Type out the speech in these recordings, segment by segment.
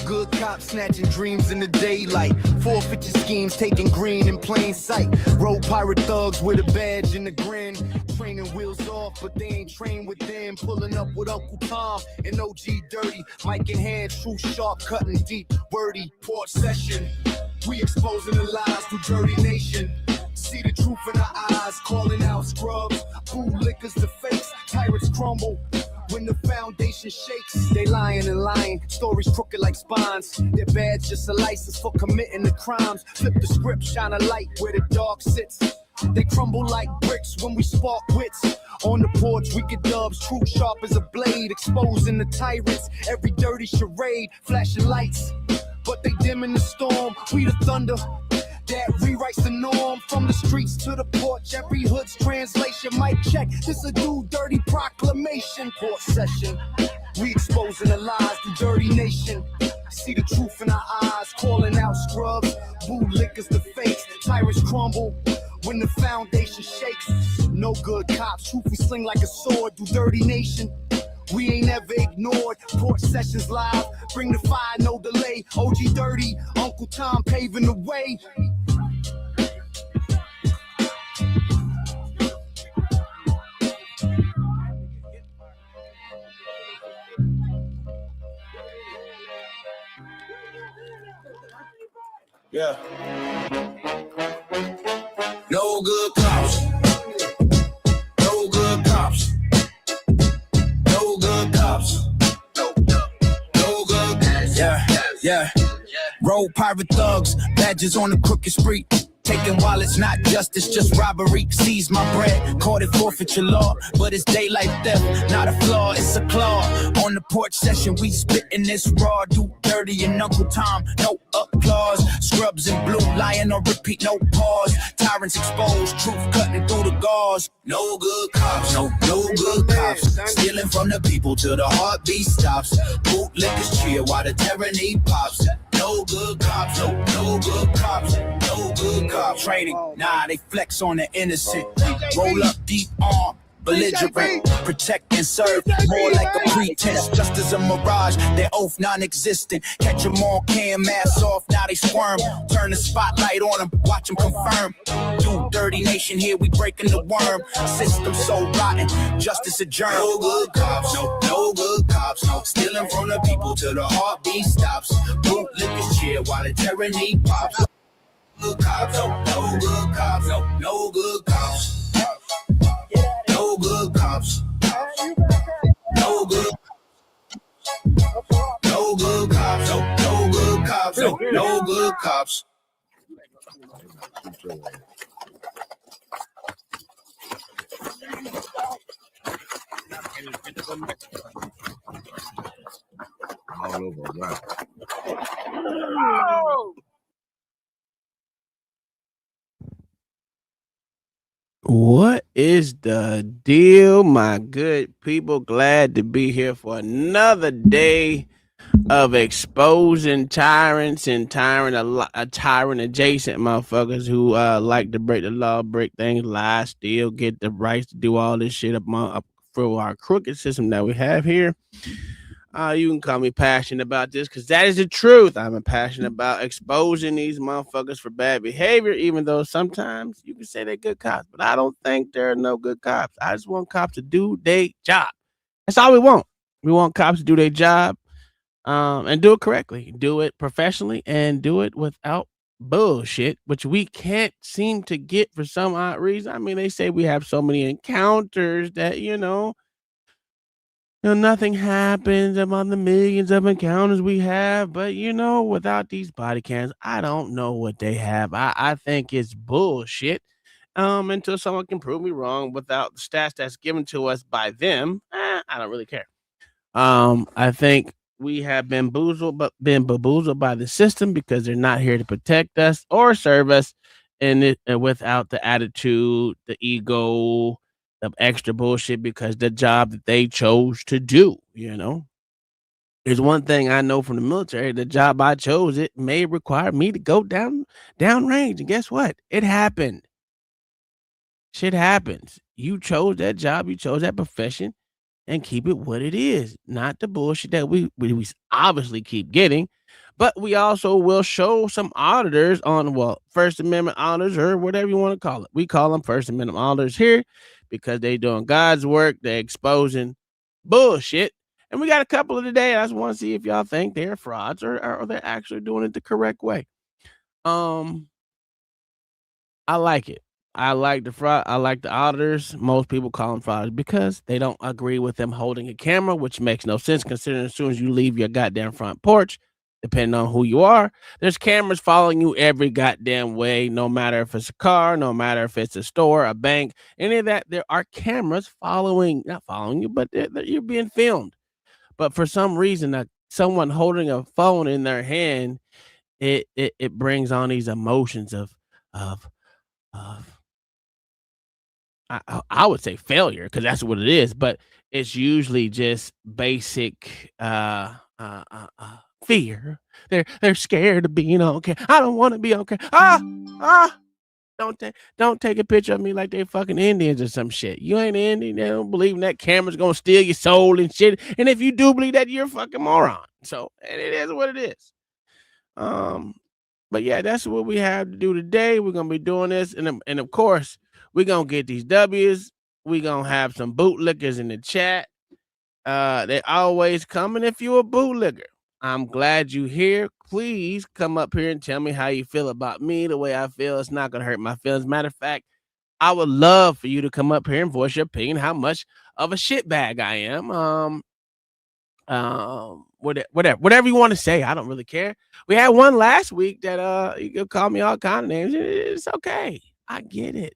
good cop snatching dreams in the daylight. Forfeiture schemes taking green in plain sight. Road pirate thugs with a badge and a grin. Training wheels off, but they ain't trained with them. Pulling up with Uncle Tom and OG Dirty. Mic in hand, true sharp, cutting deep, wordy. Port session. We exposing the lies through Dirty Nation. See the truth in our eyes, calling out scrubs. Bootlickers the fakes, tyrants crumble. When the foundation shakes, they lying and lying. Stories crooked like spines. Their badge just a license for committing the crimes. Flip the script, shine a light where the dark sits. They crumble like bricks when we spark wits. On the porch, we get dubs, true sharp as a blade. Exposing the tyrants, every dirty charade. Flashing lights, but they dim in the storm. We the thunder that rewrites the norm. From the streets to the porch, every hood's translation. Mic check, this a new dirty proclamation. Court session, we exposing the lies through Dirty Nation. See the truth in our eyes, calling out scrubs. Bootlickers the fakes, tyrants crumble when the foundation shakes. No good cops, truth we sling like a sword through Dirty Nation. We ain't ever ignored. Court sessions live, bring the fire, no delay. OG Dirty, Uncle Tom paving the way. Yeah. No good cops. No good cops. No good cops. No good cops. Yeah. Road pirate thugs, badges on the crooked street. Taking wallets, not justice, just robbery. Seize my bread, caught it forfeiture law. But it's daylight theft, not a flaw, it's a claw. On the porch session, we spitting this raw. Do Dirty and Uncle Tom, no applause. Scrubs in blue, lying on repeat, no pause. Tyrants exposed, truth cutting through the gauze. No good cops, no good cops. Stealing from the people till the heartbeat stops. Bootlickers cheer while the tyranny pops. No good cops, no good cops, no good cops. Training, nah, they flex on the innocent. Roll up deep arm, belligerent, protect and serve, more like a pretense, just as a mirage, their oath non-existent. Catch them on cam, mask off, now they squirm. Turn the spotlight on them, watch them confirm. You Dirty Nation here, we breaking the worm. System so rotten, justice adjourned. No good cops, no good cops, no. Stealing from the people till the heartbeat stops. Bootlickers cheer while the tyranny pops. Good cops, no good cops, no good cops. No good cops. No good. No good cops. No good cops. No good cops. All over, wow. What is the deal, my good people? Glad to be here for another day of exposing tyrants and tyrant adjacent motherfuckers who like to break the law, break things, lie, steal, get the rights to do all this shit up for our crooked system that we have here. You can call me passionate about this because that is the truth. I'm passionate about exposing these motherfuckers for bad behavior, even though sometimes you can say they're good cops, but I don't think there are no good cops. I just want cops to do their job. That's all we want. We want cops to do their job and do it correctly, do it professionally, and do it without bullshit, which we can't seem to get for some odd reason. I mean, they say we have so many encounters that, nothing happens among the millions of encounters we have, but without these body cams, I don't know what they have. I think it's bullshit. Until someone can prove me wrong without the stats that's given to us by them, I don't really care. I think we have been bamboozled by the system because they're not here to protect us or serve us, and without the attitude, the ego, the extra bullshit, because the job that they chose to do, There's one thing I know from the military: the job I chose, it may require me to go down range, and guess what? It happened. Shit happens. You chose that job, you chose that profession, and keep it what it is, not the bullshit that we obviously keep getting. But we also will show some auditors on, well, First Amendment auditors or whatever you want to call it. We call them First Amendment auditors here because they doing God's work. They're exposing bullshit. And we got a couple of today. I just want to see if y'all think they're frauds or they're actually doing it the correct way. I like it. I like the fraud. I like the auditors. Most people call them frauds because they don't agree with them holding a camera, which makes no sense considering as soon as you leave your goddamn front porch, depending on who you are, there's cameras following you every goddamn way, no matter if it's a car, no matter if it's a store, a bank, any of that. There are cameras not following you, but you're being filmed. But for some reason, someone holding a phone in their hand, it brings on these emotions of I would say failure because that's what it is, but it's usually just basic fear. They're scared of being on camera. I don't want to be on camera. Don't take a picture of me like they fucking Indians or some shit. You ain't Indian. They don't believe that camera's gonna steal your soul and shit. And if you do believe that, you're a fucking moron. So, and it is what it is. But yeah, that's what we have to do today. We're gonna be doing this, and of course, we're gonna get these W's. We're gonna have some bootlickers in the chat. They always coming if you a bootlicker. I'm glad you here. Please come up here and tell me how you feel about me, the way I feel. It's not gonna hurt my feelings. Matter of fact, I would love for you to come up here and voice your opinion, how much of a shitbag I am. Whatever you want to say, I don't really care. We had one last week that you could call me all kind of names. It's okay. I get it.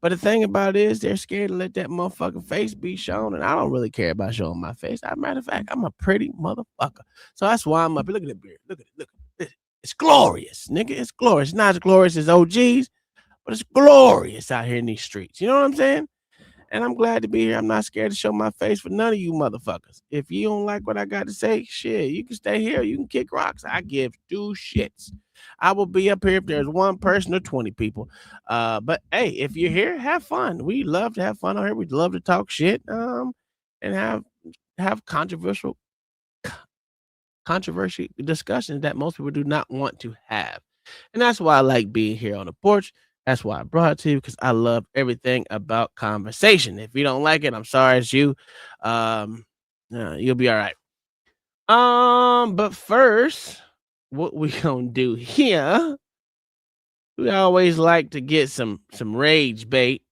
But the thing about it is they're scared to let that motherfucking face be shown, and I don't really care about showing my face. As a matter of fact, I'm a pretty motherfucker. So that's why I'm up here. Look at the beard. Look at it. It's glorious, nigga. It's glorious. It's not as glorious as OG's, but it's glorious out here in these streets. You know what I'm saying? And I'm glad to be here. I'm not scared to show my face for none of you motherfuckers. If you don't like what I got to say, shit, you can stay here. You can kick rocks. I give 2 shits. I will be up here if there's 1 person or 20 people. But hey, if you're here, have fun. We love to have fun out here. We love to talk shit. And have controversial discussions that most people do not want to have. And that's why I like being here on the porch. That's why I brought it to you, because I love everything about conversation. If you don't like it, I'm sorry, it's you. You'll be all right. But first, what we gonna do here? We always like to get some rage bait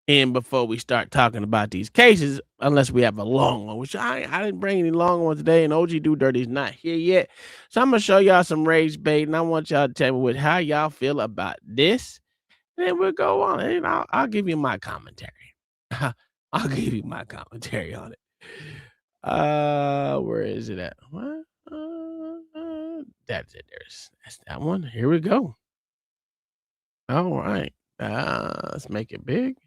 in before we start talking about these cases, unless we have a long one, which I didn't bring any long ones today, and OG Do Dirty's not here yet. So I'm gonna show y'all some rage bait, and I want y'all to tell me how y'all feel about this. And then we'll go on, and I'll give you my commentary. I'll give you my commentary on it. Where is it at? What? That's it. That's that one. Here we go. All right. Let's make it big.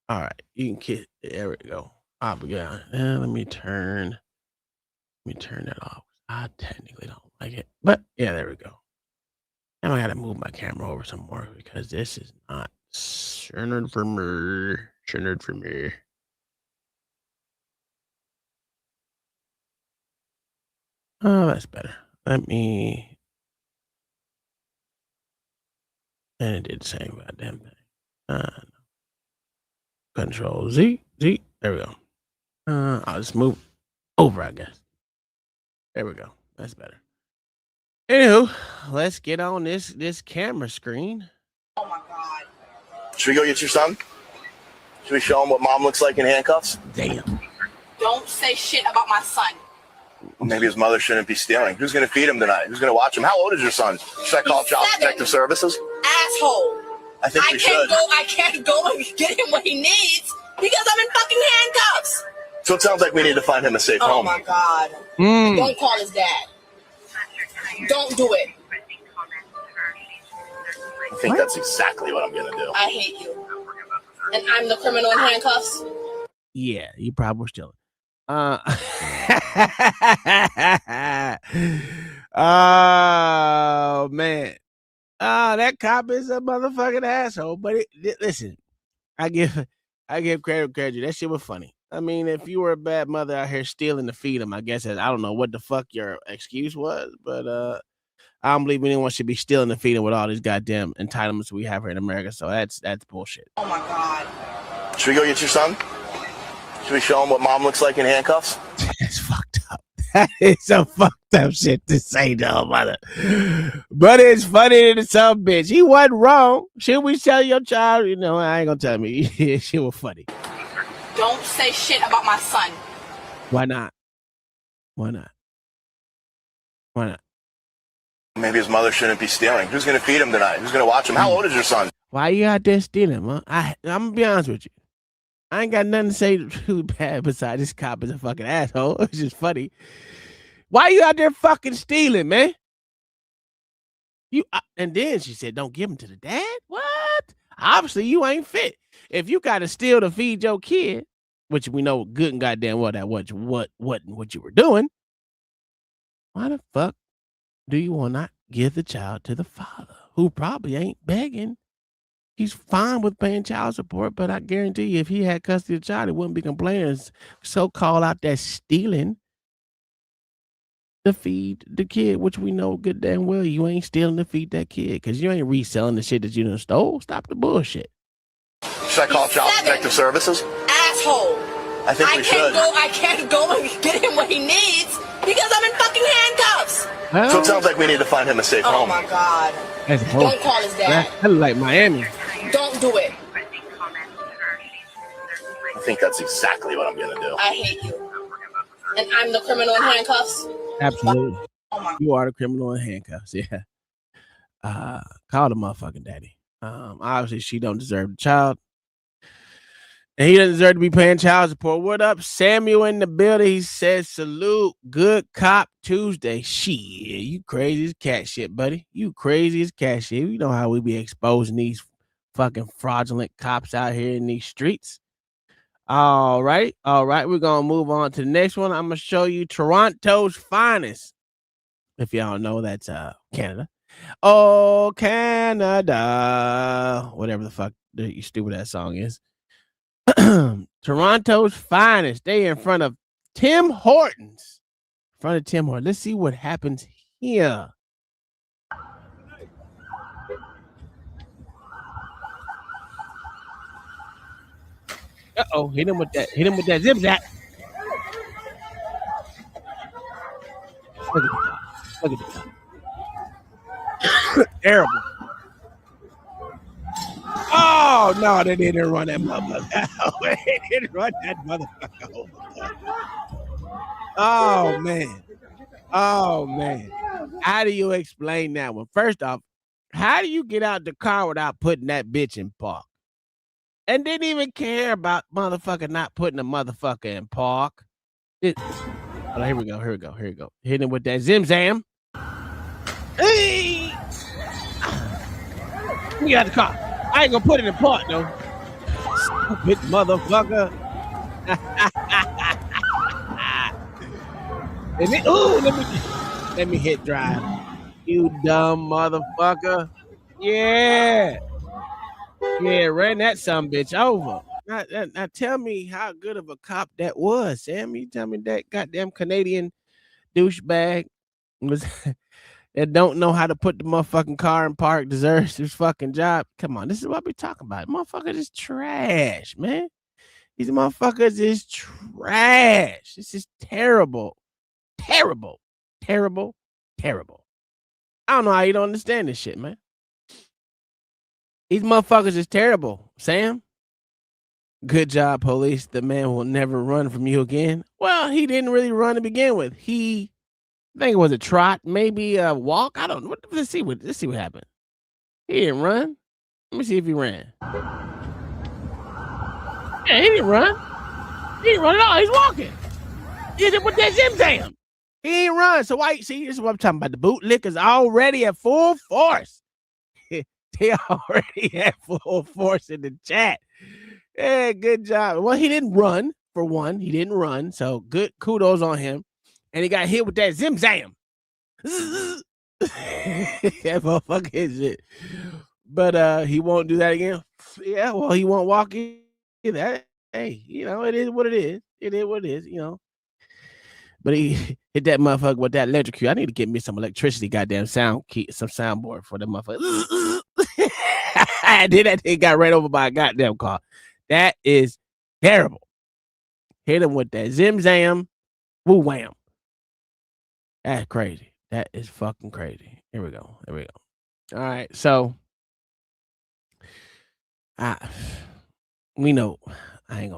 All right. You can kiss. There we go. Let me turn that off. I technically don't like it, but yeah, there we go. Now I gotta move my camera over some more because this is not centered for me. Oh, that's better. And it did the same goddamn thing. Control Z. There we go. I'll just move over, I guess. There we go. That's better. Anywho, let's get on this camera screen. Oh my God. Should we go get your son? Should we show him what mom looks like in handcuffs? Damn. Don't say shit about my son. Maybe his mother shouldn't be stealing. Who's going to feed him tonight? Who's going to watch him? How old is your son? Should I call Child Protective Services? Asshole. I think we should. I can't go and get him what he needs because I'm in fucking handcuffs. So it sounds like we need to find him a safe home. Oh my God. Don't call his dad. Don't do it. I think that's exactly what I'm going to do. I hate you. And I'm the criminal in handcuffs? Yeah, you probably were stealing. Oh man. That cop is a motherfucking asshole. But listen, I give credit. That shit was funny. I mean, if you were a bad mother out here stealing to feed them, I guess I don't know what the fuck your excuse was, but I don't believe anyone should be stealing to feed them with all these goddamn entitlements we have here in America. So that's bullshit. Oh my God. Should we go get your son? Should we show him what mom looks like in handcuffs? That's fucked up. That is some fucked up shit to say to a mother. But it's funny to some bitch. He wasn't wrong. Should we tell your child? You know, I ain't gonna tell me. She was funny. Don't say shit about my son. Why not? Why not? Why not? Maybe his mother shouldn't be stealing. Who's going to feed him tonight? Who's going to watch him? How old is your son? Why you out there stealing, man? I'm gonna be honest with you. I ain't got nothing to say too bad besides this cop is a fucking asshole. It's just funny. Why you out there fucking stealing, man? And then she said, "Don't give him to the dad." What? Obviously, you ain't fit. If you got to steal to feed your kid, which we know good and goddamn well that what you were doing, why the fuck do you want not give the child to the father, who probably ain't begging? He's fine with paying child support, but I guarantee you, if he had custody of the child, he wouldn't be complaining. So call out that stealing to feed the kid, which we know good damn well you ain't stealing to feed that kid because you ain't reselling the shit that you done stole. Stop the bullshit. Should I call Child Protective Services? Asshole. I think we should. I can't go and get him what he needs because I'm in fucking handcuffs. Well, So it sounds like we need to find him a safe Oh home. my God. that's Don't call his dad. That's like Miami. Don't do it. I think that's exactly what I'm going to do. I hate you. And I'm the criminal in handcuffs. Absolutely. Oh my. You are the criminal in handcuffs. Yeah. Call the motherfucking daddy. Obviously, she don't deserve the child. And he doesn't deserve to be paying child support. What up, Samuel in the building? He says, salute, good cop Tuesday. Shit, you crazy as cat shit, buddy. You crazy as cat shit. You know how we be exposing these fucking fraudulent cops out here in these streets. All right. We're going to move on to the next one. I'm going to show you Toronto's finest. If y'all know, that's Canada. Oh, Canada. Whatever the fuck you stupid ass song is. Toronto's finest. They in front of Tim Hortons. Let's see what happens here. Uh-oh, hit him with that zip zap. Look at the terrible. Oh no, they didn't run that motherfucker. They didn't run that motherfucker over. Oh man. How do you explain that one? First off, how do you get out the car without putting that bitch in park? And didn't even care about motherfucker not putting a motherfucker in park. Here we go. Hit him with that zim zam. Hey! Let me get out the car. I ain't gonna put it in park though. Stupid motherfucker. Let me hit drive. You dumb motherfucker. Yeah, ran that sumbitch over. Now tell me how good of a cop that was, Sam. You tell me that goddamn Canadian douchebag was that don't know how to put the motherfucking car in park deserves his fucking job. Come on, this is what we talking about. Motherfuckers is trash, man. These motherfuckers is trash. This is terrible. Terrible. I don't know how you don't understand this shit, man. These motherfuckers is terrible, Sam. Good job, police. The man will never run from you again. Well, he didn't really run to begin with. I think it was a trot, maybe a walk. I don't know. Let's see what happened. He didn't run. Let me see if he ran. Yeah, he didn't run. He didn't run at all. He's walking. He did with that zim zam. He ain't run. So why? See, this is what I'm talking about. The bootlickers already at full force. They already at full force in the chat. Yeah, good job. Well, he didn't run, for one. He didn't run. So good kudos on him. And he got hit with that zim zam. That motherfucking shit. But he won't do that again. Yeah, well, he won't walk either. hey, it is what it is. It is what it is, But he hit that motherfucker with that electrocute. I need to get me some electricity, goddamn some soundboard for the motherfucker. And then that thing got ran over by a goddamn car. That is terrible. Hit him with that zim zam, woo wham. That's crazy. That is fucking crazy. Here we go. All right, so we know we ain't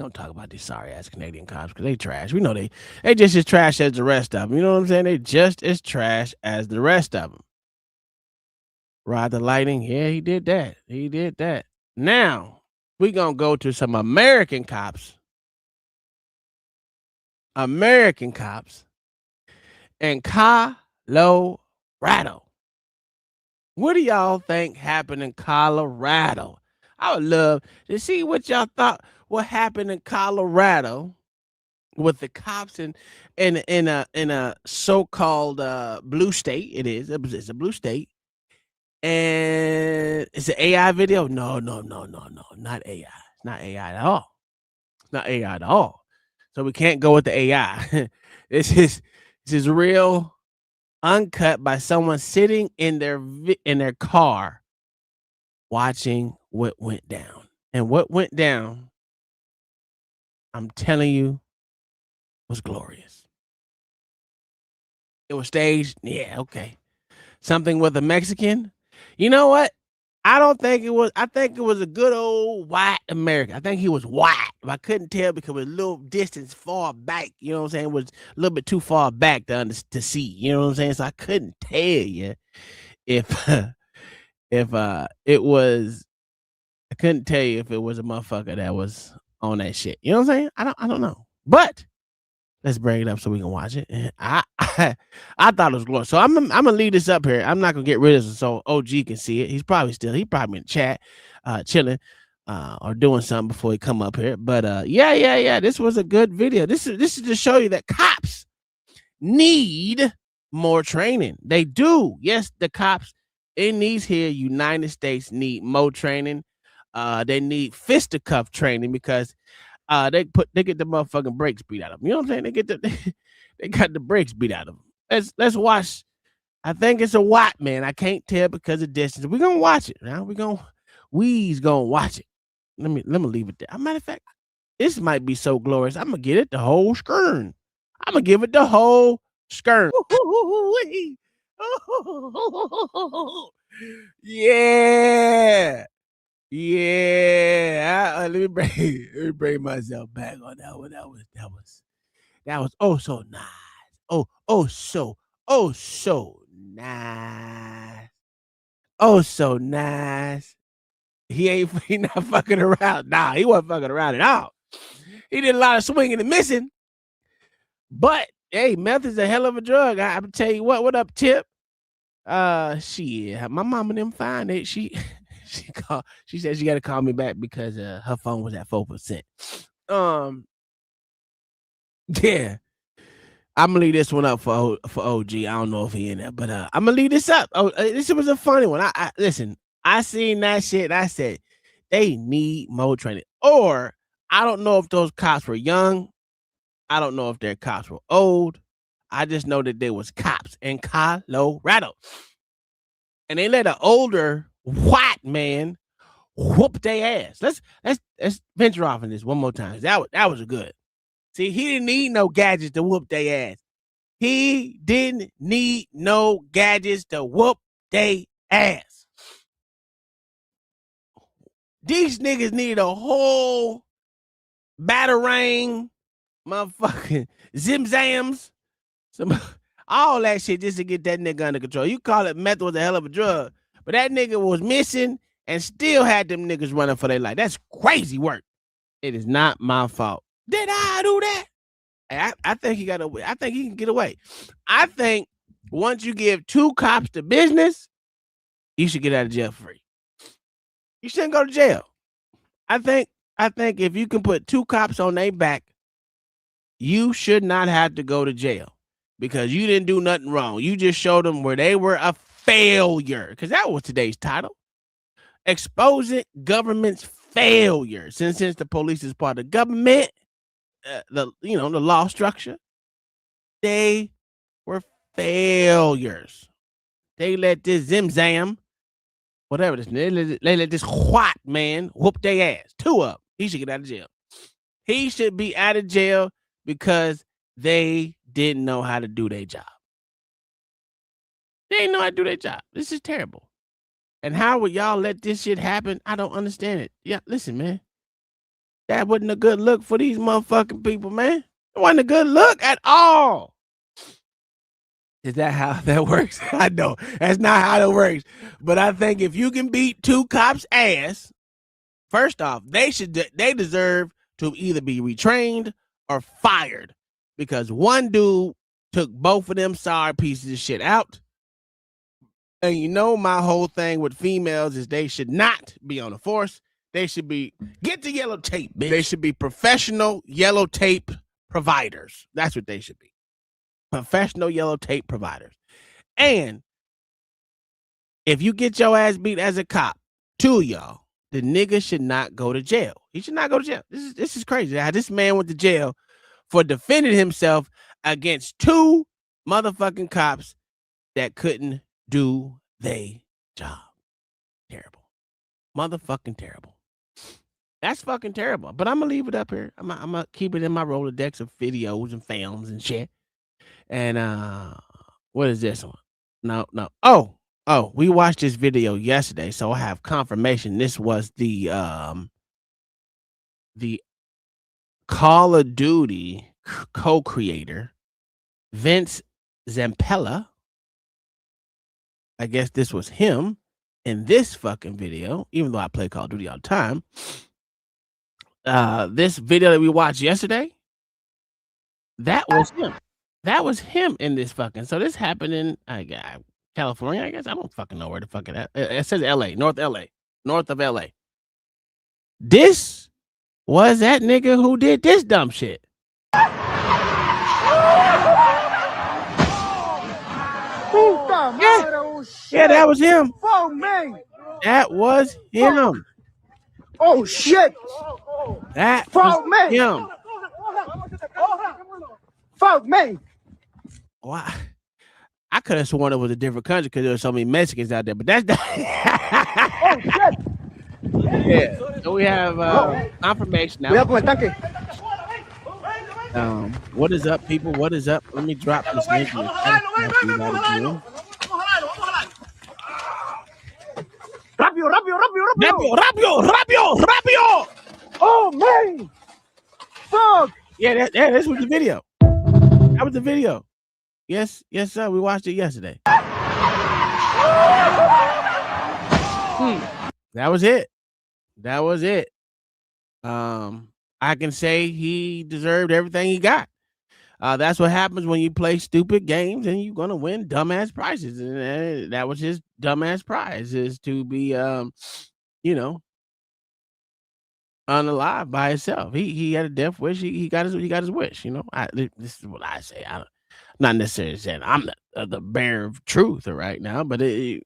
gonna talk about these sorry ass Canadian cops because they trash. We know they just as trash as the rest of them. You know what I'm saying? They just as trash as the rest of them. Rod the Lightning, yeah, he did that. Now we gonna go to some American cops in Colorado. What do y'all think happened in Colorado? I would love to see what y'all thought what happened in Colorado with the cops in a so-called blue state. It's a blue state. And it's an AI video. No, not AI. It's not AI at all. It's not AI at all. So we can't go with the AI. This is real, uncut by someone sitting in their car watching what went down. And what went down, I'm telling you, was glorious. It was staged. Yeah, okay. Something with a Mexican. You know what? I don't think it was. I think it was a good old white American. I think he was white. I couldn't tell because it was a little distance far back. You know what I'm saying? It was a little bit too far back to see. You know what I'm saying? So I couldn't tell you if it was. I couldn't tell you if it was a motherfucker that was on that shit. You know what I'm saying? I don't know. But let's bring it up so we can watch it. And I thought it was glorious. So I'm gonna leave this up here. I'm not gonna get rid of it so OG can see it. He's probably in the chat, chilling, or doing something before he come up here. But yeah. This was a good video. This is to show you that cops need more training. They do. Yes, the cops in these here United States need more training. They need fisticuff training because they get the motherfucking brakes beat out of them. You know what I'm saying? They got the brakes beat out of them. Let's watch. I think it's a white man. I can't tell because of distance. We're gonna watch it. Now we's gonna watch it. Let me leave it there. As a matter of fact, this might be so glorious. I'm gonna get it the whole skern. I'm gonna give it the whole skern. Yeah. Yeah, let me bring myself back on that one. That was oh so nice. Oh so nice. Oh so nice. He not fucking around. Nah, he wasn't fucking around at all. He did a lot of swinging and missing. But hey, meth is a hell of a drug. I tell you what up, Tip? Shit, my mama them find it. She said she got to call me back because her phone was at 4%. Yeah, I'm gonna leave this one up for OG. I don't know if he in there, but I'm gonna leave this up. Oh, this was a funny one. I listen. I seen that shit. And I said they need more training. Or I don't know if those cops were young. I don't know if their cops were old. I just know that there was cops in Colorado, and they let an older white man whoop their ass. Let's venture off in this one more time. That was good. See, he didn't need no gadgets to whoop their ass. He didn't need no gadgets to whoop their ass. These niggas need a whole batarang, motherfucking zim-zams, all that shit just to get that nigga under control. You call it meth was a hell of a drug, but that nigga was missing and still had them niggas running for their life. That's crazy work. It is not my fault. Did I do that? I think he got away. I think he can get away. I think once you give 2 cops the business, you should get out of jail free. You shouldn't go to jail. I think if you can put 2 cops on their back, you should not have to go to jail because you didn't do nothing wrong. You just showed them where they were a failure, because that was today's title. Exposing government's failures. Since the police is part of the government, the law structure, they were failures. They let this zim-zam, whatever this, they let this white man whoop their ass. 2 of them. He should get out of jail. He should be out of jail because they didn't know how to do their job. They didn't know how to do their job. This is terrible. And how would y'all let this shit happen? I don't understand it. Yeah, listen, man. That wasn't a good look for these motherfucking people, man. It wasn't a good look at all. Is that how that works? I know. That's not how it works. But I think if you can beat 2 cops' ass, first off, they deserve to either be retrained or fired. Because one dude took both of them sorry pieces of shit out. And you know my whole thing with females is they should not be on the force. They should be, get the yellow tape, bitch. They should be professional yellow tape providers. That's what they should be. Professional yellow tape providers. And if you get your ass beat as a cop, 2 of y'all, the nigga should not go to jail. He should not go to jail. This is crazy. How this man went to jail for defending himself against 2 motherfucking cops that couldn't do their job. Terrible. Motherfucking terrible. That's fucking terrible. But I'm gonna leave it up here. I'm gonna keep it in my Rolodex of videos and films and shit. And what is this one? No. Oh, we watched this video yesterday, so I have confirmation. This was the Call of Duty co-creator, Vince Zampella. I guess this was him in this fucking video, even though I play Call of Duty all the time. This video that we watched yesterday, that was him. That was him in this fucking. So this happened in California, I guess. I don't fucking know where the fuck it at. It says LA, north of LA. This was that nigga who did this dumb shit. Yeah, that was him. Oh, man. That was him. Oh, shit. That was man. him. Fuck me. Why? I could have sworn it was a different country because there were so many Mexicans out there, but that's not. Oh, shit. Yeah. So we have confirmation now. What is up, people? What is up? Let me drop this link. Rápido. Oh, man. Fuck. Yeah, this was the video. That was the video. Yes, sir. We watched it yesterday. That was it. I can say he deserved everything he got. That's what happens when you play stupid games and you're gonna win dumbass prizes. And that was his dumbass prize, is to be unalive by himself. He had a death wish. He got his wish. This is what I say. Not necessarily saying I'm the bearer of truth right now, but it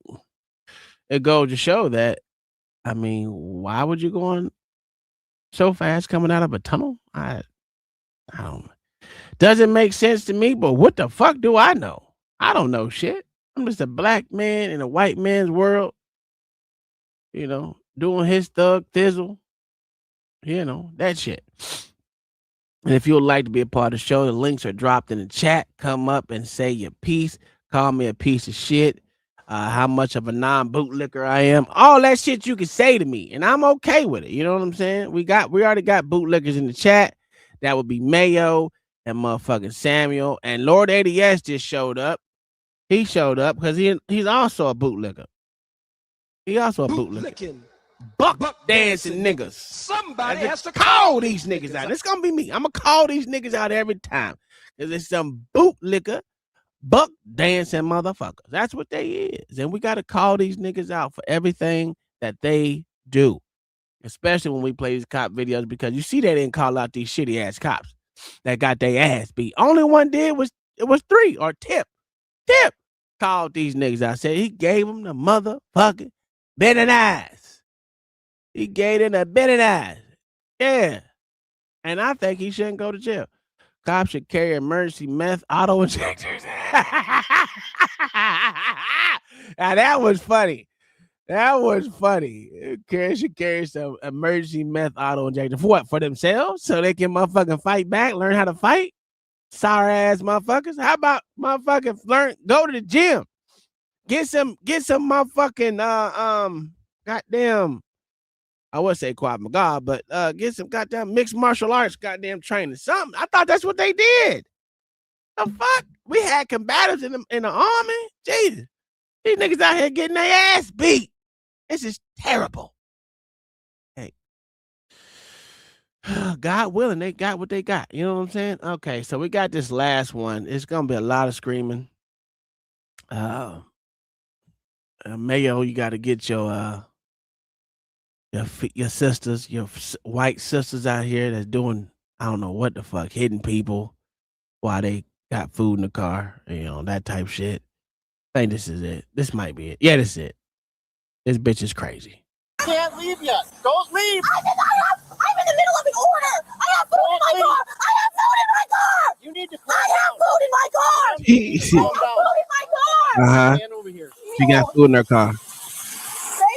goes to show that. I mean, why would you go on so fast coming out of a tunnel? I don't. Doesn't make sense to me. But what the fuck do I know? I don't know shit. I'm just a black man in a white man's world. Doing his thug thizzle. That shit. And if you would like to be a part of the show, the links are dropped in the chat. Come up and say your piece. Call me a piece of shit. How much of a non-bootlicker I am. All that shit you can say to me, and I'm okay with it. You know what I'm saying? We already got bootlickers in the chat. That would be Mayo and motherfucking Samuel. And Lord ADS just showed up. He showed up because he's also a bootlicker. He also a bootlicker. Buck dancing niggas. Somebody has to call these niggas out. It's gonna be me. I'm gonna call these niggas out every time. Because it's some bootlicker, buck dancing motherfuckers. That's what they is. And we gotta call these niggas out for everything that they do. Especially when we play these cop videos, because you see they didn't call out these shitty ass cops that got their ass beat. Only one did was 3 or Tip. Tip called these niggas out. Said he gave them the motherfucking better eyes. He gave it a bit of that. Yeah. And I think he shouldn't go to jail. Cops should carry emergency meth auto injectors. Now that was funny. That was funny. They should carry some emergency meth auto injector. For what? For themselves? So they can motherfucking fight back, learn how to fight? Sorry ass motherfuckers. How about motherfucking go to the gym? Get some motherfucking goddamn, I would say Krav Maga, but get some goddamn mixed martial arts goddamn training. Something. I thought that's what they did. The fuck? We had combatives in the army. Jesus. These niggas out here getting their ass beat. This is terrible. Hey. God willing, they got what they got. You know what I'm saying? Okay, so we got this last one. It's gonna be a lot of screaming. Mayo, you got to get your sisters, your white sisters out here that's doing, I don't know what the fuck, hitting people while they got food in the car, you know, that type shit. I think this is it. This might be it. Yeah, this is it. This bitch is crazy. Can't leave yet. Don't leave. I'm in the middle of an order. I have food in my car. I have food in my car. You need to I have food in my car. calm I have food in my car. Uh-huh. Stand over here. She got food in her car. Babe,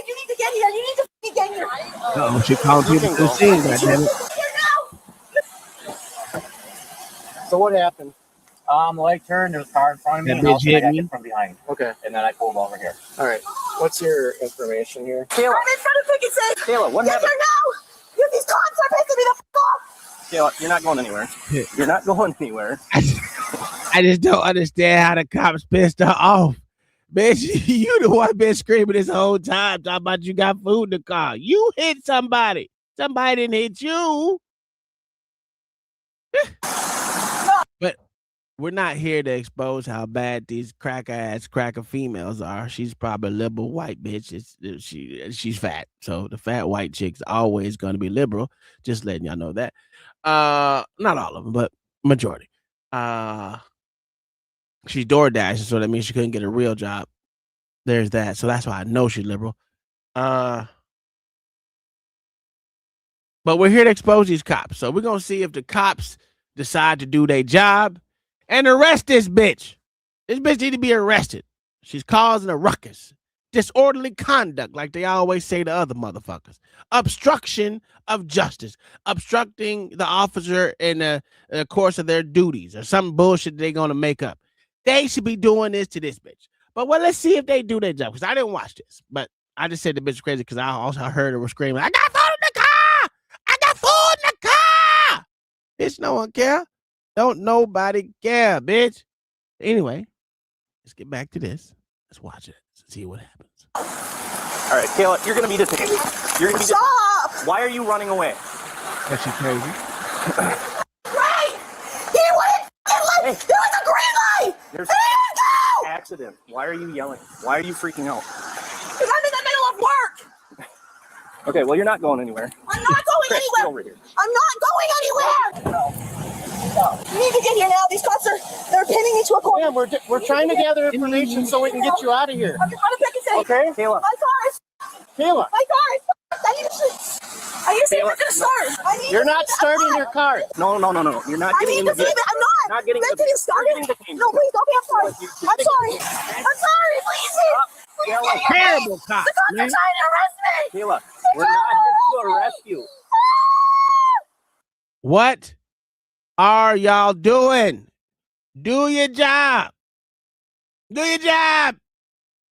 you need to get here. You need to get here. Uh-oh, she called people to the scene, goddammit. Here now. So what happened? The light turned, there was a car in front of me, That and also bitch I hit got me? hit from behind. Okay. And then I pulled over here. All right. What's your information here? I'm in front of Picket Safe. Kayla, what Get happened? here now. These cops are pissing me the fuck off. Kayla, you're not going anywhere. You're not going anywhere. I just don't understand how the cops pissed her off. Bitch, you the one been screaming this whole time talking about you got food in the car. You hit somebody. Somebody didn't hit you. But we're not here to expose how bad these cracker females are. She's probably a liberal white bitch. She's fat. So the fat white chick's always going to be liberal. Just letting y'all know that. Not all of them, but majority. She's DoorDash, so that means she couldn't get a real job. There's that. So that's why I know she's liberal. But we're here to expose these cops. So we're going to see if the cops decide to do their job and arrest this bitch. This bitch need to be arrested. She's causing a ruckus. Disorderly conduct, like they always say to other motherfuckers. Obstruction of justice. Obstructing the officer in the course of their duties or some bullshit they're going to make up. They should be doing this to this bitch. But well, let's see if they do their job. Because I didn't watch this. But I just said the bitch is crazy because I also heard her screaming, I got food in the car! I got food in the car! Bitch, no one care. Don't nobody care, bitch. Anyway, let's get back to this. Let's watch it. Let's see what happens. All right, Kayla, you're going to be detained. You're going to be Stop! Why are you running away? Is she crazy? Right! He wouldn't let Hey. There was a green light! There's He didn't go! accident. Why are you yelling? Why are you freaking out? Because I'm in the middle of work! Okay, well, you're not going anywhere. I'm not going Chris, get anywhere! over here. I'm not going anywhere! No. You need to get here now. These cops they're pinning me to a corner. Yeah, we're trying to gather information so we can get you out of here. I'm in front of Picket Safe. Okay? Kayla. My car is Kayla, I need to see if it's gonna start. I need you're to not see that starting car. your car. No. You're not I getting need in to see that. I'm not. Not getting They the- didn't start you're it. getting detained. No, please don't be. I'm sorry. I'm sorry. I'm sorry. Please. Please Kayla, get here. Terrible cop, The cops man. are trying to arrest me. Kayla, we're not here to arrest you. What are y'all doing? Do your job. Do your job.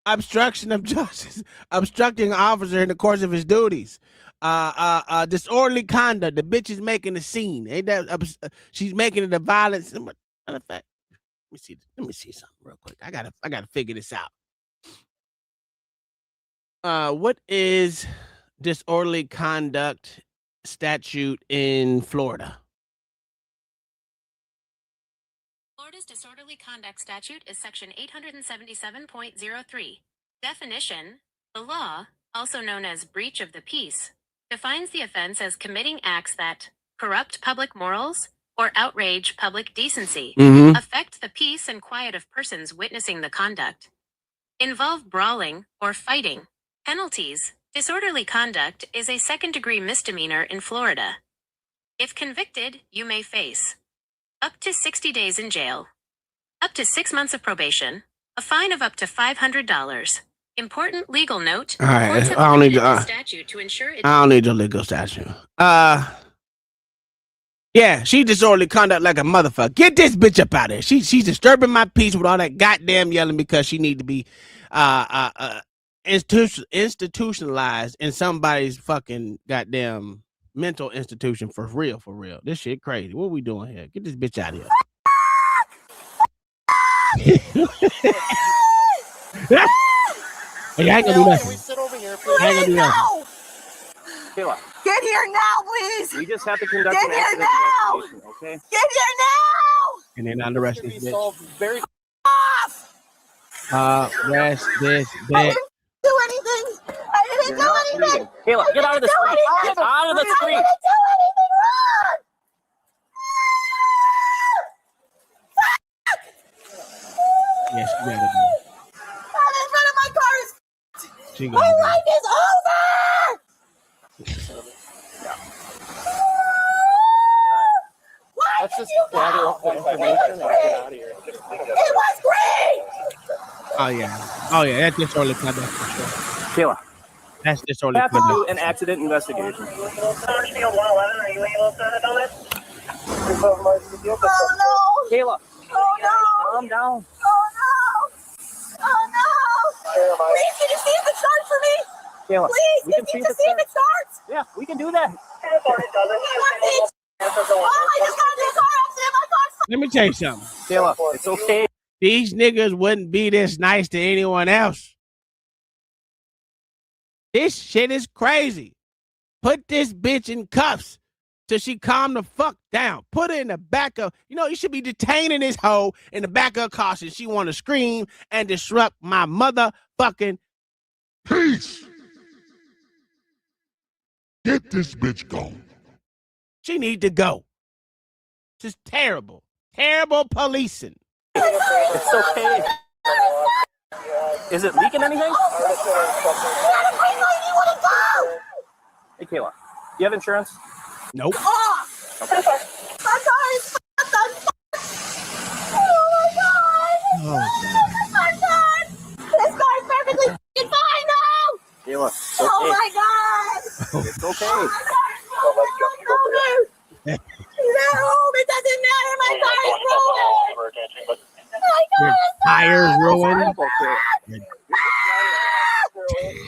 Obstruction of justice. Obstructing an officer in the course of his duties. Disorderly conduct. The bitch is making a scene. Ain't that? She's making it a violence. Matter of fact, let me see something real quick. I gotta figure this out. What is disorderly conduct statute in Florida? Florida's disorderly conduct statute is section 877.03. Definition: the law, also known as breach of the peace, defines the offense as committing acts that corrupt public morals or outrage public decency, affect the peace and quiet of persons witnessing the conduct, involve brawling or fighting. Penalties: Disorderly conduct is a second-degree misdemeanor in Florida. If convicted, you may face up to 60 days in jail, up to 6 months of probation, a fine of up to $500. Important legal note. All right, Courts have I don't need amended to. the statute to ensure it. I don't need your legal statute. Yeah, she disorderly conduct like a motherfucker. Get this bitch up out of here. She's disturbing my peace with all that goddamn yelling because she need to be institutionalized in somebody's fucking goddamn mental institution for real, for real. This shit crazy. What are we doing here? Get this bitch out of here. Hey, I ain't gonna do nothing. We sit over here. I ain't gonna do nothing. Kayla, Get here now, please. we just have to conduct Get an here accident now! investigation, okay? Get here now. And then under arrest Should this be bitch. solved very Off. Arrest this I bitch. didn't do anything. I didn't do anything. Kayla, get out of the street. Get out of the I street. didn't do anything wrong. Yes, she gotta go. I'm in front of my car. She My gotta go. life is over. Why Let's did just you gather go? up the information and get out of here. It was green. Oh yeah, that's disorderly conduct for sure. Kayla, That's we disorderly have to do conduct. an accident investigation. Oh no. Kayla, Oh no. calm down. Oh no. Oh no. Please, can you see if it starts for me? Kayla, Please, we can can see you if just it see if it starts? Yeah, we can do that. Oh, I just got into a car accident. My car's Let me tell you something. Kayla, it's okay. These niggas wouldn't be this nice to anyone else. This shit is crazy. Put this bitch in cuffs till she calm the fuck down. Put her in the back of, you should be detaining this hoe in the back of a car since she want to scream and disrupt my motherfucking Peace. Get this bitch gone. She need to go. This is terrible. Terrible policing. It's okay. Is it leaking anything? Hey, Kayla, do you have insurance? Nope. off. My car is fucked. I'm fucked. Oh my god. Oh, I'm done. This car's perfectly fucking fine now. Kayla, it's Oh okay. my god. It's okay. My car's ruined. No, it doesn't matter. My car is ruined. My car your is tires ruined. My car is ruined.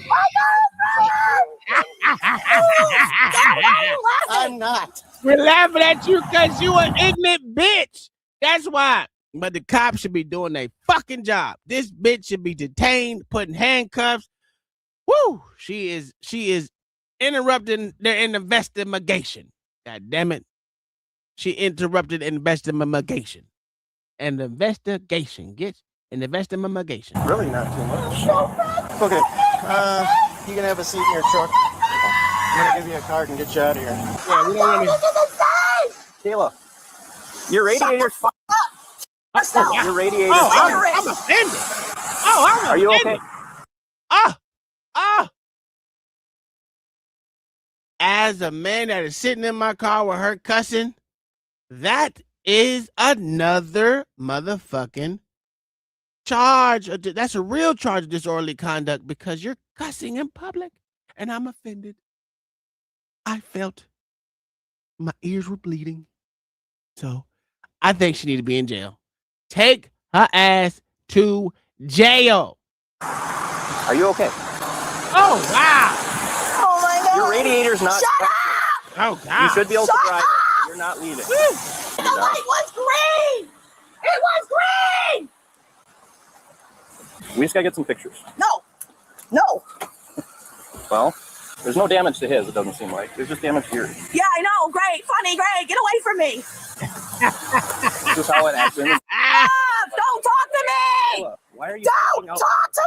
I'm not. We're laughing at you because you an ignorant bitch. That's why. But the cops should be doing their fucking job. This bitch should be detained, put in handcuffs. Woo! She is interrupting their investigation. God damn it. She interrupted investigation. And the investigation gets an investigation. Really not too much. Okay. You can have a seat in your truck. I'm gonna give you a card and get you out of here. Yeah, we don't want This is insane. Kayla, your radiator's fine. to. Your radiator's Oh, fine. I'm offended. Oh, I'm Are you offended. okay? As a man that is sitting in my car with her cussing, that is another motherfucking charge. That's a real charge of disorderly conduct because you're cussing in public, and I'm offended. I felt my ears were bleeding, so I think she need to be in jail. Take her ass to jail. Are you okay? Oh wow! Oh my god. Your radiator's not. Shut up. Oh god! You should be able to Shut drive. up! You're not leaving. The light was green. It was green. We just gotta get some pictures. No. No. Well, there's no damage to his. It doesn't seem like. There's just damage to yours. Yeah, I know. Great. Funny. Great. Get away from me. This is how it happened. Stop. Don't talk to me. Kayla, why are you Don't freaking out? talk to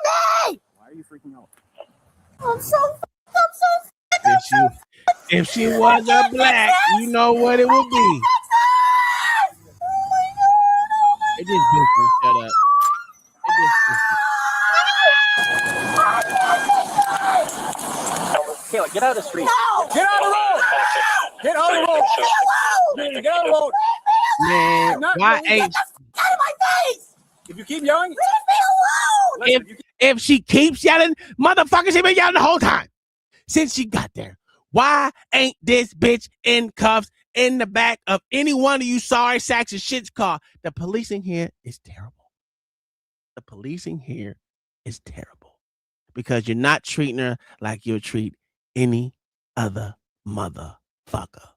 me. Why are you freaking out? I'm so If she was a black, you know what it would be. Oh my god. It just bitch won't shut up. It just bitch. Kayla, get out of the street. No! Get out of the road! Get out of the road! Leave me alone! Man, get out of the road! Man, Not why really. ain't Get out of my face! If you keep yelling, Leave me alone! listen, if you if she keeps yelling, motherfucker, she been yelling the whole time since she got there. Why ain't this bitch in cuffs in the back of any one of you sorry sacks of shit's car? The policing here is terrible. The policing here is terrible because you're not treating her like you'll treat any other motherfucker.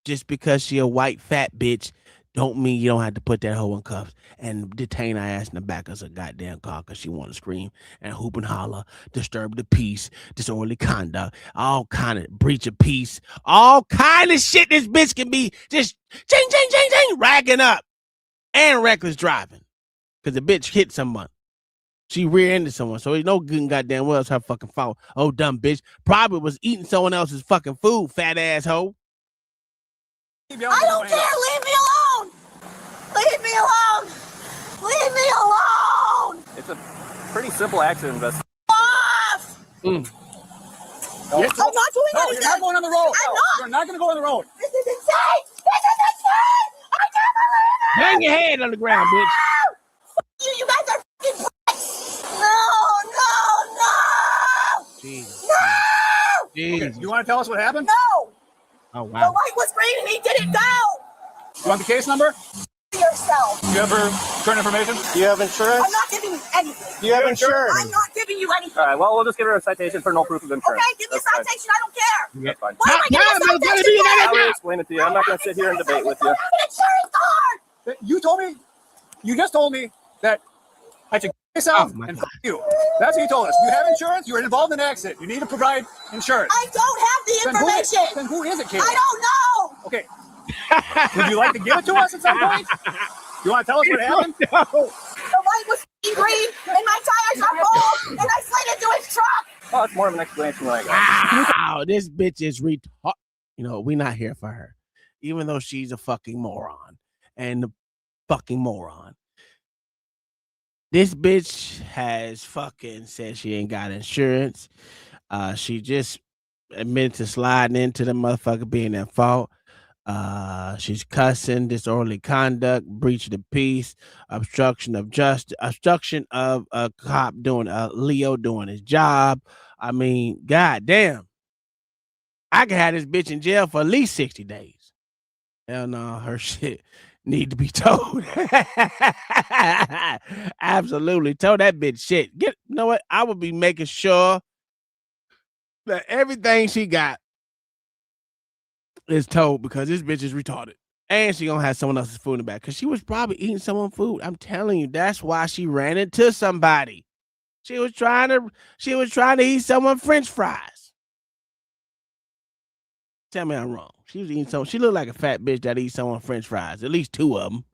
Just because she a white fat bitch don't mean you don't have to put that hoe in cuffs and detain her ass in the back of a goddamn car because she want to scream and hoop and holler, disturb the peace, disorderly conduct, all kind of breach of peace, all kind of shit this bitch can be just ching, ching, ching, ching, racking up and reckless driving because the bitch hit someone. She rear-ended someone, so it's no good and goddamn well it's her fucking fault. Oh, dumb bitch. Probably was eating someone else's fucking food, fat asshole. I don't care! Leave me alone! Leave me alone! Leave me alone! It's a pretty simple accident investigation. Off! Yes. I'm not doing No, anything! you're not going on the road. I'm not! You're not going to go on the road. This is insane! This is insane! I can't believe it! Bang your head on the ground, bitch. You guys are fucking brats! No! Jesus. No! Jesus. You want to tell us what happened? No! Oh, The wow. light was green and he didn't go! You want the case number? Yourself. You have her current information? Do you have insurance? I'm not giving you anything. Do you have insurance? I'm not giving you anything. All right, well, we'll just give her a citation for no proof of insurance. Okay, give me a That's fine. citation. I don't care. That's fine. Why am I getting a citation I for? will explain it to you. I'm not going to sit here and debate with you. An insurance card! You just told me that I should get this out Oh, my and God. fuck you. That's what you told us. You have insurance. You're involved in an accident. You need to provide insurance. I don't have the information. Then who is it, Kate? I don't know. Okay. Would you like to give it to us at some point? You want to tell us what happened? The light was green and my tires are full and I slid into his truck. Oh, it's more of an explanation than I got. Wow, this bitch is retarded. You know, we're not here for her, even though she's a fucking moron and a fucking moron. This bitch has fucking said she ain't got insurance. She just admitted to sliding into the motherfucker being at fault. She's cussing, disorderly conduct, breach of the peace, obstruction of a cop doing Leo doing his job. I mean, goddamn, I could have this bitch in jail for at least 60 days. Hell no, her shit need to be told. Absolutely, told that bitch shit. You know what? I would be making sure that everything she got is told because this bitch is retarded. And she gonna have someone else's food in the back because she was probably eating someone's food. I'm telling you, that's why she ran into somebody. She was trying to eat someone's French fries. Tell me I'm wrong. She was eating some. She looked like a fat bitch that eats someone's French fries. At least two of them.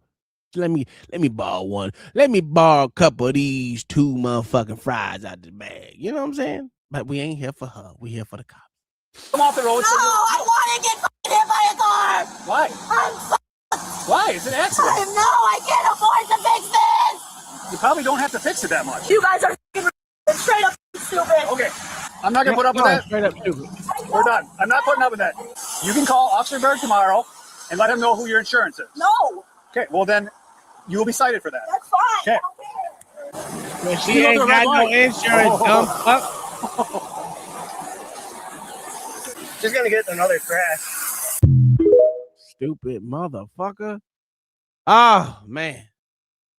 Let me borrow one. Let me borrow a couple of these two motherfucking fries out the bag. You know what I'm saying? But we ain't here for her. We here for the cops. Come off the road. No, I want to get fucking hit by a car. Why? I'm Why? It's an accident. no, I can't afford to fix this. You probably don't have to fix it that much. You guys are straight up stupid. Okay. I'm not going to put up with that. Straight up stupid. We're done. I'm not putting up with that. You can call Officer Berg tomorrow and let him know who your insurance is. No, Okay, well then you will be cited for that. that's fine. Okay. I don't care. Well, she You know ain't the got red no light. insurance, dumb fuck. She's gonna get another crash. Stupid motherfucker. Oh, man.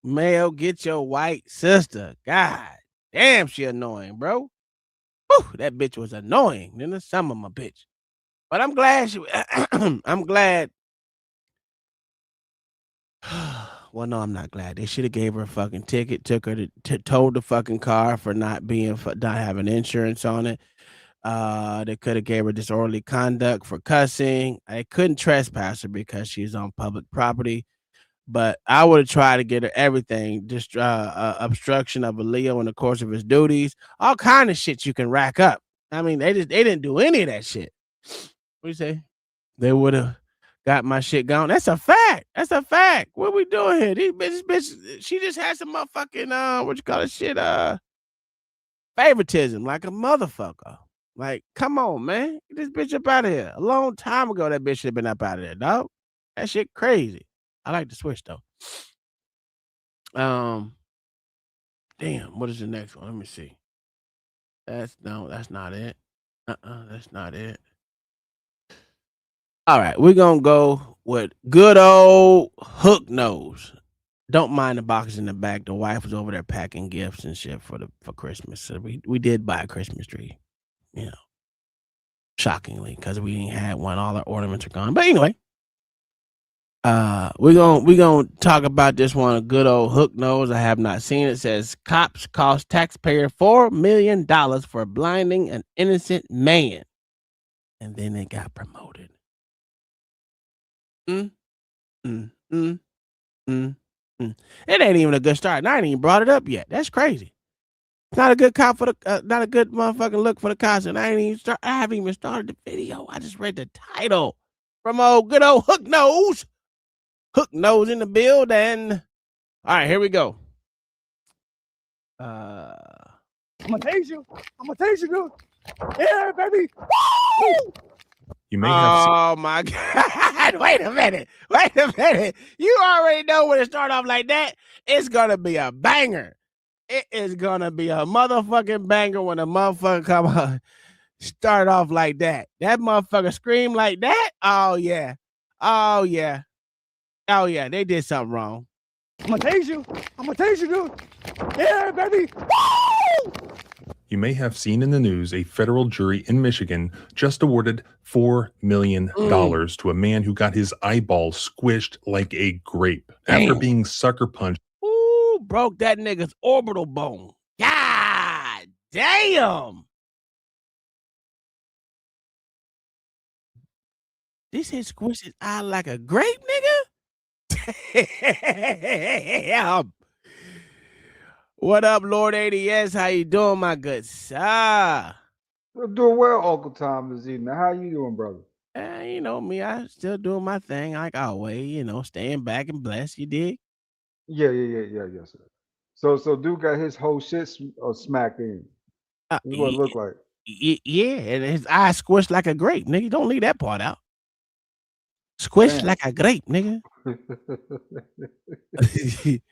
Male, get your white sister. God damn, she annoying, bro. Whew, that bitch was annoying. Then the some of my bitch. But I'm glad she I'm glad. Well, no, I'm not glad. They should have gave her a fucking ticket, took her to towed the fucking car for not having insurance on it. They could have gave her disorderly conduct for cussing. I couldn't trespass her because she's on public property. But I would have tried to get her everything, just obstruction of a Leo in the course of his duties, all kind of shit you can rack up. I mean, they didn't do any of that shit. What do you say? They would have got my shit gone. That's a fact. That's a fact. What we doing here? This bitch, she just had some motherfucking what you call it shit. favoritism like a motherfucker. Like, come on, man. Get this bitch up out of here. A long time ago, that bitch should have been up out of there, dog. That shit crazy. I like the switch, though. Damn, what is the next one? Let me see. That's not it. That's not it. All right, we're gonna go with good old hook nose. Don't mind the boxes in the back. The wife was over there packing gifts and shit for Christmas. So we did buy a Christmas tree, you know. Shockingly, because we ain't had one. All our ornaments are gone. But anyway, we're gonna talk about this one. A good old hook nose. I have not seen it. It says cops cost taxpayer $4 million for blinding an innocent man, and then they got promoted. It ain't even a good start. And I ain't even brought it up yet. That's crazy. It's not a good cop for the, not a good motherfucking look for the cops. And I haven't even started the video. I just read the title from good old Hook Nose. Hook Nose in the building. All right, here we go. I'm gonna tase you. Dude. Yeah, baby. Woo! You may have. Oh my God! Wait a minute! You already know when it start off like that. It's gonna be a banger. It is gonna be a motherfucking banger when a motherfucker come on, start off like that. That motherfucker scream like that. Oh yeah. They did something wrong. I'm gonna tase you, dude. Yeah, baby. Woo! You may have seen in the news a federal jury in Michigan just awarded $4 million to a man who got his eyeball squished like a grape after being sucker punched. Ooh, broke that nigga's orbital bone. God damn. This hit squished his eye like a grape, nigga. What up, Lord ADS? How you doing, my good sir? I'm doing well, Uncle Tom this evening. How you doing, brother? You know me, I still doing my thing like always, you know, staying back and blessed, you dig? Yeah, yes, sir. So dude got his whole shit smacked in. This is what it looked like. Yeah, and his eye squished like a grape, nigga. Don't leave that part out. Squished like a grape, nigga.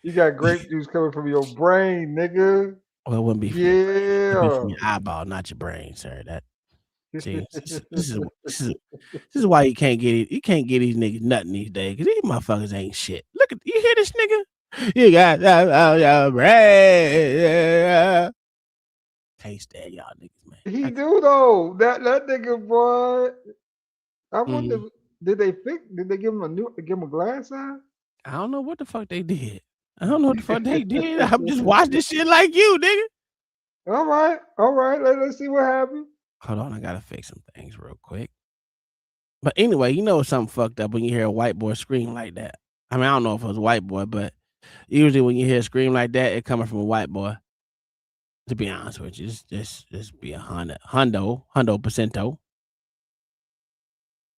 You got grape juice coming from your brain, nigga. Well, it wouldn't be from your eyeball, not your brain, sir. That see, this is why you can't get these niggas nothing these days, because these motherfuckers ain't shit. Look at you hear this nigga? You got your brain. Taste that, y'all niggas, man. He do though. That nigga, boy. I wonder. Did they give him a glass eye? I don't know what the fuck they did. I'm just watching this shit like you, nigga. All right. Let's see what happened. Hold on, I gotta fix some things real quick. But anyway, you know something fucked up when you hear a white boy scream like that. I mean, I don't know if it was a white boy, but usually when you hear a scream like that, it coming from a white boy. To be honest with you, just be a hundo percento.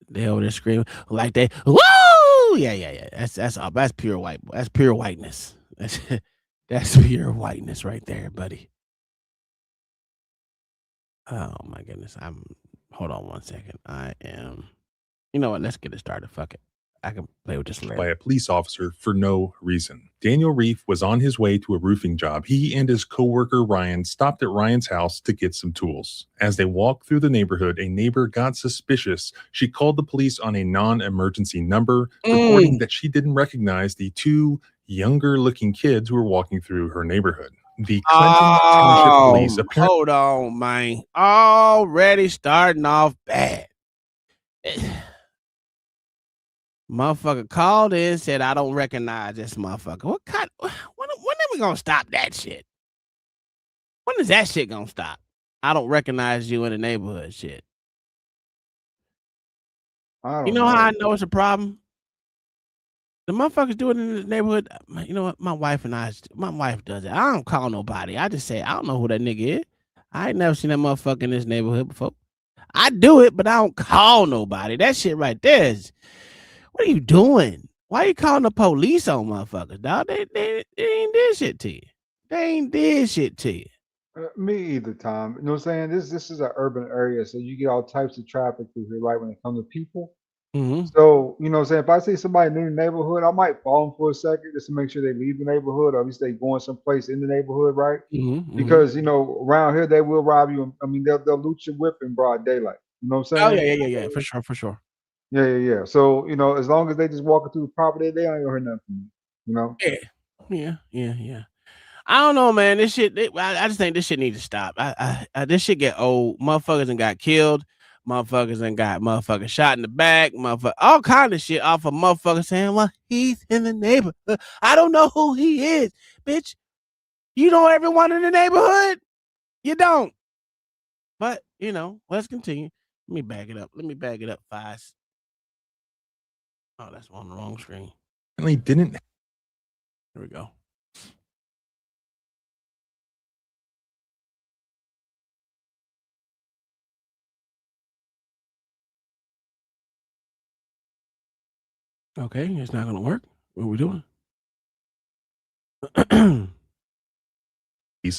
They over there screaming like they, woo! Yeah. That's pure white boy. That's pure whiteness. That's pure whiteness right there, buddy. Oh my goodness. Hold on one second. You know what? Let's get it started. Fuck it. I can play with this by a police officer for no reason. Daniel Reef was on his way to a roofing job. He and his coworker Ryan stopped at Ryan's house to get some tools. As they walked through the neighborhood, a neighbor got suspicious. She called the police on a non-emergency number, reporting that she didn't recognize the two younger-looking kids who were walking through her neighborhood. The Clinton Township Police apparently... Hold on, man. Already starting off bad. Motherfucker called in, said, I don't recognize this motherfucker. When are we gonna stop that shit? When is that shit gonna stop? I don't recognize you in the neighborhood shit. You know how I know it's a problem? The motherfuckers do it in the neighborhood. You know what? My wife does it. I don't call nobody. I just say, I don't know who that nigga is. I ain't never seen that motherfucker in this neighborhood before. I do it, but I don't call nobody. That shit right there is... What are you doing? Why are you calling the police on motherfuckers, dog? They ain't did shit to you. Me either, Tom. You know what I'm saying? This is an urban area, so you get all types of traffic through here, right? When it comes to people. Mm-hmm. So, you know what I'm saying? If I see somebody in the neighborhood, I might follow them for a second just to make sure they leave the neighborhood, or at least they going someplace in the neighborhood, right? Mm-hmm. Because, you know, around here they will rob you. I mean, they'll loot your whip in broad daylight. You know what I'm Oh saying? yeah, for sure, for sure. Yeah. So, you know, as long as they just walking through the property, they ain't gonna hear nothing from you. You know? Yeah. I don't know, man. This shit. I just think this shit needs to stop. This shit get old. Motherfuckers and got killed. Motherfuckers and got motherfuckers shot in the back. Motherfucker, all kind of shit off of motherfuckers saying, "Well, he's in the neighborhood." I don't know who he is, bitch. You know everyone in the neighborhood. You don't. But you know, let's continue. Let me bag it up. Fast. Oh, that's on the wrong screen. Didn't. Here we go. Okay, it's not gonna work. What are we doing?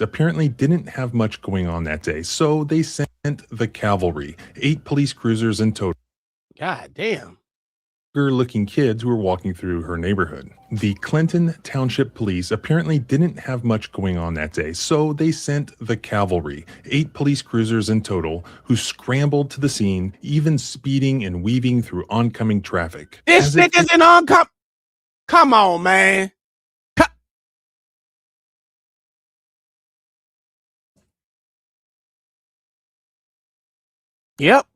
Apparently didn't have much going on that day, so they sent the cavalry, 8 police cruisers in total. God damn. Looking kids who were walking through her neighborhood. The Clinton Township Police apparently didn't have much going on that day, so they sent the cavalry, 8 police cruisers in total, who scrambled to the scene, even speeding and weaving through oncoming traffic. This shit isn't oncoming. Come on, man. Yep.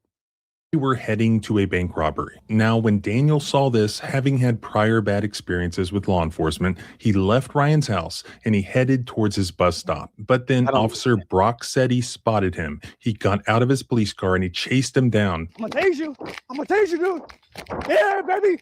We were heading to a bank robbery. Now, when Daniel saw this, having had prior bad experiences with law enforcement, he left Ryan's house and he headed towards his bus stop. But then Officer Brock said he spotted him. He got out of his police car and he chased him down. I'm gonna tase you, dude. Yeah, baby.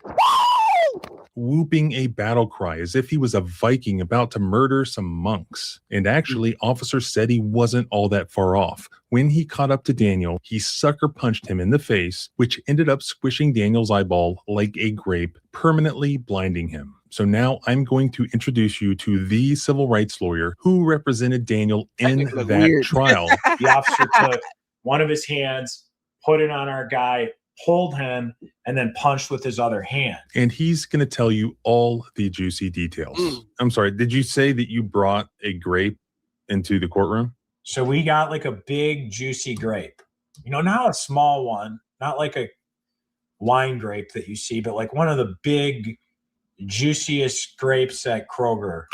Whooping a battle cry as if he was a Viking about to murder some monks. And actually, Officer said he wasn't all that far off. When he caught up to Daniel, he sucker punched him in the face, which ended up squishing Daniel's eyeball like a grape, permanently blinding him. So now I'm going to introduce you to the civil rights lawyer who represented Daniel in that trial. The officer took one of his hands, put it on our guy, pulled him, and then punched with his other hand. And he's going to tell you all the juicy details. I'm sorry, did you say that you brought a grape into the courtroom? So we got like a big juicy grape. You know, not a small one, not like a wine grape that you see, but like one of the big, juiciest grapes at Kroger.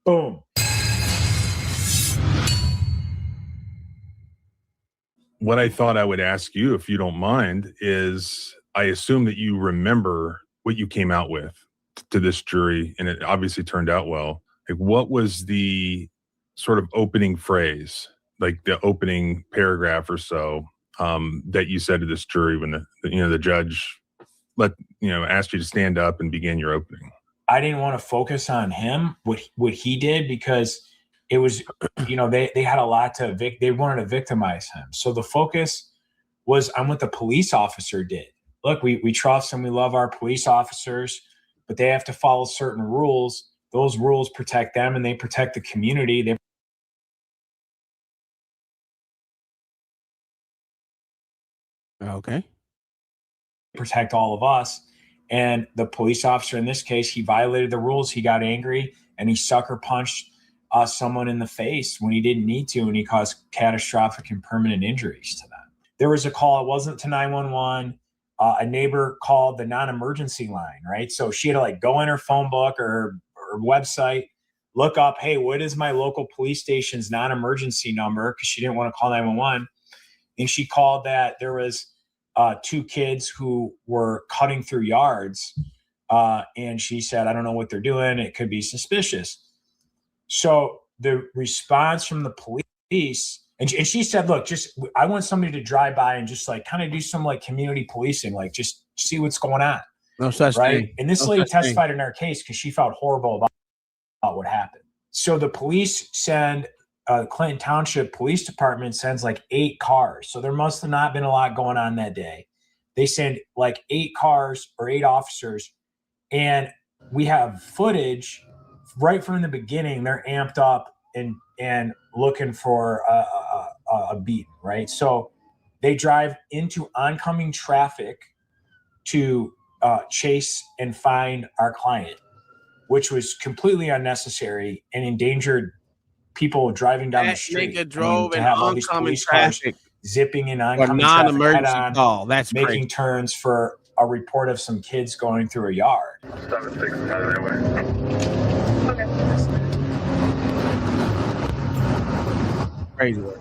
Boom. What I thought I would ask you, if you don't mind, is I assume that you remember what you came out with to this jury, and it obviously turned out well. Like, what was the sort of opening phrase, like the opening paragraph or so, that you said to this jury when the judge asked you to stand up and begin your opening? I didn't want to focus on him, what he did, because it was, they had a lot they wanted to victimize him. So the focus was on what the police officer did. Look, we trust and we love our police officers, but they have to follow certain rules. Those rules protect them and they protect the community. Okay. Protect all of us. And the police officer in this case, he violated the rules. He got angry and he sucker punched someone in the face when he didn't need to, and he caused catastrophic and permanent injuries to them. There was a call. It wasn't to 911. A neighbor called the non-emergency line, right? So she had to go in her phone book or her website, look up, hey, what is my local police station's non-emergency number? Because she didn't want to call 911. And she called that there was 2 kids who were cutting through yards. And she said, I don't know what they're doing. It could be suspicious. So the response from the police, and she said, look, I want somebody to drive by and just kind of do some community policing, just see what's going on. No such thing. And this lady testified in our case because she felt horrible about what happened. So the police send, Clinton Township Police Department sends 8 cars. So there must have not been a lot going on that day. They send 8 cars or 8 officers. And we have footage right from the beginning. They're amped up and looking for a beat, right? So they drive into oncoming traffic to chase and find our client, which was completely unnecessary and endangered people driving down the street. Nigga drove to in have all these oncoming police cars traffic zipping in for oncoming traffic head non-emergency on, call. That's making crazy. turns for a report of some kids going through a yard. 7-6 Tyranny. Okay. Crazy work.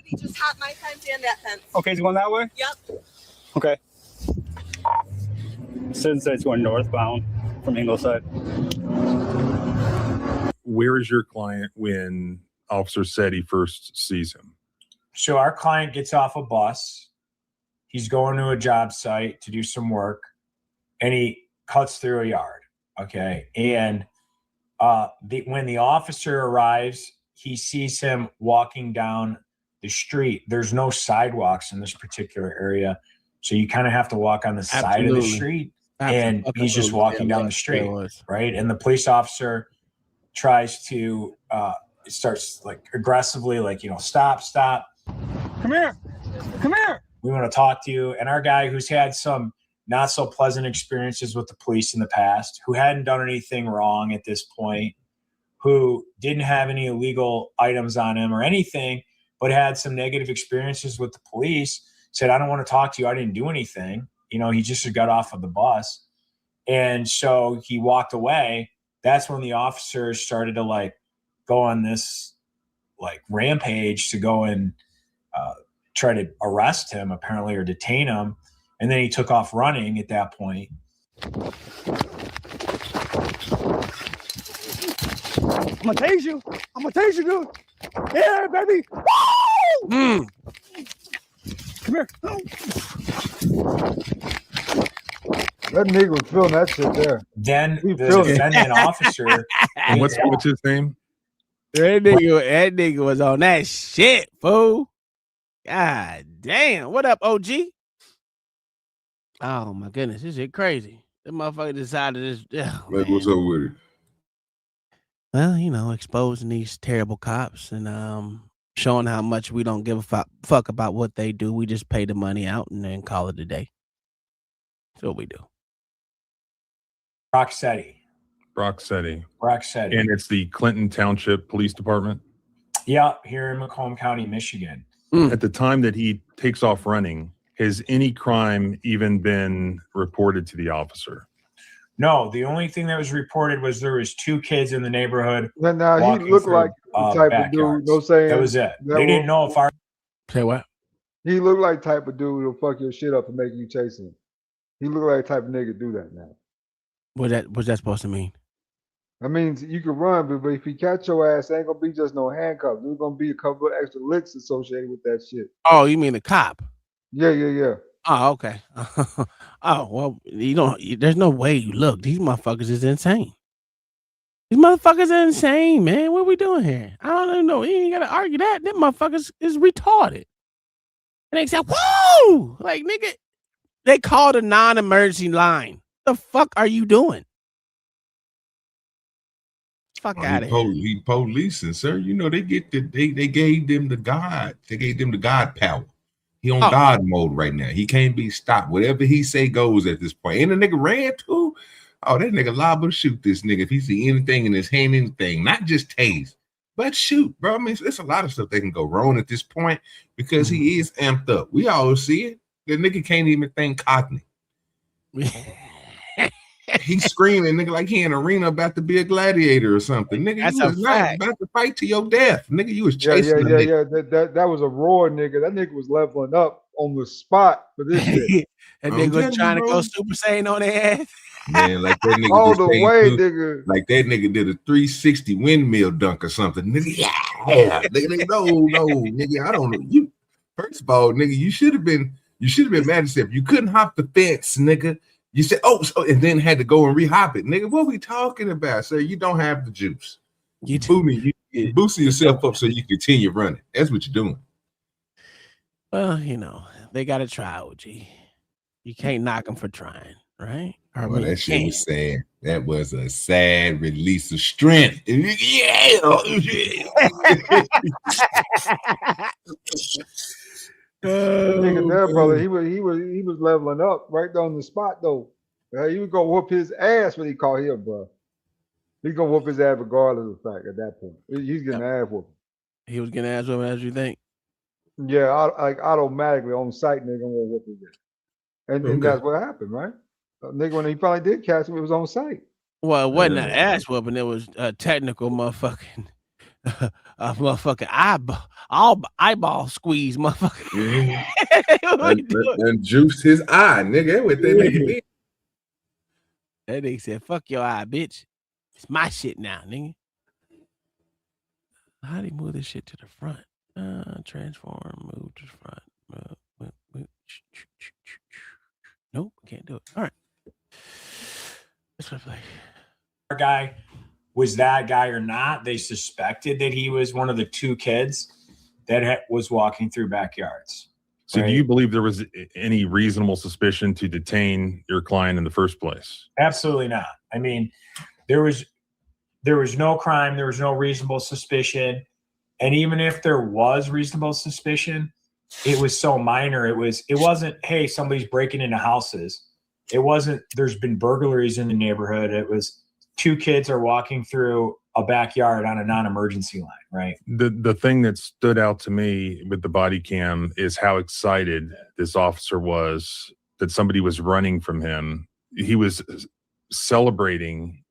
He just hot my fence and that fence. Okay, he's going that way? Yep. Okay. Since it's going northbound from Ingleside. Where is your client when Officer said he first sees him? So our client gets off a bus. He's going to a job site to do some work, and he cuts through a yard. Okay. And when the officer arrives, he sees him walking down the street. There's no sidewalks in this particular area. So you kind of have to walk on the side of the street. And he's just walking down the street, right? And the police officer tries to starts like aggressively, like, you know, stop. Come here. We want to talk to you. And our guy, who's had some not so pleasant experiences with the police in the past, who hadn't done anything wrong at this point, who didn't have any illegal items on him or anything, but had some negative experiences with the police, said, I don't want to talk to you. I didn't do anything. You know, he just got off of the bus. And so he walked away. That's when the officers started to like go on this like rampage to go and try to arrest him, apparently, or detain him. And then he took off running at that point. I'm gonna tase you. Dude. Yeah, baby. Woo! Come here. That nigga was feeling that shit there. Then the defendant officer. What's his name? That nigga was on that shit, fool. God damn. What up, OG? Oh my goodness, this shit crazy. That motherfucker decided this. Oh, What's up with it? Well, you know, exposing these terrible cops and showing how much we don't give a fuck about what they do. We just pay the money out and then call it a day. That's what we do. Rocksteady. And it's the Clinton Township Police Department? Yeah, here in Macomb County, Michigan. At the time that he takes off running, has any crime even been reported to the officer? No, the only thing that was reported was there was 2 kids in the neighborhood. Now he looked like the type of dude. No saying that was it. They didn't know if our say what. He looked like the type of dude who'll fuck your shit up and make you chase him. He looked like the type of nigga do that now. What's that supposed to mean? I mean, you can run, but if he catch your ass, ain't gonna be just no handcuffs. There's gonna be a couple of extra licks associated with that shit. Oh, you mean the cop? Yeah. Oh, okay. Oh, well, there's no way you look. These motherfuckers is insane. These motherfuckers are insane, man. What are we doing here? I don't even know. You ain't gotta argue that. Them motherfuckers is retarded. And they say, whoa! Like, nigga, they called a non-emergency line. The fuck are you doing? Fuck out of here. He policing, sir. You know, they gave them the God. They gave them the God power. He on God mode right now. He can't be stopped. Whatever he say goes at this point. And the nigga ran too. Oh, that nigga liable to shoot this nigga if he see anything in his hand, anything, not just tase, but shoot, bro. I mean, it's a lot of stuff that can go wrong at this point because he is amped up. We all see it. The nigga can't even think cockney. He's screaming, nigga, like he in an arena about to be a gladiator or something. Nigga, That's you was not about to fight to your death. Nigga, you was chasing. Yeah. That was a roar, nigga. That nigga was leveling up on the spot for this shit. That nigga was trying to go Super Saiyan on their ass. Man, like that nigga all the way, nigga. Like that nigga did a 360 windmill dunk or something. Nigga, yeah. Nigga, no, nigga, I don't know. You first of all, nigga, you should have been mad at yourself. You couldn't hop the fence, nigga. You said, and then had to go and re-hop it. Nigga, what we talking about, sir? You don't have the juice. You boosting yourself up so you continue running. That's what you're doing. Well, you know, they got to try, OG. You can't knock them for trying, right? Well, that shit was sad. That was a sad release of strength. Yeah. Nigga, there, brother, he was leveling up right on the spot though. He was gonna whoop his ass when he caught him, bro. He's gonna whoop his ass regardless of the fact at that point. He's getting ass whooped. He was getting ass whooped, as you think? Yeah, like automatically on sight, nigga gonna whoop his ass. And that's what happened, right? Nigga, when he finally did catch him, it was on sight. Well, it wasn't an ass whooping, it was a technical motherfucking eyeball squeeze, motherfucker. and juiced his eye, nigga. What that nigga did. That nigga said, "Fuck your eye, bitch. It's my shit now, nigga." How do you move this shit to the front? Transform, move to the front. Move. Nope, can't do it. All right. Let's play. Our guy was that guy or not. They suspected that he was one of the two kids that was walking through backyards. So do you believe there was any reasonable suspicion to detain your client in the first place? Absolutely not. I mean, there was no crime. There was no reasonable suspicion. And even if there was reasonable suspicion, it was so minor. It wasn't, hey, somebody's breaking into houses. It wasn't, there's been burglaries in the neighborhood. It was two kids are walking through a backyard on a non-emergency line, right? The thing that stood out to me with the body cam is how excited this officer was that somebody was running from him. He was celebrating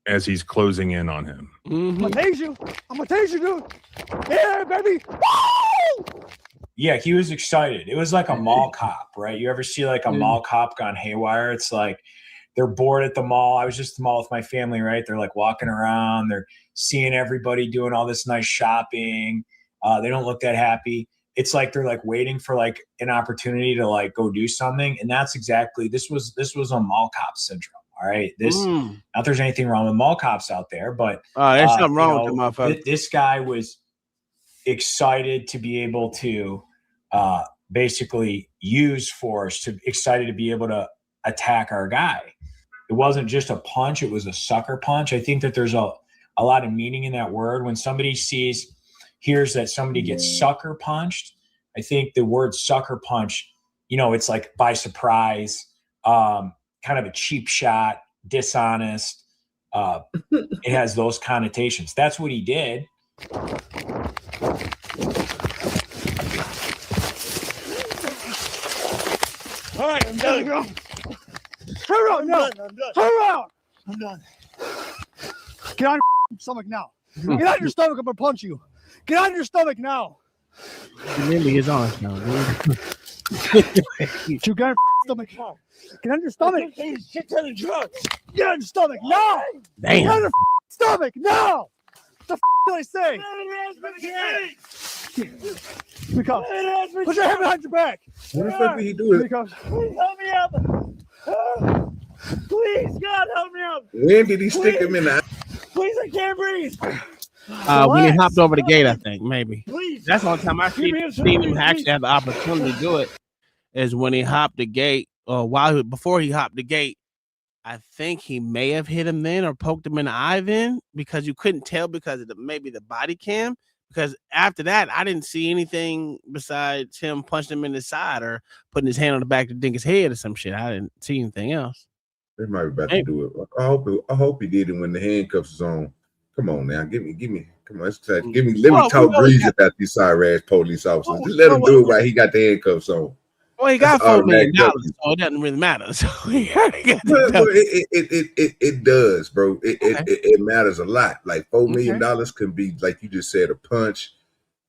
as he's closing in on him. I'm gonna tase you. I'm gonna tase you, dude. Yeah, baby. Woo! Yeah, he was excited. It was like a mall cop, right? You ever see like a mall cop gone haywire? It's like they're bored at the mall. I was just at the mall with my family, right? They're like walking around. They're seeing everybody doing all this nice shopping. They don't look that happy. It's like they're like waiting for like an opportunity to like go do something. And that's exactly, this was a mall cop syndrome. All right. Not that there's anything wrong with mall cops out there, but there's something wrong with the motherfucker. This guy was excited to be able to basically use force, excited to be able to attack our guy. It wasn't just a punch, it was a sucker punch. I think that there's a lot of meaning in that word. When somebody hears that somebody gets sucker punched, I think the word sucker punch, it's like by surprise, kind of a cheap shot, dishonest. It has those connotations. That's what he did. All right, I'm done. Hurry up, no. Hurry up. I'm done. Get on your stomach now. Get on your stomach. I'm gonna punch you. Get on your stomach now. Really is on now, dude. You got your stomach now. Get on your stomach. Shit ton of drugs. Get on your stomach now. Damn. Get on your stomach now. What the did I say? Here we come. Put your hand behind your back. What the fuck did he do? Here comes. Please help me up. Please, God, help me up. When did he stick him in the eye? Please, I can't breathe. When he hopped over the gate, I think, maybe. Please. That's the only time I seen him actually have the opportunity to do it, is when he hopped the gate, or before he hopped the gate. I think he may have hit him then or poked him in the eye then, because you couldn't tell because of maybe the body cam. Because after that, I didn't see anything besides him punching him in the side or putting his hand on the back to dink his head or some shit. I didn't see anything else. They might be about to do it. I hope he did it when the handcuffs was on. Come on now, give me. Come on, let me talk breezy about these sorry ass police officers. Just let him do it while he got the handcuffs on. Well, he got $4 million, so it doesn't really matter. So it does, bro. It matters a lot. Like $4 million can be, like you just said, a punch.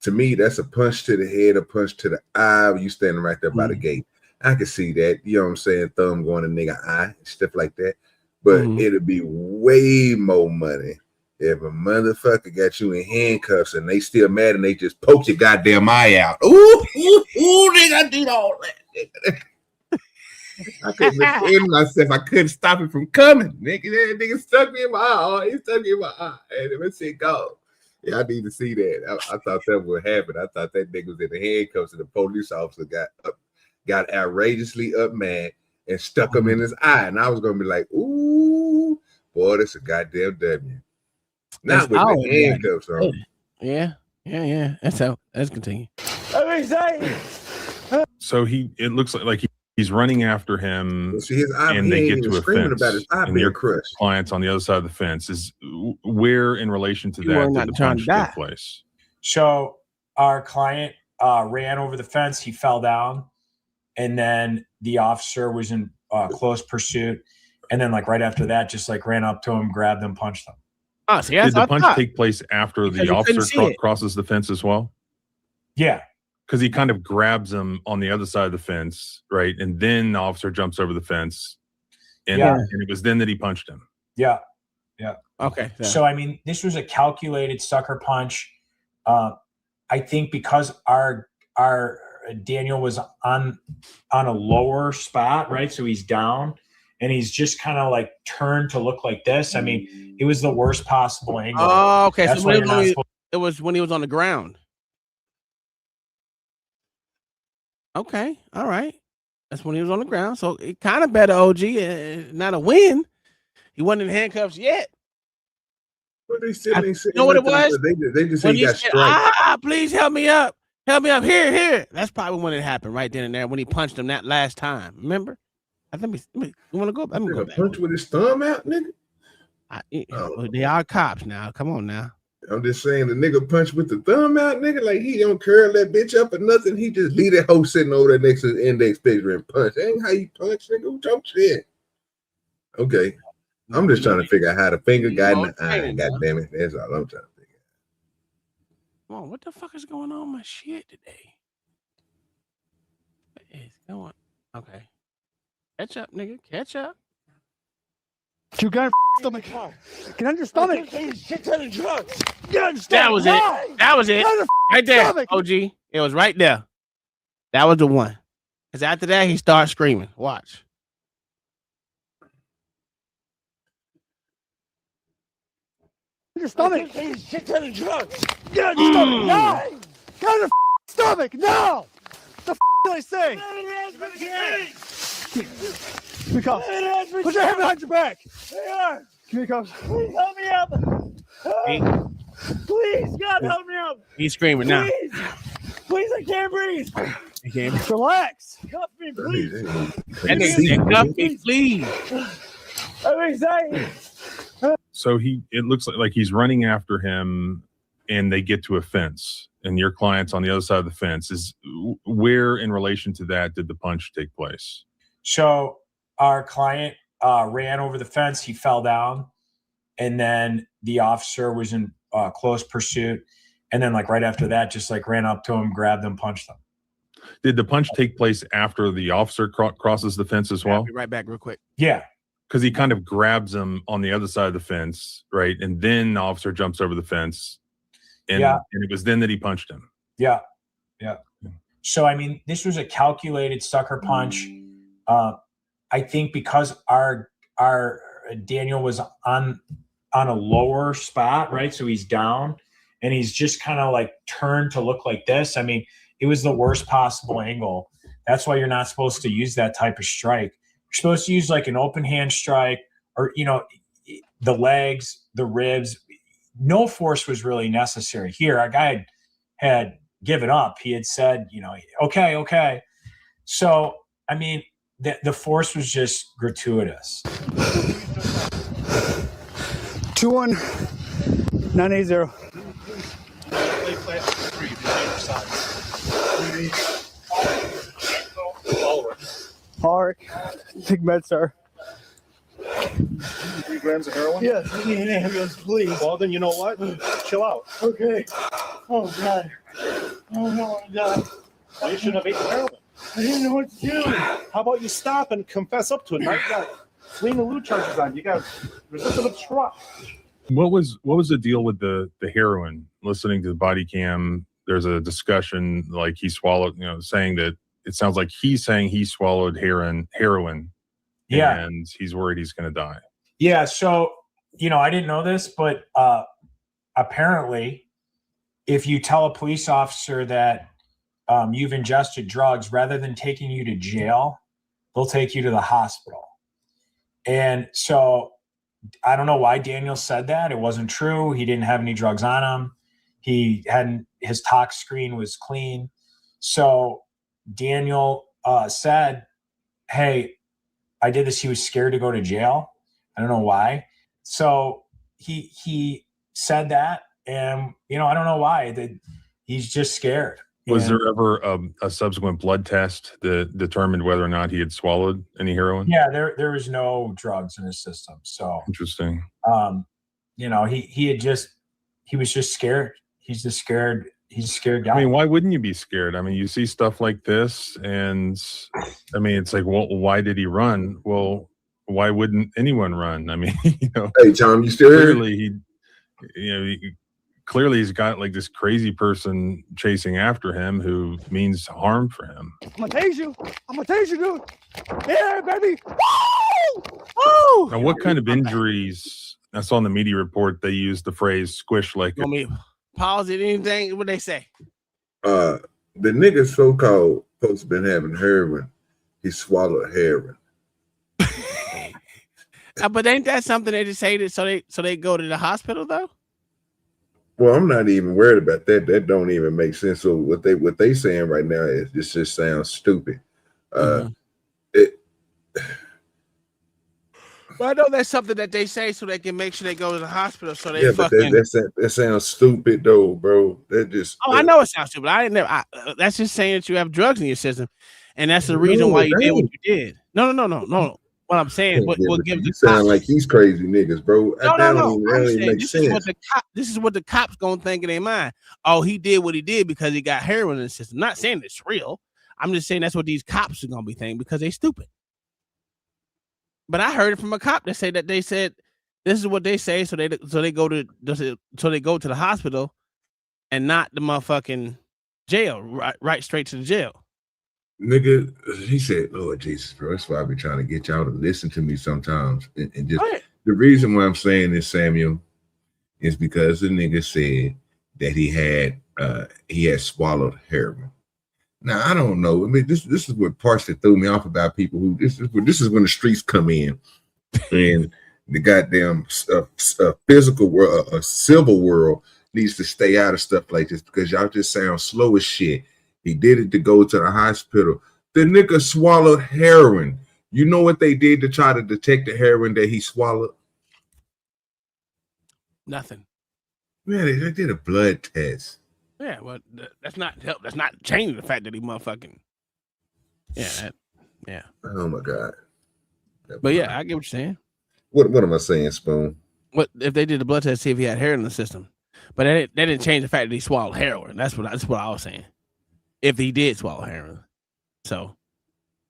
To me, that's a punch to the head, a punch to the eye. You standing right there by the gate. I can see that. You know what I'm saying? Thumb going to nigga eye, stuff like that. But it'll be way more money if a motherfucker got you in handcuffs and they still mad and they just poke your goddamn eye out. Ooh, nigga, did all that. I couldn't defend myself. I couldn't stop it from coming. Nigga stuck me in my eye. Oh, he stuck me in my eye. And it was shit go. Yeah, I need to see that. I thought that would happen. I thought that nigga was in the handcuffs and the police officer got outrageously up mad. and stuck him in his eye. And I was gonna be like, ooh, boy, that's a goddamn W. Not with the handcuffs on. Yeah. Let's continue. So it looks like he's running after him. See his eye, and they get to a screaming fence. about his eye And being your crushed. clients on the other side of the fence is where, in relation to that, did the punch take place? So our client ran over the fence. He fell down, and then the officer was in close pursuit. And then, like right after that, just like ran up to him, grabbed him, punched him. Oh, see, did the punch take place after the officer crosses the fence as well? Yeah. Because he kind of grabs him on the other side of the fence, right? And then the officer jumps over the fence. And, and it was then that he punched him. Yeah. Okay. So, I mean, this was a calculated sucker punch. I think because our Daniel was on a lower spot, right? So he's down and he's just kind of like turned to look like this. I mean, it was the worst possible angle. Oh, okay. That's So why it was when he was on the ground. Okay. All right. That's when he was on the ground. So it kind of better, OG. Not a win. He wasn't in handcuffs yet. But they still ain't you know what it was? They just ain't got strike. Please help me up. Help me up. Here. That's probably when it happened, right then and there, when he punched him that last time. Remember? I think you want to go? Let me go back. Punch with his thumb out, nigga. They are cops now. Come on now. I'm just saying the nigga punch with the thumb out, nigga. Like he don't curl that bitch up or nothing. He just leave that hoe sitting over there next to the index finger and punch. That ain't how you punch, nigga. Who talk shit? Okay. I'm just trying to figure out how the finger got in the eye. God damn it. That's all I'm trying to figure out. Come on, what the fuck is going on with my shit today? What is going? Okay. Catch up, nigga. Catch up. You got stomach. Get on your stomach. Get on your drugs. Get on your stomach. That was it. That was it. Right there. Stomach. OG. It was right there. That was the one. Because after that, he started screaming. Watch. Your stomach. Get on your drugs. Get on your stomach. No. Get on your stomach. No. The did I say? Give me cuffs. Put your hand behind your back. Give me cuffs. Please help me up. Please, God, help me up. He's screaming now. Please, I can't breathe. He can't. Relax. Cuff me, please. And cuff me, please. I'm excited. So it looks like he's running after him, and they get to a fence. And your client's on the other side of the fence. Is where, in relation to that, did the punch take place? So our client ran over the fence. He fell down, and then the officer was in close pursuit. And then, like right after that, just like ran up to him, grabbed him, punched him. Did the punch take place after the officer crosses the fence as well? I'll be right back, real quick. Yeah, because he kind of grabs him on the other side of the fence, right? And then the officer jumps over the fence, and it was then that he punched him. Yeah. So I mean, this was a calculated sucker punch. I think because our Daniel was on a lower spot, right? So he's down, and he's just kind of like turned to look like this. I mean, it was the worst possible angle. That's why you're not supposed to use that type of strike. You're supposed to use like an open hand strike, or the legs, the ribs. No force was really necessary here. Our guy had given up. He had said, okay. So I mean, the force was just gratuitous. 21980. Alric, take meds, sir. 3 grams of heroin? Yes, we need an ambulance, please. Well, then you know what? Chill out. Okay. Oh, God. Oh, no, I'm done. Well, you shouldn't have eaten heroin. I didn't know what to do. How about you stop and confess up to it? Now you got fleeing elude charges on you. You got resistant obstruct. What was the deal with the heroin? Listening to the body cam, there's a discussion like he swallowed, saying that it sounds like he's saying he swallowed heroin. Yeah. And he's worried he's going to die. Yeah. So, I didn't know this, but apparently if you tell a police officer that you've ingested drugs, rather than taking you to jail, they'll take you to the hospital. And so I don't know why Daniel said that. It wasn't true. He didn't have any drugs on him. His tox screen was clean. So Daniel said, hey, I did this. He was scared to go to jail. I don't know why. So he said that, and I don't know why. That he's just scared. Was there ever a subsequent blood test that determined whether or not he had swallowed any heroin? Yeah, there was no drugs in his system. So interesting. He was just scared. He's just scared. He's a scared guy. I mean, why wouldn't you be scared? I mean, you see stuff like this, and I mean, it's like, well, why did he run? Well, why wouldn't anyone run? I mean, Hey, Tom, you still here? Clearly he's got like this crazy person chasing after him who means harm for him. I'm gonna tase you. I'm gonna tase you, dude. Yeah, baby. Woo! Now, what kind of injuries? I saw in the media report they used the phrase "squish like." You want me to pause it? Anything? What they say? The nigga so-called supposed to been having heroin. He swallowed heroin. But ain't that something they just say that so they go to the hospital though? Well, I'm not even worried about that. That don't even make sense. So what they saying right now is this just sounds stupid. But I know that's something that they say so they can make sure they go to the hospital. So they fucking. That sounds stupid though, bro. That just. I know it sounds stupid. That's just saying that you have drugs in your system, and that's the reason why you did what you did. No. What I'm saying, what gives you the sound cops, like he's crazy niggas, bro. No. Makes sense. This is what the cops gonna think in their mind. Oh, he did what he did because he got heroin in the system. Not saying it's real. I'm just saying that's what these cops are gonna be thinking because they stupid. But I heard it from a cop that said this is what they say, so they go to the hospital and not the motherfucking jail, right straight to the jail. Nigga, he said, Lord Jesus, bro, that's why I be trying to get y'all to listen to me sometimes. And just the reason why I'm saying this, Samuel, is because the nigga said that he had swallowed heroin. Now, I don't know. I mean, this is what partially threw me off about people who this is when the streets come in and the goddamn physical world, a civil world needs to stay out of stuff like this because y'all just sound slow as shit. He did it to go to the hospital. The nigga swallowed heroin. You know what they did to try to detect the heroin that he swallowed? Nothing. Yeah, they did a blood test. Yeah, well, that's not changing the fact that he motherfucking. Yeah. Oh my God. But yeah, I get what you're saying. What am I saying, Spoon? What if they did the blood test to see if he had heroin in the system? But that didn't change the fact that he swallowed heroin. That's what I was saying. If he did swallow heroin, so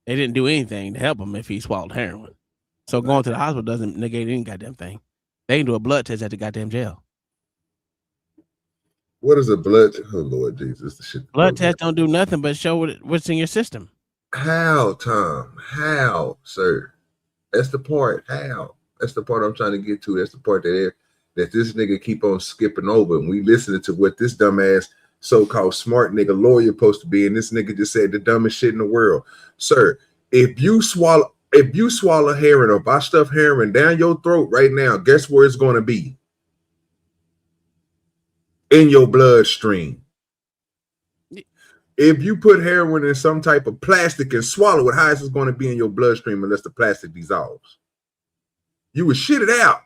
they didn't do anything to help him if he swallowed heroin. So going to the hospital doesn't negate any goddamn thing. They can do a blood test at the goddamn jail. What is a blood? Oh Lord Jesus, the shit. Blood test don't do nothing but show what's in your system. How, Tom? How, sir? That's the part. How? That's the part I'm trying to get to. That's the part that this nigga keep on skipping over, and we listening to what this dumbass so-called smart nigga lawyer supposed to be, and this nigga just said the dumbest shit in the world. Sir, if you swallow heroin or if I stuff heroin down your throat right now, guess where it's going to be? In your bloodstream. If you put heroin in some type of plastic and swallow it, how is it going to be in your bloodstream unless the plastic dissolves? You would shit it out.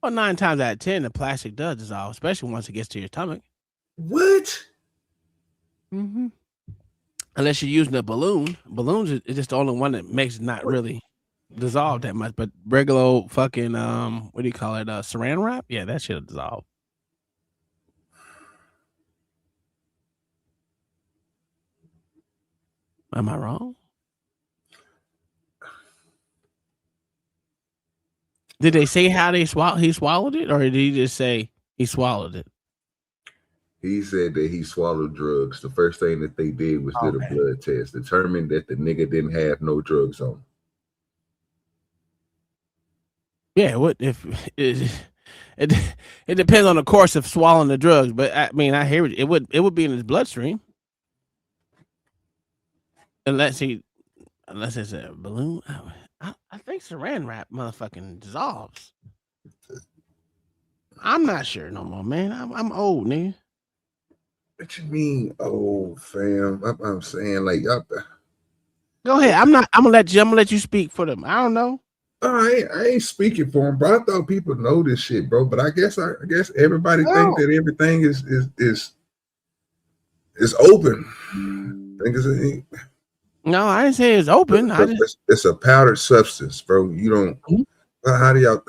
Well, 9 times out of 10, the plastic does dissolve, especially once it gets to your stomach. What? Mm-hmm. Unless you're using a balloon. Balloons is just the only one that makes it not really dissolve that much. But regular old fucking what do you call it? Saran wrap? Yeah, that should have dissolved. Am I wrong? Did they say how he swallowed it, or did he just say he swallowed it? He said that he swallowed drugs. The first thing that they did was did a blood test, determined that the nigga didn't have no drugs on him. Yeah, what if it depends on the course of swallowing the drugs, but I mean, I hear it would be in his bloodstream. Unless he, unless it's a balloon. I think saran wrap motherfucking dissolves. I'm not sure no more, man. I'm old, nigga. What you mean, old fam? I'm saying like up. Go ahead. I'm gonna let you speak for them. I don't know. I ain't speaking for them, bro. I thought people know this shit, bro. But I guess everybody think that everything is open. No, I didn't say it's open. It's a powdered substance, bro. You don't. How do y'all?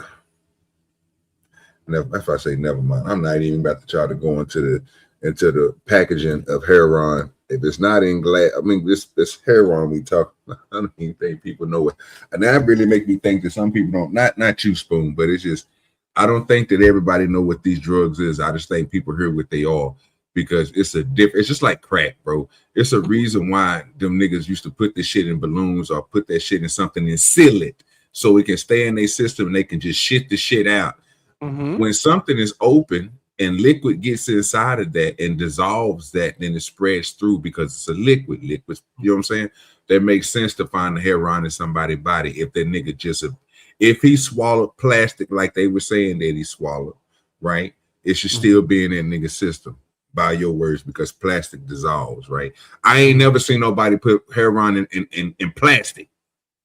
If I say never mind, I'm not even about to try to go into the packaging of heroin. If it's not in glass, I mean, this heroin we talk. I don't even think people know it, and that really make me think that some people don't. Not you, Spoon, but it's just I don't think that everybody know what these drugs is. I just think people hear what they are because it's a different. It's just like crack, bro. It's a reason why them niggas used to put this shit in balloons or put that shit in something and seal it so it can stay in their system and they can just shit the shit out. When something is open and liquid gets inside of that and dissolves that, then it spreads through because it's a liquid. You know what I'm saying? That makes sense to find the heroin in somebody's body if that nigga if he swallowed plastic like they were saying that he swallowed, right? It should still be in that nigga's system, by your words, because plastic dissolves, right? I ain't never seen nobody put heroin in plastic.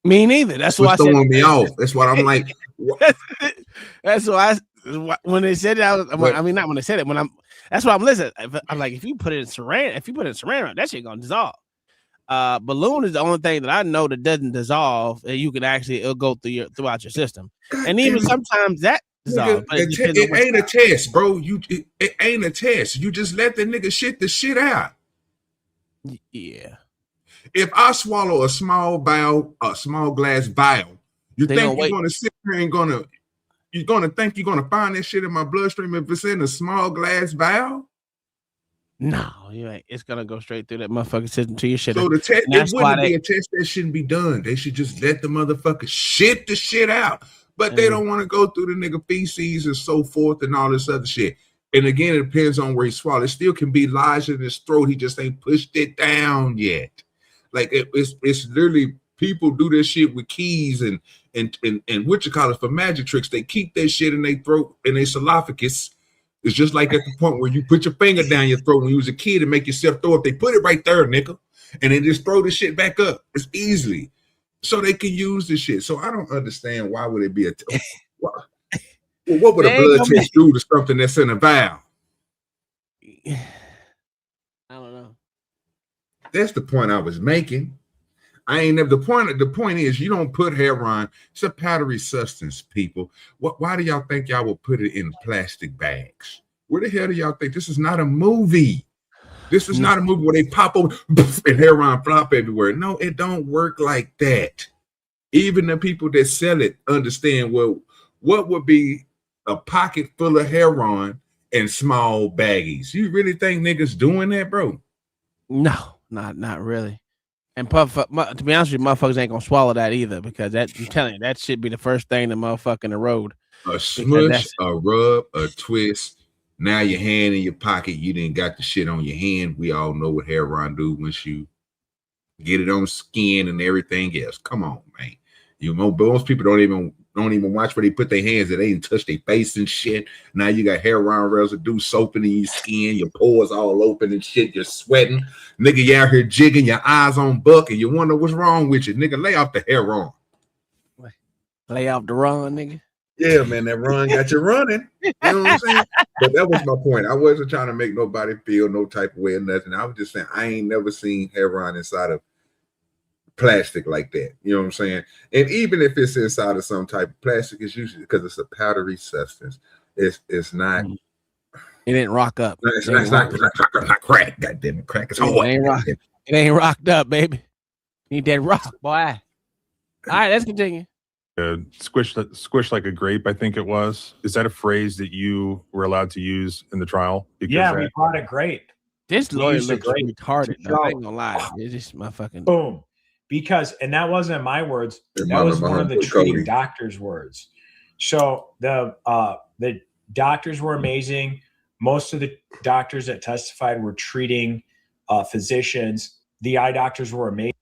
Me neither. That's why I said throwing me off. That's what I'm like. That's why when they said that, I mean, not when they said it. That's what I'm listening. I'm like, if you put it in saran, that shit gonna dissolve. Balloon is the only thing that I know that doesn't dissolve, and you can it'll go throughout your system, and even sometimes that dissolves. It ain't a test, bro. It ain't a test. You just let the nigga shit the shit out. Yeah. If I swallow a small glass vial, you think you're gonna sit here and you're gonna think you're gonna find that shit in my bloodstream if it's in a small glass vial? No, you ain't. It's gonna go straight through that motherfucking system to your shit. So the test, it wouldn't be a test that shouldn't be done. They should just let the motherfucker shit the shit out. But they don't want to go through the nigga feces and so forth and all this other shit. And again, it depends on where he swallowed. It still can be lodged in his throat. He just ain't pushed it down yet. Like it's literally people do this shit with keys and what you call it for magic tricks. They keep that shit in their throat and their esophagus. It's just like at the point where you put your finger down your throat when you was a kid and make yourself throw up. They put it right there, nigga, and then just throw the shit back up. It's easily so they can use the shit. So I don't understand why would it be what would a blood test do to something that's in a vial? I don't know. That's the point I was making. I ain't never the point is you don't put heroin. It's a powdery substance, people. Why do y'all think y'all will put it in plastic bags? Where the hell do y'all think this is not a movie? This is not a movie where they pop over and heroin flop everywhere. No, it don't work like that. Even the people that sell it understand what would be a pocket full of heroin and small baggies. You really think niggas doing that, bro? No, not really. And to be honest with you, motherfuckers ain't gonna swallow that either because I'm telling you, that should be the first thing the motherfucker in the road. A smush, a rub, a twist. Now your hand in your pocket, you didn't got the shit on your hand. We all know what heroin do once you get it on skin and everything else. Come on, man. Most people don't even watch where they put their hands and they didn't touch their face and shit. Now you got heroin residue soaping in your skin, your pores all open and shit. You're sweating, nigga. You out here jigging, your eyes on buck, and you wonder what's wrong with you, nigga. Lay off the heroin. Lay off the run, nigga. Yeah, man, that run got you running. You know what I'm saying? But that was my point. I wasn't trying to make nobody feel no type of way or nothing. I was just saying I ain't never seen heroin inside of plastic like that. You know what I'm saying? And even if it's inside of some type of plastic, it's usually because it's a powdery substance. It's not. It didn't rock up. It's not crack. Goddamn it, crack. It's hard. It ain't rocked up, baby. Need that rock, boy. All right, let's continue. Squish like a grape, I think it was. Is that a phrase that you were allowed to use in the trial? Because we brought a grape. This lawyer looks retarded. I ain't gonna lie. It's just my fucking boom. And that wasn't my words. That was one of the treating doctor's words. So the doctors were amazing. Most of the doctors that testified were treating physicians. The eye doctors were amazing.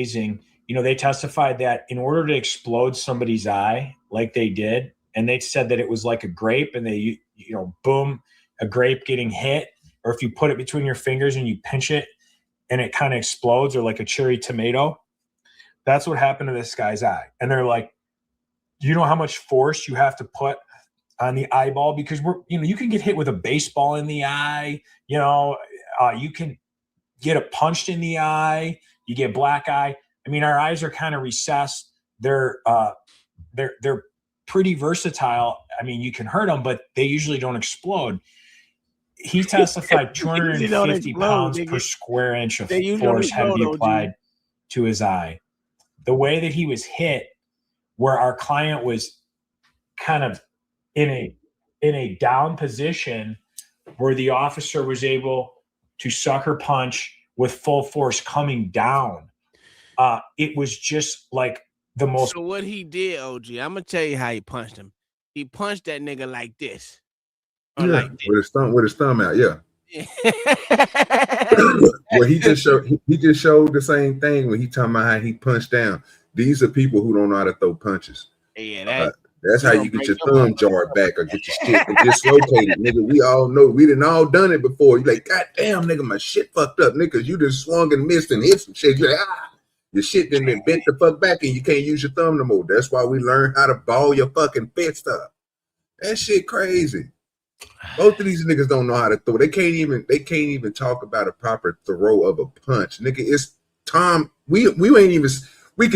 amazing. You know, they testified that in order to explode somebody's eye like they did, and they said that it was like a grape, and they, you know, boom, a grape getting hit, or if you put it between your fingers and you pinch it and it kind of explodes, or like a cherry tomato. That's what happened to this guy's eye. And they're like, do you know how much force you have to put on the eyeball? Because you can get hit with a baseball in the eye, you can get it punched in the eye, you get black eye. I mean, our eyes are kind of recessed. They're pretty versatile. I mean, you can hurt them, but they usually don't explode. He testified 250 pounds per square inch of force had to be applied to his eye. The way that he was hit, where our client was kind of in a down position, where the officer was able to sucker punch with full force coming down. It was just like the most. So what he did, OG, I'm gonna tell you how he punched him. He punched that nigga like this. Or like this. With his thumb out, yeah. Well, he just showed the same thing when he talking about how he punched down. These are people who don't know how to throw punches. Yeah, that's how you get your thumb jarred back or get your shit dislocated, nigga. We all know, we done all done it before. You like, God damn, nigga, my shit fucked up, nigga. You just swung and missed and hit some shit. You're like, your shit done been bent the fuck back and you can't use your thumb no more. That's why we learn how to ball your fucking fist up. That shit crazy. Both of these niggas don't know how to throw. They can't even talk about a proper throw of a punch. Nigga, it's Tom. We could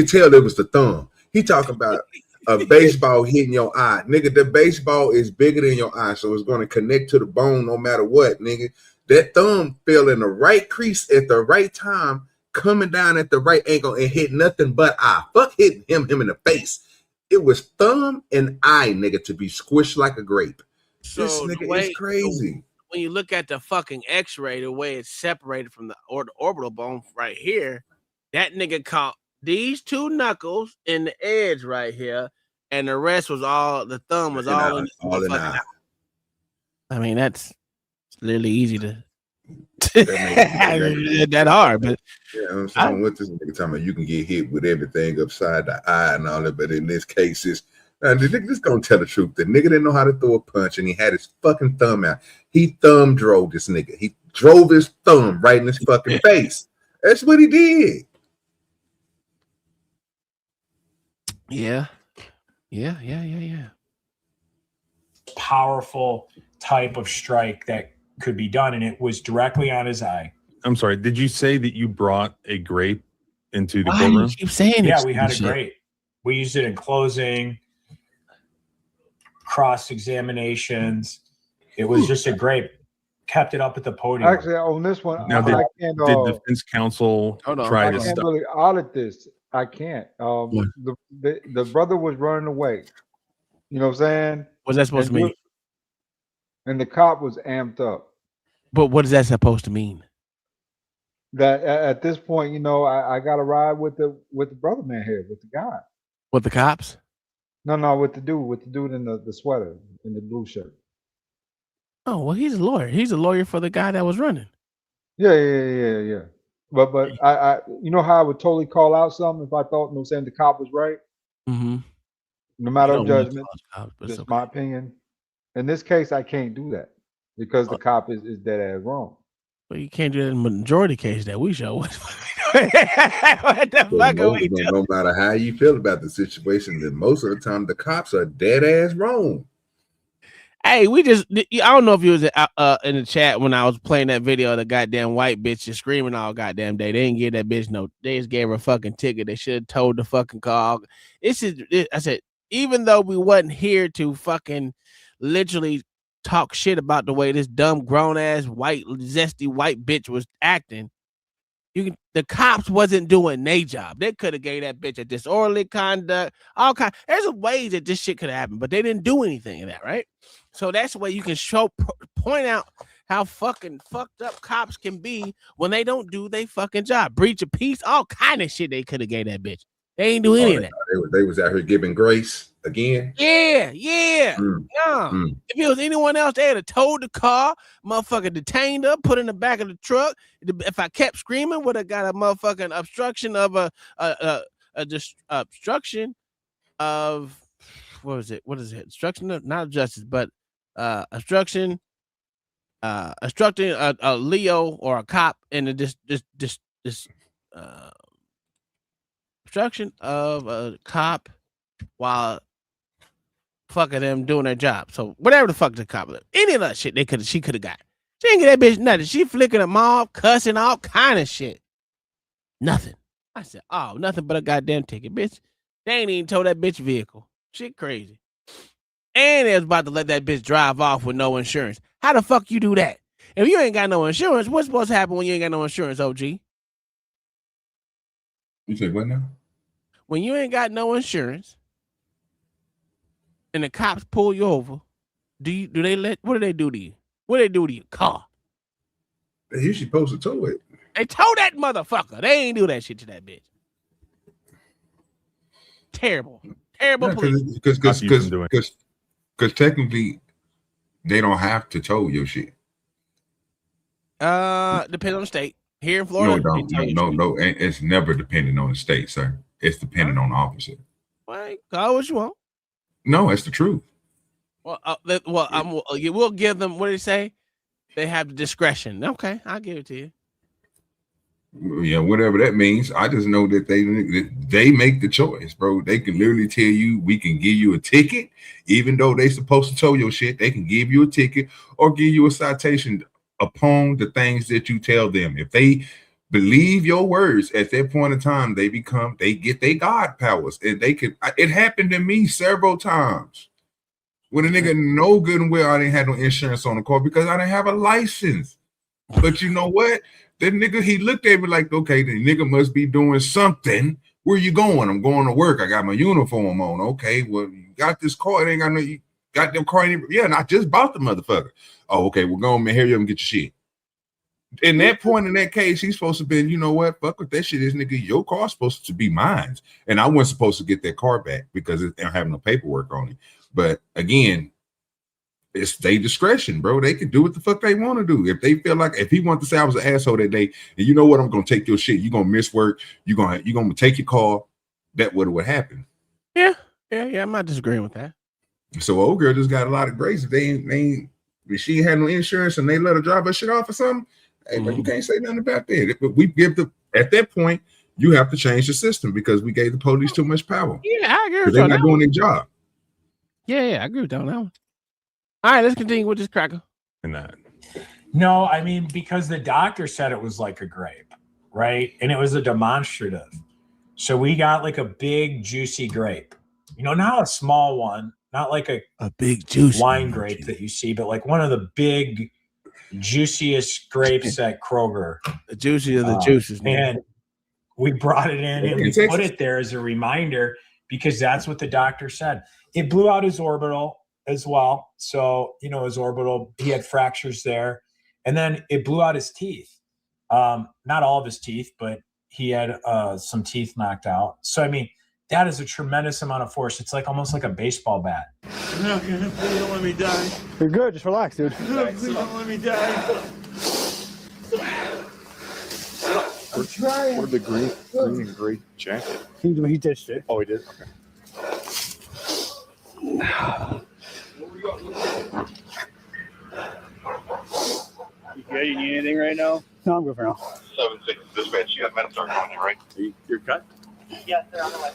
tell it was the thumb. He talking about a baseball hitting your eye. Nigga, the baseball is bigger than your eye, so it's gonna connect to the bone no matter what, nigga. That thumb fell in the right crease at the right time, coming down at the right angle and hit nothing but eye. Fuck hitting him in the face. It was thumb and eye, nigga, to be squished like a grape. So this nigga is crazy. When you look at the fucking X-ray, the way it's separated from the orbital bone right here, that nigga caught these two knuckles in the edge right here, and the rest was all the thumb was all in the eye. I mean, that's literally easy to that hard, but yeah, I'm saying what this nigga talking about, you can get hit with everything upside the eye and all that, but in this case, it's the nigga just gonna tell the truth. The nigga didn't know how to throw a punch, and he had his fucking thumb out. He thumb drove this nigga. He drove his thumb right in his fucking face. That's what he did. Yeah. Powerful type of strike that could be done, and it was directly on his eye. I'm sorry. Did you say that you brought a grape into the Why do you courtroom? keep saying Yeah, this we had a shit? grape. We used it in closing, cross-examinations. It was just a grape. Kept it up at the podium. Actually, on this one, Now, I can't. did defense counsel try I to can't stop? really audit this. I can't. The brother was running away. You know what I'm saying? What's that supposed to mean? And the cop was amped up. But what is that supposed to mean? That at this point, I got to ride with the brother man here, with the guy. With the cops? No, with the dude in the sweater, in the blue shirt. Oh, well, he's a lawyer. He's a lawyer for the guy that was running. Yeah. But I you know how I would totally call out something if I thought, saying the cop was right? Mm-hmm. No matter of You don't judgment, cops, but just it's my opinion. In this case, I can't do that because the cop is dead ass wrong. But you can't do that in the majority case that we show. What the fuck are we doing? No matter how you feel about the situation, then most of the time the cops are dead ass wrong. Hey, I don't know if you was in the chat when I was playing that video of the goddamn white bitch just screaming all goddamn day. They didn't give that bitch they just gave her a fucking ticket. They should have told the fucking call. I said, even though we wasn't here to fucking literally talk shit about the way this dumb grown ass white zesty white bitch was acting, the cops wasn't doing their job. They could have gave that bitch a disorderly conduct, all kind. There's ways that this shit could have happened, but they didn't do anything of that, right? So that's the way you can point out how fucking fucked up cops can be when they don't do their fucking job. Breach of peace, all kind of shit they could have gave that bitch. They ain't do any of that. They was out here giving grace. again. Yeah. Yeah. If it was anyone else, they'd have towed the car, motherfucker detained her, put in the back of the truck. If I kept screaming, would have got a motherfucking obstruction of obstruction of what was it? What is it? Obstruction of not justice, but obstructing a Leo or a cop in this obstruction of a cop while fucking them doing their job. So whatever the fuck the cop, any of that shit she could have got. She didn't get that bitch nothing. She flicking them off, cussing, all kind of shit. Nothing. I said, oh, nothing but a goddamn ticket, bitch. They ain't even towed that bitch vehicle. Shit crazy. And they was about to let that bitch drive off with no insurance. How the fuck you do that? If you ain't got no insurance, what's supposed to happen when you ain't got no insurance, OG? You said what now? When you ain't got no insurance and the cops pull you over, what do they do to you? What do they do to your car? You supposed to tow it. They tow that motherfucker. They ain't do that shit to that bitch. Terrible police. Because technically they don't have to tow your shit. Depends on the state. Here in Florida, no. It's never dependent on the state, sir. It's dependent on the officer. Well, call what you want. No, it's the truth. Well, we'll give them. What do they say? They have the discretion. Okay, I'll give it to you. Yeah, whatever that means. I just know that they make the choice, bro. They can literally tell you, we can give you a ticket, even though they supposed to tow your shit. They can give you a ticket or give you a citation upon the things that you tell them. If they believe your words at that point in time, they get their God powers, and they can. It happened to me several times when a nigga know good and well I didn't have no insurance on the car because I didn't have a license. But you know what? That nigga, he looked at me like, okay, the nigga must be doing something. Where you going? I'm going to work. I got my uniform on. Okay, well, you got this car. It ain't got no, you got them car. Yeah, and I just bought the motherfucker. Oh, okay, well, go on, man. Hurry up and get your shit. In that point, in that case, he's supposed to be, you know what? Fuck with that shit. This nigga, your car's supposed to be mine. And I wasn't supposed to get that car back because it don't have no paperwork on it. But again, it's their discretion, bro. They can do what the fuck they want to do. If they feel like, if he wanted to say I was an asshole that day, and you know what, I'm gonna take your shit. You're gonna miss work. You're gonna take your car. That would happen. Yeah. I'm not disagreeing with that. So old girl just got a lot of grace. If she had no insurance and they let her drive her shit off or something, hey, but you can't say nothing about that. But we at that point, you have to change the system because we gave the police too much power. Yeah, I agree with they're not doing their job. Yeah, I agree with that one. All right, let's continue with this cracker. And that. No, I mean, because the doctor said it was like a grape, right? And it was a demonstrative. So we got like a big, juicy grape. Not a small one, not like a big, juicy wine grape that you see, but like one of the big, juiciest grapes at Kroger. The juicy of the juices. And we brought it in and we put it there as a reminder because that's what the doctor said. It blew out his orbital as well. So, his orbital, he had fractures there. And then it blew out his teeth. Not all of his teeth, but he had some teeth knocked out. So, I mean, that is a tremendous amount of force. It's like almost like a baseball bat. No, please don't let me die. You're good. Just relax, dude. No, please don't let me die. I'm trying. What did the green and gray jacket? He ditched it. Oh, he did? Okay. Yeah, you need anything right now? No, I'm good for now. 7-6 dispatch. You got medical on you, right? You're cut? Yes, they're on the way.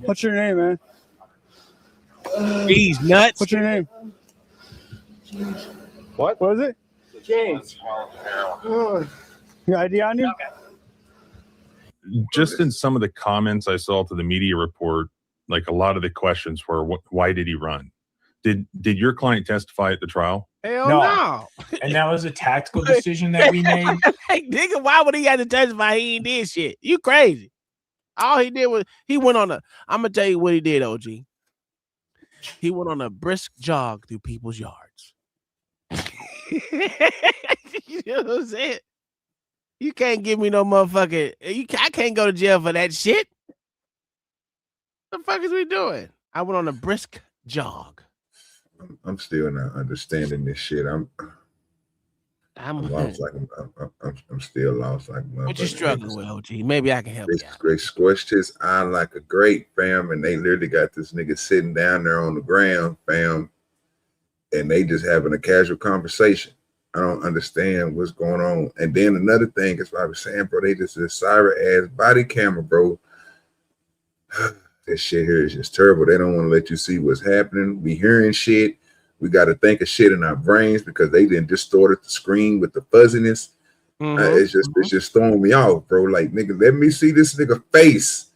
What's your name, man? He's nuts. What's your name? What is it? James. Your ID on you? Just in some of the comments I saw to the media report, like a lot of the questions were, why did he run? Did your client testify at the trial? Hell no. And that was a tactical decision that we made. Hey, nigga, why would he have to testify? He ain't did shit. You crazy. All he did was he went on I'm going to tell you what he did, OG. He went on a brisk jog through people's yards. You know what I'm saying? You can't give me no motherfucking. I can't go to jail for that shit. What the fuck is we doing? I went on a brisk jog. I'm still not understanding this shit. I'm lost. Like I'm still lost. Like what you struggling with, OG? Maybe I can help you out. They squished his eye like a grape, fam, and they literally got this nigga sitting down there on the ground, fam, and they just having a casual conversation. I don't understand what's going on. And then another thing is what I was saying, bro, they just a siren ass body camera, bro. This shit here is just terrible. They don't want to let you see what's happening. We hearing shit. We got to think of shit in our brains because they didn't distorted the screen with the fuzziness. It's just throwing me off, bro. Like, nigga, let me see this nigga face.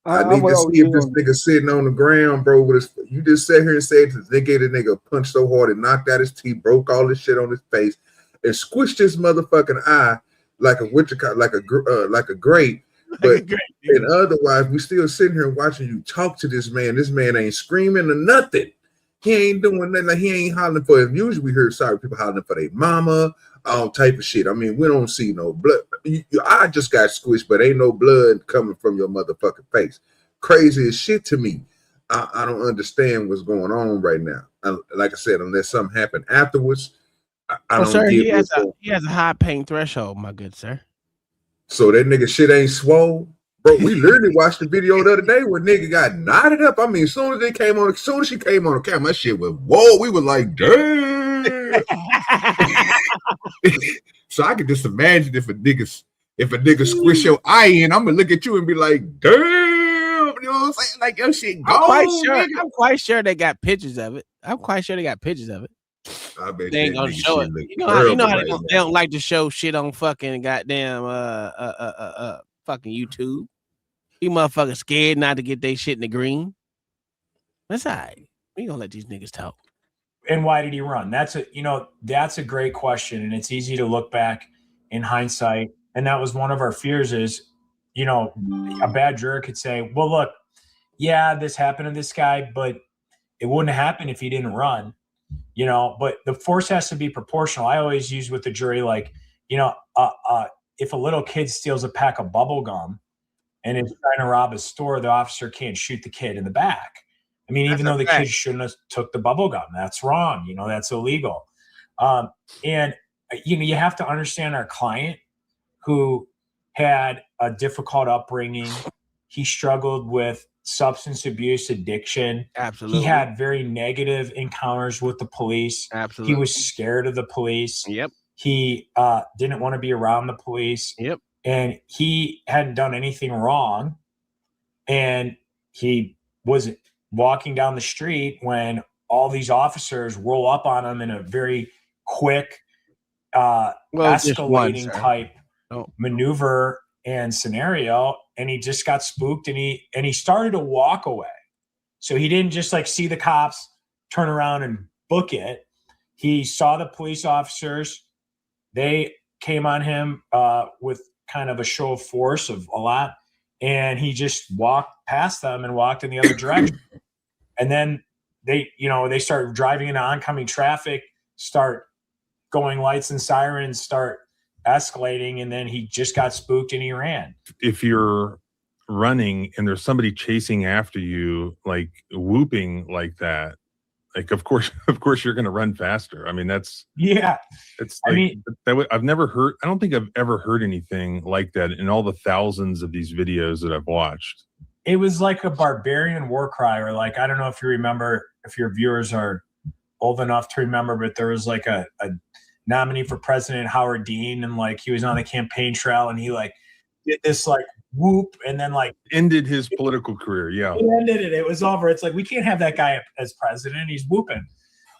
I need to see if this nigga sitting on the ground, bro. With his, you just sat here and said they gave the nigga a punch so hard it knocked out his teeth, broke all this shit on his face, and squished his motherfucking eye like a grape. But and otherwise, we still sitting here watching you talk to this man. This man ain't screaming or nothing. He ain't doing nothing. Like, he ain't hollering for him. Usually we hear sorry people hollering for their mama, all type of shit. I mean, we don't see no blood. I just got squished, but ain't no blood coming from your motherfucking face. Crazy as shit to me. I don't understand what's going on right now. Like I said, unless something happened afterwards, I don't sir, get he has a high pain threshold, my good sir. So that nigga shit ain't swole. Bro, we literally watched the video the other day where nigga got knotted up. I mean, as soon as she came on the camera, my shit was whoa. We were like, damn. So I could just imagine if a nigga squish your eye in, I'm gonna look at you and be like, damn. You know what I'm saying? Like, your shit gone. I'm quite sure they got pictures of it. I bet they ain't gonna show it. You know how they don't like to show shit on fucking goddamn fucking YouTube. You motherfuckers scared not to get their shit in the green. That's all right. We gonna let these niggas talk. And why did he run? That's a great question, and it's easy to look back in hindsight. And that was one of our fears is, a bad juror could say, well, look, yeah, this happened to this guy, but it wouldn't happen if he didn't run. But the force has to be proportional. I always use with the jury, like, if a little kid steals a pack of bubble gum and is trying to rob a store, the officer can't shoot the kid in the back. I mean, even though the kid shouldn't have took the bubble gum, that's wrong. That's illegal. And you have to understand our client who had a difficult upbringing. He struggled with substance abuse addiction. Absolutely. He had very negative encounters with the police. Absolutely. He was scared of the police. Yep. He didn't want to be around the police. Yep. And he hadn't done anything wrong. And he was walking down the street when all these officers roll up on him in a very quick, escalating type maneuver and scenario. And he just got spooked and he started to walk away. So he didn't just like see the cops, turn around and book it. He saw the police officers. They came on him with kind of a show of force of a lot. And he just walked past them and walked in the other direction. And then they start driving into oncoming traffic, start going lights and sirens, start escalating, and then he just got spooked and he ran. If you're running and there's somebody chasing after you, like whooping like that, like of course you're going to run faster. I mean, it's like, I've never heard. I don't think I've ever heard anything like that in all the thousands of these videos that I've watched. It was like a barbarian war cry, or like, I don't know if you remember, if your viewers are old enough to remember, but there was like a nominee for president, Howard Dean, and like he was on the campaign trail and he like did this like whoop and then like ended his political career. Yeah. He ended it. It was over. It's like, we can't have that guy as president. He's whooping.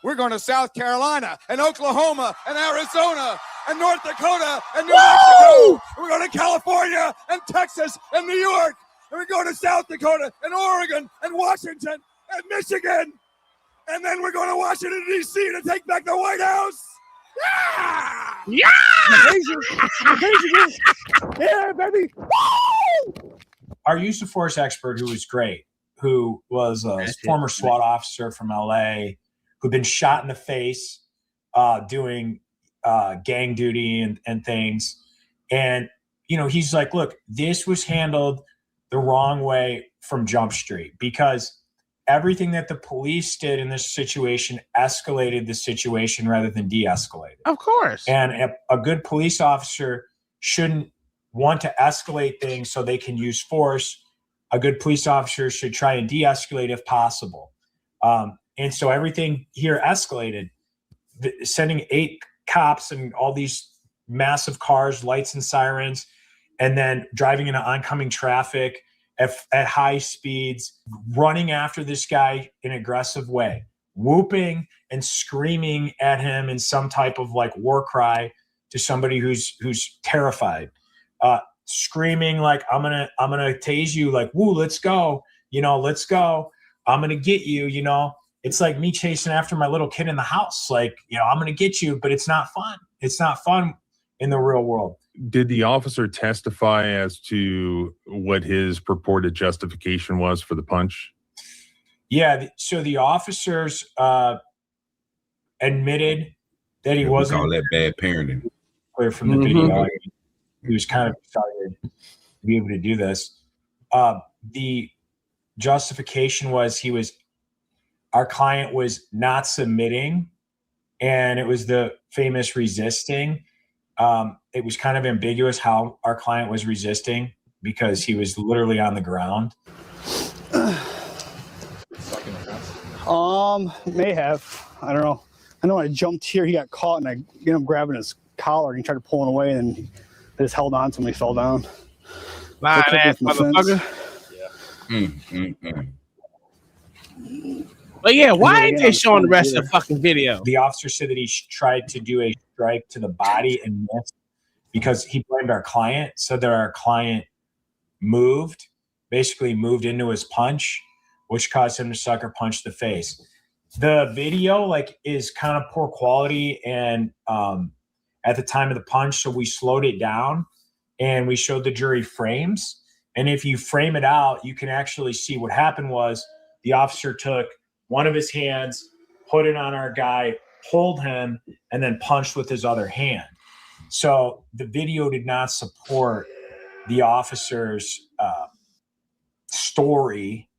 We're going to South Carolina and Oklahoma and Arizona and North Dakota and New Mexico. We're going to California and Texas and New York. And we're going to South Dakota and Oregon and Washington and Michigan. And then we're going to Washington, D.C. to take back the White House. Yeah! Yeah, baby! Our use of force expert, who was great, who was a former SWAT officer from LA who'd been shot in the face doing gang duty and things. And, you know, he's like, look, this was handled the wrong way from Jump Street, because everything that the police did in this situation escalated the situation rather than de-escalated. Of course. And a good police officer shouldn't want to escalate things so they can use force. A good police officer should try and de-escalate if possible. And so everything here escalated, sending 8 cops and all these massive cars, lights and sirens, and then driving into oncoming traffic at high speeds, running after this guy in an aggressive way, whooping and screaming at him in some type of like war cry to somebody who's terrified, screaming like, I'm gonna tase you, like, woo, let's go, you know, let's go, I'm gonna get you, you know. It's like me chasing after my little kid in the house, like, you know, I'm gonna get you, but it's not fun. It's not fun in the real world. Did the officer testify as to what his purported justification was for the punch? Yeah, so the officers admitted that he wasn't. Call that bad parenting. Clear from the video. He was kind of excited to be able to do this. The justification was our client was not submitting, and it was the famous resisting. It was kind of ambiguous how our client was resisting because he was literally on the ground. May have. I don't know. I know when I jumped here, he got caught, and I ended up grabbing his collar and he tried to pull him away, and he just held on to him. He fell down. Lying ass motherfucker. But yeah, why ain't they showing the rest of the fucking video? The officer said that he tried to do a strike to the body and missed because he blamed our client, said that our client basically moved into his punch, which caused him to sucker punch the face. The video is kind of poor quality and at the time of the punch, so we slowed it down and we showed the jury frames. And if you frame it out, you can actually see what happened was the officer took one of his hands, put it on our guy, pulled him, and then punched with his other hand. So the video did not support the officer's story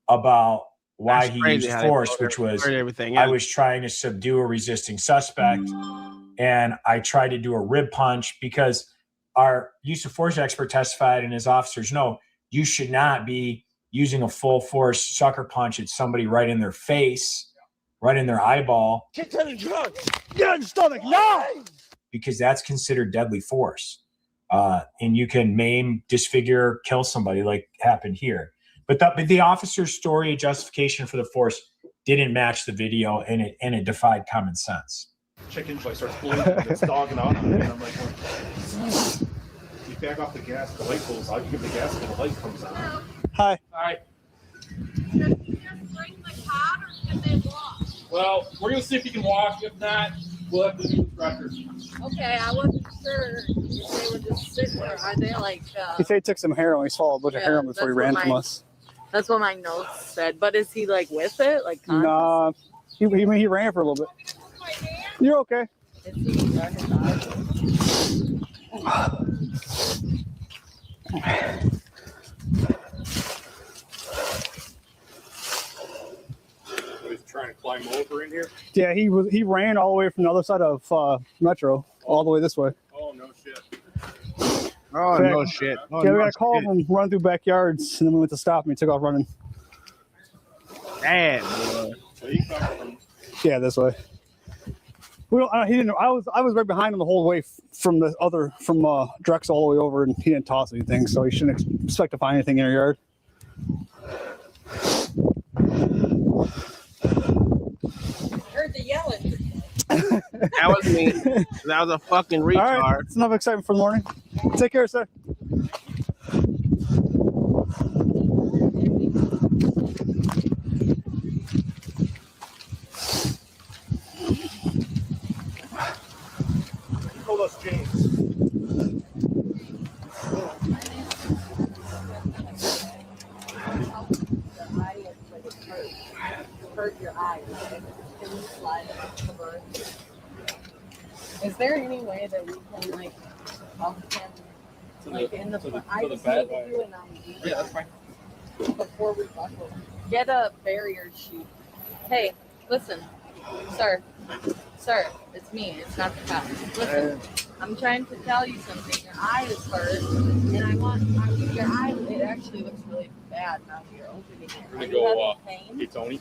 about why he used force, which was I was trying to subdue a resisting suspect, and I tried to do a rib punch because our use of force expert testified and his officers know you should not be using a full force sucker punch at somebody right in their face, right in their eyeball. Get to the drug. Get on the stomach now. Because that's considered deadly force. And you can maim, disfigure, kill somebody like happened here. But the officer's story justification for the force didn't match the video, and it defied common sense. Chicken starts blinking, it's dogging on me, and I'm like, you back off the gas, the light goes out, you give the gas and the light comes on. Hi. Hi. Well, we're going to see if you can walk. If not, we'll have to do records. Okay, I wasn't sure if they were just sitting there. Are they like... He said he took some heroin. He swallowed a bunch of heroin before he ran from us. That's what my notes said. But is he like with it? Like nah, he ran for a little bit. You're okay. He's trying to climb over in here? Yeah, he ran all the way from the other side of Metro, all the way this way. Oh, no shit. Oh, no shit. Oh, yeah, we no got a call from him, run through backyards, and then we went to stop him. He took off running. Damn. So you come from... Yeah, this way. He didn't. I was right behind him the whole way from Drexel all the way over, and he didn't toss anything, so he shouldn't expect to find anything in our yard. Heard the yelling. That was me. That was a fucking retard. All right, it's enough excitement for the morning. Take care, sir. Hold us, James. hurt your eye. Okay? Can you slide the bird? Is there any way that we can like bump him like in the I just need to do an ID. Yeah, that's fine. Before we buckle. Get a barrier sheet. Hey, listen, sir, it's me. It's not the cops. Listen, I'm trying to tell you something. Your eye is hurt, and your eye. It actually looks really bad now. You're opening it. We're gonna go. Hey Tony,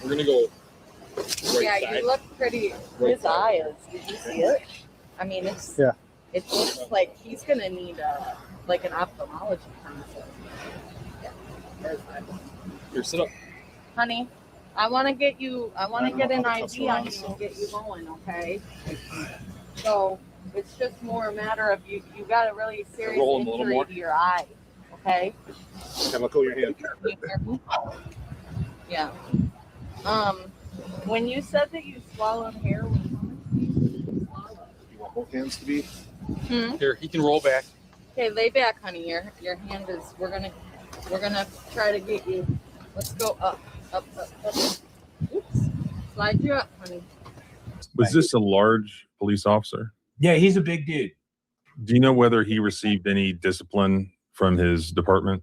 we're gonna go. Right side. You look pretty. His eye is. Did you see it? I mean, it's. Yeah. It looks like he's gonna need like an ophthalmology consult. Here, sit up. Honey, I want to get you. I want to get an ID on you and get you going. Okay. So it's just more a matter of you. You got a really serious injury to your eye. Okay. Have a coat your hand. Yeah. When you said that you swallowed hair, how much do you swallow? You want both hands to be? Hmm? Here, he can roll back. Okay, lay back, honey. Your hand is. We're gonna try to get you. Let's go up. Oops. Slide you up, honey. Was this a large police officer? Yeah, he's a big dude. Do you know whether he received any discipline from his department?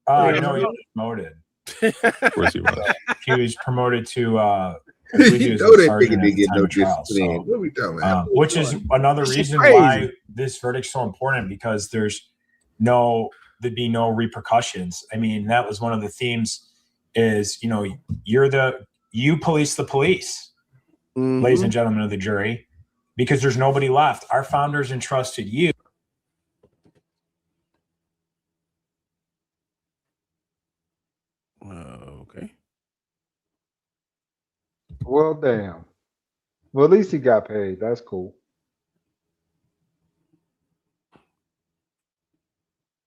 No, he was promoted. Of course he was. He was promoted to You know that nigga didn't get no discipline. What are we talking about? Which is another reason why this verdict's so important, because there'd be no repercussions. I mean, that was one of the themes is, you police the police, ladies and gentlemen of the jury, because there's nobody left. Our founders entrusted you. Okay. Well, damn. Well, at least he got paid. That's cool.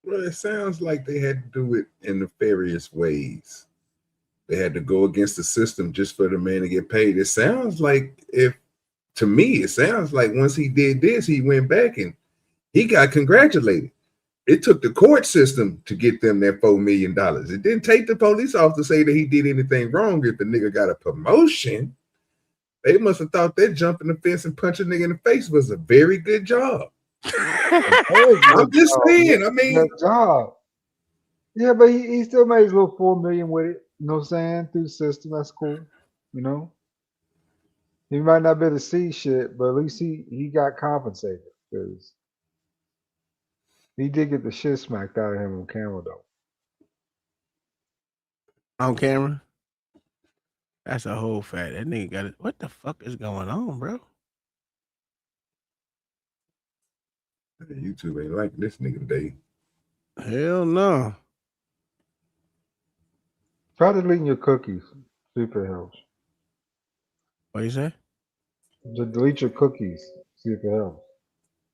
Well, it sounds like they had to do it in nefarious ways. They had to go against the system just for the man to get paid. It sounds like it sounds like once he did this, he went back and he got congratulated. It took the court system to get them that $4 million. It didn't take the police officer to say that he did anything wrong. If the nigga got a promotion, they must have thought that jumping the fence and punching a nigga in the face was a very good job. I'm just saying. I mean, good job. Yeah, but he still made his little $4 million with it. You know what I'm saying? Through the system, that's cool. You know, he might not be able to see shit, but at least he got compensated because he did get the shit smacked out of him on camera, though. On camera? That's a whole fact. That nigga got it. What the fuck is going on, bro? YouTube ain't like this nigga today. Hell no. Try deleting your cookies. See if it helps. What you say? Just delete your cookies. See if it helps.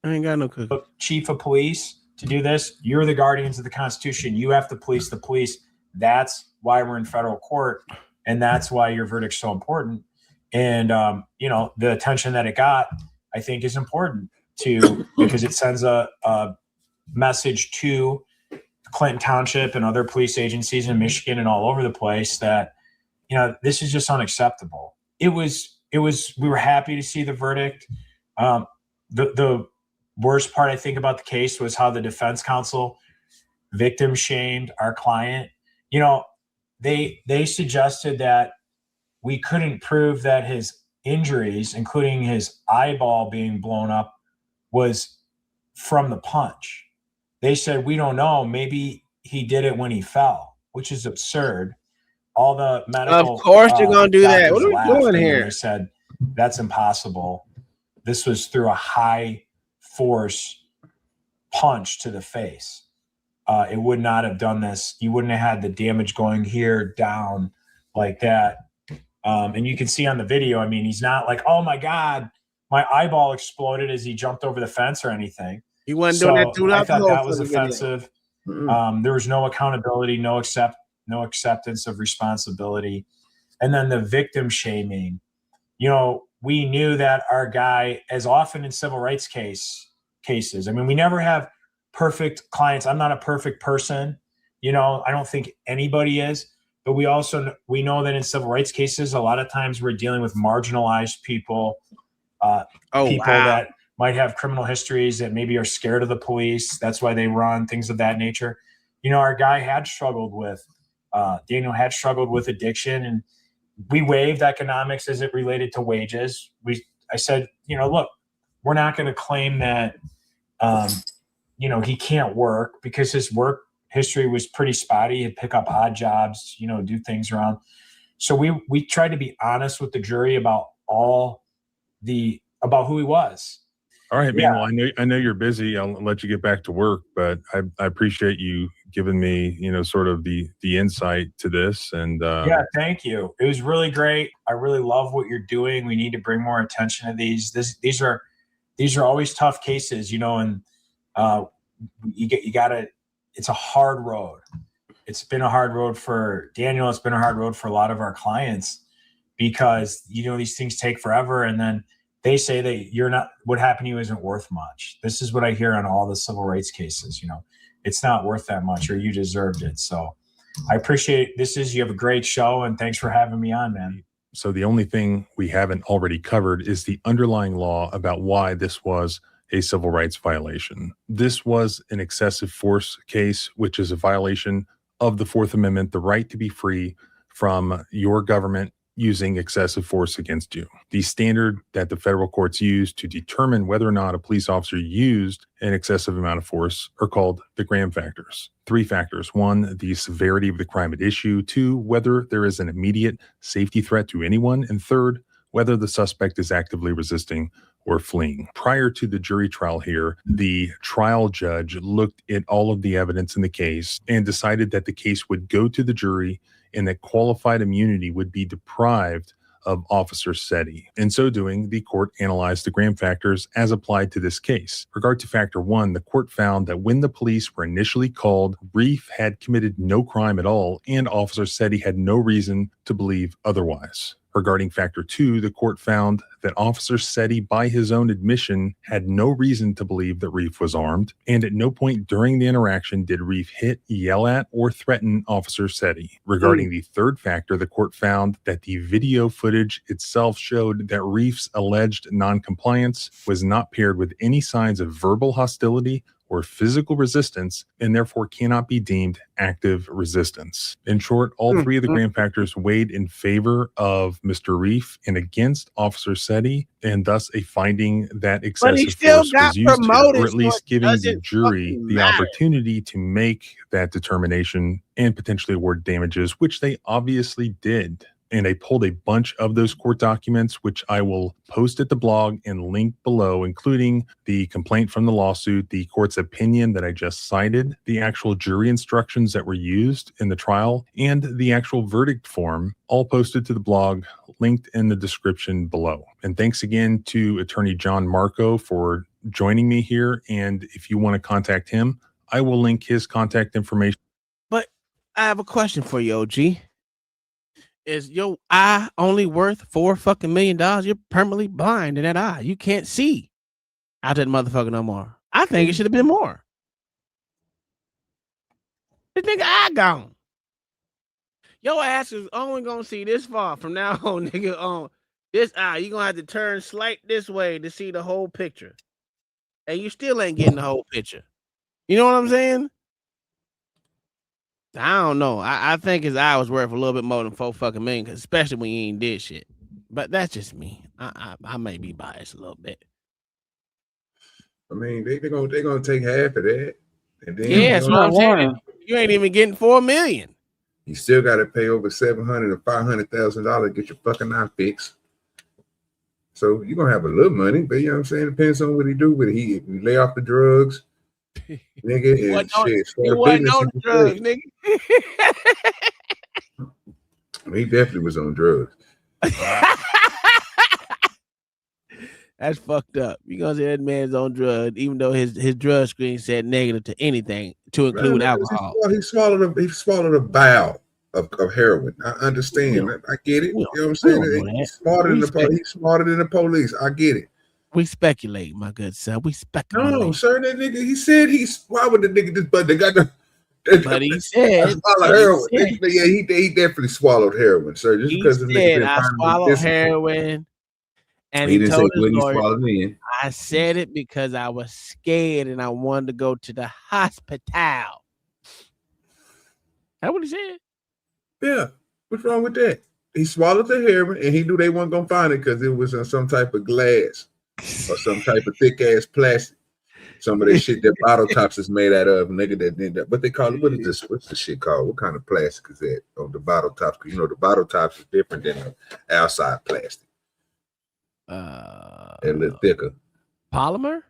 I ain't got no cookies. Chief of police to do this. You're the guardians of the Constitution. You have to police the police. That's why we're in federal court, and that's why your verdict's so important. And the attention that it got, I think, is important because it sends a message to Clinton Township and other police agencies in Michigan and all over the place that, this is just unacceptable. We were happy to see the verdict. The worst part I think about the case was how the defense counsel victim shamed our client. They suggested that we couldn't prove that his injuries, including his eyeball being blown up, was from the punch. They said, we don't know. Maybe he did it when he fell, which is absurd. All the medical. Of course they're going to do that. What are we doing here? They said, that's impossible. This was through a high force punch to the face. It would not have done this. You wouldn't have had the damage going here down like that. And you can see on the video, I mean, he's not like, oh my God, my eyeball exploded as he jumped over the fence or anything. He wasn't doing that throughout. I thought that was offensive. There was no accountability, no acceptance of responsibility. And then the victim shaming. We knew that our guy, as often in civil rights cases, I mean, we never have perfect clients. I'm not a perfect person. I don't think anybody is. But we know that in civil rights cases, a lot of times we're dealing with marginalized people, that might have criminal histories that maybe are scared of the police. That's why they run, things of that nature. Our guy had struggled with, Daniel had struggled with addiction, and we waived economics as it related to wages. I said, look, we're not going to claim that, he can't work, because his work history was pretty spotty. He'd pick up odd jobs, do things around. So we tried to be honest with the jury about about who he was. All right, man. Well, I know you're busy. I'll let you get back to work, but I appreciate you giving me, sort of the insight to this. And thank you. It was really great. I really love what you're doing. We need to bring more attention to these. These are always tough cases, and you gotta. It's a hard road. It's been a hard road for Daniel. It's been a hard road for a lot of our clients, because these things take forever, and then they say that what happened to you isn't worth much. This is what I hear on all the civil rights cases. It's not worth that much, or you deserved it. So I appreciate you have a great show, and thanks for having me on, man. So the only thing we haven't already covered is the underlying law about why this was a civil rights violation. This was an excessive force case, which is a violation of the Fourth Amendment, the right to be free from your government using excessive force against you. The standard that the federal courts use to determine whether or not a police officer used an excessive amount of force are called the Graham factors. 3 factors. 1, the severity of the crime at issue. 2, whether there is an immediate safety threat to anyone. And 3rd, whether the suspect is actively resisting or fleeing. Prior to the jury trial here, the trial judge looked at all of the evidence in the case and decided that the case would go to the jury and that qualified immunity would be deprived of Officer Setti. In so doing, the court analyzed the Graham factors as applied to this case. Regard to factor 1, the court found that when the police were initially called, Reef had committed no crime at all, and Officer Setti had no reason to believe otherwise. Regarding factor 2, the court found that Officer Setti, by his own admission, had no reason to believe that Reef was armed, and at no point during the interaction did Reef hit, yell at, or threaten Officer Setti. Regarding the 3rd factor, the court found that the video footage itself showed that Reef's alleged noncompliance was not paired with any signs of verbal hostility or physical resistance, and therefore cannot be deemed active resistance. In short, all 3 of the Graham factors weighed in favor of Mr. Reef and against Officer Setti, and thus a finding that excessive force was used here, or at least giving the jury the opportunity to make that determination and potentially award damages, which they obviously did. And I pulled a bunch of those court documents, which I will post at the blog and link below, including the complaint from the lawsuit, the court's opinion that I just cited, the actual jury instructions that were used in the trial, and the actual verdict form, all posted to the blog, linked in the description below. And thanks again to Attorney John Marco for joining me here. And if you want to contact him, I will link his contact information. But I have a question for you, OG. Is your eye only worth $4 million? You're permanently blind in that eye. You can't see out that motherfucker no more. I think it should have been more. This nigga eye gone. Your ass is only gonna see this far from now on, nigga. On this eye, you gonna have to turn slight this way to see the whole picture, and you still ain't getting the whole picture. You know what I'm saying? I don't know. I think his eye was worth a little bit more than $4 million, especially when he ain't did shit. But that's just me. I may be biased a little bit. I mean, they're gonna take half of that, and then that's what I'm saying. You ain't even getting $4 million. You still got to pay over $700,000 or $500,000 to get your fucking eye fixed. So you're gonna have a little money, but you know what I'm saying. Depends on what he do with it. He lay off the drugs. Nigga, and shit. He wasn't on the drugs, nigga. He definitely was on drugs. That's fucked up. You gonna say that man's on drugs, even though his drug screen said negative to anything, to include alcohol. He swallowed a vial of heroin. I understand. I get it. You know what I'm saying? He's smarter than the police. I get it. We speculate, my good son. We speculate. No, sir, that nigga, he said why would the nigga just, but they got the, But he said, heroin. Yeah, he definitely swallowed heroin, sir. Just because he this nigga said been I finally swallowed disciplined. heroin, and He he didn't say told his when he lawyer, swallowed it in. I said it because I was scared and I wanted to go to the hospital. That's what he said. Yeah, what's wrong with that? He swallowed the heroin, and he knew they weren't gonna find it because it was in some type of glass or some type of thick ass plastic. Some of that shit that bottle tops is made out of, nigga. That did that. What they call it? What is this? What's the shit called? What kind of plastic is that on the bottle tops? Because you know the bottle tops is different than the outside plastic. A little thicker. Polymer.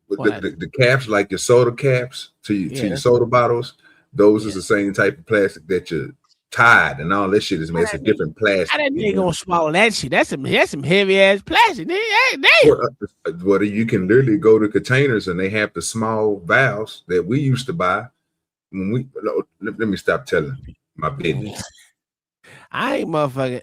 The caps, like your soda caps to your soda bottles, those is the same type of plastic that your Tide and all that shit is made. It's a different plastic. How that nigga gonna swallow that shit? That's some heavy ass plastic. Well, you can literally go to containers and they have the small valves that we used to buy. When let me stop telling my business. I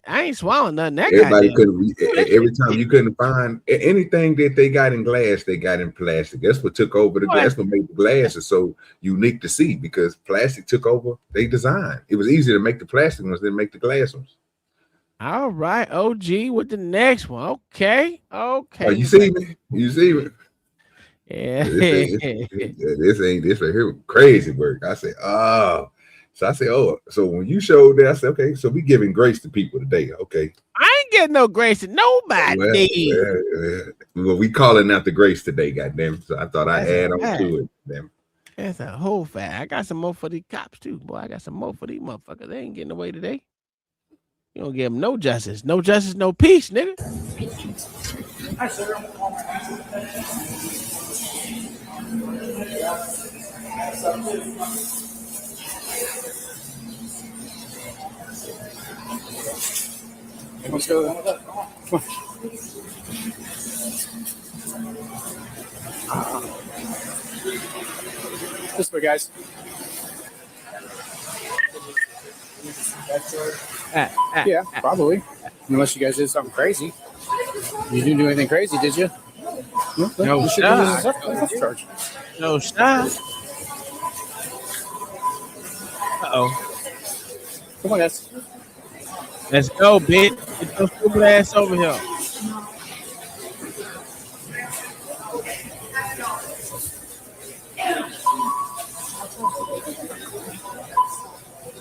ain't swallowing nothing. That Everybody couldn't. Every time you couldn't find anything that they got in glass, they got in plastic. That's what took over the glass. What made the glasses so unique to see, because plastic took over they design. It was easier to make the plastic ones than make the glass ones. All right, OG with the next one. Okay. Oh, you see me? You see me? Yeah. This ain't this right here crazy work. I say, oh. So I say, oh, so when you showed that, I said, okay, so we giving grace to people today, okay? I ain't getting no grace to nobody. Well, we calling out the grace today, goddamn. So I thought I'd add on to it, damn. That's a whole fact. I got some more for these cops too, boy. I got some more for these motherfuckers. They ain't getting away today. You don't give them no justice, no peace, nigga. Hi, sir. Let's go. Come on. This way, guys. Yeah, probably. Unless you guys did something crazy. You didn't do anything crazy, did you? No charge. No stop. Uh-oh. Come on, guys. Let's go, bitch. Get your stupid ass over here.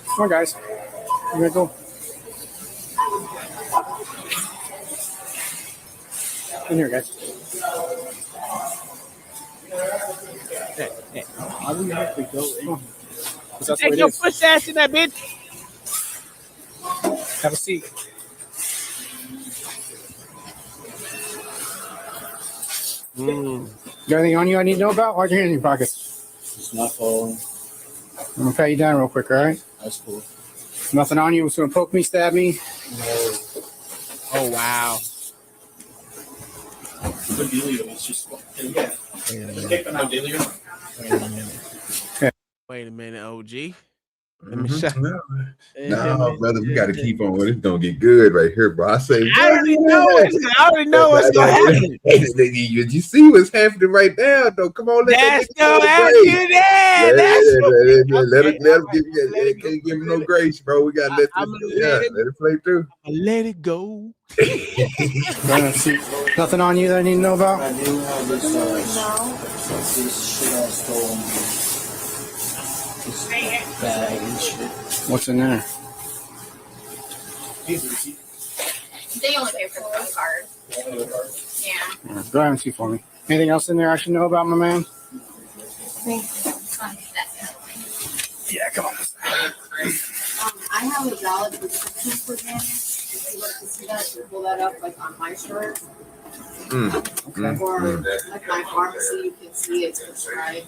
Come on, guys. I'm gonna go. In here, guys. Hey. How do you have to go in? That's Take your push ass in that bitch. Have a seat. Got anything on you I need to know about? Why'd your hand in your pocket? It's not falling. I'm gonna pat you down real quick, all right? That's cool. Nothing on you was gonna poke me, stab me? No. Oh, wow. The dealio is just. Yeah. Take the dealio. Wait a minute, OG. Let me shut. No, brother, we got to keep on. It's gonna get good right here, bro. I say, I already know what's gonna happen. You see what's happening right now, though. Come on, let's go after that. Can't give him no grace, bro. We gotta let it play through. Let it go. Nothing on you that I need to know about? I do have this shit I stole. Bag and shit. What's in there? They only pay for the card. Yeah. Go ahead and see for me. Anything else in there I should know about, my man? Yeah, come on. I have a valid prescription for him. If you like to see that, you pull that up like on my shirt. Or like my pharmacy, you can see it's prescribed.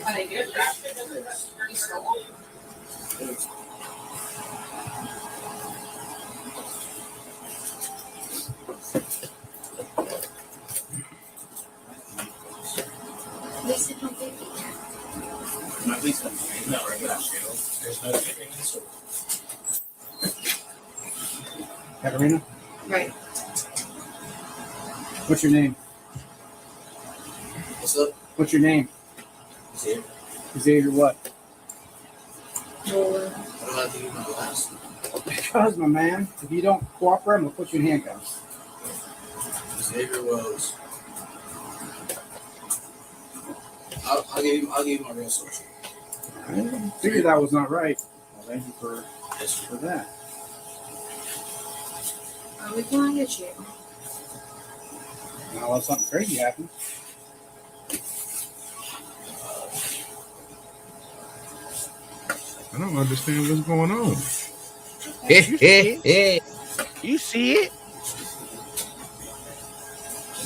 Are they good? You stole them? Lisa, come take it. My police company. Not right now. There's no shipping in the store. Katarina? Right. What's your name? What's up? What's your name? Xavier what? Because, my man, if you don't cooperate, I'm going to put you in handcuffs. Xavier Rose. I'll give you my real social. I figured that was not right. Well, thank you for that. We can get you. Now let something crazy happen. I don't understand what's going on. You see it?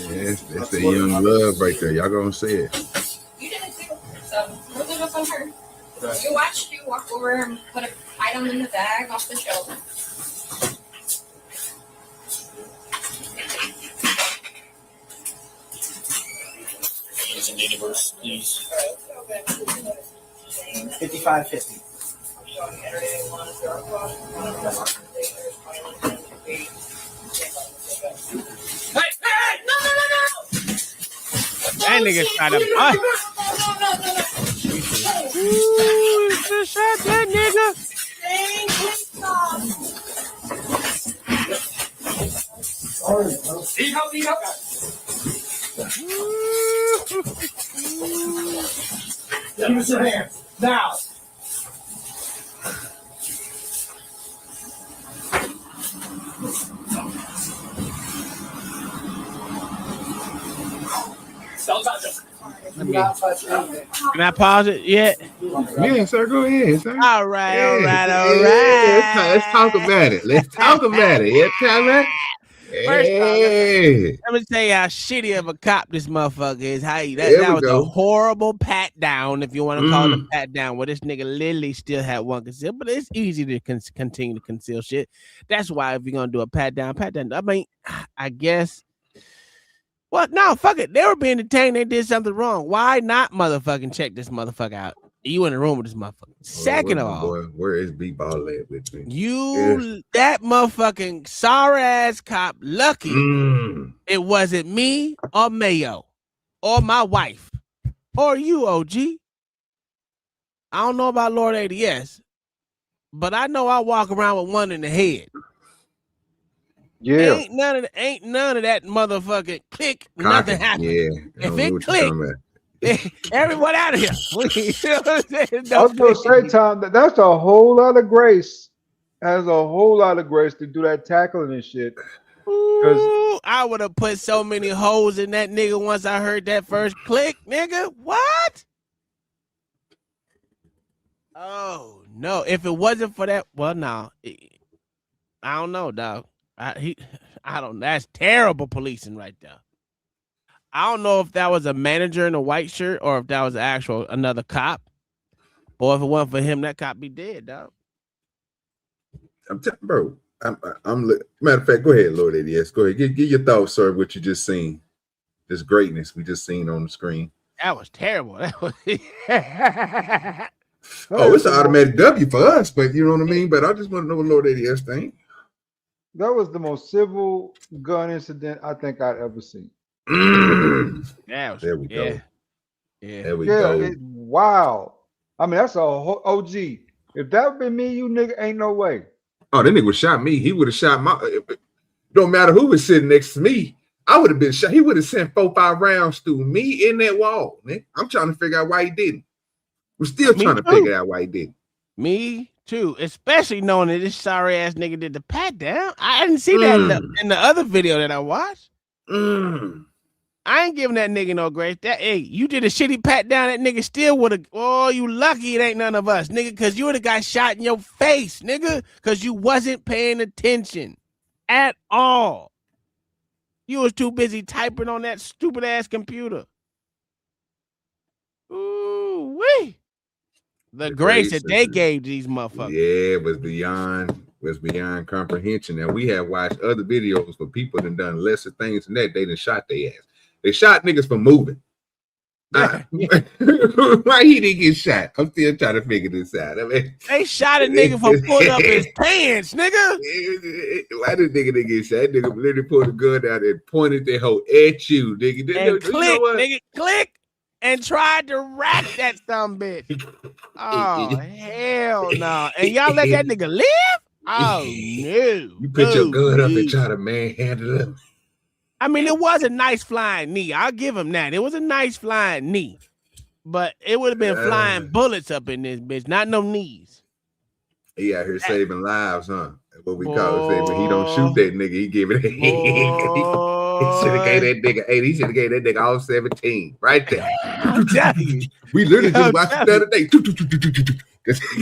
Yes, that's the young love right there. Y'all gonna say it. You did it too. So put it up on her. You watched you walk over and put an item in the bag off the shelf. Using universe, please. 55.50. That nigga tried to bust. Ooh, just shot that nigga. Eat up, eat up. Give us your hands now. Don't touch him. Can I pause it yet? Yeah, sir. Go ahead, sir. All right, Yeah, all right, yeah, all right. Let's talk about it. Let's talk about it. Yeah, Tyranny. First off, Hey. let me tell you how shitty of a cop this motherfucker is. How he, There that we was go. a horrible pat down, if you want to call it a pat down, where this nigga literally still had one conceal, but it's easy to continue to conceal shit. That's why if you're gonna do a pat down. I mean, I guess. Well, no, fuck it. They were being detained. They did something wrong. Why not motherfucking check this motherfucker out? You in the room with this motherfucker. Second of all, boy, where is B-Ball at with me? that motherfucking sorry ass cop, lucky it wasn't me or Mayo or my wife or you, OG. I don't know about Lord ADS, but I know I walk around with one in the head. Yeah. Ain't none of that motherfucking click. Nothing happened. Yeah. If it clicked, everyone out of here. You know what I'm saying? I was gonna say, Tom, that's a whole lot of grace. That's a whole lot of grace to do that tackling and shit. Ooh, I would have put so many holes in that nigga once I heard that first click, nigga. What? Oh no! If it wasn't for that, well, no, I don't know, dog. I don't. That's terrible policing right there. I don't know if that was a manager in a white shirt or if that was another cop. Boy, if it wasn't for him, that cop be dead, dog. Bro. Matter of fact, go ahead, Lord ADS. Go ahead. Give your thoughts, sir, what you just seen. This greatness we just seen on the screen. That was terrible. That was it's an automatic W for us, but you know what I mean? But I just want to know what Lord ADS think. That was the most civil gun incident I think I'd ever seen. There we go. Yeah. There we go. Wow. I mean, that's a whole OG. If that would be me, you nigga, ain't no way. Oh, that nigga would shot me. He would have shot my. Don't matter who was sitting next to me. I would have been shot. He would have sent 4-5 rounds through me in that wall. Man. I'm trying to figure out why he didn't. We're still trying to figure out why he didn't. Me too, especially knowing that this sorry ass nigga did the pat down. I didn't see that in the other video that I watched. I ain't giving that nigga no grace. Hey, you did a shitty pat down. That nigga still would have. Oh, you lucky it ain't none of us, nigga, because you would have got shot in your face, nigga, because you wasn't paying attention at all. You was too busy typing on that stupid ass computer. Ooh wee. The grace that they gave these motherfuckers. Yeah, it was beyond comprehension. And we have watched other videos for people that done lesser things than that. They done shot their ass. They shot niggas for moving. Why he didn't get shot? I'm still trying to figure this out. I mean, they shot a nigga for pulling up his pants, nigga. Why did nigga didn't get shot? That nigga literally pulled a gun out and pointed that hoe at you, nigga. And click, nigga, click. and tried to rack that dumb bitch. Oh, hell no. And y'all let that nigga live? Oh, no. You put your gun up no. and try to manhandle him. I mean, it was a nice flying knee. I'll give him that. It was a nice flying knee. But it would have been flying bullets up in this bitch, not no knees. He out here saving lives, huh? That's what we call it. When he don't shoot that nigga, he give it a hand. He should have gave that nigga 8. He should have gave that nigga all 17 right there. I'm telling you. We literally just watched it the other day.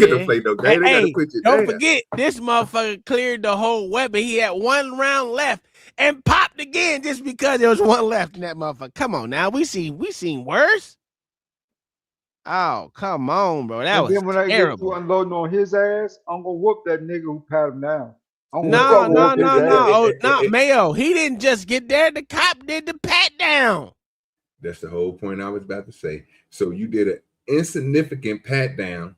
Don't play no game. Hey, don't forget, this motherfucker cleared the whole weapon. He had 1 round left and popped again just because there was 1 left in that motherfucker. Come on now. We seen worse. Oh, come on, bro. That was when I terrible. get to unloading on his ass, I'm gonna whoop that nigga who pat him down. No, Mayo. He didn't just get there. The cop did the pat down. That's the whole point I was about to say. So you did an insignificant pat down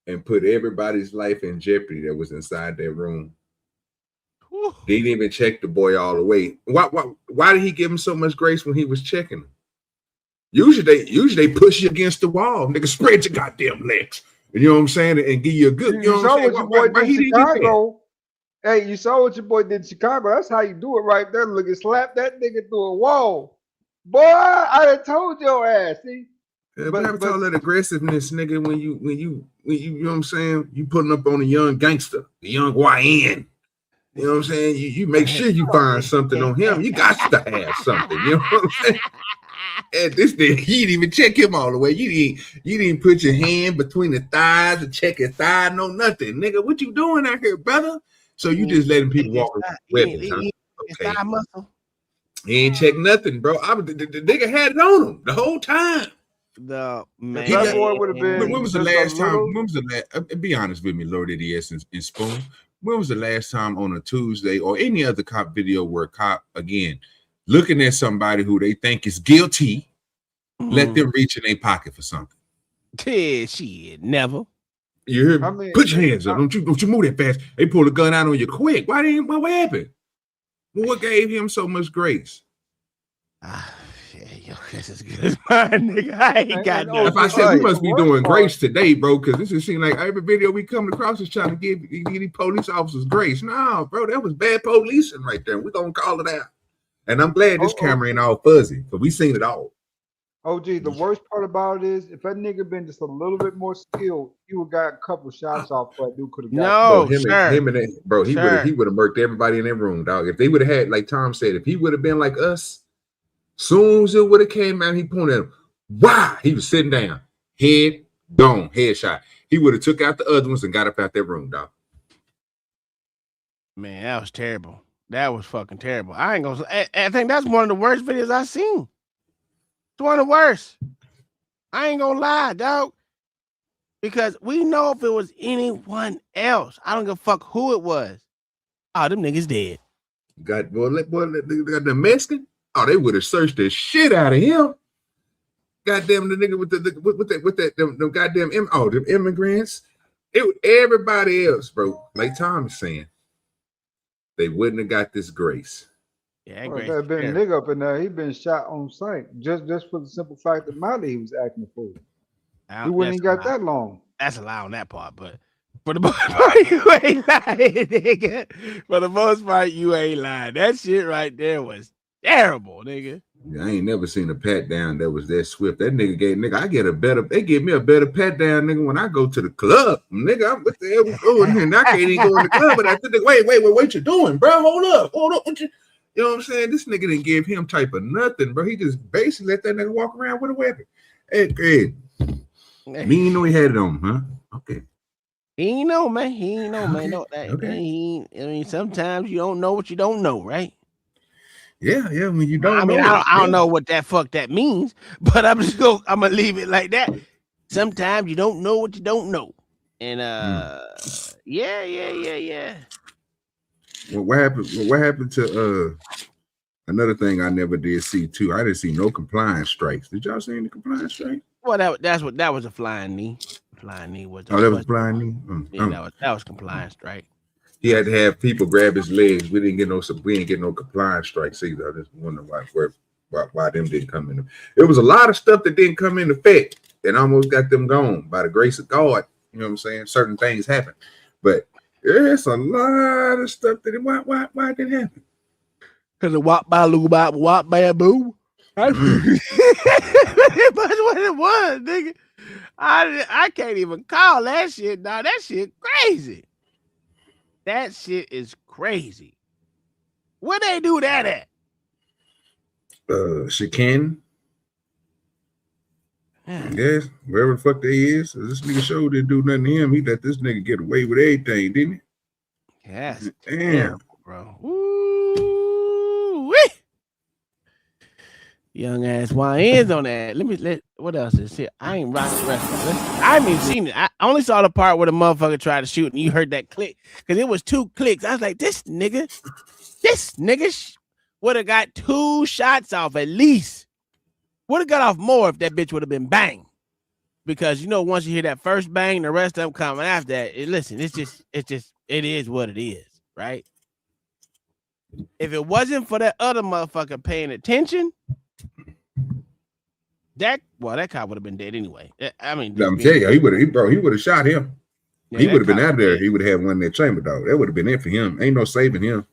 and put everybody's life in jeopardy that was inside that room. Whew. They didn't even check the boy all the way. Why did he give him so much grace when he was checking him? Usually they push you against the wall. Nigga, spread your goddamn legs. You know what I'm saying? And give you a good, you know what I'm saying? What your boy did in Chicago. Hey, you saw what your boy did in Chicago. That's how you do it right there. Look, slap that nigga through a wall. Boy, I done told your ass. See? Yeah, but all that aggressiveness, nigga, when you know what I'm saying? You putting up on a young gangster, the young YN. You know what I'm saying? You make sure you find something on him. You got to have something. You know what I'm saying? And this thing, you didn't even check him all the way. You didn't put your hand between the thighs and check his thigh, no nothing. Nigga, what you doing out here, brother? So you just letting people walk with weapons, huh? Okay. Thigh muscle. He ain't check nothing, bro. The nigga had it on him the whole time. The man. When was the last time? When was the last? Be honest with me, Lord Idiot and Spoon. When was the last time on a Tuesday or any other cop video where a cop, again, looking at somebody who they think is guilty, let them reach in their pocket for something? Yeah, shit, never. You hear me? Put your hands up. Don't you move that fast. They pull a gun out on you quick. What happened? What gave him so much grace? This is good, nigga. I ain't got no. If I said we must be doing grace today, bro, because this is seem like every video we come across is trying to give these police officers grace. No, bro, that was bad policing right there. We're gonna call it out. And I'm glad this camera ain't all fuzzy, because we seen it all. OG, the worst part about it is if that nigga been just a little bit more skilled, he would got a couple shots off, but dude could have got he would have murked everybody in that room, dog. If they would have had, like Tom said, if he would have been like us, soon as it would have came out, he pointed at him. Wow, he was sitting down, head gone, headshot. He would have took out the other ones and got up out that room, dog. Man, that was terrible. That was fucking terrible. I ain't gonna. I think that's one of the worst videos I've seen. It's one of the worst. I ain't gonna lie, dog. Because we know if it was anyone else, I don't give a fuck who it was. Oh, them niggas dead. Got the Mexican. Oh, they would have searched the shit out of him. Goddamn the nigga with the goddamn them immigrants. Everybody else, bro. Like Tom is saying, they wouldn't have got this grace. Yeah, there been a nigga up in there. He been shot on sight just for the simple fact that Molly he was acting a fool. He wouldn't even got that long. That's a lie on that part, but for the most part, you ain't lying, nigga. For the most part, you ain't lying. That shit right there was terrible, nigga. Yeah, I ain't never seen a pat down that was that swift. That nigga they give me a better pat down, nigga, when I go to the club. Nigga, what the hell we doing here? And I can't even go in the club, but I think, wait, what you doing, bro? Hold up. You know what I'm saying? This nigga didn't give him type of nothing, bro. He just basically let that nigga walk around with a weapon. Hey. Me ain't know he had it on, huh? Okay. He ain't know, man. No, okay. Sometimes you don't know what you don't know, right? Yeah. When you don't know. I don't know what that fuck that means, but I'm gonna leave it like that. Sometimes you don't know what you don't know. And yeah. Well, what happened to another thing I never did see too? I didn't see no compliance strikes. Did y'all see any compliance strikes? Well, that was a flying knee. Flying knee was. That was a flying knee. Yeah, that was compliance strike. He had to have people grab his legs. We didn't get no compliance strikes either. I just wonder why. why them didn't come in. It was a lot of stuff that didn't come into effect and almost got them gone by the grace of God. You know what I'm saying? Certain things happen, but there's a lot of stuff that why did it happen? Because of wop by loo bop wop bamboo. That's what it was, nigga. I can't even call that shit. Nah, that shit crazy. That shit is crazy. Where they do that at? Chicanery. Yes, wherever the fuck they is. This nigga show didn't do nothing to him. He let this nigga get away with everything, didn't he? Yes. Damn, bro. Woo-wee. Young ass YNs on that. What else is here? I ain't rocking the rest of it. I haven't even seen it. I only saw the part where the motherfucker tried to shoot and you heard that click. Because it was 2 clicks. I was like, this nigga would have got 2 shots off at least. Would have got off more if that bitch would have been bang. Because once you hear that first bang, the rest of them coming after that. It is what it is, right? If it wasn't for that other motherfucker paying attention, that cop would have been dead anyway. I mean, I'm telling you, he would have shot him. Yeah, he would have been out there. He would have had one in that chamber, dog. That would have been it for him. Ain't no saving him.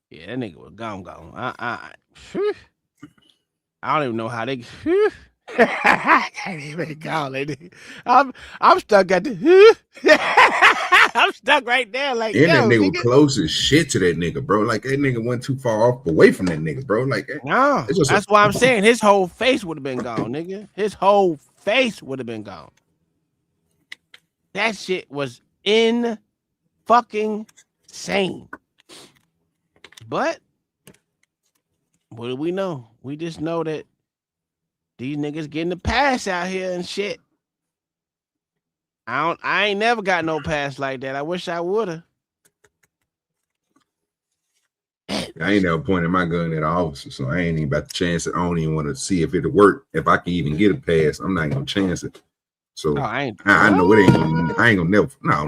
Yeah, that nigga was gone. I don't even know how they. I can't even call it. I'm stuck at the. I'm stuck right there, like. And that nigga was close as shit to that nigga, bro. Like that nigga went too far off away from that nigga, bro. Like no, that's why I'm saying his whole face would have been gone, nigga. His whole face would have been gone. That shit was in fucking insane. But what do we know? We just know that these niggas getting the pass out here and shit. I ain't never got no pass like that. I wish I would have. I ain't never pointed my gun at an officer, so I ain't even about to chance it. I don't even want to see if it'll work. If I can even get a pass, I'm not gonna chance it. So I know it ain't gonna. I ain't gonna never. No.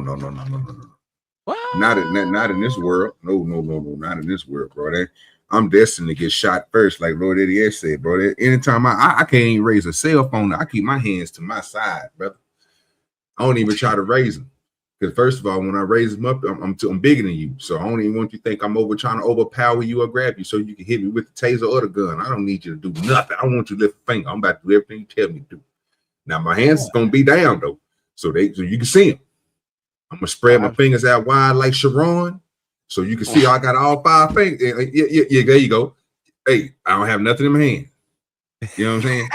What? Not in this world. No, not in this world, bro. I'm destined to get shot first, like Lord Eddie S said, bro. Anytime I can't even raise a cell phone, I keep my hands to my side, brother. I don't even try to raise them. Because first of all, when I raise them up, I'm bigger than you. So I don't even want you to think I'm trying to overpower you or grab you so you can hit me with the taser or the gun. I don't need you to do nothing. I want you to lift a finger. I'm about to do everything you tell me to do. Now my hands is gonna be down though, so you can see them. I'm gonna spread my fingers out wide like Sharon, so you can see I got all 5 fingers. Yeah, there you go. Hey, I don't have nothing in my hand. You know what I'm saying?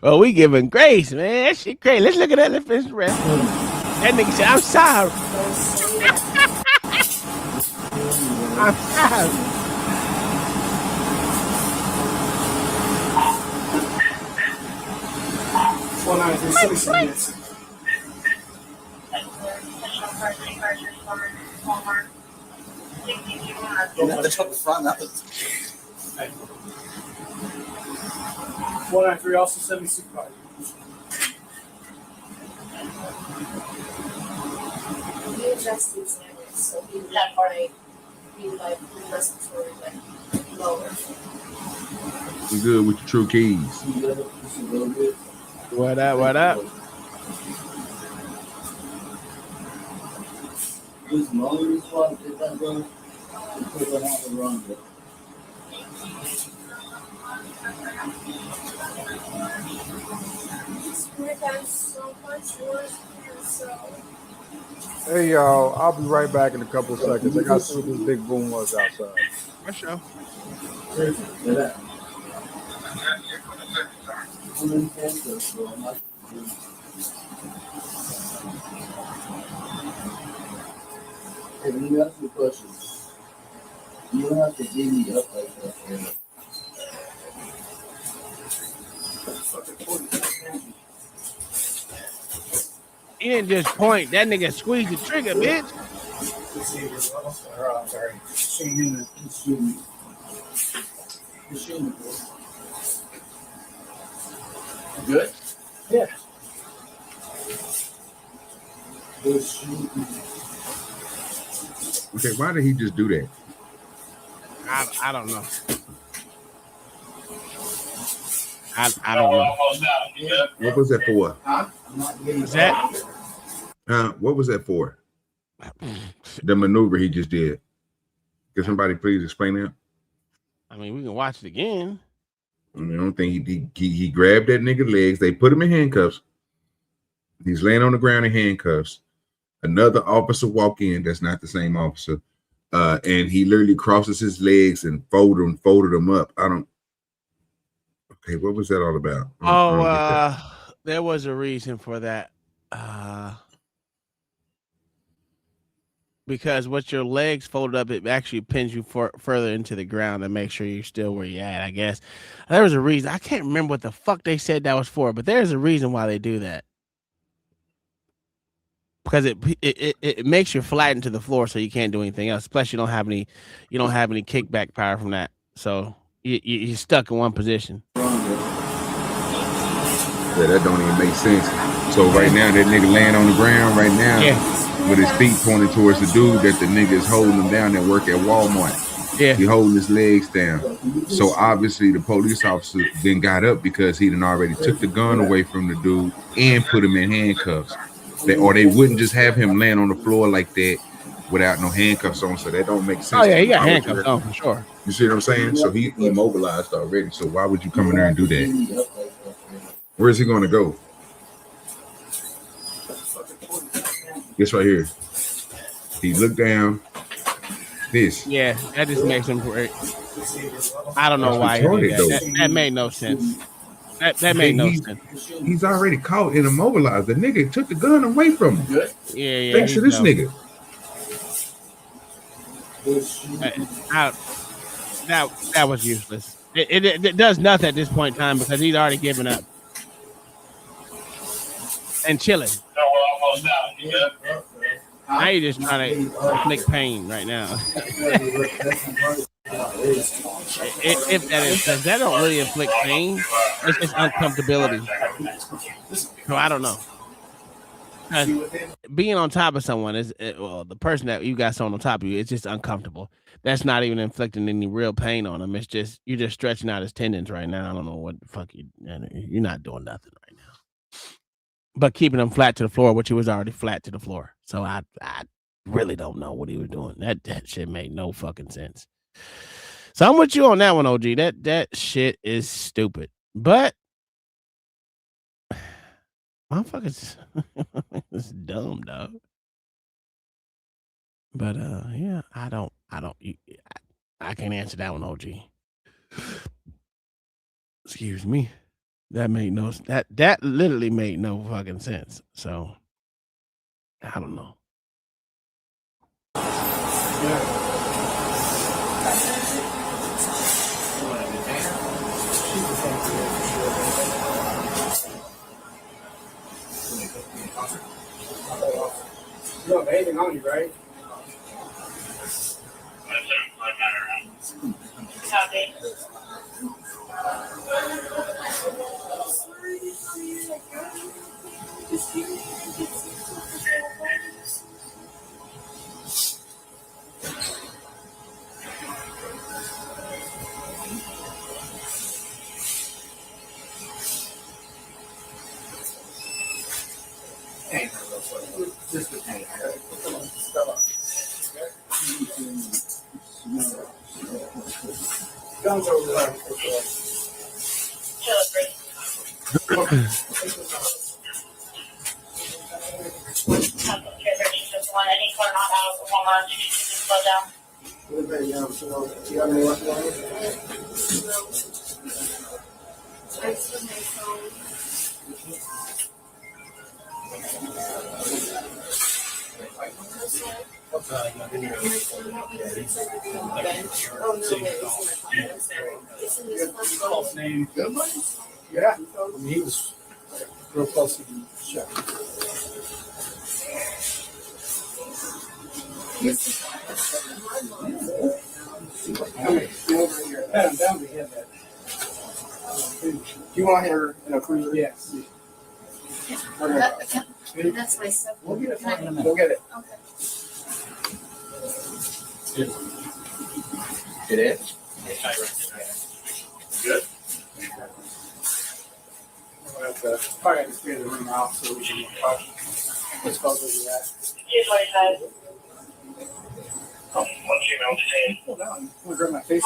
Oh, we giving grace, man. That shit crazy. Let's look at that. Let's finish the rest. That nigga said, I'm sorry. I'm sorry. That's up front. That was. 193 also send me supervisor. We adjust these standards, so we might be like respiratory, like lower. You good with your true keys? What up? This motor spot, did that go? Because I have to run it. Hey y'all, I'll be right back in a couple of seconds. I got to see what this big boom was outside. For sure. Hey, let me ask you a question. You don't have to give me up like that. He didn't just point. That nigga squeezed the trigger, bitch. Good? Yeah. Okay, why did he just do that? I don't know. I don't know. What was that for? What's that? What was that for? The maneuver he just did. Can somebody please explain that? I mean, we can watch it again. I don't think he grabbed that nigga legs. They put him in handcuffs. He's laying on the ground in handcuffs. Another officer walk in. That's not the same officer. And he literally crosses his legs and folded them up. Okay, what was that all about? There was a reason for that. Because with your legs folded up, it actually pins you further into the ground and make sure you're still where you're at, I guess. There was a reason. I can't remember what the fuck they said that was for, but there's a reason why they do that. Because it makes you flatten to the floor so you can't do anything else. Plus, you don't have any kickback power from that. So you're stuck in one position. Yeah, that don't even make sense. So right now, that nigga laying on the ground right now. Yeah. With his feet pointed towards the dude that the nigga is holding him down that work at Walmart. Yeah. He holding his legs down. So obviously the police officer then got up because he done already took the gun away from the dude and put him in handcuffs. They wouldn't just have him laying on the floor like that without no handcuffs on. So that don't make sense. Oh yeah, he got handcuffs on for sure. You see what I'm saying? So he immobilized already. So why would you come in there and do that? Where is he going to go? This right here. He looked down. This. Yeah, that just makes him great. I don't know why he did that. That made no sense. That made no sense. He's already caught and immobilized. The nigga took the gun away from him. Yeah. Thanks to this nigga. That was useless. It does nothing at this point in time because he's already given up and chilling. Now you're just trying to inflict pain right now. If that is, because that don't really inflict pain, it's just uncomfortability. So I don't know. Being on top of someone the person that you got someone on top of you, it's just uncomfortable. That's not even inflicting any real pain on him. It's just you're just stretching out his tendons right now. I don't know what the fuck you're not doing nothing right now. But keeping him flat to the floor, which he was already flat to the floor. So I really don't know what he was doing. That shit made no fucking sense. So I'm with you on that one, OG. That shit is stupid. But motherfuckers, it's dumb, dog. But yeah, I can't answer that one, OG. Excuse me. That made no that literally made no fucking sense. So I don't know. You don't have anything on you, right? Just the paint. Guns over there. Name. Yeah, I mean, he was real close to the shot. Pat him down to hit that. You want her in a cruiser? Yes. That's my stuff. We'll get it. We'll get it. Okay. It is. Good. Probably have to clear the room out so we can talk. Let's go do that. Hold on. I'm gonna grab my face. I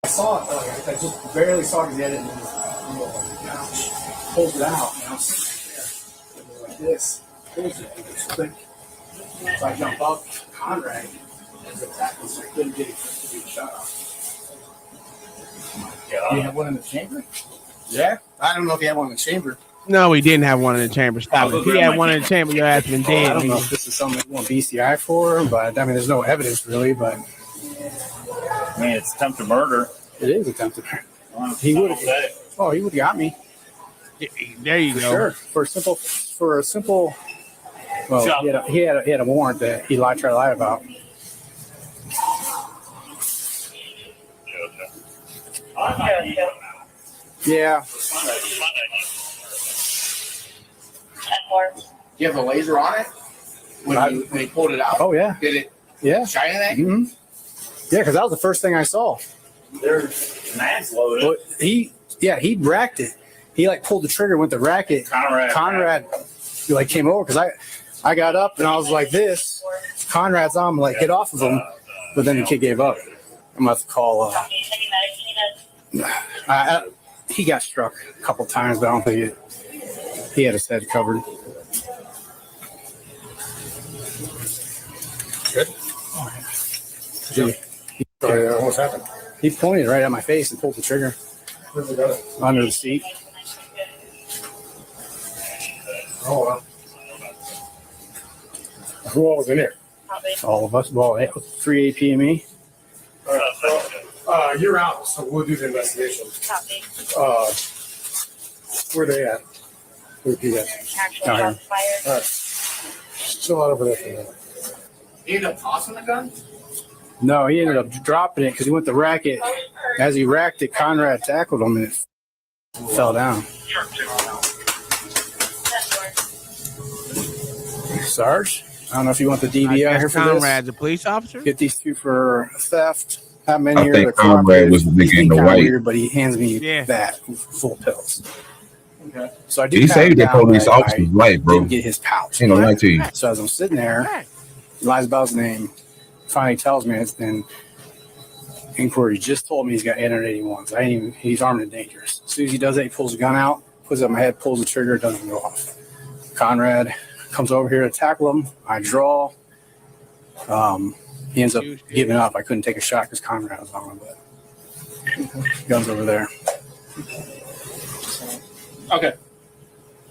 saw it. I just barely saw it yet. Pulled it out. And I was sitting right there like this. It's quick. So I jump up. Conrad is attacking, so I couldn't get a shot off. Do you have one in the chamber? Yeah. I don't know if you have one in the chamber. No, we didn't have one in the chamber. Stop it. If he had one in the chamber, your ass been dead. I don't know if this is something you want BCI for, but I mean, there's no evidence really. But I mean, it's attempted murder. It is attempted murder. He would have. Oh, he would have got me. There you go. Sure. For a simple. Well, he had a warrant that he tried to lie about. Yeah. You have a laser on it? When he pulled it out? Oh, yeah. Did it shine anything? Mm-hmm. Yeah, because that was the first thing I saw. There's manslaughter. Well, he racked it. He like pulled the trigger, went to rack it. Conrad like came over because I got up and I was like this. Conrad's arm like hit off of him, but then the kid gave up. I'm about to call. He got struck a couple times, but I don't think he had his head covered. Good. What's happened? He pointed right at my face and pulled the trigger. Where's it go? Under the seat. Oh, wow. Who all was in here? All of us. Well, 3 APME. All right, so, you're out, so we'll do the investigation. Where they at? Where'd you get? Down here. All right. Chill out over there for a minute. You end up tossing the gun? No, he ended up dropping it because he went to rack it. As he racked it, Conrad tackled him and it fell down. Sarge, I don't know if you want the DV out here for Conrad's this. a police officer. Get these two for theft. Have them in I here. think Conrad was the nigga in the white. Weird, but he hands me that full pills. Okay. So I do. He pat saved him that down, police but officer's life, bro. Didn't get his pouch. Ain't no lie to you. So as I'm sitting there, he lies about his name. Finally tells me it's then inquiry just told me he's got 881. So he's armed and dangerous. As soon as he does that, he pulls the gun out, puts it on my head, pulls the trigger, it doesn't go off. Conrad comes over here to tackle him. I draw. He ends up giving up. I couldn't take a shot because Conrad was on him, but gun's over there. Okay.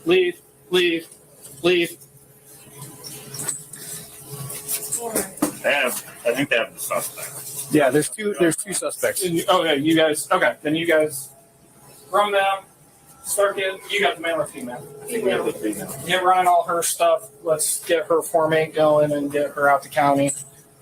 Leave. I think they have the suspect. Yeah, there's two suspects. Okay, you guys. Okay, then you guys run them. Start getting. You got the male or female? Female. Get running all her stuff. Let's get her Form 8 going and get her out to county.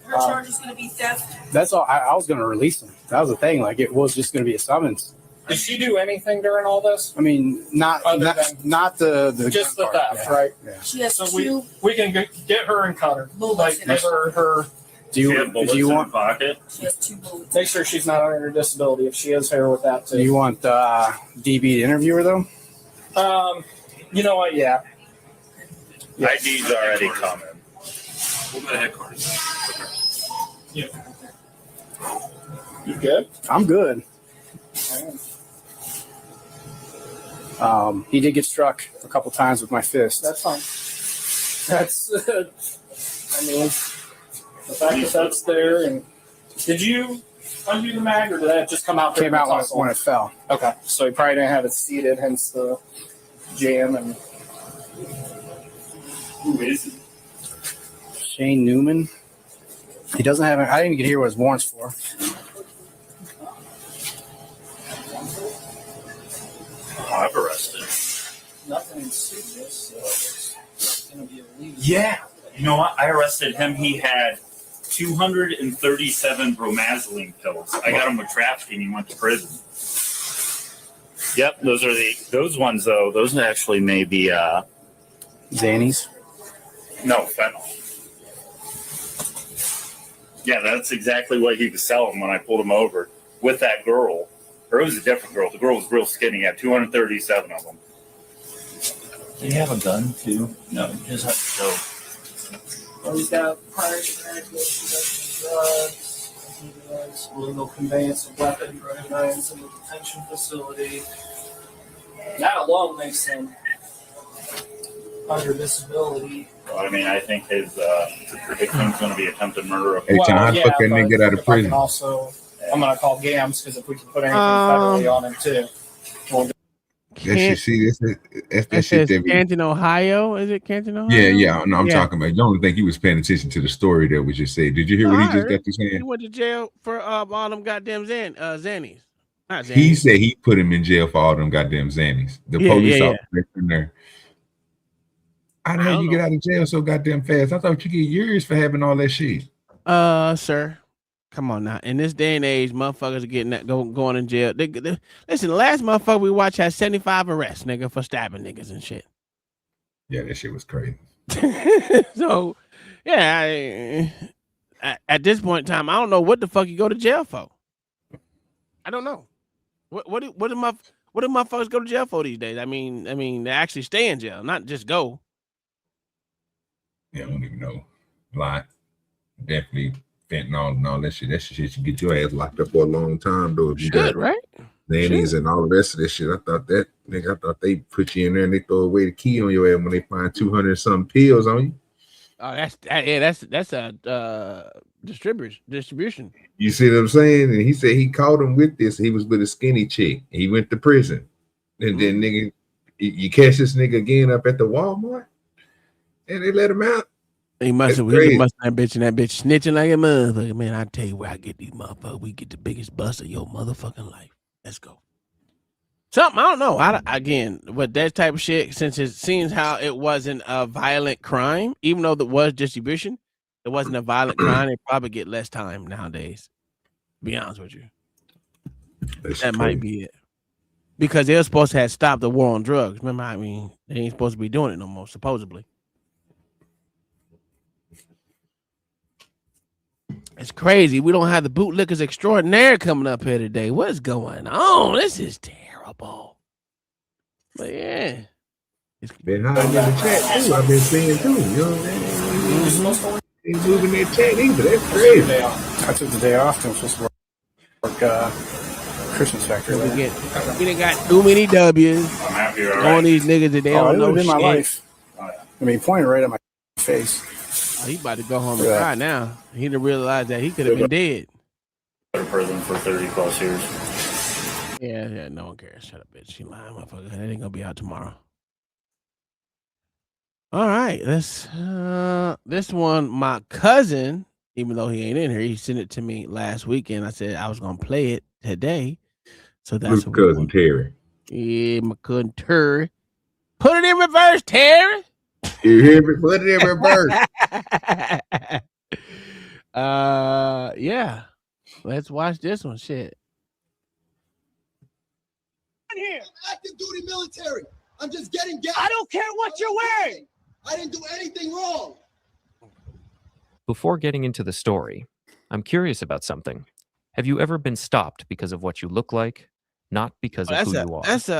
Her charge is going to be theft. That's all. I was going to release him. That was the thing. Like it was just going to be a summons. Did she do anything during all this? I mean, not the just the theft, yeah. right? Yeah. She has So two we can get her and cut her. Like give her. Do you want pocket? She has 2 bullets. Make sure she's not under disability. If she is here with that too. Do you want DB to interview her though? You know what? Yeah. ID's already coming. We'll go to headquarters. Yeah. You good? I'm good. He did get struck a couple times with my fist. That's fine. That's. I mean, the fact that that's there, and did you undo the mag, or did that just come out? Came out when it fell. Okay, so he probably didn't have it seated, hence the jam. And who is it? Shane Newman. He doesn't have. I didn't even get hear what his warrant's for. I've arrested. Nothing serious, so it's going to be illegal. Yeah. You know what? I arrested him. He had 237 bromazine pills. I got him with trafficking. He went to prison. Yep, those ones though. Those actually may be Xannies. No, fentanyl. Yeah, that's exactly what he was selling when I pulled him over with that girl. Or it was a different girl. The girl was real skinny. He had 237 of them. Do you have a gun too? No, just have to show. Well, he's got prior to graduation drugs, illegal conveyance of weapons, knives in the detention facility. That alone makes him under disability. Well, I mean, I think his prediction is going to be attempted murder. Hey, Tom, how the fuck that nigga get out of prison? Also, I'm going to call GAMS because if we can put anything federally on him too. That shit, see, that's that shit that Canton, Ohio. Is it Canton, Ohio? Yeah. No, I'm talking about. You don't think he was paying attention to the story that was just said. Did you hear what he just got to saying? He went to jail for all them goddamn Xannies. Not Xannies. He said he put him in jail for all them goddamn Xannies. The police officer in there. How the hell you get out of jail so goddamn fast? I thought you get years for having all that shit. Sir. Come on now. In this day and age, motherfuckers are getting that going in jail. Listen, the last motherfucker we watched had 75 arrests, nigga, for stabbing niggas and shit. Yeah, that shit was crazy. So, yeah, at this point in time, I don't know what the fuck you go to jail for. I don't know. What do motherfuckers go to jail for these days? I mean, they actually stay in jail, not just go. Yeah, I don't even know. Lie. Definitely. Fentanyl and all that shit. That shit should get your ass locked up for a long time, though. If you got right? Nannies and all the rest of this shit. I thought they put you in there and they throw away the key on your ass when they find 200 something pills on you. Oh, that's a distribution. You see what I'm saying? And he said he caught him with this. He was with a skinny chick. He went to prison. And then nigga, you catch this nigga again up at the Walmart, and they let him out. He must have that bitch and that bitch snitching like a motherfucker. Man, I tell you where I get these motherfuckers. We get the biggest bust of your motherfucking life. Let's go. Something, I don't know. Again, with that type of shit, since it seems how it wasn't a violent crime, even though there was distribution, it wasn't a violent crime. They probably get less time nowadays. To be honest with you. That might be it. Because they were supposed to have stopped the war on drugs. Remember, I mean, they ain't supposed to be doing it no more, supposedly. It's crazy. We don't have the bootlickers extraordinaire coming up here today. What's going on? This is terrible. But yeah. It's been hot in the chat too. I've been seeing too. You know what I'm saying? Ain't moving that chat either. That's crazy. I took the day off. I'm supposed to work Christmas factory. We done got too many W's. I'm happy. On these niggas that they don't know shit. My life. I mean, he pointed right at my face. Oh, he about to go home and cry now. He didn't realize that he could have been dead. In prison for 30 plus years. Yeah, no one cares. Shut up, bitch. She lying, motherfucker. That ain't gonna be out tomorrow. All right, this one, my cousin, even though he ain't in here, he sent it to me last weekend. I said I was gonna play it today. So that's what cousin Terry. Yeah, my cousin Terry. Put it in reverse, Terry. You hear me? Put it in reverse. Yeah. Let's watch this one. Shit. Here. I'm active duty military. I'm just getting gas. I don't care what you're wearing. I didn't do anything wrong. Before getting into the story, I'm curious about something. Have you ever been stopped because of what you look like? Not because of who you are. That's if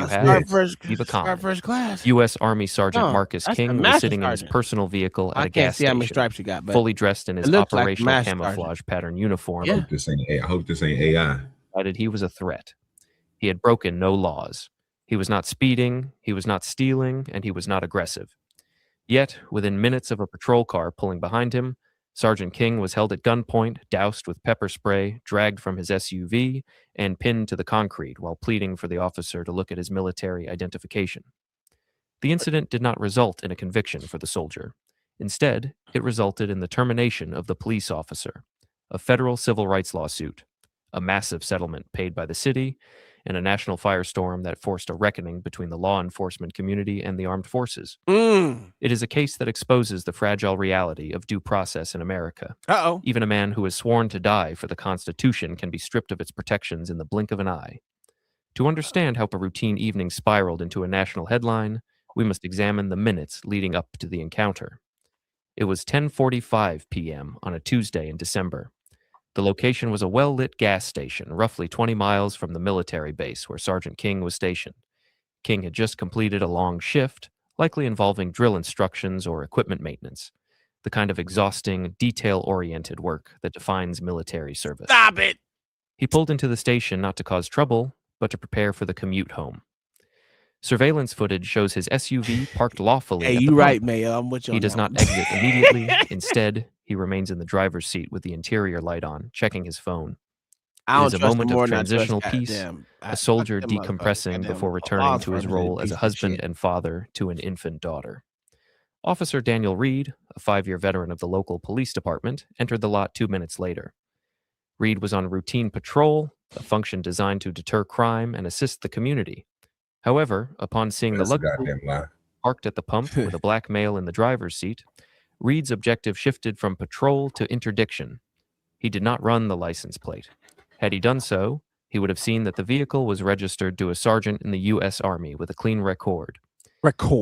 you have, leave a comment. First class. U.S. Army Sergeant Marcus King was sitting in his personal vehicle at a gas station, stripes you got, fully dressed in his operational camouflage pattern uniform. I hope this ain't AI. Decided he was a threat. He had broken no laws. He was not speeding, he was not stealing, and he was not aggressive. Yet, within minutes of a patrol car pulling behind him, Sergeant King was held at gunpoint, doused with pepper spray, dragged from his SUV, and pinned to the concrete while pleading for the officer to look at his military identification. The incident did not result in a conviction for the soldier. Instead, it resulted in the termination of the police officer, a federal civil rights lawsuit, a massive settlement paid by the city, and a national firestorm that forced a reckoning between the law enforcement community and the armed forces. It is a case that exposes the fragile reality of due process in America. Even a man who has sworn to die for the Constitution can be stripped of its protections in the blink of an eye. To understand how a routine evening spiraled into a national headline, we must examine the minutes leading up to the encounter. It was 10:45 p.m. on a Tuesday in December. The location was a well-lit gas station, roughly 20 miles from the military base where Sergeant King was stationed. King had just completed a long shift, likely involving drill instructions or equipment maintenance, the kind of exhausting, detail-oriented work that defines military service. Stop it! He pulled into the station not to cause trouble, but to prepare for the commute home. Surveillance footage shows his SUV parked lawfully Hey, at you the right, pump. Mayor. I'm with you He on does that not one. exit immediately. Instead, he remains in the driver's seat with the interior light on, checking his phone. I It don't is a trust him moment more of than I trust transitional peace, goddamn- a soldier fuck them motherfuckers, decompressing goddamn before law returning to his firms, they role as piece a of husband shit. and father to an infant daughter. Officer Daniel Reed, a 5-year veteran of the local police department, entered the lot 2 minutes later. Reed was on routine patrol, a function designed to deter crime and assist the community. However, upon seeing That's the a goddamn luxury lie. parked at the pump with a black male in the driver's seat, Reed's objective shifted from patrol to interdiction. He did not run the license plate. Had he done so, he would have seen that the vehicle was registered to a sergeant in the U.S. Army with a clean record.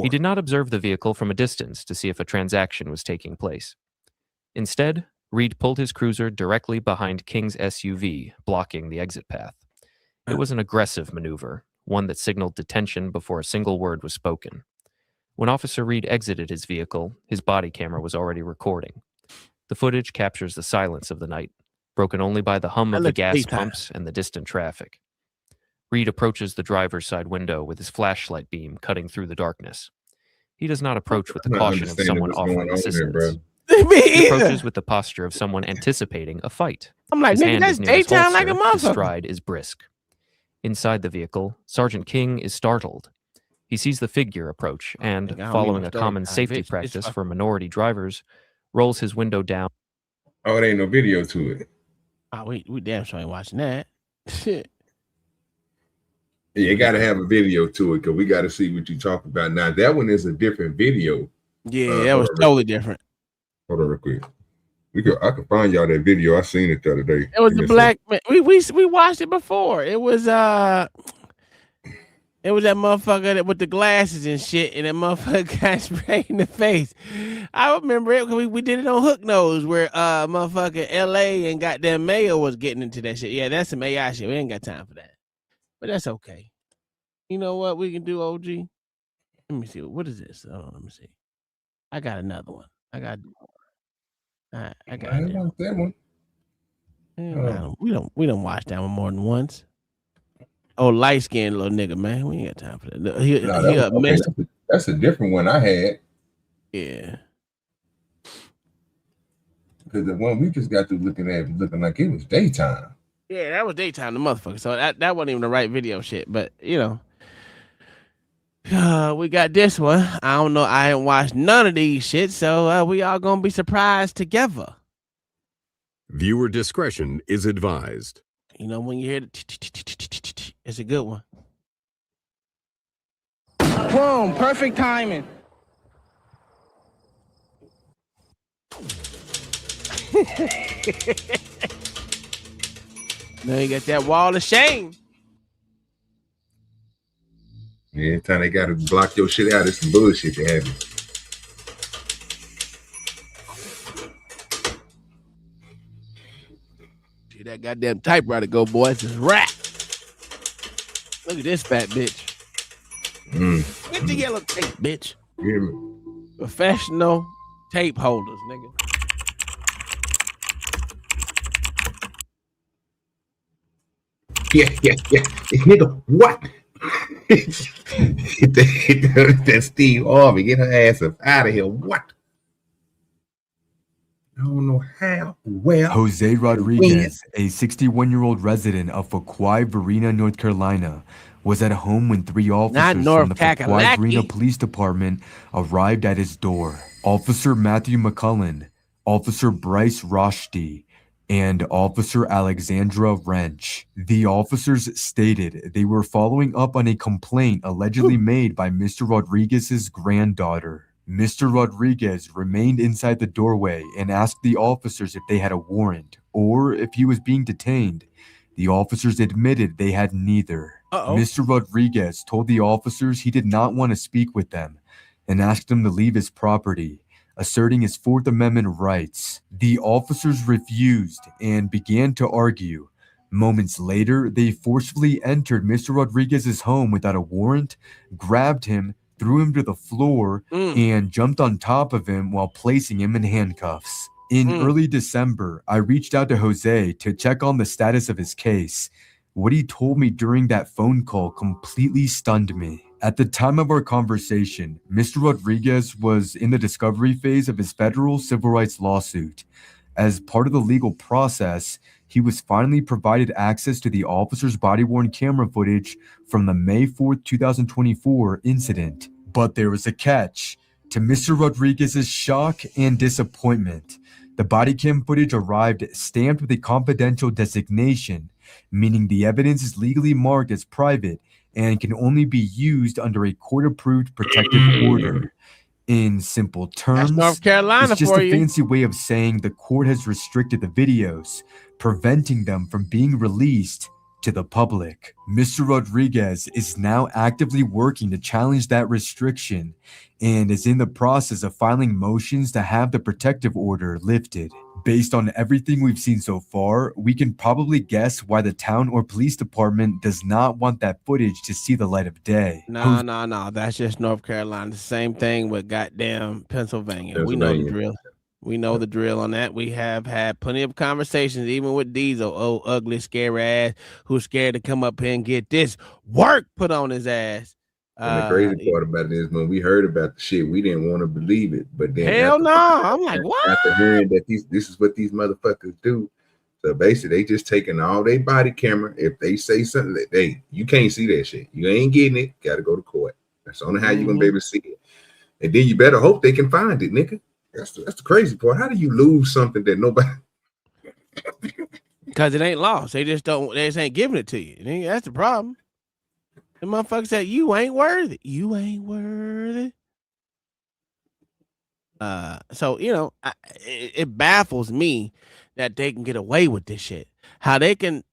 He did not observe the vehicle from a distance to see if a transaction was taking place. Instead, Reed pulled his cruiser directly behind King's SUV, blocking the exit path. It was an aggressive maneuver, one that signaled detention before a single word was spoken. When Officer Reed exited his vehicle, his body camera was already recording. The footage captures the silence of the night, broken only by the hum That of the looks gas daytime. pumps and the distant traffic. Reed approaches the driver's side window with his flashlight beam cutting through the darkness. He does not approach with the I'm not caution of understanding someone what's going offering on here, assistance. bro. Me He either. approaches with the posture of someone anticipating a fight. I'm like, His nigga, hand that's is near his daytime like a holster, his motherfucker. stride is brisk. Inside the vehicle, Sergeant King is startled. He sees the figure approach and, nigga, I don't need following no a story common time, safety bitch. It's practice fucking- for minority drivers, rolls his window down. Oh, it ain't no video to it. Oh, we damn sure ain't watching that. Shit. Yeah, you got to have a video to it because we got to see what you talk about. Now, that one is a different video. Yeah, that hold was on, totally different. Hold on real quick. I can find y'all that video. I seen it the other day. It was Give the me a black man. We watched it before. It was that motherfucker with the glasses and shit, and that motherfucker got sprayed in the face. I remember it because we did it on Hook Nose where motherfucker LA and goddamn Mayo was getting into that shit. Yeah, that's some AI shit. We ain't got time for that. But that's okay. You know what we can do, OG? Let me see. What is this? Hold on, let me see. I got another one. I got I that. ain't want that one. We don't watch that one more than once. Oh, light skinned little nigga, man. We ain't got time for that. No, that was- okay, that's a different one I had. Yeah. Because the one we just got through looking like it was daytime. Yeah, that was daytime, the motherfucker. So that wasn't even the right video shit. But you know, we got this one. I don't know. I ain't watched none of these shit, so we all gonna be surprised together. Viewer discretion is advised. You know, when you hear the it's a good one. Boom, perfect timing. Now you got that wall of shame. Yeah, anytime they got to block your shit out, it's some bullshit to happen. See that goddamn typewriter go, boy. It's a rap. Look at this fat bitch. Get the yellow tape, bitch. Yeah. Professional tape holders, nigga. Yeah. Nigga, what? That Steve Harvey, get her ass up out of here. What? I don't know how. Well, Jose Rodriguez, a 61-year-old resident of Fuquay Varina, North Carolina, was at home when 3 officers North from the Fuquay Kakalaki. Varina Police Department arrived at his door. Officer Matthew McCullen, Officer Bryce Roshdi, and Officer Alexandra Wrench. The officers stated they were following up on a complaint allegedly made by Mr. Rodriguez's granddaughter. Mr. Rodriguez remained inside the doorway and asked the officers if they had a warrant or if he was being detained. The officers admitted they had neither. Mr. Rodriguez told the officers he did not want to speak with them and asked them to leave his property. asserting his Fourth Amendment rights. The officers refused and began to argue. Moments later, they forcefully entered Mr. Rodriguez's home without a warrant, grabbed him, threw him to the floor, and jumped on top of him while placing him in handcuffs. In early December, I reached out to Jose to check on the status of his case. What he told me during that phone call completely stunned me. At the time of our conversation, Mr. Rodriguez was in the discovery phase of his federal civil rights lawsuit. As part of the legal process, he was finally provided access to the officer's body-worn camera footage from the May 4th, 2024 incident. But there was a catch. To Mr. Rodriguez's shock and disappointment, the body cam footage arrived stamped with a confidential designation, meaning the evidence is legally marked as private and can only be used under a court-approved protective order. In simple terms, That's North Carolina it's just for a you. fancy way of saying the court has restricted the videos, preventing them from being released to the public. Mr. Rodriguez is now actively working to challenge that restriction and is in the process of filing motions to have the protective order lifted. Based on everything we've seen so far, we can probably guess why the town or police department does not want that footage to see the light of day. No. That's just North Carolina. The same thing with goddamn Pennsylvania. We know the drill. We know the drill on that. We have had plenty of conversations, even with Diesel, old ugly, scary ass, who's scared to come up here and get this work put on his ass. And the crazy part about it is when we heard about the shit, we didn't want to believe it. But then hell no, I'm like, what? After hearing that this is what these motherfuckers do. So basically, they just taking all their body camera. If they say something that you can't see that shit. You ain't getting it. Got to go to court. That's only how you're gonna be able to see it. And then you better hope they can find it, nigga. That's the crazy part. How do you lose something that nobody? Because it ain't lost. They just ain't giving it to you. That's the problem. The motherfucker said, you ain't worthy. You ain't worthy. So, it baffles me that they can get away with this shit. How they can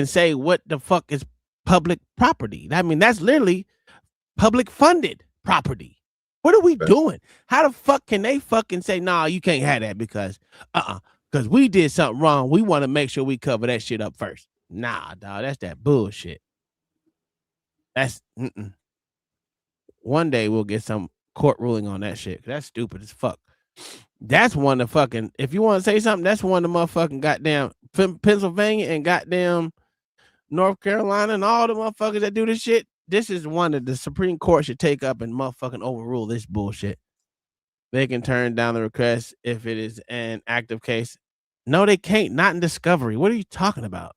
say what the fuck is public property. I mean, that's literally public funded property. What are we doing? How the fuck can they fucking say, nah, you can't have that because we did something wrong. We want to make sure we cover that shit up first. Nah, dog, that's that bullshit. That's one day we'll get some court ruling on that shit. That's stupid as fuck. That's one of fucking, if you want to say something, that's one of the motherfucking goddamn Pennsylvania and goddamn North Carolina and all the motherfuckers that do this shit. This is one that the Supreme Court should take up and motherfucking overrule this bullshit. They can turn down the request if it is an active case. No, they can't. Not in discovery. What are you talking about?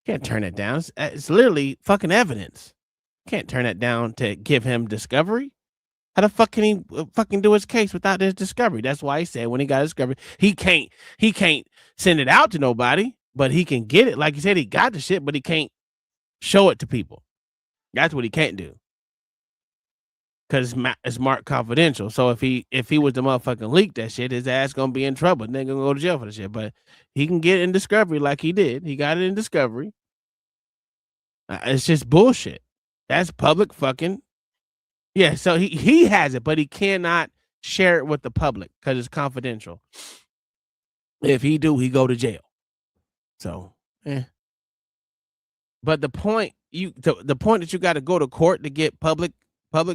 Can't turn it down. It's literally fucking evidence. Can't turn it down to give him discovery. How the fuck can he fucking do his case without his discovery? That's why he said when he got discovery, he can't send it out to nobody, but he can get it. Like he said, he got the shit, but he can't show it to people. That's what he can't do. Because it's marked confidential. So if he was to motherfucking leak that shit, his ass gonna be in trouble. They're gonna go to jail for the shit. But he can get it in discovery like he did. He got it in discovery. It's just bullshit. That's public fucking. Yeah, so he has it, but he cannot share it with the public because it's confidential. If he do, he go to jail. So, But the point that you got to go to court to get public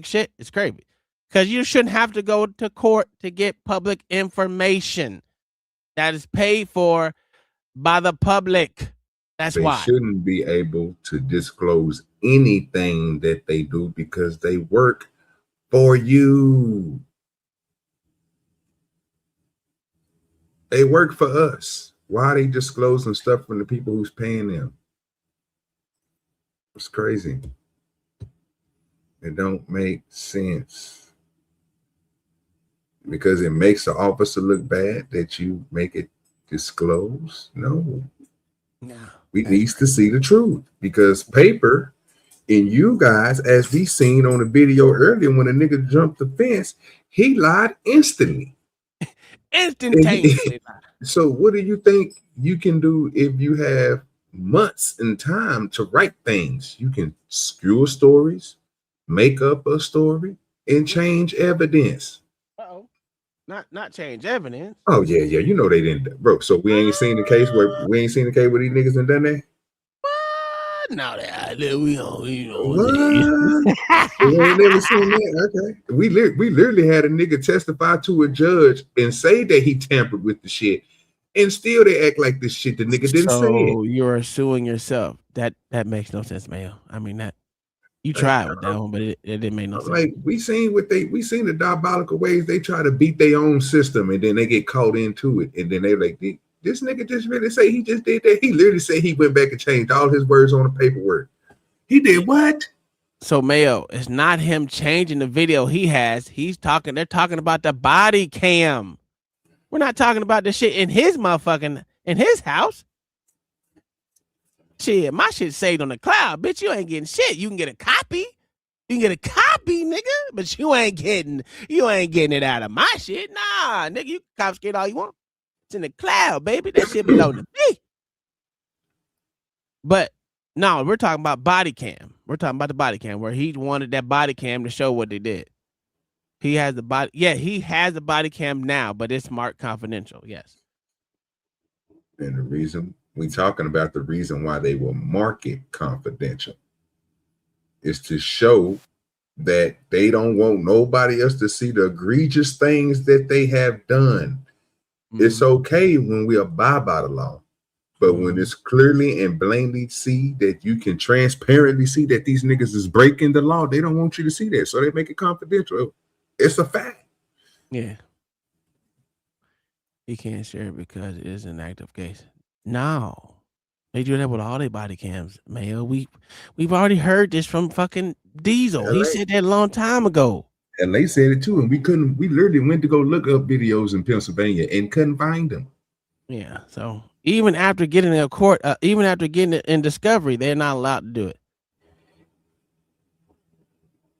shit is crazy. Because you shouldn't have to go to court to get public information that is paid for by the public. That's why. They shouldn't be able to disclose anything that they do because they work for you. They work for us. Why are they disclosing stuff from the people who's paying them? It's crazy. It don't make sense. Because it makes the officer look bad that you make it disclose? No. We need to see the truth because paper and you guys, as we seen on the video earlier, when a nigga jumped the fence, he lied instantly. Instantaneously. So what do you think you can do if you have months in time to write things? You can skewer stories, make up a story, and change evidence. Uh-oh. Not change evidence. Oh yeah, you know they didn't, bro. So we ain't seen the case where these niggas done that. No, we don't. What? We ain't never seen that. Okay, we literally had a nigga testify to a judge and say that he tampered with the shit, and still they act like this shit the nigga didn't say it. So you're suing yourself. That makes no sense, Mayo. I mean that you tried with that one, but it didn't make no sense. Like we seen the diabolical ways they try to beat their own system, and then they get caught into it, and then they like this nigga just really say he just did that. He literally said he went back and changed all his words on the paperwork. He did what? So Mayo, it's not him changing the video he has. They're talking about the body cam. We're not talking about the shit in his house. Shit, my shit saved on the cloud. Bitch, you ain't getting shit. You can get a copy. You can get a copy, nigga, but you ain't getting it out of my shit. Nah, nigga, you can confiscate all you want. It's in the cloud, baby. That shit belong to me. But no, we're talking about body cam. We're talking about the body cam where he wanted that body cam to show what they did. He has the body. Yeah, he has the body cam now, but it's marked confidential. Yes. And the reason we talking about the reason why they will mark it confidential is to show that they don't want nobody else to see the egregious things that they have done. It's okay when we abide by the law, but when it's clearly and blatantly see that you can transparently see that these niggas is breaking the law, they don't want you to see that, so they make it confidential. It's a fact. Yeah. He can't share it because it is an active case. No. They do that with all their body cams, Mayo. We've already heard this from fucking Diesel. He said that a long time ago. And they said it too, and we literally went to go look up videos in Pennsylvania and couldn't find them. Yeah, so even after getting in court, even after getting it in discovery, they're not allowed to do it.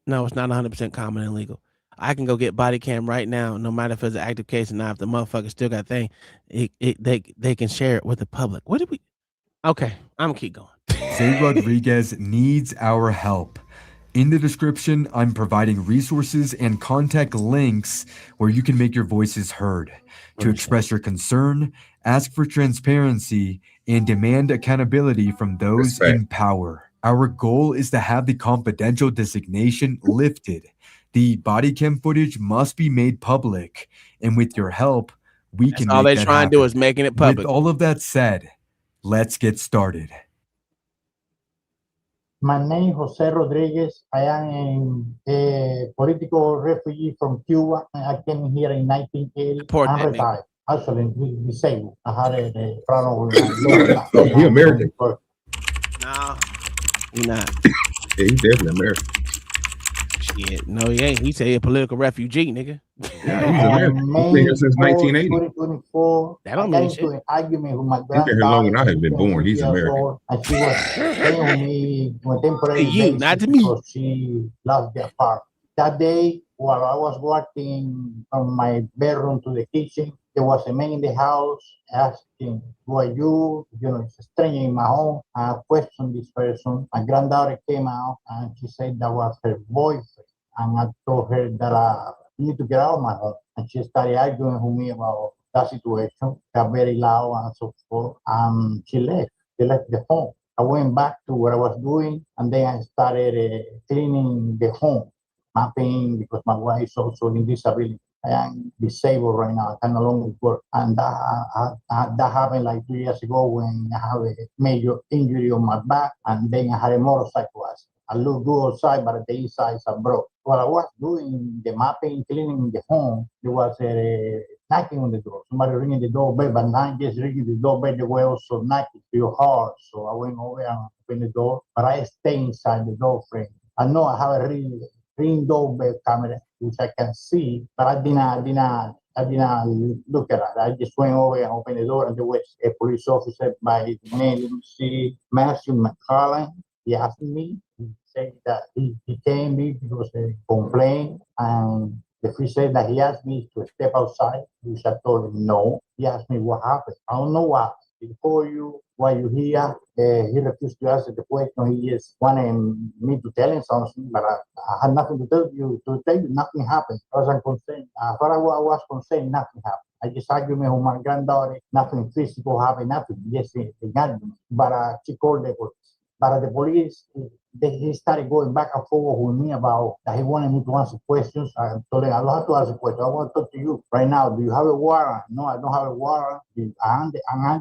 No, it's not 100% common and legal. I can go get body cam right now, no matter if it's an active case or not. If the motherfucker still got a thing, they can share it with the public. What did we? Okay, I'm gonna keep going. Zay Rodriguez needs our help. In the description, I'm providing resources and contact links where you can make your voices heard to express your concern, ask for transparency, and demand accountability from those in power. Our goal is to have the confidential designation lifted. The body cam footage must be made public, and with your help, we can all make they that trying to do happen. is making it public. With all of that said, let's get started. My name is Jose Rodriguez. I am a political refugee from Cuba. I came here in 1980. I'm retired. Actually, disabled. I had a problem with my Oh, he American. No, he not. Yeah, he's definitely American. Shit, no, he ain't. He say he a political refugee, nigga. Yeah, he's American. He's been here since 1980. 2024. That don't I mean got shit. into an argument with my He's been here granddaughter. longer than I have been born. He's Years American. old, and she was staying with me on a temporary To you, basis not to me. because she lost the apartment. That day, while I was walking from my bedroom to the kitchen, there was a man in the house asking, "Who are you?" You know, it's a stranger in my home. I questioned this person. My granddaughter came out and she said that was her boyfriend. And I told her that I need to get out of my home. And she started arguing with me about that situation, got very loud and so forth. She left. She left the home. I went back to what I was doing, and then I started cleaning the home, mapping, because my wife is also in disability. I am disabled right now. I can no longer work. And that happened like 2 years ago when I have a major injury on my back, and then I had a motorcycle accident. I look good outside, but the inside is broke. While I was doing the mapping, cleaning the home, there was a knocking on the door. Somebody ringing the doorbell, but not just ringing the doorbell, they were also knocking real hard. So I went over and opened the door, but I stay inside the door frame. I know I have a ring doorbell camera, which I can see, but I did not look at it. I just went over and opened the door, and there was a police officer by the name, Matthew McCarlan. He asked me, he said that he came me because he complained, and the police said that he asked me to step outside, which I told him no. He asked me what happened. I don't know what happened. he called you, why you here? He refused to answer the question. He just wanted me to tell him something, but I had nothing to tell you. Nothing happened. As I'm concerned, as far as I was concerned, nothing happened. I just argued with my granddaughter. Nothing physical happened. Nothing. Just an argument. But she called the police. But the police, he started going back and forth with me about that he wanted me to answer questions. I told him, I don't have to answer questions. I want to talk to you right now. Do you have a warrant? No, I don't have a warrant. I'm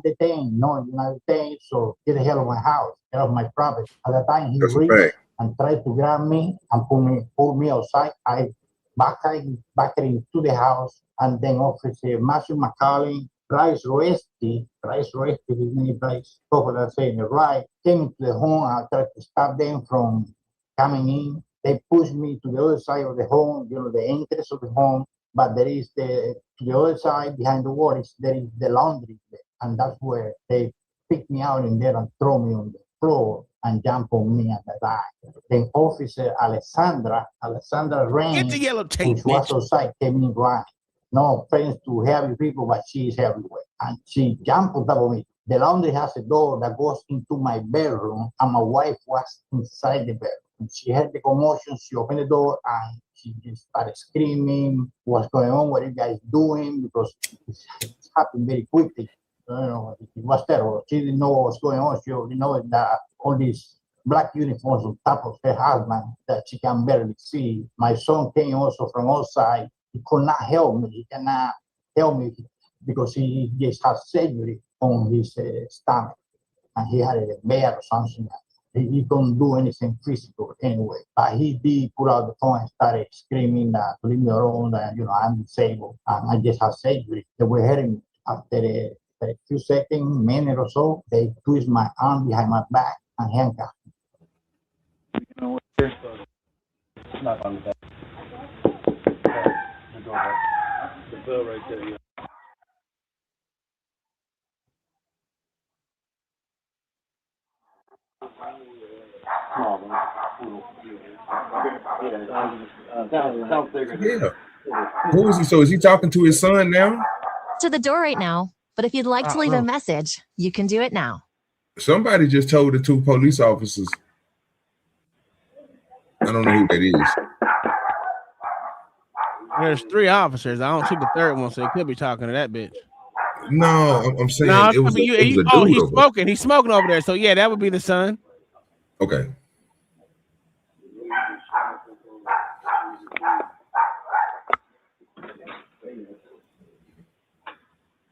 detained. No, you're not detained. So get the hell out of my house. Get off my property. At the time, he reached and tried to grab me and pull me outside. I backed into the house, and then Officer Matthew McCollin, Bryce Roesti, his name is Bryce, popular saying it right, came into the home. I tried to stop them from coming in. They pushed me to the other side of the home, the entrance of the home, but there is to the other side behind the wall, there is the laundry there, and that's where they picked me out in there and throw me on the floor and jump on me at the time. Then Officer Alessandra Rain, which was outside, came in running. No offense to heavy people, but she is everywhere. And she jumped on top of me. The laundry has a door that goes into my bedroom, and my wife was inside the bedroom. And she heard the commotion. She opened the door, and she just started screaming, what's going on, what are you guys doing? Because it happened very quickly. It was terrible. She didn't know what was going on. She already know that all these black uniforms on top of her husband that she can barely see. My son came also from outside. He could not help me. He cannot help me because he just had surgery on his stomach, and he had a bear or something. He couldn't do anything physical anyway. But he did pull out the phone and started screaming that leave me alone, that I'm disabled and I just had surgery. They were hurting me. After a few seconds, minute or so, they twist my arm behind my back and handcuff me. It's not on the back. The bill right there, yeah. Yeah. Who is he? So is he talking to his son now? To the door right now, but if you'd like to leave a message, you can do it now. Somebody just told the two police officers. I don't know who that is. There's 3 officers. I don't see the third one, so he could be talking to that bitch. No, I'm saying No, it was a dude he's over. smoking. He's smoking over there. So yeah, that would be the son. Okay.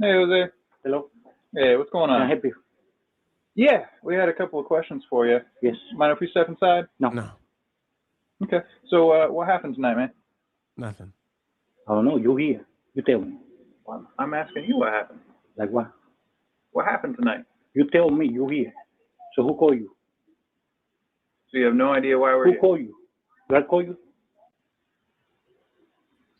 Hey, Jose. Hello. Hey, what's going on? Can I help you? Yeah, we had a couple of questions for you. Yes. Mind if we step inside? No. Okay. So, what happened tonight, man? Nothing. I don't know. You here? You tell me. Well, I'm asking you what happened. Like what? What happened tonight? You tell me. You here? So who called you? So you have no idea why we're here? Who called you? God called you?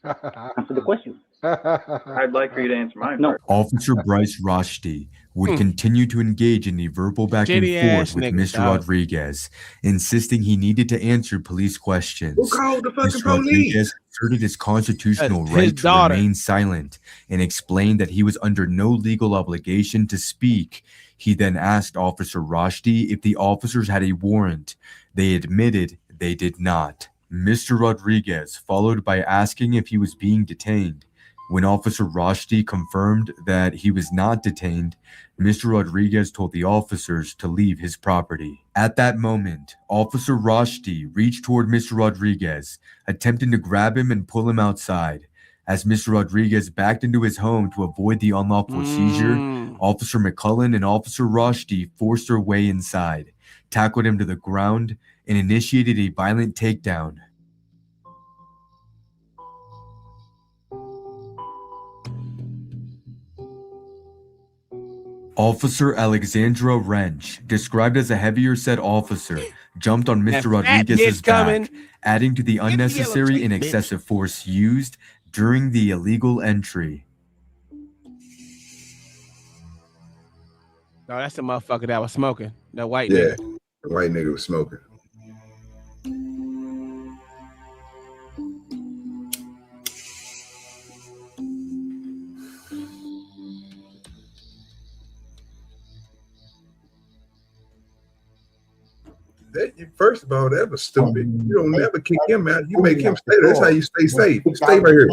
Answer the question. I'd like for you to answer mine. No. Officer Bryce Roshdi would continue to engage in the verbal back and forth with Mr. Rodriguez, insisting he needed to answer police questions. Who called the fucking Mr. police? Rodriguez asserted his constitutional right to remain silent and explained that he was under no legal obligation to speak. He then asked Officer Roshdi if the officers had a warrant. They admitted they did not. Mr. Rodriguez followed by asking if he was being detained. When Officer Roshdi confirmed that he was not detained, Mr. Rodriguez told the officers to leave his property. At that moment, Officer Roshdi reached toward Mr. Rodriguez, attempting to grab him and pull him outside. As Mr. Rodriguez backed into his home to avoid the unlawful seizure, Officer McCullen and Officer Roshdi forced their way inside, tackled him to the ground, and initiated a violent takedown. Officer Alexandra Wrench, described as a heavier-set officer, jumped on Mr. Rodriguez's back, adding to the unnecessary and excessive force used during the illegal entry. No, that's the motherfucker that was smoking. That white Yeah, nigga. the white nigga was smoking. First of all, that was stupid. You don't never kick him out. You make him stay. That's how you stay safe. You stay right here.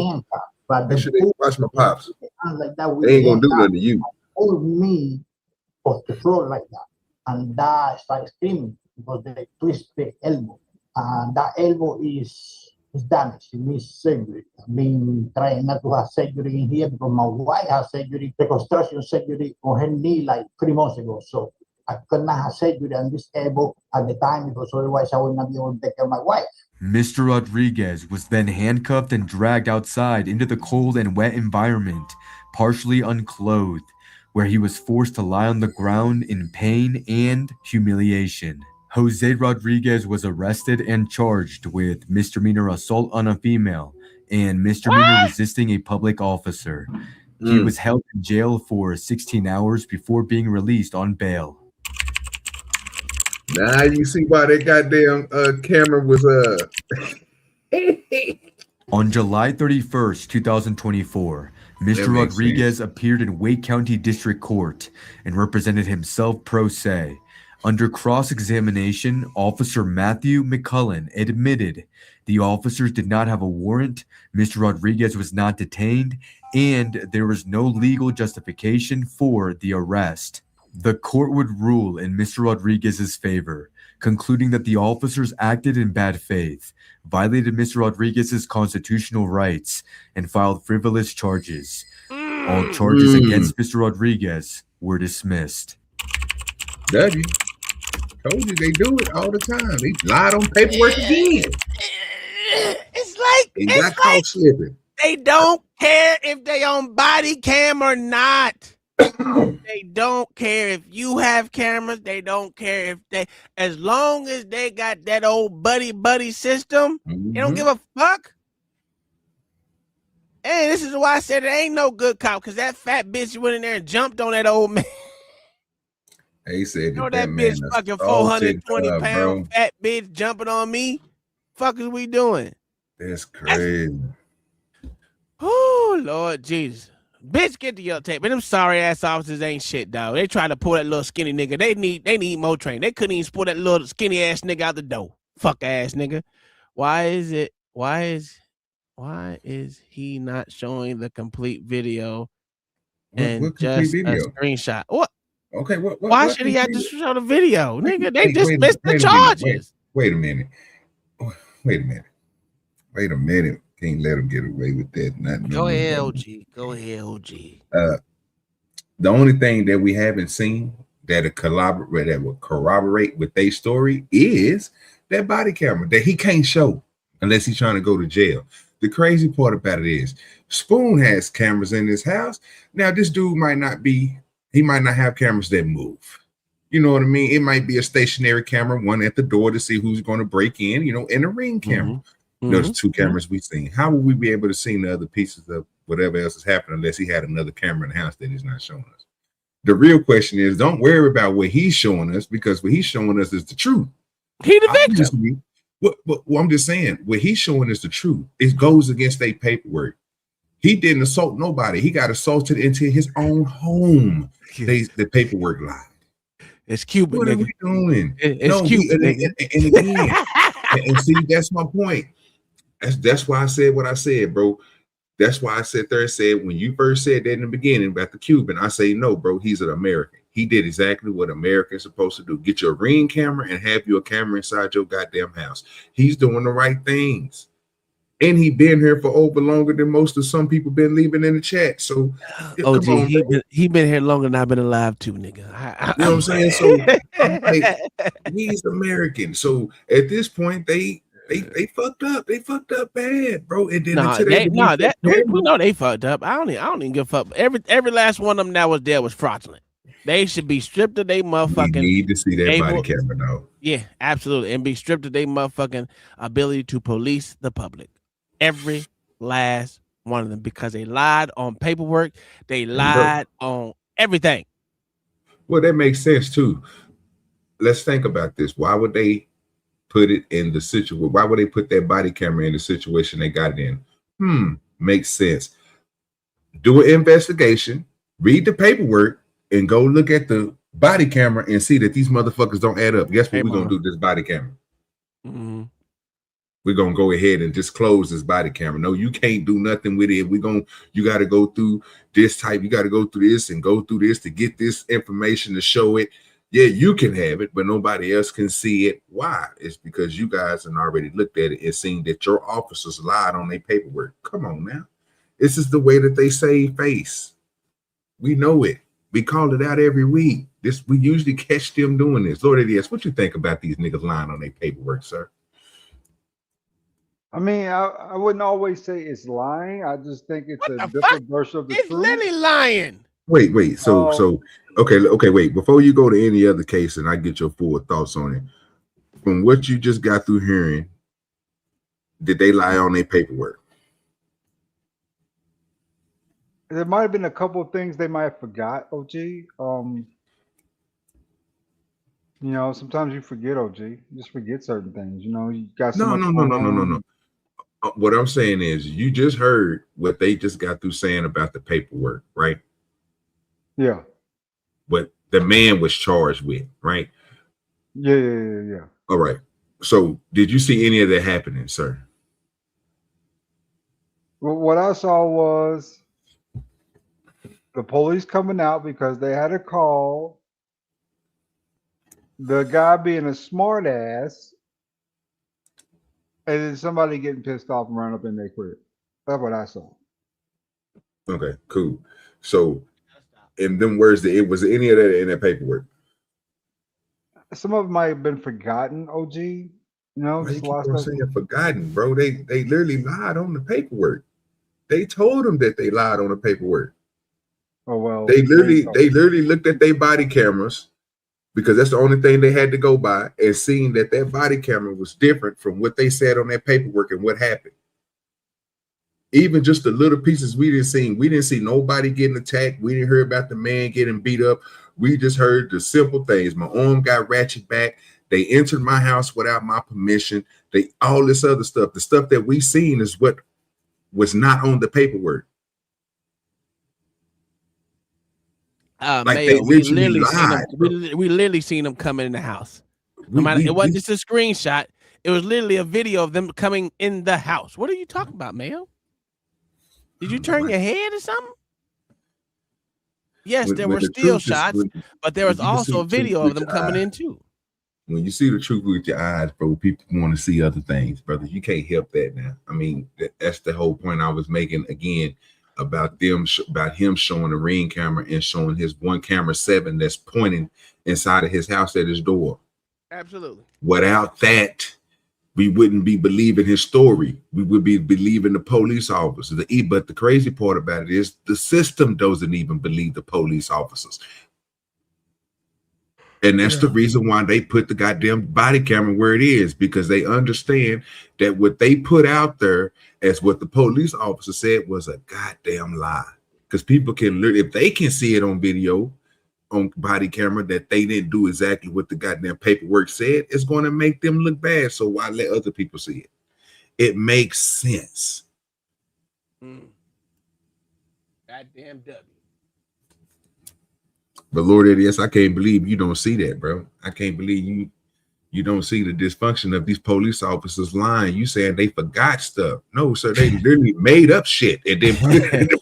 Make sure they watch my pops. Like that, They ain't gonna do nothing to you. Pulled me off the floor like that, and that started screaming because they twist the elbow, and that elbow is damaged. It needs surgery. I've been trying not to have surgery in here because my wife has surgery, reconstruction surgery on her knee like 3 months ago. So I could not have surgery on this elbow at the time because otherwise I would not be able to take care of my wife. Mr. Rodriguez was then handcuffed and dragged outside into the cold and wet environment, partially unclothed, where he was forced to lie on the ground in pain and humiliation. Jose Rodriguez was arrested and charged with misdemeanor assault on a female and misdemeanor resisting a public officer. He was held in jail for 16 hours before being released on bail. Now you see why that goddamn camera was On July 31st, 2024, Mr. Rodriguez appeared in Wake County District Court and represented himself pro se. Under cross-examination, Officer Matthew McCullen admitted the officers did not have a warrant, Mr. Rodriguez was not detained, and there was no legal justification for the arrest. The court would rule in Mr. Rodriguez's favor, concluding that the officers acted in bad faith, violated Mr. Rodriguez's constitutional rights, and filed frivolous charges. All charges against Mr. Rodriguez were dismissed. W. Told you they do it all the time. They lied on paperwork again. It's like slipping. They don't care if they on body cam or not. They don't care if you have cameras. They don't care if they, as long as they got that old buddy system, they don't give a fuck. And this is why I said it ain't no good cop, because that fat bitch went in there and jumped on that old man. He said You know that bitch fucking 420 pound fat bitch jumping on me. Fuck is we doing? That's crazy. Oh Lord Jesus. Bitch, get to your tape. But them sorry ass officers ain't shit, dog. They try to pull that little skinny nigga. They need more training. They couldn't even pull that little skinny ass nigga out the door. Fuck ass nigga. Why is he not showing the complete video and just a screenshot? What? Okay, why should he have to show the video? Nigga, they dismissed the charges. Wait a minute. Can't let him get away with that. Go ahead, OG. The only thing that we haven't seen that will corroborate with their story is that body camera that he can't show unless he's trying to go to jail. The crazy part about it is Spoon has cameras in his house. Now, this dude might not have cameras that move. You know what I mean? It might be a stationary camera, one at the door to see who's going to break in, and a ring camera. Those two cameras we've seen. How would we be able to see the other pieces of whatever else is happening unless he had another camera in the house that he's not showing us? The real question is, don't worry about what he's showing us, because what he's showing us is the truth. He the victim. I'm just saying, what he's showing us the truth. It goes against their paperwork. He didn't assault nobody. He got assaulted into his own home. The paperwork lied. It's Cuban. What nigga. are we doing? It's Cuban. And again, and see, that's my point. That's why I said what I said, bro. That's why I sat there and said, when you first said that in the beginning about the Cuban, I say, no, bro, he's an American. He did exactly what Americans supposed to do. Get your Ring camera and have your camera inside your goddamn house. He's doing the right things. And he been here for over longer than most of some people been leaving in the chat. So, OG, he been here longer than I've been alive too, nigga. You know what I'm saying? So he's American. So at this point, they fucked up. They fucked up bad, bro. And then we know they fucked up. I don't even give a fuck. Every last one of them that was there was fraudulent. They should be stripped of their motherfucking. You need to see that body camera, though. Yeah, absolutely, and be stripped of their motherfucking ability to police the public. Every last one of them, because they lied on paperwork. They lied on everything. Well, that makes sense too. Let's think about this. Why would they put it in the situation? Why would they put that body camera in the situation they got it in? Makes sense. Do an investigation, read the paperwork, and go look at the body camera and see that these motherfuckers don't add up. Guess what Hey, we're gonna mama. do with this body camera? Mm-hmm. We're gonna go ahead and just close this body camera. No, you can't do nothing with it. You got to go through this type. You got to go through this and go through this to get this information to show it. Yeah, you can have it, but nobody else can see it. Why? It's because you guys have already looked at it and seen that your officers lied on their paperwork. Come on now. This is the way that they save face. We know it. We call it out every week. We usually catch them doing this. Lord ADS, what you think about these niggas lying on their paperwork, sir? I mean, I wouldn't always say it's lying. I just think it's a different version of the It's truth. literally lying. Wait. So okay. Wait. Before you go to any other case, and I get your full thoughts on it, from what you just got through hearing, did they lie on their paperwork? There might have been a couple of things they might have forgot, OG. You know, sometimes you forget, OG. You just forget certain things. You know, you got so much going on. No. What I'm saying is, you just heard what they just got through saying about the paperwork, right? Yeah. What the man was charged with, right? Yeah. All right. So, did you see any of that happening, sir? Well, what I saw was the police coming out because they had a call. The guy being a smart ass, and then somebody getting pissed off and run up in their crib. That's what I saw. Okay, cool. So, in them words, was any of that in that paperwork? Some of it might have been forgotten, OG. You know, Why just you a lot keep of on stuff. saying forgotten, bro? They literally lied on the paperwork. They told them that they lied on the paperwork. Oh well. They literally looked at their body cameras, because that's the only thing they had to go by, and seeing that their body camera was different from what they said on their paperwork and what happened. Even just the little pieces we didn't see. We didn't see nobody getting attacked. We didn't hear about the man getting beat up. We just heard the simple things. My arm got ratchet back. They entered my house without my permission. All this other stuff. The stuff that we seen is what was not on the paperwork. Like Mayo, they literally lied. we literally seen them coming in the house. It wasn't just a screenshot. It was literally a video of them coming in the house. What are you talking about, Mayo? Did you turn your head or something? Yes, there were still shots, but there was also a video of them coming in too. When you see the truth with your eyes, bro, people want to see other things, brother. You can't help that now. I mean, that's the whole point I was making again about him showing the Ring camera and showing his one camera 7 that's pointing inside of his house at his door. Absolutely. Without that, we wouldn't be believing his story. We would be believing the police officers. But the crazy part about it is the system doesn't even believe the police officers. And that's the reason why they put the goddamn body camera where it is, because they understand that what they put out there as what the police officer said was a goddamn lie. Because people can literally, if they can see it on video, on body camera, that they didn't do exactly what the goddamn paperwork said, it's going to make them look bad. So why let other people see it? It makes sense. Goddamn W. But Lord ADS, I can't believe you don't see that, bro. I can't believe you don't see the dysfunction of these police officers lying. You saying they forgot stuff. No, sir, they literally made up shit and then put it in the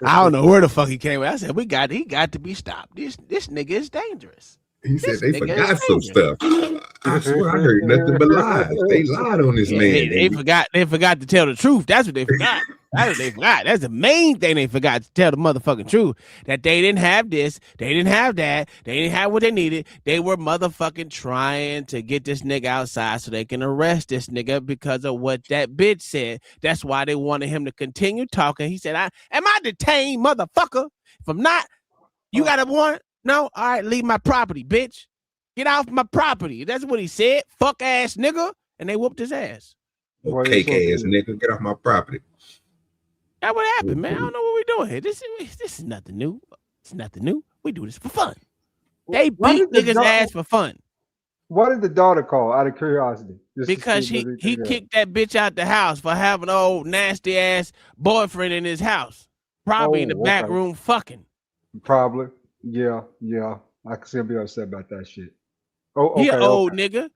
I don't know where the fuck he came with. I said, he got to be stopped. This nigga is dangerous. He said they forgot some stuff. I swear I heard nothing but lies. They lied on this man. They forgot to tell the truth. That's what they forgot. That's what they forgot. That's the main thing they forgot, to tell the motherfucking truth. That they didn't have this, they didn't have that, they didn't have what they needed. They were motherfucking trying to get this nigga outside so they can arrest this nigga because of what that bitch said. That's why they wanted him to continue talking. He said, am I detained, motherfucker? If I'm not, you got a warrant? No? All right, leave my property, bitch. Get off my property. That's what he said. Fuck ass nigga. And they whooped his ass. Cake ass nigga, get off my property. That's what happened, man. I don't know what we're doing here. This is nothing new. It's nothing new. We do this for fun. They beat niggas' ass for fun. Why did the daughter call, out of curiosity? Because he kicked that bitch out the house for having an old nasty ass boyfriend in his house. Probably in the back room fucking. Probably. Yeah, yeah. I can see him be upset about that shit. Oh, He okay, an old okay. nigga.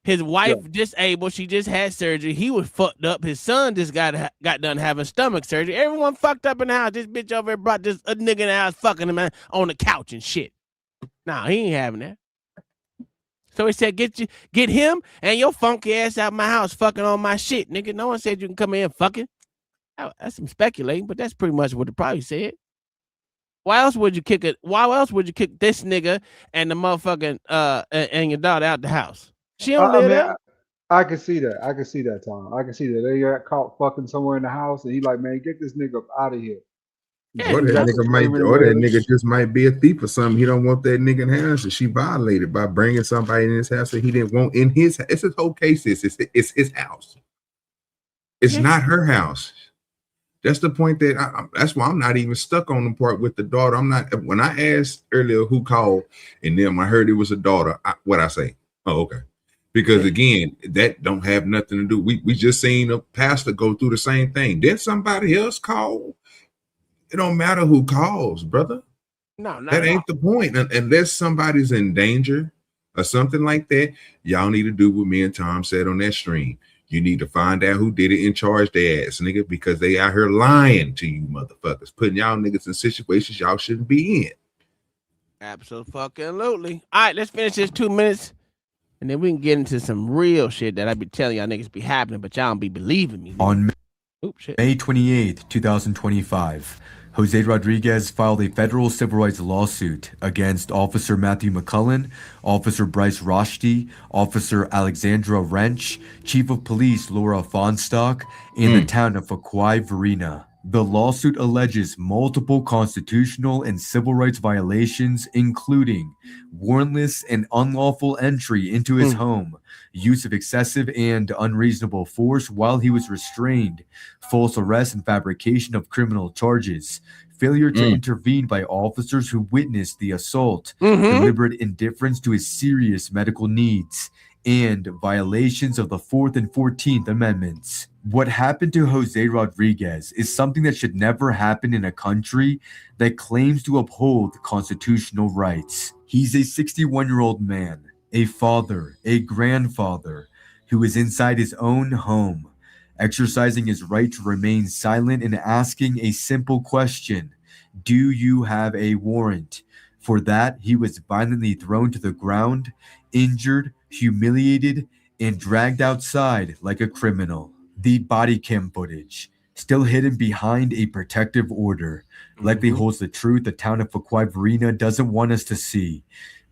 His Yeah. wife disabled. She just had surgery. He was fucked up. His son just got done having stomach surgery. Everyone fucked up in the house. This bitch over here brought this a nigga in the house fucking him on the couch and shit. Nah, he ain't having that. So he said, get him and your funky ass out my house fucking on my shit, nigga. No one said you can come in fucking. That's some speculating, but that's pretty much what it probably said. Why else would you kick it? Why else would you kick this nigga and the motherfucking and your daughter out the house? She don't I live mean, there. I can see that. I can see that, Tom. I can see that. They got caught fucking somewhere in the house, and he like, man, get this nigga up out of here. Or that nigga might, or that nigga just might be a thief or something. He don't want that nigga in the house, and she violated by bringing somebody in his house that he didn't want in his. It's his whole case. It's his house. It's not her house. That's the point that that's why I'm not even stuck on the part with the daughter. I'm not. When I asked earlier who called, and then I heard it was a daughter. What I say? Oh, okay. Because again, that don't have nothing to do. We just seen a pastor go through the same thing. Did somebody else call? It don't matter who calls, brother. No, that ain't the point. Unless somebody's in danger or something like that, y'all need to do what me and Tom said on that stream. You need to find out who did it and charge their ass, nigga, because they out here lying to you motherfuckers, putting y'all niggas in situations y'all shouldn't be in. Absolutely. All right, let's finish this 2 minutes, and then we can get into some real shit that I be telling y'all niggas be happening, but y'all don't be believing me. On May 28th, 2025, Jose Rodriguez filed a federal civil rights lawsuit against Officer Matthew McCullen, Officer Bryce Roshdi, Officer Alexandra Wrench, Chief of Police Laura Fonstock, and the town of Fuquay Varina. The lawsuit alleges multiple constitutional and civil rights violations, including warrantless and unlawful entry into his home, use of excessive and unreasonable force while he was restrained, false arrest and fabrication of criminal charges, failure to intervene by officers who witnessed the assault, deliberate indifference to his serious medical needs, and violations of the 4th and 14th Amendments. What happened to Jose Rodriguez is something that should never happen in a country that claims to uphold constitutional rights. He's a 61-year-old man, a father, a grandfather, who is inside his own home, exercising his right to remain silent and asking a simple question: do you have a warrant? For that, he was violently thrown to the ground, injured, humiliated, and dragged outside like a criminal. The body cam footage, still hidden behind a protective order, likely holds the truth the town of Fuquay Varina doesn't want us to see.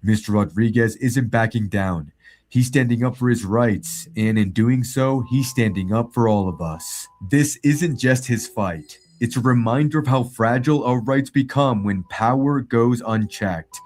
Mr. Rodriguez isn't backing down. He's standing up for his rights, and in doing so, he's standing up for all of us. This isn't just his fight. It's a reminder of how fragile our rights become when power goes unchecked,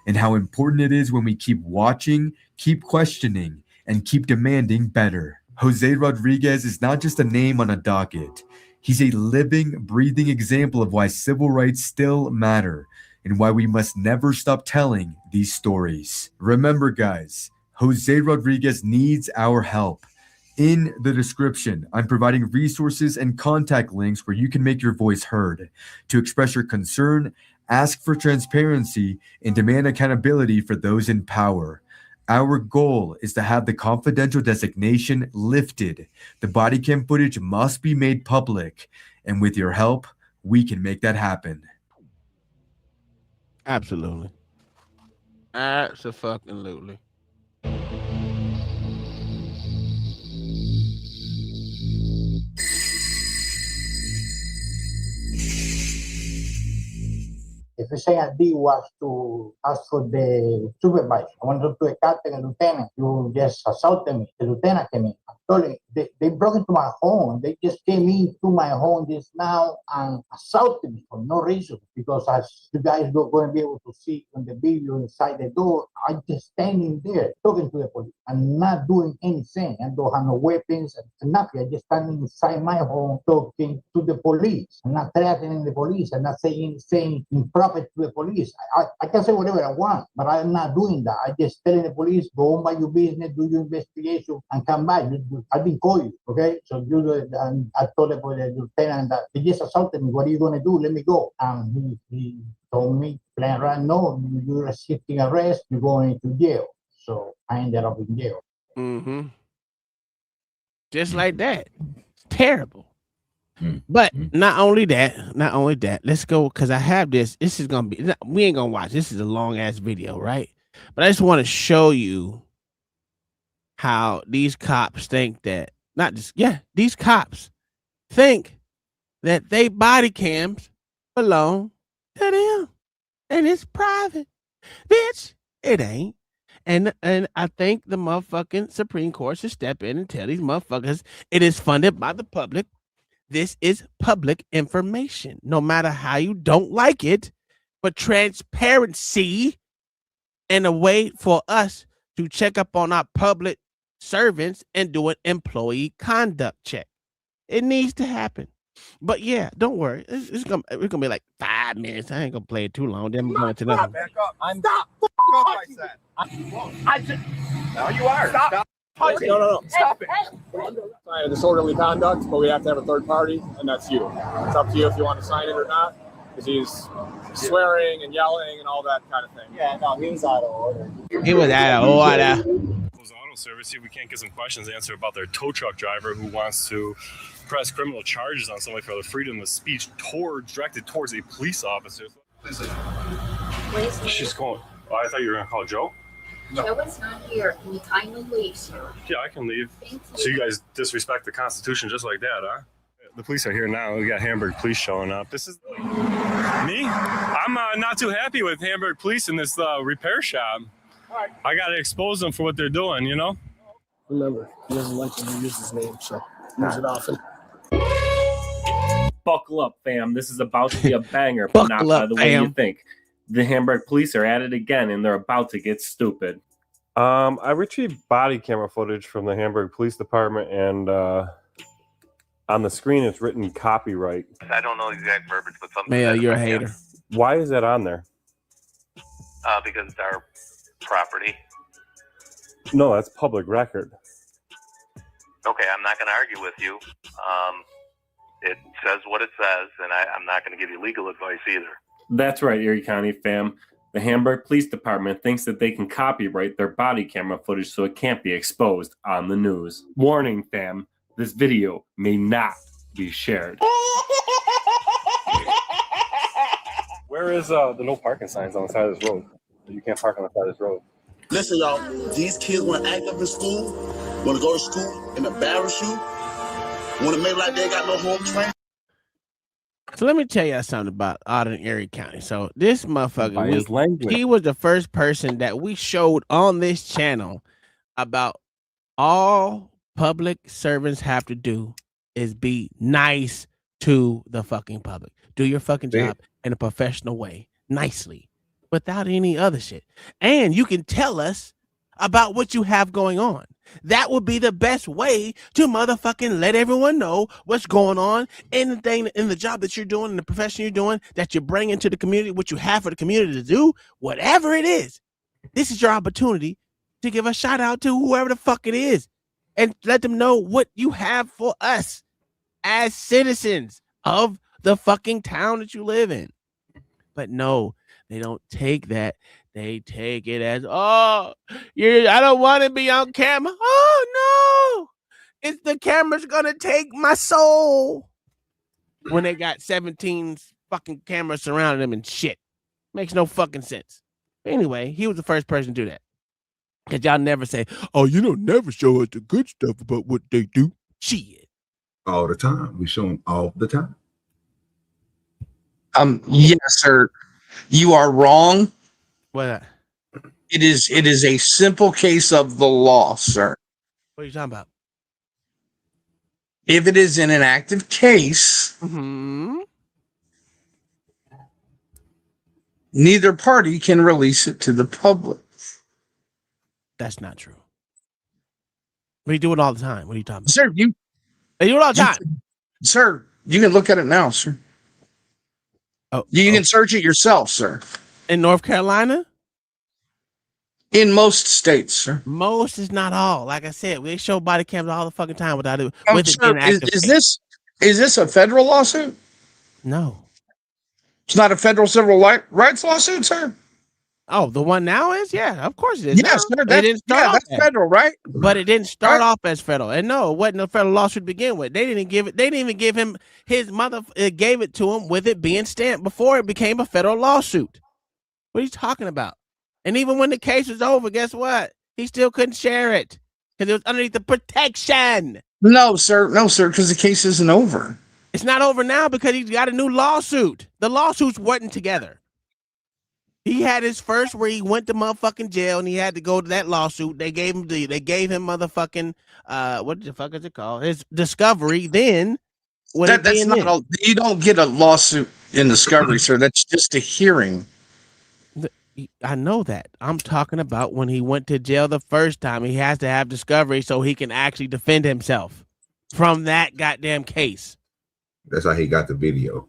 and how important it is when we keep watching, keep questioning, and keep demanding better. Jose Rodriguez is not just a name on a docket. He's a living, breathing example of why civil rights still matter, and why we must never stop telling these stories. Remember, guys, Jose Rodriguez needs our help. In the description, I'm providing resources and contact links where you can make your voice heard, to express your concern, ask for transparency, and demand accountability for those in power. Our goal is to have the confidential designation lifted. The body cam footage must be made public, and with your help, we can make that happen. Absolutely. Absolutely. The first thing I did was to ask for the supervisor. I wanted to a captain and lieutenant. You just assaulted me. The lieutenant came in. I told him, they broke into my home. They just came into my home just now and assaulted me for no reason. Because as you guys are going to be able to see on the video inside the door, I just standing there talking to the police. I'm not doing anything. I don't have no weapons and nothing. I just standing inside my home talking to the police. I'm not threatening the police. I'm not saying anything improper to the police. I can say whatever I want, but I'm not doing that. I just telling the police, go on by your business, do your investigation, and come back. I didn't call you, okay? So I told the lieutenant that he just assaulted me. What are you going to do? Let me go. And he told me, plan right, no, you're resisting arrest, you're going to jail. So I ended up in jail. Mm-hmm. Just like that. It's terrible. But not only that, let's go, because I have this. This is going to be, we ain't going to watch. This is a long ass video, right? But I just want to show you how these cops think that, these cops think that they body cams belong to them. And it's private. Bitch, it ain't. And I think the motherfucking Supreme Court should step in and tell these motherfuckers it is funded by the public. This is public information, no matter how you don't like it, but transparency and a way for us to check up on our public servants and do an employee conduct check. It needs to happen. But yeah, don't worry. It's gonna be like 5 minutes. I ain't gonna play it too long. Then we're going to another. Back up. Stop. I said. No, you are. Stop. No. Stop it. Sign a disorderly conduct, but we have to have a third party, and that's you. It's up to you if you want to sign it or not, because he's swearing and yelling and all that kind of thing. Yeah, no, he was out of order. He was out of order. Auto service, see if we can't get some questions answered about their tow truck driver who wants to press criminal charges on somebody for the freedom of speech directed towards a police officer. She's going. Oh, I thought you were going to call Joe. Joe is not here. Can you kindly leave, sir? Yeah, I can leave. Thank you. So you guys disrespect the Constitution just like that, huh? The police are here now. We got Hamburg police showing up. This is me. I'm not too happy with Hamburg police in this repair shop. I gotta expose them for what they're doing, you know? Remember, he doesn't like when you use his name, so use it often. Buckle up, fam. This is about to be a banger, but not by the way you think. The Hamburg police are at it again, and they're about to get stupid. I retrieved body camera footage from the Hamburg Police Department, and on the screen it's written copyright. I don't know the exact verbiage, but something. Mayo, you're a hater. Why is that on there? Because it's our property. No, that's public record. Okay, I'm not going to argue with you. It says what it says, and I'm not going to give you legal advice either. That's right, Erie County fam. The Hamburg Police Department thinks that they can copyright their body camera footage so it can't be exposed on the news. Warning, fam. This video may not be shared. Where is the no parking signs on the side of this road? You can't park on the side of this road. Listen, y'all, these kids want to act up in school, want to go to school and embarrass you, want to make like they got no home training. So let me tell you something about Audit in Erie County. So this motherfucker, he was the first person that we showed on this channel about all public servants have to do is be nice to the fucking public. Do your fucking job in a professional way, nicely, without any other shit. And you can tell us about what you have going on. That would be the best way to motherfucking let everyone know what's going on in the thing, in the job that you're doing, in the profession you're doing, that you're bringing to the community, what you have for the community to do, whatever it is. This is your opportunity to give a shout out to whoever the fuck it is and let them know what you have for us as citizens of the fucking town that you live in. But no, they don't take that. They take it as, oh, I don't want to be on camera. Oh, no. It's the camera's going to take my soul. When they got 17 fucking cameras surrounding them and shit. Makes no fucking sense. Anyway, he was the first person to do that. Because y'all never say, oh, you don't never show us the good stuff about what they do. Shit. All the time. We show them all the time. Yes, sir. You are wrong. What? It is a simple case of the law, sir. What are you talking about? If it is in an active case, neither party can release it to the public. That's not true. We do it all the time. What are you talking about? Sir, they do it all the time. Sir, you can look at it now, sir. Oh, you can search it yourself, sir. In North Carolina? In most states, sir. Most is not all. Like I said, we show body cams all the fucking time without it. Sir, is this a federal lawsuit? No. It's not a federal civil rights lawsuit, sir? Oh, the one now is? Yeah, of course it is. Yes, now. sir. It didn't start off That's as, federal, right? but it didn't start Right. off as federal. And no, it wasn't a federal lawsuit to begin with. They didn't even give him his mother. It gave it to him with it being stamped before it became a federal lawsuit. What are you talking about? And even when the case was over, guess what? He still couldn't share it because it was underneath the protection. No, sir. No, sir, because the case isn't over. It's not over now because he's got a new lawsuit. The lawsuits wasn't together. He had his first where he went to motherfucking jail and he had to go to that lawsuit. They gave him motherfucking what the fuck is it called? His discovery. Then That's not you don't get a lawsuit in discovery, sir. That's just a hearing. I know that. I'm talking about when he went to jail the first time. He has to have discovery so he can actually defend himself from that goddamn case. That's how he got the video.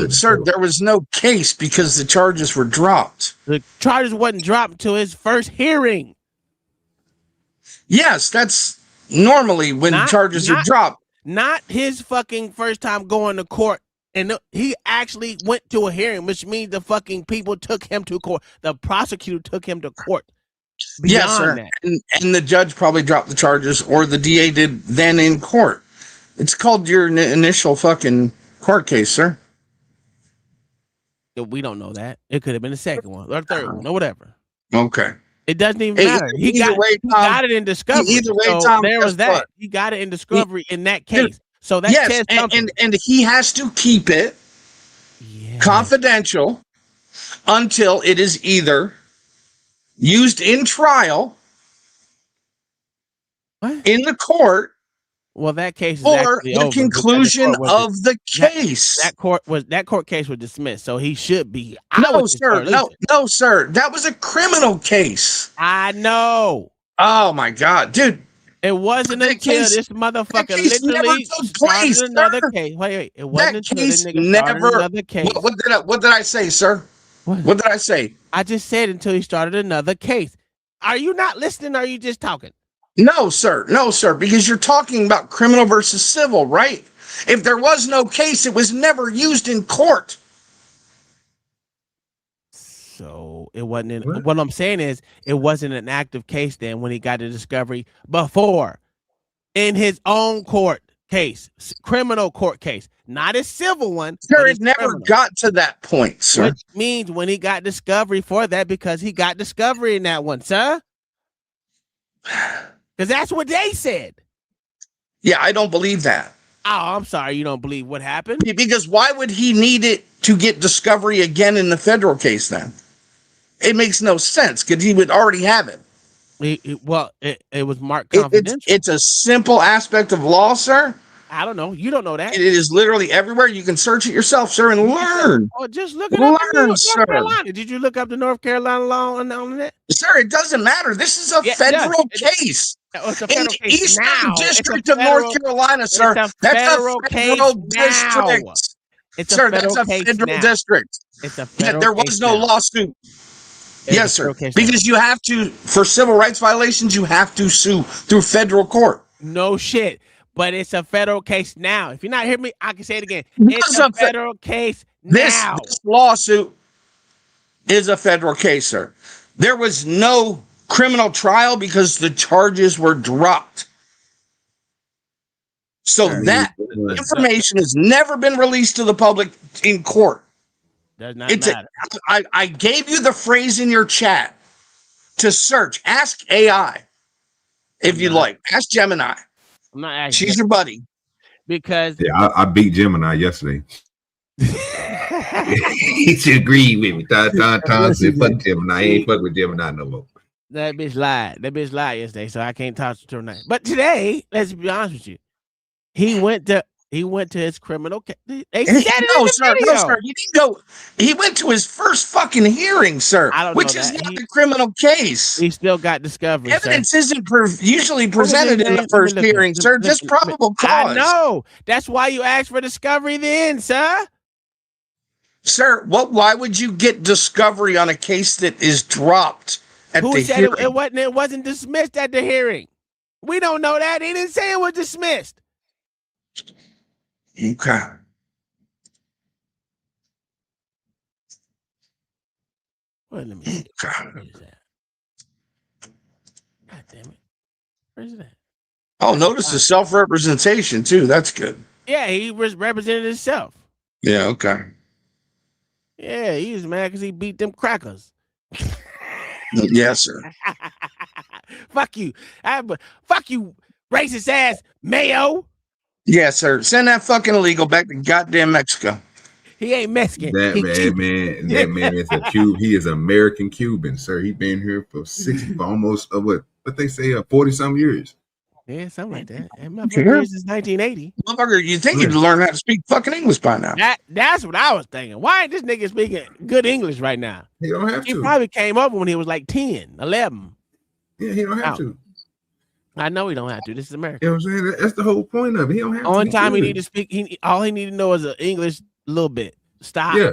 Sir, there was no case because the charges were dropped. The charges wasn't dropped until his first hearing. Yes, that's normally when charges are dropped. Not his fucking first time going to court. And he actually went to a hearing, which means the fucking people took him to court. The prosecutor took him to court. Yes, sir. And the judge probably dropped the charges, or the DA did then in court. It's called your initial fucking court case, sir. We don't know that. It could have been the second one or third one or whatever. Okay. It doesn't even matter. He got it in discovery. Either way, so Tom, there was that. what? He got it in discovery in that case. So that yes, says something. and he has to keep it confidential until it is either used in trial in the court. Well, that case is or actually the over conclusion of the case. That court case was dismissed, so he should be. No, sir. No, sir. That was a criminal case. I know. Oh my God, dude. It wasn't until this motherfucker literally started another case. Wait. It wasn't until this nigga started another case. What did I say, sir? What did I say? I just said until he started another case. Are you not listening or are you just talking? No, sir. No, sir. Because you're talking about criminal versus civil, right? If there was no case, it was never used in court. So it wasn't. What I'm saying is, it wasn't an active case then when he got the discovery before, in his own court case, criminal court case, not a civil one. Sir, it never got to that point, sir. Which means when he got discovery for that, because he got discovery in that one, sir. Because that's what they said. Yeah, I don't believe that. Oh, I'm sorry. You don't believe what happened? Because why would he need it to get discovery again in the federal case then? It makes no sense because he would already have it. It was marked confidential. It's a simple aspect of law, sir. I don't know. You don't know that. It is literally everywhere. You can search it yourself, sir, and learn. Oh, just look it up. Learn, sir. Carolina. Did you look up the North Carolina law on that? Sir, it doesn't matter. This is a federal case. It's a in federal the case Eastern now. District of North Carolina, sir. That's a federal district. Sir, that's a federal district. It's a federal there was no lawsuit. Yes, sir. Because you have to, for civil rights violations, you have to sue through federal court. No shit. But it's a federal case now. If you're not hearing me, I can say it again. It's a federal case now. This lawsuit is a federal case, sir. There was no criminal trial because the charges were dropped. So that information has never been released to the public in court. Does not matter. I gave you the phrase in your chat to search. Ask AI if you like. Ask Gemini. I'm not asking. She's your buddy. Because I beat Gemini yesterday. He agreed with me. Tom said, fuck Gemini. I ain't fuck with Gemini no more. That bitch lied. That bitch lied yesterday, so I can't talk to her tonight. But today, let's be honest with you. He went to his criminal case. They said it in the video. No, sir. He didn't go. He went to his first fucking hearing, sir. Which is not the criminal case. He still got discovery. Evidence isn't usually presented in the first hearing, sir. Just probable cause. I know. That's why you asked for discovery then, sir. Sir, why would you get discovery on a case that is dropped at the hearing? It wasn't dismissed at the hearing. We don't know that. He didn't say it was dismissed. Okay. Well, let me see. Where is that? God damn it. Where is that? Oh, notice the self-representation too. That's good. Yeah, he was represented himself. Yeah, okay. Yeah, he was mad because he beat them crackers. Yes, sir. Fuck you. Fuck you, racist ass Mayo. Yes, sir. Send that fucking illegal back to goddamn Mexico. He ain't Mexican. That He man is a Cuban. He is American Cuban, sir. He been here for almost what they say 40-some years. Yeah, something like that. And my here since 1980. Motherfucker, you think you'd learn how to speak fucking English by now? That's what I was thinking. Why ain't this nigga speaking good English right now? He don't have to. He probably came over when he was like 10, 11. Yeah, he don't have to. I know he don't have to. This is America. You know what I'm saying? That's the whole point of it. He don't have to. Only time he need to speak, all he need to know is English a little bit. Stop. Yeah.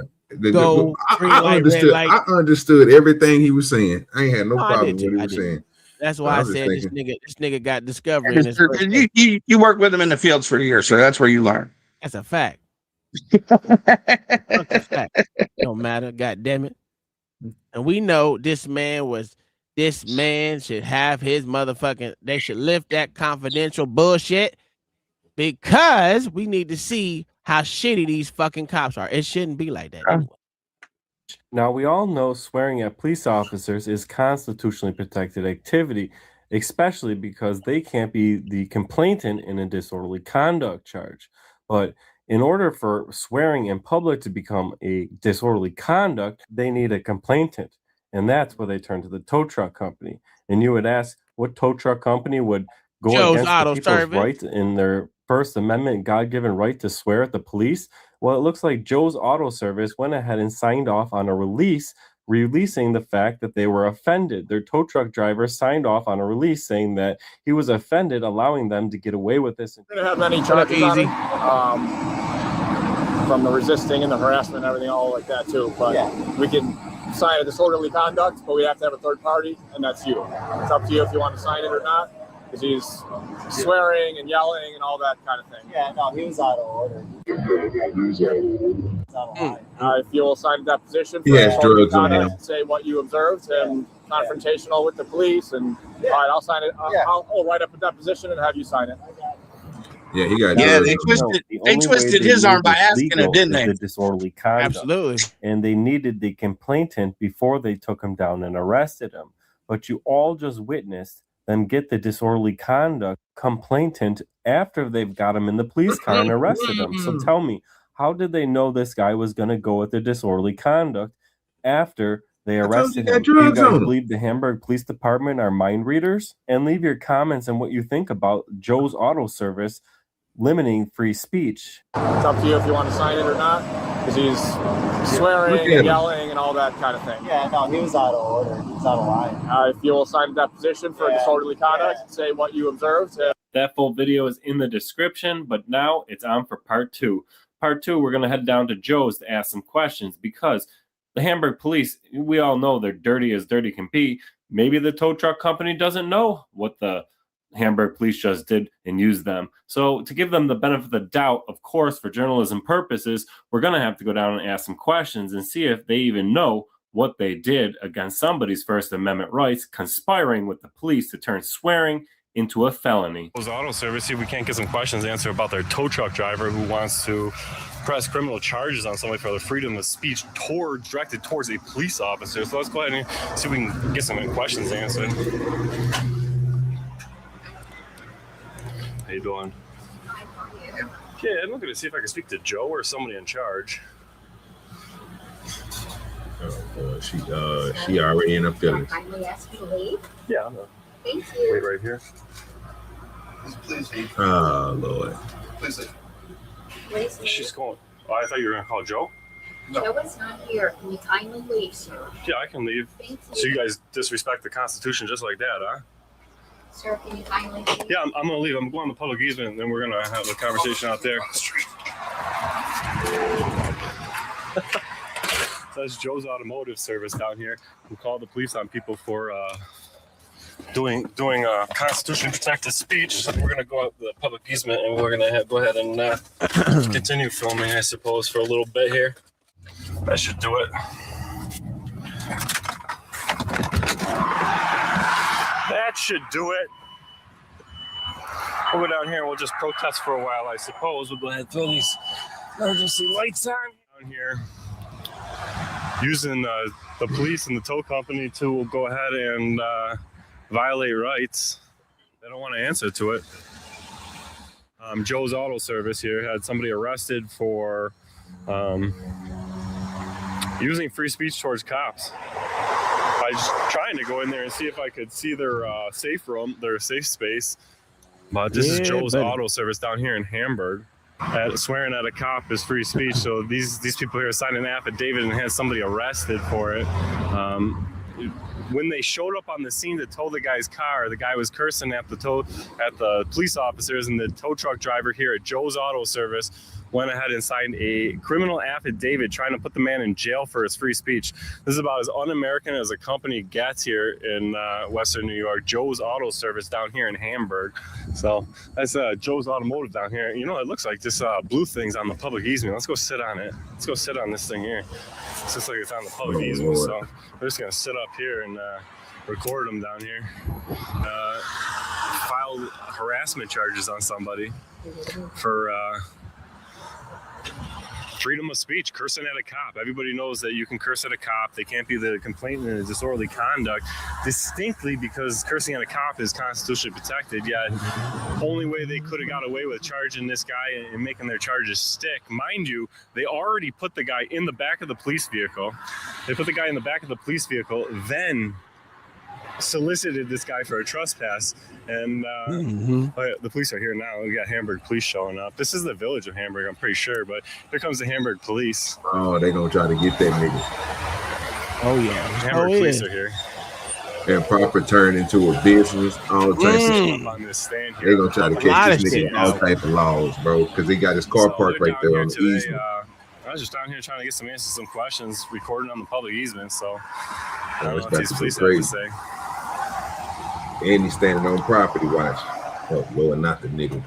Go. I understood everything he was saying. I ain't had no problem with what he was saying. That's why I said this nigga got discovery. In his you worked with him in the fields for years, so that's where you learn. That's a fact. That's a fact. Don't matter. God damn it. And we know this man should have his motherfucking. They should lift that confidential bullshit because we need to see how shitty these fucking cops are. It shouldn't be like that. Anyway. Now, we all know swearing at police officers is constitutionally protected activity, especially because they can't be the complainant in a disorderly conduct charge. But in order for swearing in public to become a disorderly conduct, they need a complainant. And that's where they turn to the tow truck company. And you would ask, what tow truck company would go against the people's rights in their First Amendment God-given right to swear at the police? Well, it looks like Joe's Auto Service went ahead and signed off on a release releasing the fact that they were offended. Their tow truck driver signed off on a release saying that he was offended, allowing them to get away with this. We're going to have many charges on it, from the resisting and the harassment and everything, all like that too. But we can sign a disorderly conduct, but we have to have a third party, and that's you. It's up to you if you want to sign it or not, because he's swearing and yelling and all that kind of thing. Yeah, no, he was out of order. If you'll sign a deposition for drugs on him. say what you observed and confrontational with the police, and all right, I'll sign it. I'll write up a deposition and have you sign it. Yeah, he got. Yeah, they twisted his arm by asking it, didn't they? The disorderly conduct. Absolutely. And they needed the complainant before they took him down and arrested him. But you all just witnessed them get the disorderly conduct complainant after they've got him in the police car and arrested him. So tell me, how did they know this guy was going to go with the disorderly conduct after they arrested him? Do you guys believe the Hamburg Police Department are mind readers? And leave your comments on what you think about Joe's Auto Service limiting free speech. It's up to you if you want to sign it or not, because he's swearing and yelling and all that kind of thing. Yeah, no, he was out of order. He was out of line. If you'll sign a deposition for disorderly conduct and say what you observed. That full video is in the description, but now it's on for part 2. Part 2, we're going to head down to Joe's to ask some questions, because the Hamburg police, we all know they're dirty as dirty can be. Maybe the tow truck company doesn't know what the Hamburg police just did and used them. So to give them the benefit of the doubt, of course, for journalism purposes, we're going to have to go down and ask some questions and see if they even know what they did against somebody's First Amendment rights, conspiring with the police to turn swearing into a felony. Joe's Auto Service, see if we can't get some questions answered about their tow truck driver who wants to press criminal charges on somebody for their freedom of speech directed towards a police officer. So let's go ahead and see if we can get some questions answered. How you doing? Yeah, I'm looking to see if I can speak to Joe or somebody in charge. She already in up there. Kindly ask you to leave. Yeah, I'm Thank you. wait right here. Please leave. Oh Lord. Please leave. Please leave. She's going. Oh, I thought you were gonna call Joe. Joe is not here. Can you kindly leave, sir? Yeah, I can leave. Thank you. So you guys disrespect the Constitution just like that, huh? Sir, can you kindly leave? Yeah, I'm gonna leave. I'm going to public easement, and then we're gonna have a conversation out there. That's Joe's Automotive Service down here. We call the police on people for doing constitutionally protected speech. So we're gonna go out the public easement, and we're gonna go ahead and continue filming, I suppose, for a little bit here. That should do it. that should do it. We'll go down here and we'll just protest for a while, I suppose. We'll go ahead and throw these emergency lights on down here. Using the police and the tow company to go ahead and violate rights. They don't want to answer to it. Joe's Auto Service here had somebody arrested for using free speech towards cops. I was trying to go in there and see if I could see their safe room, their safe space. But this is Joe's Auto Service down here in Hamburg. Swearing at a cop is free speech. So these people here signed an affidavit and had somebody arrested for it. When they showed up on the scene to tow the guy's car, the guy was cursing at the police officers, and the tow truck driver here at Joe's Auto Service went ahead and signed a criminal affidavit trying to put the man in jail for his free speech. This is about as un-American as a company gets here in Western New York. Joe's Auto Service down here in Hamburg. So that's Joe's Automotive down here. You know, it looks like this blue thing's on the public easement. Let's go sit on it. Let's go sit on this thing here. It looks like it's on the public easement. So we're just gonna sit up here and record them down here. File harassment charges on somebody for freedom of speech, cursing at a cop. Everybody knows that you can curse at a cop. They can't be the complainant in disorderly conduct, distinctly because cursing at a cop is constitutionally protected. Yet, only way they could have got away with charging this guy and making their charges stick, mind you, they already put the guy in the back of the police vehicle. They put the guy in the back of the police vehicle, then solicited this guy for a trespass, and the police are here now. We got Hamburg police showing up. This is the village of Hamburg, I'm pretty sure, but here comes the Hamburg police. Oh, they gonna try to get that nigga. Oh yeah, Hamburg police are here. And proper turn into a business, all types of stuff. On this stand here. They gonna try to catch this nigga with all type of laws, bro, because he got his car parked right there on the easement. I was just down here trying to get some answers to some questions, recording on the public easement, so I don't know That's what these police have to say. And he's standing on property watch. Oh Lord, not the nigga.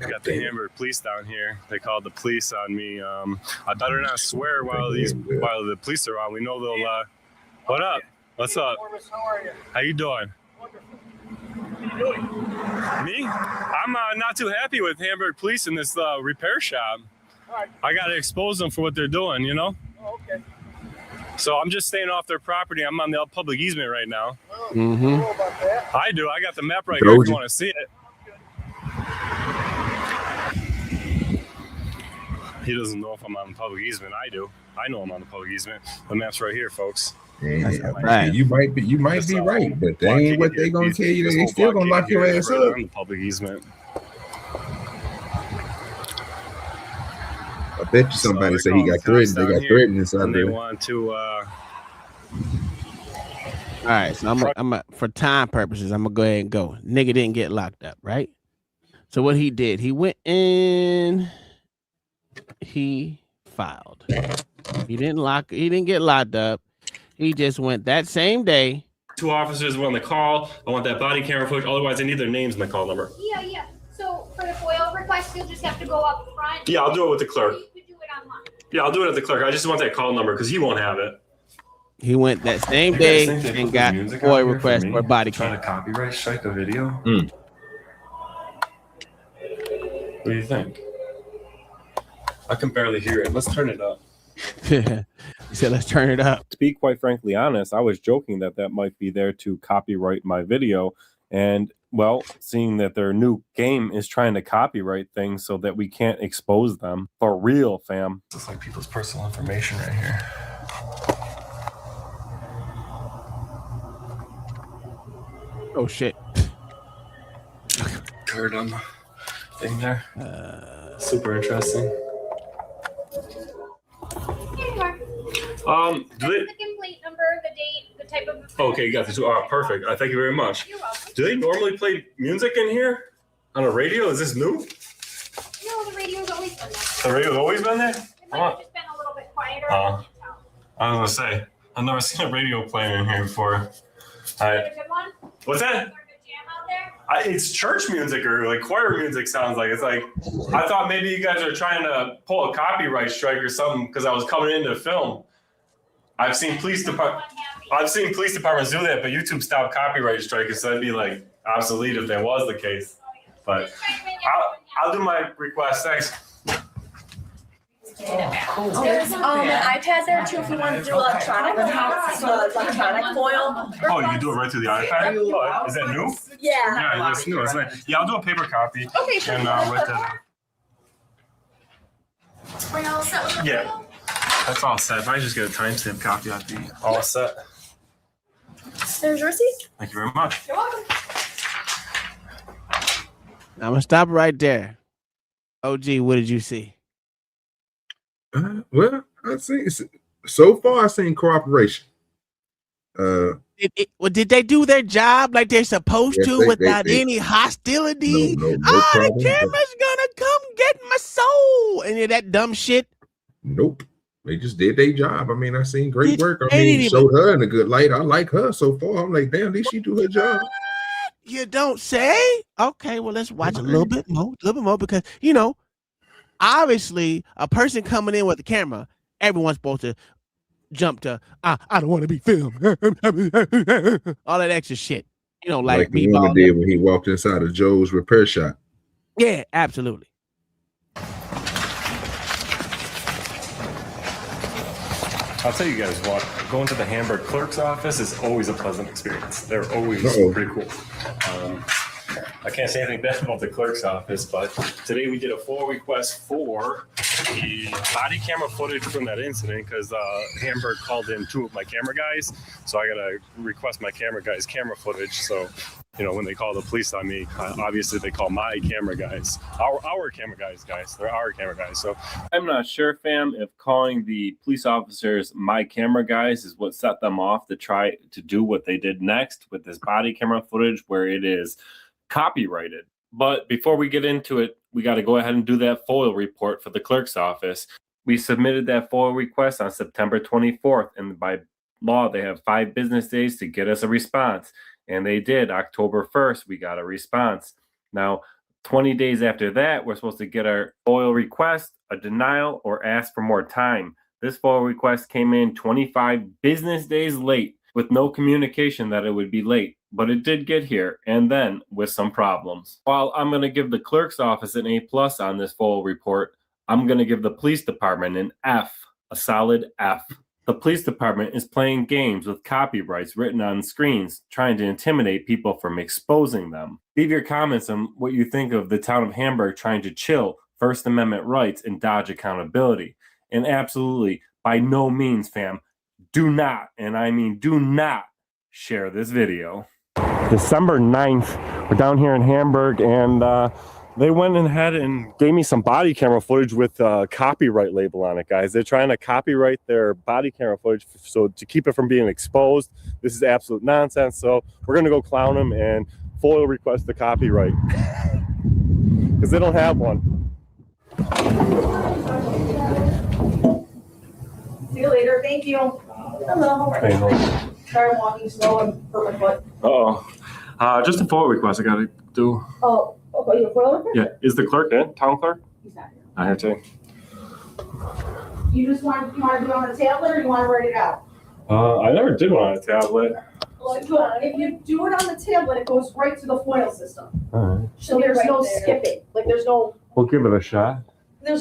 We got the Hamburg police down here. They called the police on me. I better not swear while the police are on. We know they'll. What up? What's up? How you doing? Me? I'm not too happy with Hamburg police in this repair shop. I gotta expose them for what they're doing, you know? Oh, okay. So I'm just staying off their property. I'm on the public easement right now. I do. I got the map right here if you want to see it. He doesn't know if I'm on the public easement. I do. I know I'm on the public easement. The map's right here, folks. Yeah, right. You might be right, but that ain't what they gonna tell you. They still gonna lock your ass up. On the public easement. I bet you somebody said he got threatened. They got threatened inside there. They want to. All right, so I'm for time purposes, I'm gonna go ahead and go. Nigga didn't get locked up, right? So what he did, he went in, he filed. He didn't get locked up. He just went that same day. 2 officers were on the call. I want that body camera footage. Otherwise, I need their names and the call number. Yeah. So for the FOIL request, you'll just have to go up front. Yeah, I'll do it with the clerk. You could do it online. Yeah, I'll do it at the clerk. I just want that call number because he won't have it. He went that same day and got FOIL request for a body camera. Trying to copyright strike the video. What do you think? I can barely hear it. Let's turn it up. He said, let's turn it up. To be quite frankly honest, I was joking that might be there to copyright my video. And, well, seeing that their new game is trying to copyright things so that we can't expose them. For real, fam. It's like people's personal information right here. Oh, shit. Heard on the thing there. Super interesting. Do they, the complaint number, the date, the type of. Okay, got this. Perfect. Thank you very much. You're welcome. Do they normally play music in here on a radio? Is this new? No, the radio's always been there. The radio's always been there? It might have just been a little bit quieter. I was gonna say I've never seen a radio player in here before. Is there a good one? What's that? Is there a good jam out there? It's church music or like choir music. Sounds like it's like I thought maybe you guys are trying to pull a copyright strike or something because I was coming in to film. I've seen police department. I've seen police departments do that, but YouTube stopped copyright strikers, so that'd be like obsolete if that was the case. But I'll do my request. Thanks. There's an iPad there too if you want to do electronic foil. Oh, you can do it right through the iPad? Oh, is that new? Yeah. Yeah, that's new. That's nice. Yeah, I'll do a paper copy. Okay, sure. And write that Are you all set with the Yeah. foil? That's all set. If I just get a timestamp copy, I'd be all set. There's your receipt. Thank you very much. You're welcome. I'm gonna stop right there. OG, what did you see? Well, I see. So far, I've seen cooperation. Did they do their job like they're supposed to without any hostility? No The camera's gonna come get my soul. Any of that dumb shit? Nope. They just did their job. I mean, I seen great work. I they mean, didn't showed her in a good light. I like her so far. I'm like, damn, at least she do her job. You don't say? Okay, well, let's watch a little bit more because, obviously, a person coming in with a camera, everyone's supposed to jump to, I don't want to be filmed. All that extra shit. Like the woman did when he walked inside of Joe's repair shop. Yeah, absolutely. I'll tell you guys what, going to the Hamburg clerk's office is always a pleasant experience. They're always pretty cool. I can't say anything bad about the clerk's office, but today we did a FOIL request for the body camera footage from that incident because Hamburg called in 2 of my camera guys. So I got to request my camera guys' camera footage. So, when they call the police on me, obviously they call my camera guys, our camera guys. They're our camera guys. So I'm not sure, fam, if calling the police officers my camera guys is what set them off to try to do what they did next with this body camera footage where it is copyrighted. But before we get into it, we got to go ahead and do that FOIL report for the clerk's office. We submitted that FOIL request on September 24th, and by law, they have 5 business days to get us a response. And they did. October 1st, we got a response. Now, 20 days after that, we're supposed to get our FOIL request, a denial, or ask for more time. This FOIL request came in 25 business days late with no communication that it would be late. But it did get here, and then with some problems. While I'm going to give the clerk's office an A+ on this FOIL report, I'm going to give the police department an F, a solid F. The police department is playing games with copyrights written on screens, trying to intimidate people from exposing them. Leave your comments on what you think of the town of Hamburg trying to chill First Amendment rights and dodge accountability. And absolutely, by no means, fam, do not, and I mean do not, share this video. December 9th, we're down here in Hamburg, and they went ahead and gave me some body camera footage with a copyright label on it, guys. They're trying to copyright their body camera footage so to keep it from being exposed. This is absolute nonsense. So we're going to go clown them and FOIL request the copyright because they don't have one. See you later. Thank you. Hello. Hey, Sorry, I'm walking slow and hurt my foot. Just a FOIL request I got to do. Oh, okay, your FOIL request? Yeah, is the clerk in? Town clerk? He's not here. Not here today. You want to do it on a tablet or you want to write it out? I never did one on a tablet. Well, if you do it on the tablet, it goes right to the FOIL system. All right. So there's no skipping. Like there's no, We'll give it a shot. I can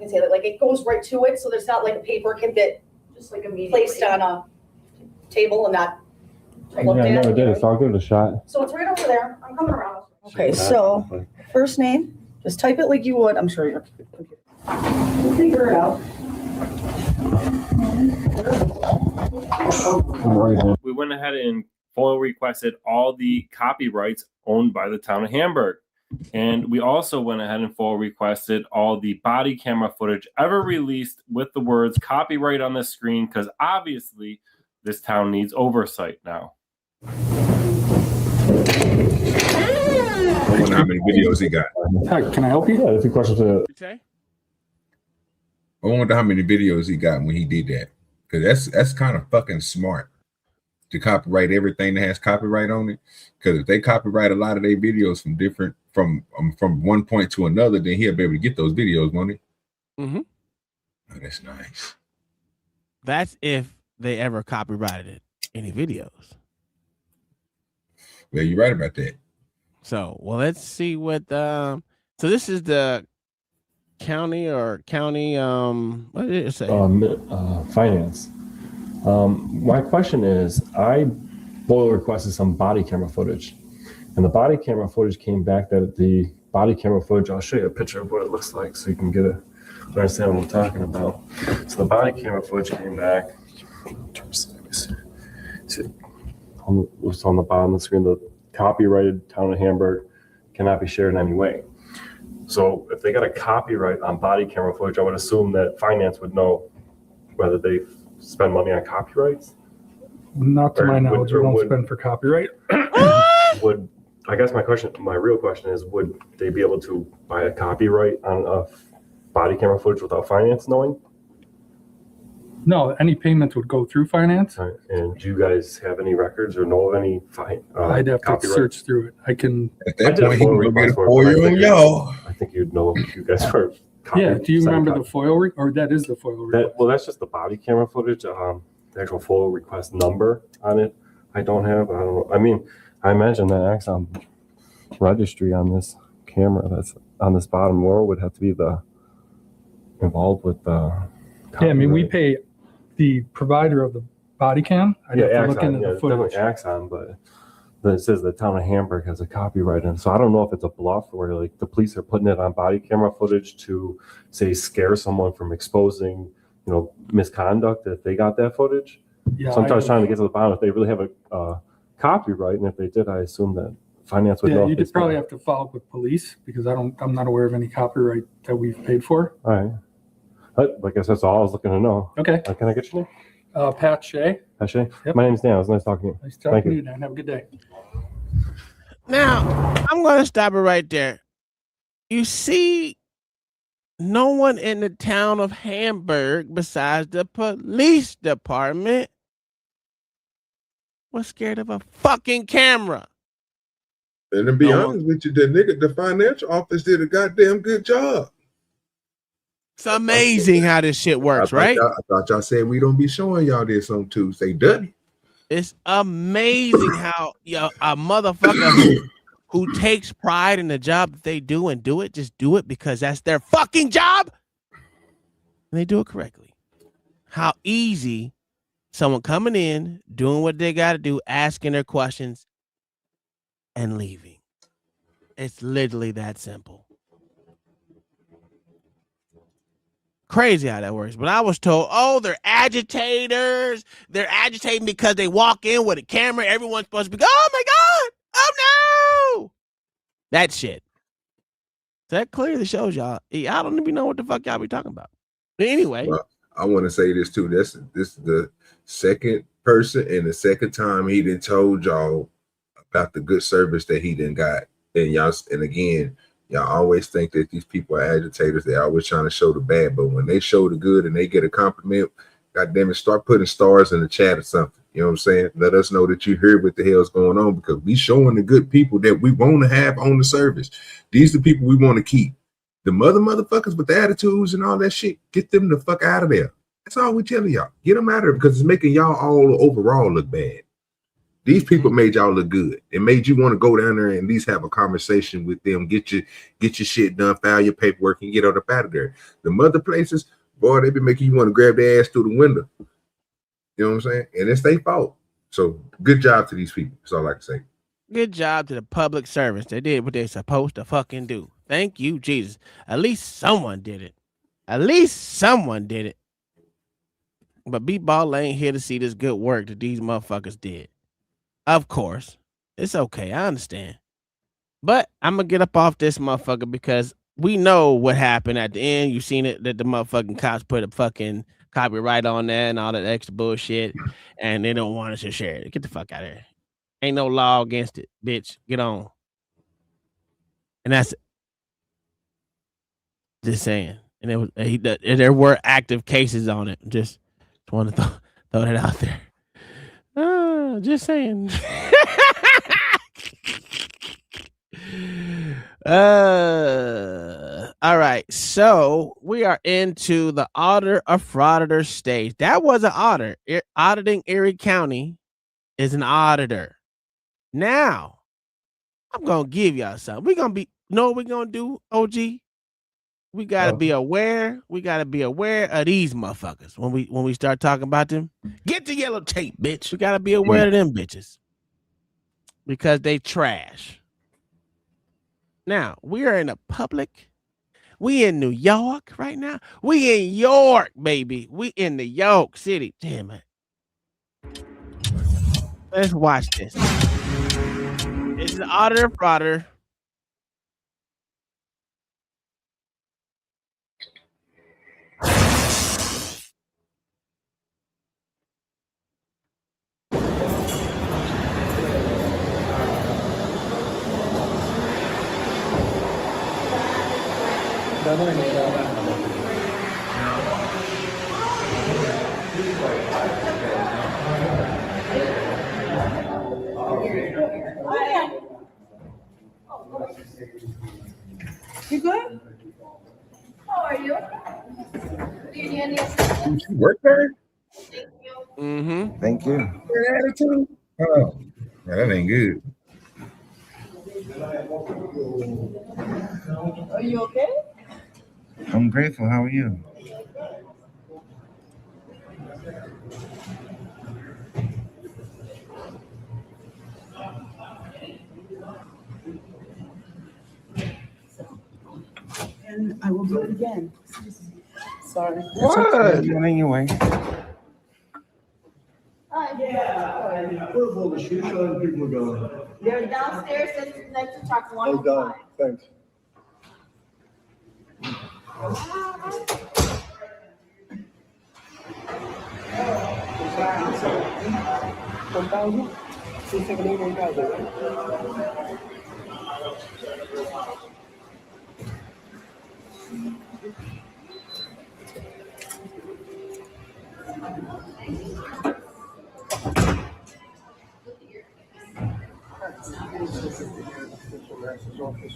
say that, like it goes right to it. So there's not like a paper can get just like placed on a table and not looked Yeah, I at. never did it, so I'll give it a shot. So it's right over there. I'm coming around. Okay, so first name, just type it like you would. I'm sure your computer. We'll figure it out. We went ahead and FOIL requested all the copyrights owned by the town of Hamburg. And we also went ahead and FOIL requested all the body camera footage ever released with the words copyright on the screen, because obviously this town needs oversight now. I wonder how many videos he got. Can I help you? Yeah, that's a question to. I wonder how many videos he got when he did that. Because that's kind of fucking smart to copyright everything that has copyright on it. Because if they copyright a lot of their videos from one point to another, then he'll be able to get those videos, won't he? Mm-hmm. Oh, that's nice. That's if they ever copyrighted any videos. Yeah, you're right about that. So, well, let's see what. So this is the county, what did it say? Finance. My question is, I requested some body camera footage, and the body camera footage came back that the body camera footage. I'll show you a picture of what it looks like so you can understand what I'm talking about. So the body camera footage came back. It's on the bottom of the screen. The copyrighted Town of Hamburg cannot be shared in any way. So if they got a copyright on body camera footage, I would assume that finance would know whether they spend money on copyrights. Not to my knowledge, we don't spend for copyright. I guess my real question is, would they be able to buy a copyright on a body camera footage without finance knowing? No, any payments would go through finance. Right. And do you guys have any records or know of any I'd have to search through it. I can. At that point, he can get a FOIA on y'all. I think you'd know if you guys were. Yeah. Do you remember the FOIA or that is the FOIA request? Well, that's just the body camera footage. The actual FOIA request number on it, I don't have. I don't know. I mean, I imagine that Axon registry on this camera that's on this bottom row would have to be involved with the. Yeah, I mean, we pay the provider of the body cam. I'd have to Axon, look into the footage. Definitely Axon, but it says the Town of Hamburg has a copyright, and so I don't know if it's a bluff where like the police are putting it on body camera footage to say scare someone from exposing, misconduct if they got that footage. Yeah, so I'm trying to get to the bottom if they really have a copyright, and if they did, I assume that finance would know. Yeah, you'd probably have to follow up with police because I'm not aware of any copyright that we've paid for. All right. I guess that's all I was looking to know. Okay. Can I get your name? Pat Shea. Pat Shea? Yep. My name's Dan. It was nice talking to you. Nice talking to you, Dan. Have a good day. Now, I'm going to stop it right there. You see, no one in the town of Hamburg besides the police department was scared of a fucking camera. And to be honest with you, the financial office did a goddamn good job. It's amazing how this shit works, right? I thought y'all said we don't be showing y'all this on Tuesday, doesn't it? It's amazing how a motherfucker who takes pride in the job that they do and just do it because that's their fucking job. And they do it correctly. How easy someone coming in, doing what they got to do, asking their questions, and leaving. It's literally that simple. Crazy how that works. But I was told, they're agitators. They're agitating because they walk in with a camera. Everyone's supposed to be, oh my God, oh no. That shit. So that clearly shows y'all, I don't even know what the fuck y'all be talking about. But anyway. Well, I want to say this too. This is the second person and the second time he done told y'all about the good service that he done got. And again, y'all always think that these people are agitators. They're always trying to show the bad, but when they show the good and they get a compliment, God damn it, start putting stars in the chat or something. You know what I'm saying? Let us know that you hear what the hell's going on because we showing the good people that we want to have on the service. These are the people we want to keep. The motherfuckers with the attitudes and all that shit, get them the fuck out of there. That's all we telling y'all. Get them out of there because it's making y'all all overall look bad. These people made y'all look good. It made you want to go down there and at least have a conversation with them, get your shit done, file your paperwork, and get up out of there. The mother places, boy, they be making you want to grab their ass through the window. You know what I'm saying? And it's their fault. So good job to these people. That's all I can say. Good job to the public service. They did what they're supposed to fucking do. Thank you, Jesus. At least someone did it. At least someone did it. But B-Ball ain't here to see this good work that these motherfuckers did. Of course. It's okay. I understand. But I'm going to get up off this motherfucker because we know what happened at the end. You seen it that the motherfucking cops put a fucking copyright on there and all that extra bullshit. And they don't want us to share it. Get the fuck out of here. Ain't no law against it, bitch. Get on. And that's it. Just saying. And it was there were active cases on it. Just want to throw that out there. Just saying. All right, so we are into the auditor or frauditor stage. That was an auditor. Auditing Erie County is an auditor. Now, I'm gonna give y'all something. We're gonna be know what we're gonna do, OG. We gotta be aware. We gotta be aware of these motherfuckers when we start talking about them. Get the yellow tape, bitch. We gotta be aware of them bitches because they trash. Now we are in a public. We in New York right now. We in York, baby. We in New York City. Damn it. Let's watch this. This is auditor frauditor. You good? How are you? Do you need any assistance? Work there? Mm-hmm. Thank you. Good attitude. Oh, yeah, that ain't good. Are you okay? I'm grateful. How are you? And I will do it again. Sorry. What? Anyway. Where's all the shoe-shine people going? They're downstairs next to truck 105. Thanks.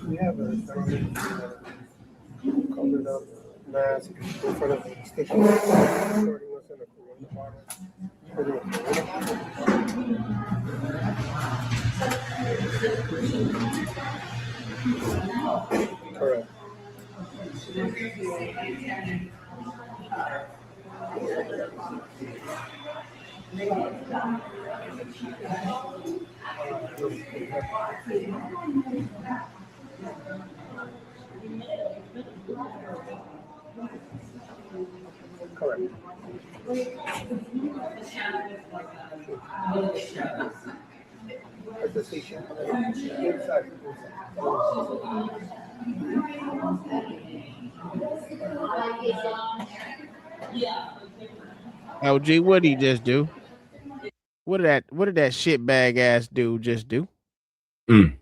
We have a covered up mask in front of the station. Starting us in a correct. Correct. At the station. Inside. LG, what did he just do? What did that shitbag ass dude just do? Hey,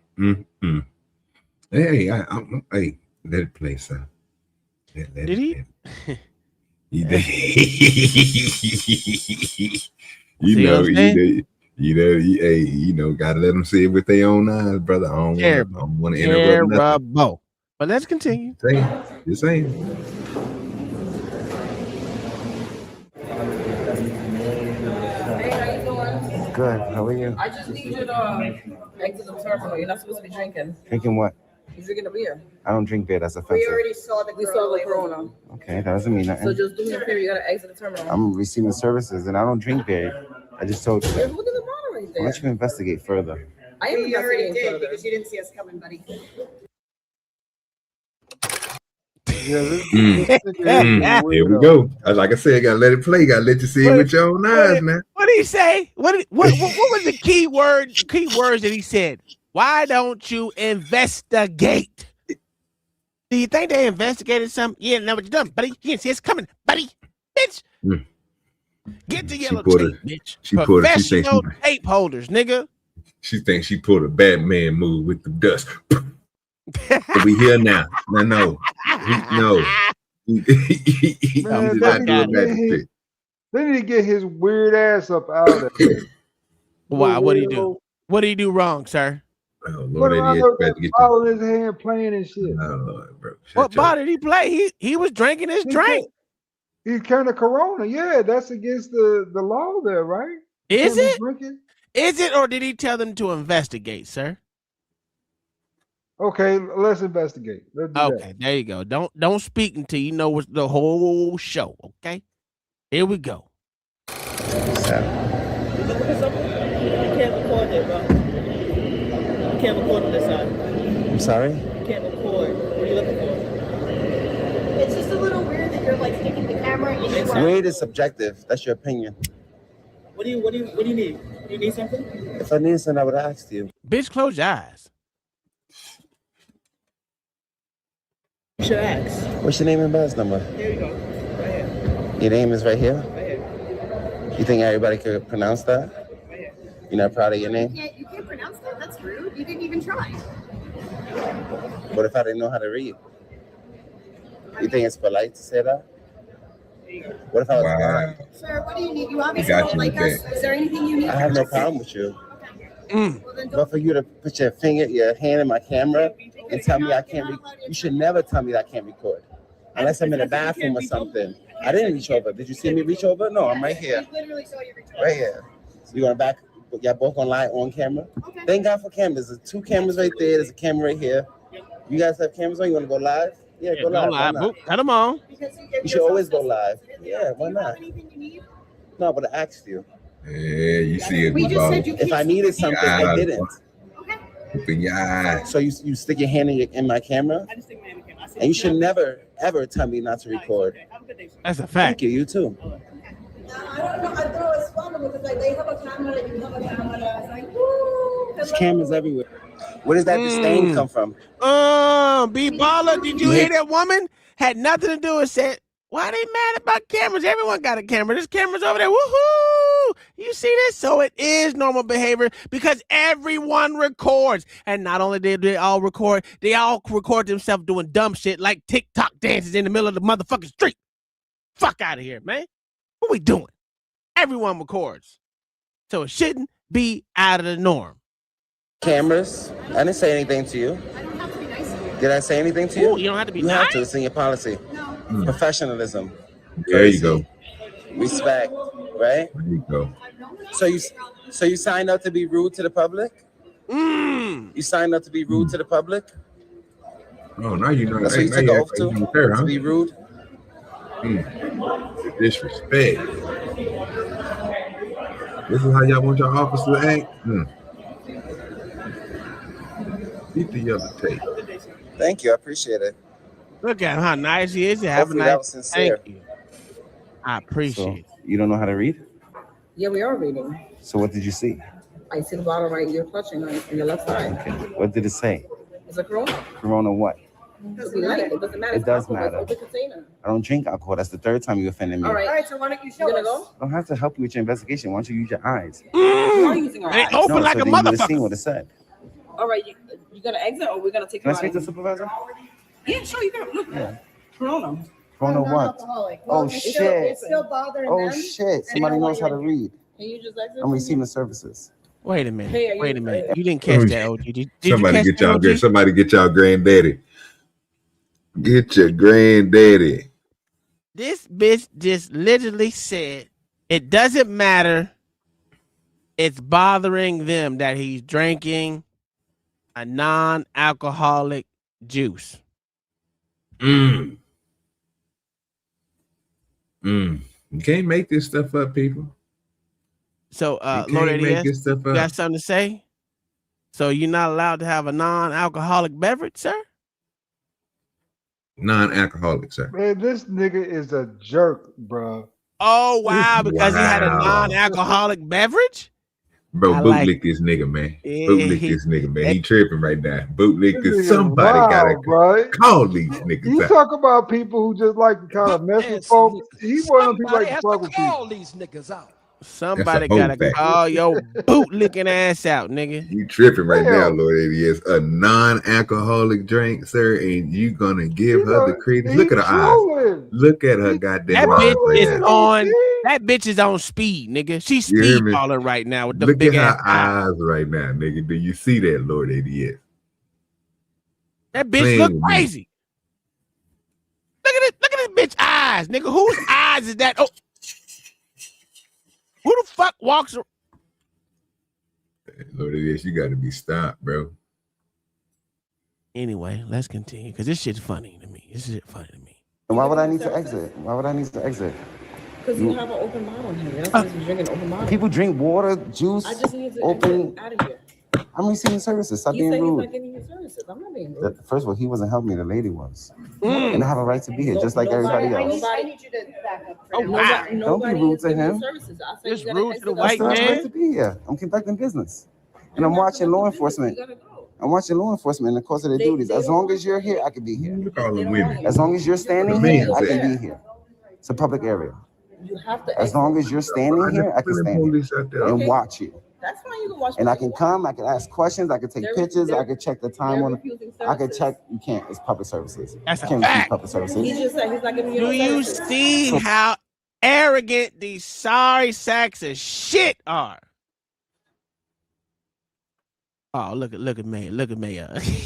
hey, let it play, son. Did he? You know, gotta let them see it with their own eyes, brother. I don't want to interrupt nothing. But let's continue. You're saying. Hey, how you doing? Good. How are you? I just need you to exit the terminal. You're not supposed to be drinking. Drinking what? You're drinking a beer. I don't drink beer. That's We offensive. already saw the Corona. Okay, that doesn't mean nothing. So just do me a favor. You gotta exit the terminal. I'm receiving services and I don't drink beer. I just told you. Hey, look at the monitor right I'll there. let you investigate further. I am You already investigating did further. because you didn't see us coming, buddy. Here we go. Like I said, gotta let it play. Gotta let you see it with your own eyes, man. What did he say? What was the key words that he said? Why don't you investigate? Do you think they investigated something? You didn't know what you done, buddy. You didn't see us coming, buddy. Bitch. Get the yellow tape, bitch. Professional tape holders, nigga. She thinks she pulled a Batman move with the dust. We here now. No. Man, they need to get his weird ass up out of here. Why? What did he do? What did he do wrong, sir? Oh, What Lord, around it there is better to get following his hand playing and shit. Oh, Lord, bro. What ball did he play? He was drinking his drink. He turned a Corona. Yeah, that's against the law there, right? You Is can't be it? drinking. Is it, or did he tell them to investigate, sir? Okay, let's investigate. Let's do Okay, that. there you go. Don't speak until you know what's the whole show. Okay, here we go. You looking for something? You can't record it, bro. You can't record on this side. I'm sorry? You can't record. What are you looking for? It's just a little weird that you're like sticking the camera in your Weird is subjective. That's your opinion. What do you need? You need something? If I need something, I would have asked you. Bitch, close your eyes. You should ask. What's your name and badge number? Here you go. Right here. Your name is right here? Right here. You think everybody could pronounce that? Right here. You're not proud of your name? You can't pronounce that. That's rude. You didn't even try. What if I didn't know how to read? You think it's polite to say that? What if I was blind? Sir, what do you need? You obviously got don't you like with us. Is there anything you need? I have no problem with you. Well, then But for you to put your hand in my camera and tell me I can't, you should never tell me that I can't record. Unless I'm in the bathroom or something. I didn't reach over. Did you see me reach over? No, I'm right here. literally saw you reach over. Right here. So you're going back, y'all both gonna lie on camera? Thank God for cameras. There's 2 cameras right there. There's a camera right here. You guys have cameras on? You wanna go live? Yeah, go live. Why not? Boop, cut them on. You should always go live. Yeah, why not? No, but I asked you. Yeah, you see it. We just said you If I needed something, I didn't. Open your eyes. So you stick your hand in my camera? And you should never, ever tell me not to record. That's a fact. Thank you, you too. I don't know. I thought it was fun because like they have a camera and you have a camera. It's like, woo. There's cameras everywhere. Where does that disdain come from? B Baller, did you hear that woman? Had nothing to do with said, why they mad about cameras? Everyone got a camera. There's cameras over there. Woohoo! You see this? So it is normal behavior because everyone records. And not only did they all record themselves doing dumb shit like TikTok dances in the middle of the motherfucking street. Fuck out of here, man. What we doing? Everyone records. So it shouldn't be out of the norm. Cameras? I didn't say anything to you. I don't have to be nice to you. Did I say anything to you? Ooh, you don't have to be You nice. have to. It's in your policy. Professionalism. There you go. Respect. Right? There you go. So you signed up to be rude to the public? You signed up to be rude to the public? Oh, now you know. That's what you took an oath to? To be rude? Disrespect. This is how y'all want your officer to act? Beat the other tape. Thank you. I appreciate it. Look at how nice he is. Have a Hopefully that nice. was sincere. Thank you. I appreciate it. You don't know how to read? Yeah, we are reading. So what did you see? I see the bottle right you're clutching on your left side. What did it say? It's a Corona. Corona what? Because we like it. It doesn't matter. It does matter. It's a container. I don't drink alcohol. That's the 3rd time you offended me. All right. So why don't you show us? Go? I don't have to help you with your investigation. Why don't you use your eyes? We are using our eyes. Open like so a then you would have motherfucker. seen what it said. All right, you gonna exit or we're gonna take Can I you out? speak to the supervisor? Yeah, sure, you can. Look, Yeah. Corona. Corona what? Non-alcoholic. Oh, it's shit. Still bothering Oh them. shit. Somebody knows how to read. Can you just exit? I'm receiving services. Wait a minute. Hey, are you- Wait a minute. You didn't catch that, OG. Did you Somebody catch get that, y'all. OG? Somebody get y'all granddaddy. Get your granddaddy. This bitch just literally said it doesn't matter. It's bothering them that he's drinking a non-alcoholic juice. You can't make this stuff up, people. So, You Lord can't make ADS, this stuff you up. got something to say? So you're not allowed to have a non-alcoholic beverage, sir? Non-alcoholic, sir. Man, this nigga is a jerk, bro. Oh, wow, because he had a Wow. non-alcoholic beverage? Bro, I bootlick like- this nigga, man. Yeah, Bootlick he- this nigga, man. He tripping right now. Bootlick This this. nigga Somebody wild, gotta bro. call these niggas You out. talk about people who just like to kind of mess with folks. He one of them people like to fuck with people. these niggas out. Somebody whole gotta fact. call your bootlicking ass out, nigga. You tripping right now, Damn. Lord ADS. A non-alcoholic drink, sir, and you gonna give He her the know- credence. he Look at her eyes. trolling. Look at her goddamn That eyes bitch right is now. on That bitch is on speed, nigga. She's You hear me? speedballing right now with the Look big at ass her eyes right now, nigga. Do you see that, Lord ADS? That bitch Playing look with me. crazy. Look at this bitch eyes, nigga. Whose eyes is that? Oh, who the fuck walks? Lord ADS, you got to be stopped, bro. Anyway, let's continue because this shit's funny to me. This is funny to me. And why would I need to exit? Why would I need to exit? Because you have an open bottle in here. You're not supposed to be drinking open bottle. People drink water, juice, I just need to open. exit out of here. I'm receiving services. Stop You being say he's rude. not giving you services. I'm not being rude. First of all, he wasn't helping me. The lady was. And I have a right to be here, just like everybody else. I need you to back up. Oh, wow. Don't be rude to him. Just rude to the I white still have a right man. to be here. I'm conducting business. And I'm watching law enforcement. I'm watching law enforcement in the course of their duties. As long as you're here, I can be here. Look at all the women. As long as you're standing The here, man I can said. be here. It's a public area. You have to As long as you're standing here, I can stand Police here out there. and watch you. That's fine. You can watch. And I can come, I can ask questions, I can take pictures, I can check the time on it. refusing I can services. check. You can't. It's public services. That's You a can't refuse fact. public services. He just said he's not giving you Do no you services. see how arrogant these sorry sacks of shit are? Oh, look at Mayor. Look at Mayor. Look at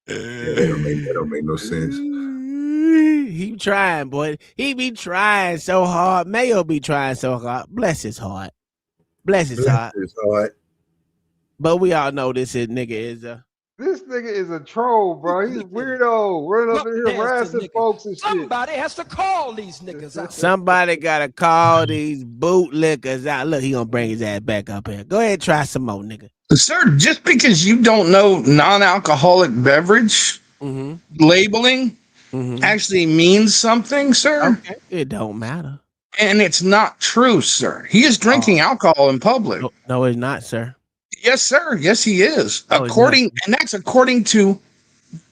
That don't make no sense. He trying, boy. He be trying so hard. Mayo be trying so hard. Bless his heart. Bless his heart. It's hard. But we all know this nigga is a. This nigga is a troll, bro. He's a weirdo. Running up in here harassing folks and shit. Somebody has to call these niggas out. Somebody gotta call these bootlickers out. Look, he gonna bring his ass back up here. Go ahead and try some more, nigga. Sir, just because you don't know non-alcoholic beverage labeling actually means something, sir. Okay. It don't matter. And it's not true, sir. He is drinking alcohol in public. No, it's not, sir. Yes, sir. Yes, he is. No, it's And that's according to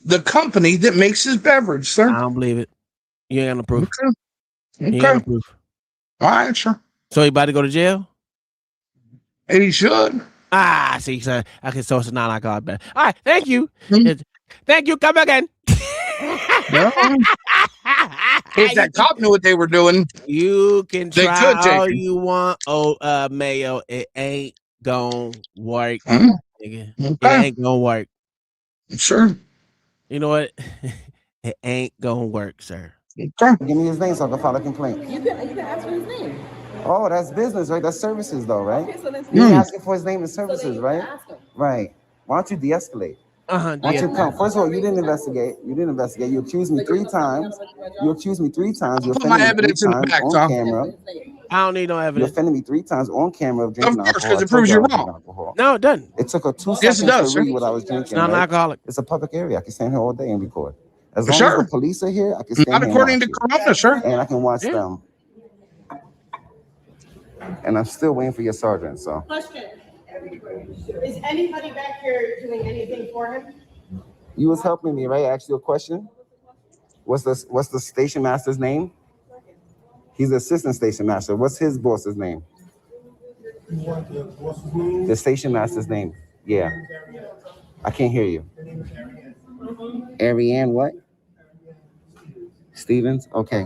the company that makes his beverage, sir. I don't believe it. You ain't got no proof. Okay. You ain't got no proof. All right, sure. So he about to go to jail? He should. Ah, see, sir. Okay, so it's not like all better. All right, thank you. Thank you. Come again. If that cop knew what they were doing, you can they try could take all him. you want. Oh, Mayo, it ain't gonna work, nigga. It ain't gonna work. Sure. You know what? It ain't gonna work, sir. Give me his name so I can file a complaint. You can ask for his name. Oh, that's business, right? That's services, though, right? Okay, so then You're asking for his name and services, right? Right. Why don't you de-escalate? Why don't you come? First of all, you didn't investigate. You accused me 3 times. You accused me 3 times. You Put my offended me evidence 3 in the times back, on Tom. camera. I don't need no You evidence. offended me 3 times on camera of drinking Of course, alcohol. 'cause it I told proves you you're I was drinking wrong. alcohol. No, it doesn't. It took her 2 Yes, seconds it does, to read sir. what I was drinking. It's not an right? alcoholic. It's a public area. I can stand here all day and record. As For long sure. as the police are here, I can stand Not here according and to watch you. Corona, sir. And I can watch Yeah. them. And I'm still waiting for your sergeant, so. Question. Is anybody back here doing anything for him? You was helping me, right? I asked you a question. What's the station master's name? He's the assistant station master. What's his boss's name? The station master's name. Yeah. I can't hear you. Ariane what? Stevens? Okay.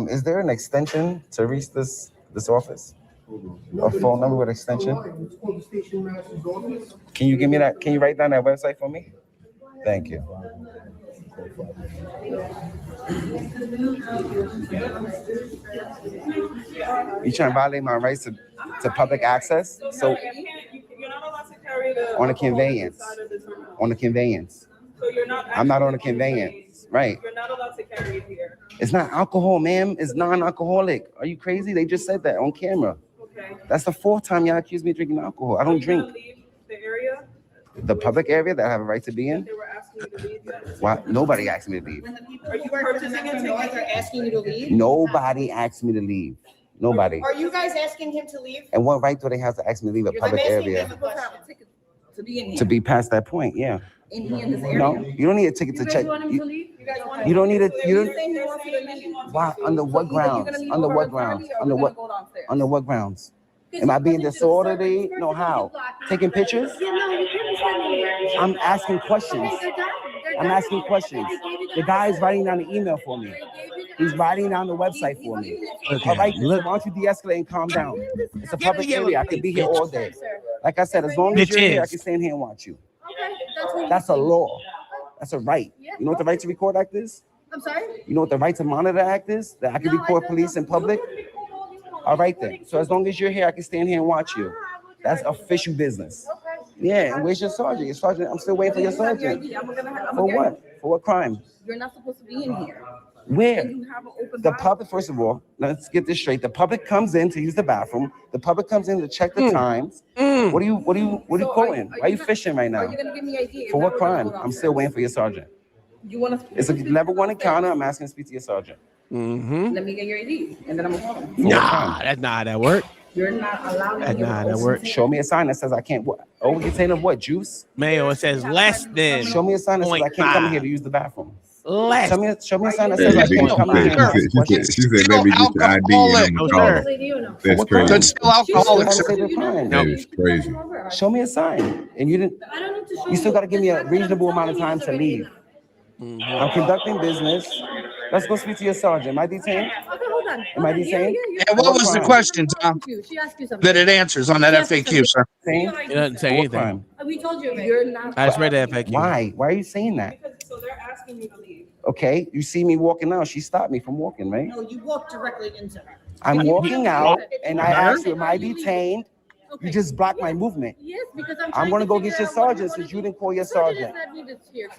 Is there an extension to reach this office? A phone number with extension? Can you give me that? Can you write down that website for me? Thank you. You trying to violate my rights to public access? So You're not allowed to carry the on a conveyance. On a conveyance. So you're not. I'm not on a conveyance. Right. You're not allowed to carry it here. It's not alcohol, ma'am. It's non-alcoholic. Are you crazy? They just said that on camera. Okay. That's the 4th time y'all accused me of drinking alcohol. I don't drink. Leave the area. The public area that I have a right to be in? They were asking you to leave. Why? Nobody asked me to leave. Are you purchasing a ticket? They're asking you to leave. Nobody asked me to leave. Nobody. Are you guys asking him to leave? And what right do they have to ask me to leave a public area? To be in here. To be past that point, yeah. In this area. No, you don't need a ticket to check. You don't need a. You don't. Why? Under what grounds? Under what grounds? Under what? Under what grounds? Am I being disorderly? No, how? Taking pictures? I'm asking questions. I'm asking questions. The guy is writing down the email for me. He's writing down the website for me. Okay, All right, then, so look. why don't you de-escalate and calm down? It's a Get public the yellow area. I could be here tape, all day. Like I said, as long as you're here, I Bitches. can stand here and watch you. Okay, That's a law. That's a right. You know what the right to record act is? I'm sorry? You know what the right to monitor act is? That I can record police in public? All right then. So as long as you're here, I can stand here and watch you. That's official business. Yeah, and where's your sergeant? Your sergeant, I'm still waiting for your sergeant. For what? For what crime? You're not supposed to be in here. Where? You have an open The public, first of all, let's get this straight. The public comes in to use the bathroom. The public comes in to check the times. What are you quoting? Why are you fishing right now? Are you gonna give me ID? For what crime? I'm still waiting for your sergeant. You want to? It's a level 1 encounter. I'm asking to speak to your sergeant. Let me get your ID, and then I'm gonna call. Nah, that's not how that work. You're not allowed. That's not how that works. Show me a sign that says I can't. What? Oh, you're saying of what? Juice? Mayo, it says less than. Show me a sign that says I can't come here to use the bathroom. Less. Show me a sign that says I can't come here. She said, let me get your ID and I'm calling. That's crazy. That's still alcoholic. That is crazy. Show me a sign. And you didn't. You still got to give me a reasonable amount of time to leave. I'm conducting business. Let's go speak to your sergeant. Am I detained? Okay, hold on. Am I detained? And what was the question, Tom, She asked you something. that it answers on that FAQ, sir? It doesn't say anything. We told you you're not. I just read the FAQ. Why? Why are you saying that? So they're asking me to leave. Okay, you see me walking out. She stopped me from walking, right? No, you walked directly into her. I'm walking out, and I asked you, am I detained? You just blocked my movement. Yes, because I'm gonna go get your sergeant since you didn't call your sergeant.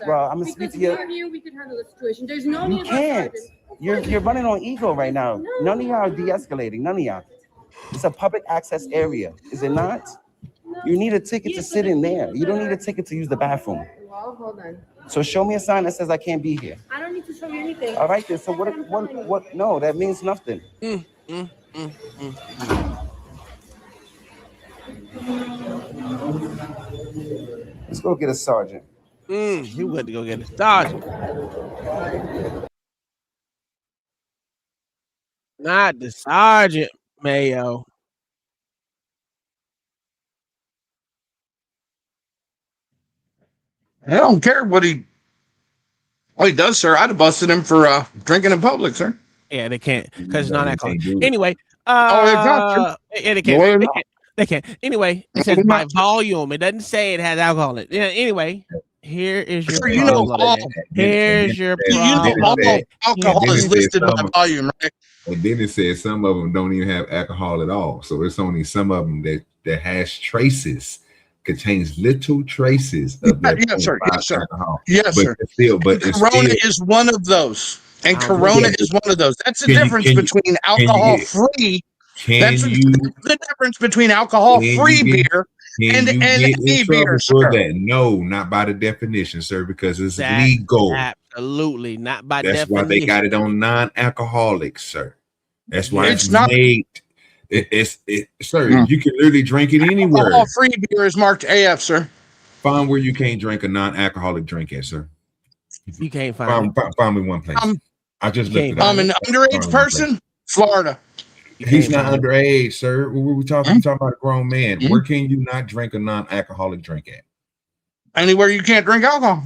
Well, I'm gonna speak to you. Here, we can handle the situation. There's no You need can't. You're running on ego right now. None of y'all are de-escalating. None of y'all. It's a public access area, is it not? You need a ticket to sit in there. You don't need a ticket to use the bathroom. Well, hold on. So show me a sign that says I can't be here. I don't need to show you anything. All right, then. So what? No, that means nothing. Let's go get a sergeant. You went to go get a sergeant. Not the sergeant, Mayo. I don't care what he does, sir. I'd have busted him for drinking in public, sir. Yeah, they can't because it's not alcohol. Anyway, yeah, they can't. They can't. Anyway, it says by volume. It doesn't say it has alcohol in it. Yeah. Anyway, here is your problem. Here's your problem. Alcohol is listed by volume, right? And then it says some of them don't even have alcohol at all. So it's only some of them that has traces, contains little traces of that. Yes, sir. Yes, sir. Alcohol. Yes, sir. Corona is one of those. And Corona is one of those. That's the difference between alcohol-free. That's the difference between alcohol-free beer and any beer, sir. That? No, not by the definition, sir, because it's legal. Absolutely not by That's definition. why they got it on non-alcoholic, sir. That's why It's not made. Sir, you can literally drink it anywhere. Alcohol-free beer is marked AF, sir. Find where you can't drink a non-alcoholic drink at, sir. You can't find me one place. I just looked it up. I'm an underage person, Florida. He's not underage, sir. We're talking about a grown man. Where can you not drink a non-alcoholic drink at? Anywhere you can't drink alcohol.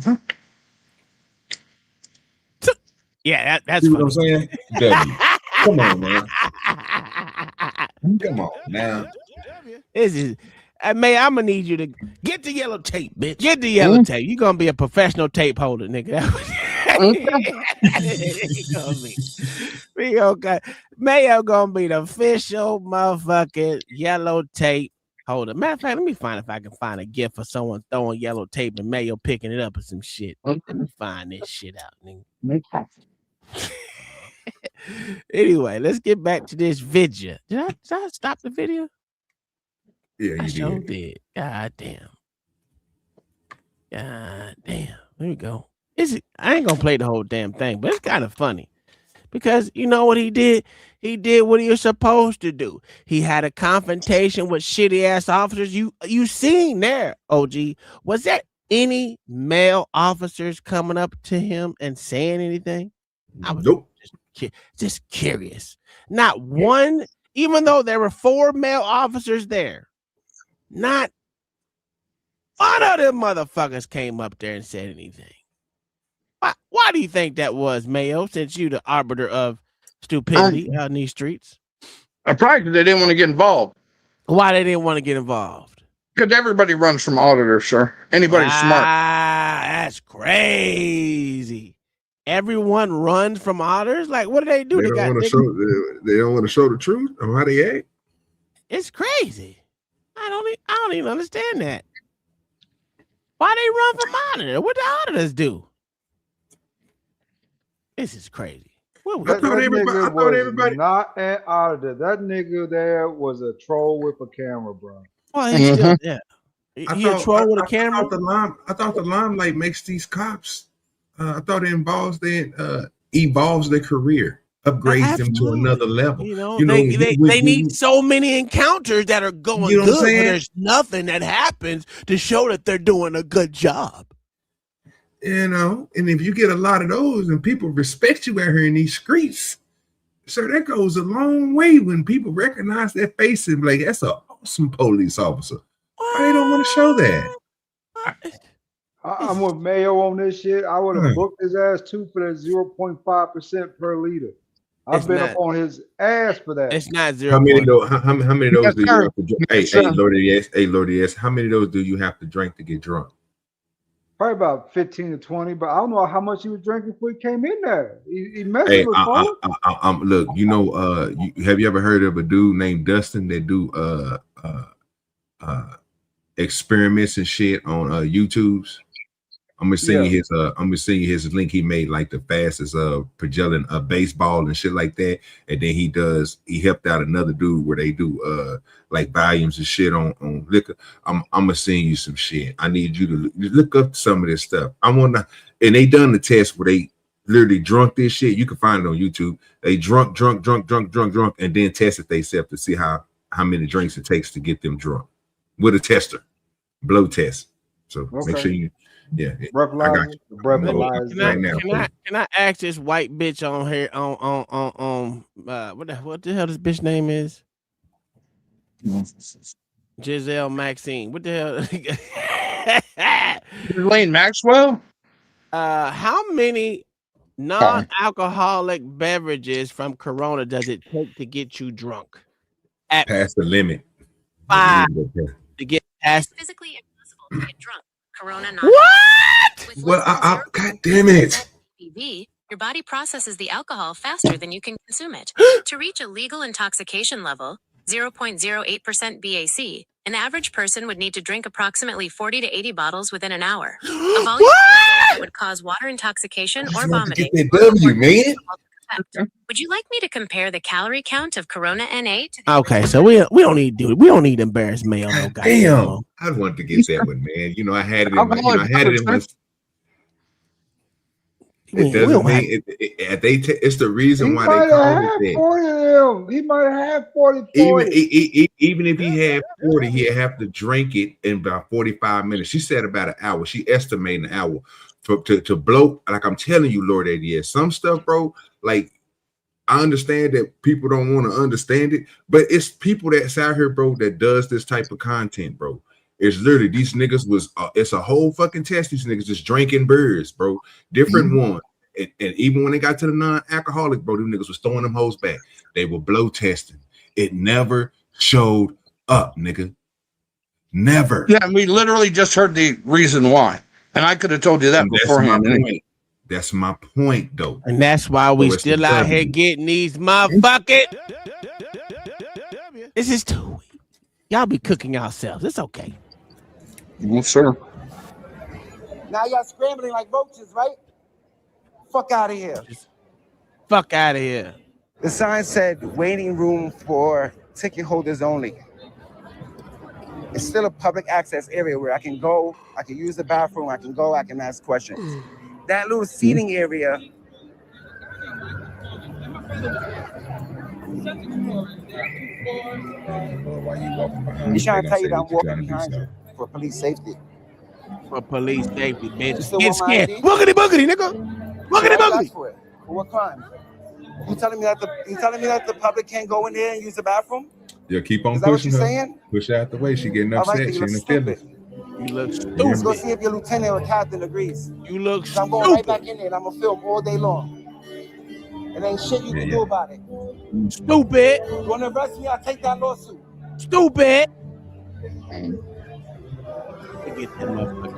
Yeah, that's what I'm saying. W. Come on, man. Come on now. This is, man, I'm gonna need you to get the yellow tape, bitch. Get the yellow tape. You're gonna be a professional tape holder, nigga. Mayo gonna be the official motherfucking yellow tape holder. Matter of fact, let me find if I can find a gift for someone throwing yellow tape and Mayo picking it up or some shit. Let me find this shit out, nigga. Anyway, let's get back to this video. Did I stop the video? Yeah, you sure did. God damn. God damn. There we go. I ain't gonna play the whole damn thing, but it's kind of funny because you know what he did? He did what he was supposed to do. He had a confrontation with shitty ass officers. You seen there, OG. Was there any male officers coming up to him and saying anything? I was just curious. Not one, even though there were 4 male officers there, not one of them motherfuckers came up there and said anything. Why do you think that was, Mayo, since you the arbiter of stupidity out in these streets? Probably because they didn't want to get involved. Why they didn't want to get involved? Because everybody runs from auditor, sir. Anybody smart. That's crazy. Everyone runs from auditors? Like, what do they do? They don't want to show. They don't want to show the truth on how they act. It's crazy. I don't even understand that. Why they run from auditor? What the auditors do? This is crazy. I thought everybody not an auditor. That nigga there was a troll with a camera, bro. Well, he's still there. He a troll with a camera. I thought the limelight makes these cops. I thought it evolves their career, upgrades them to another level. They need so many encounters that are going good, but there's nothing that happens to show that they're doing a good job. And if you get a lot of those and people respect you out here in these streets, sir, that goes a long way when people recognize their face and be like, that's an awesome police officer. Why they don't want to show that? I'm with Mayo on this shit. I would have booked his ass too for that 0.5% per liter. I've been up on his ass for that. It's not 0. How many of those do you have to drink? Hey, Lordy S, how many of those do you have to drink to get drunk? Probably about 15 to 20, but I don't know how much he was drinking before he came in there. He messed with folks. Look, have you ever heard of a dude named Dustin that do experiments and shit on YouTube's? I'm gonna send you his link. He made like the fastest progelling baseball and shit like that. And then he helped out another dude where they do like volumes and shit on liquor. I'm gonna send you some shit. I need you to look up some of this stuff. And they done the test where they literally drunk this shit. You can find it on YouTube. They drunk, and then tested themselves to see how many drinks it takes to get them drunk with a tester, blow test. So make sure you. Yeah, I got you. Can I ask this white bitch on here on what the hell this bitch name is? Giselle Maxine. What the hell? Lane Maxwell? How many non-alcoholic beverages from Corona does it take to get you drunk? Past the limit. 5 to get past. Physically impossible to get drunk. Corona not. What? Well, God damn it. Your body processes the alcohol faster than you can consume it. To reach a legal intoxication level, 0.08% BAC, an average person would need to drink approximately 40 to 80 bottles within an hour. A volume that would cause water intoxication or vomiting. Would you like me to compare the calorie count of Corona NA to the Okay, so we don't need to do it. We don't need to embarrass Mayo. No damn. I wanted to get that one, man. I had it in my It doesn't mean it's the reason why they call it that. He might have 40. Even if he had 40, he'd have to drink it in about 45 minutes. She said about an hour. She estimated an hour to blow. Like I'm telling you, Lord ADS, some stuff, bro. Like I understand that people don't want to understand it, but it's people that's out here, bro, that does this type of content, bro. It's literally these niggas was it's a whole fucking test. These niggas just drinking birds, bro. Different one. And even when they got to the non-alcoholic, bro, them niggas was throwing them hoes back. They were blow testing. It never showed up, nigga. Never. Yeah, we literally just heard the reason why. And I could have told you that beforehand. That's my point, though. And that's why we still out here getting these motherfuckers. This is too weak. Y'all be cooking yourselves. It's okay. Yes, sir. Now y'all scrambling like roaches, right? Fuck out of here. Fuck out of here. The sign said waiting room for ticket holders only. It's still a public access area where I can go, I can use the bathroom, I can ask questions. That little seating area. He's trying to tell you that I'm walking behind you for police safety. For police safety, bitch. Get scared. Boogity, nigga. Boogity. For what crime? You telling me that the public can't go in there and use the bathroom? Yeah, keep on Is that pushing what her. you're saying? Push her out the way. She getting upset. She in the feelings. You look Let's go stupid. see if your lieutenant or captain agrees. You look So I'm going right back in there and I'm gonna film all day long. And ain't shit you can do about it. Stupid. You wanna arrest me? I'll take that lawsuit. Stupid. Forget that motherfucker.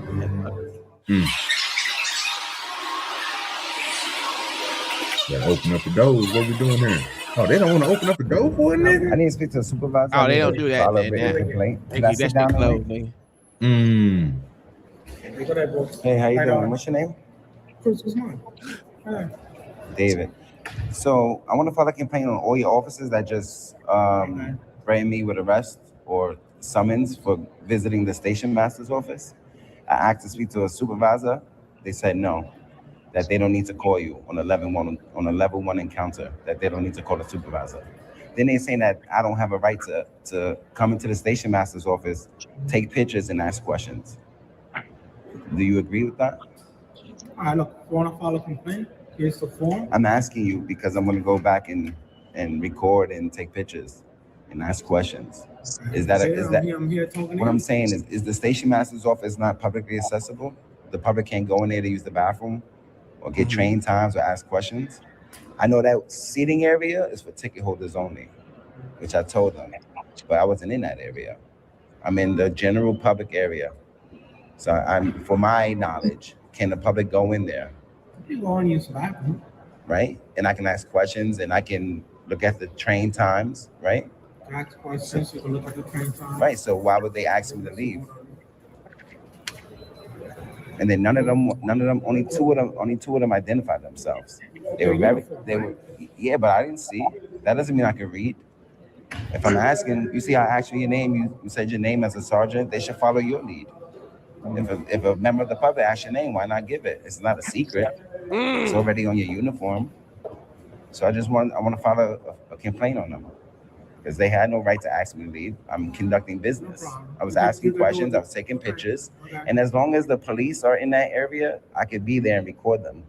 Gotta open up the doors. What we doing here? Oh, they don't want to open up the door for a nigga? I need to speak to the supervisor. Oh, they don't do that, man. Can I sit down closed, nigga. Hey, how you doing? What's your name? David. So I want to file a complaint on all your officers that just threatened me with arrest or summons for visiting the station master's office. I asked to speak to a supervisor. They said no, that they don't need to call you on a level one encounter, that they don't need to call the supervisor. Then they're saying that I don't have a right to come into the station master's office, take pictures and ask questions. Do you agree with that? All right, look, if you want to file a complaint, here's the form. I'm asking you because I'm going to go back and record and take pictures and ask questions. I'm here talking to what you. I'm saying is the station master's office not publicly accessible? The public can't go in there to use the bathroom or get train times or ask questions? I know that seating area is for ticket holders only, which I told them, but I wasn't in that area. I'm in the general public area. So for my knowledge, can the public go in there? You go and use the bathroom. Right? And I can ask questions and I can look at the train times, right? Ask questions, you can look at the train time. Right, so why would they ask me to leave? And then none of them, only two of them identified themselves. Yeah, but I didn't see. That doesn't mean I can read. If I'm asking, you see how I asked you your name, you said your name as a sergeant, they should follow your lead. If a member of the public asks your name, why not give it? It's not a secret. It's already on your uniform. So I want to file a complaint on them because they had no right to ask me to leave. I'm conducting business. I was asking questions, I was taking pictures. And as long as the police are in that area, I could be there and record them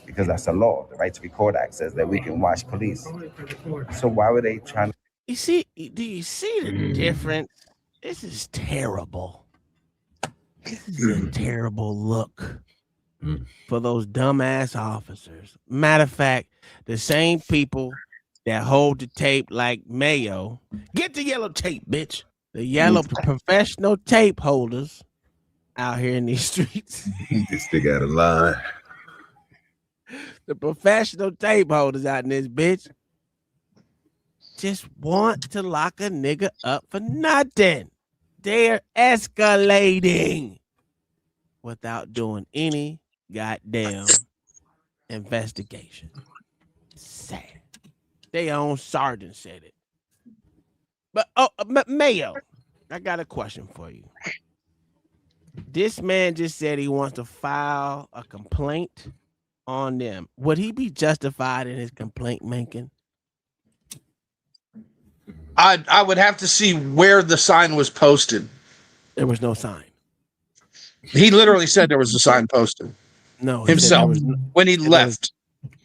because that's the law. The Right to Record Act says that we can watch police. So why were they trying to? Do you see the difference? This is terrible. This is a terrible look for those dumbass officers. Matter of fact, the same people that hold the tape like Mayo, get the yellow tape, bitch. The yellow professional tape holders out here in these streets. This nigga out of line. The professional tape holders out in this bitch just want to lock a nigga up for nothing. They're escalating without doing any goddamn investigation. Sad. Their own sergeant said it. But Mayo, I got a question for you. This man just said he wants to file a complaint on them. Would he be justified in his complaint making? I would have to see where the sign was posted. There was no sign. He literally said there was a sign posted. No, himself when he left.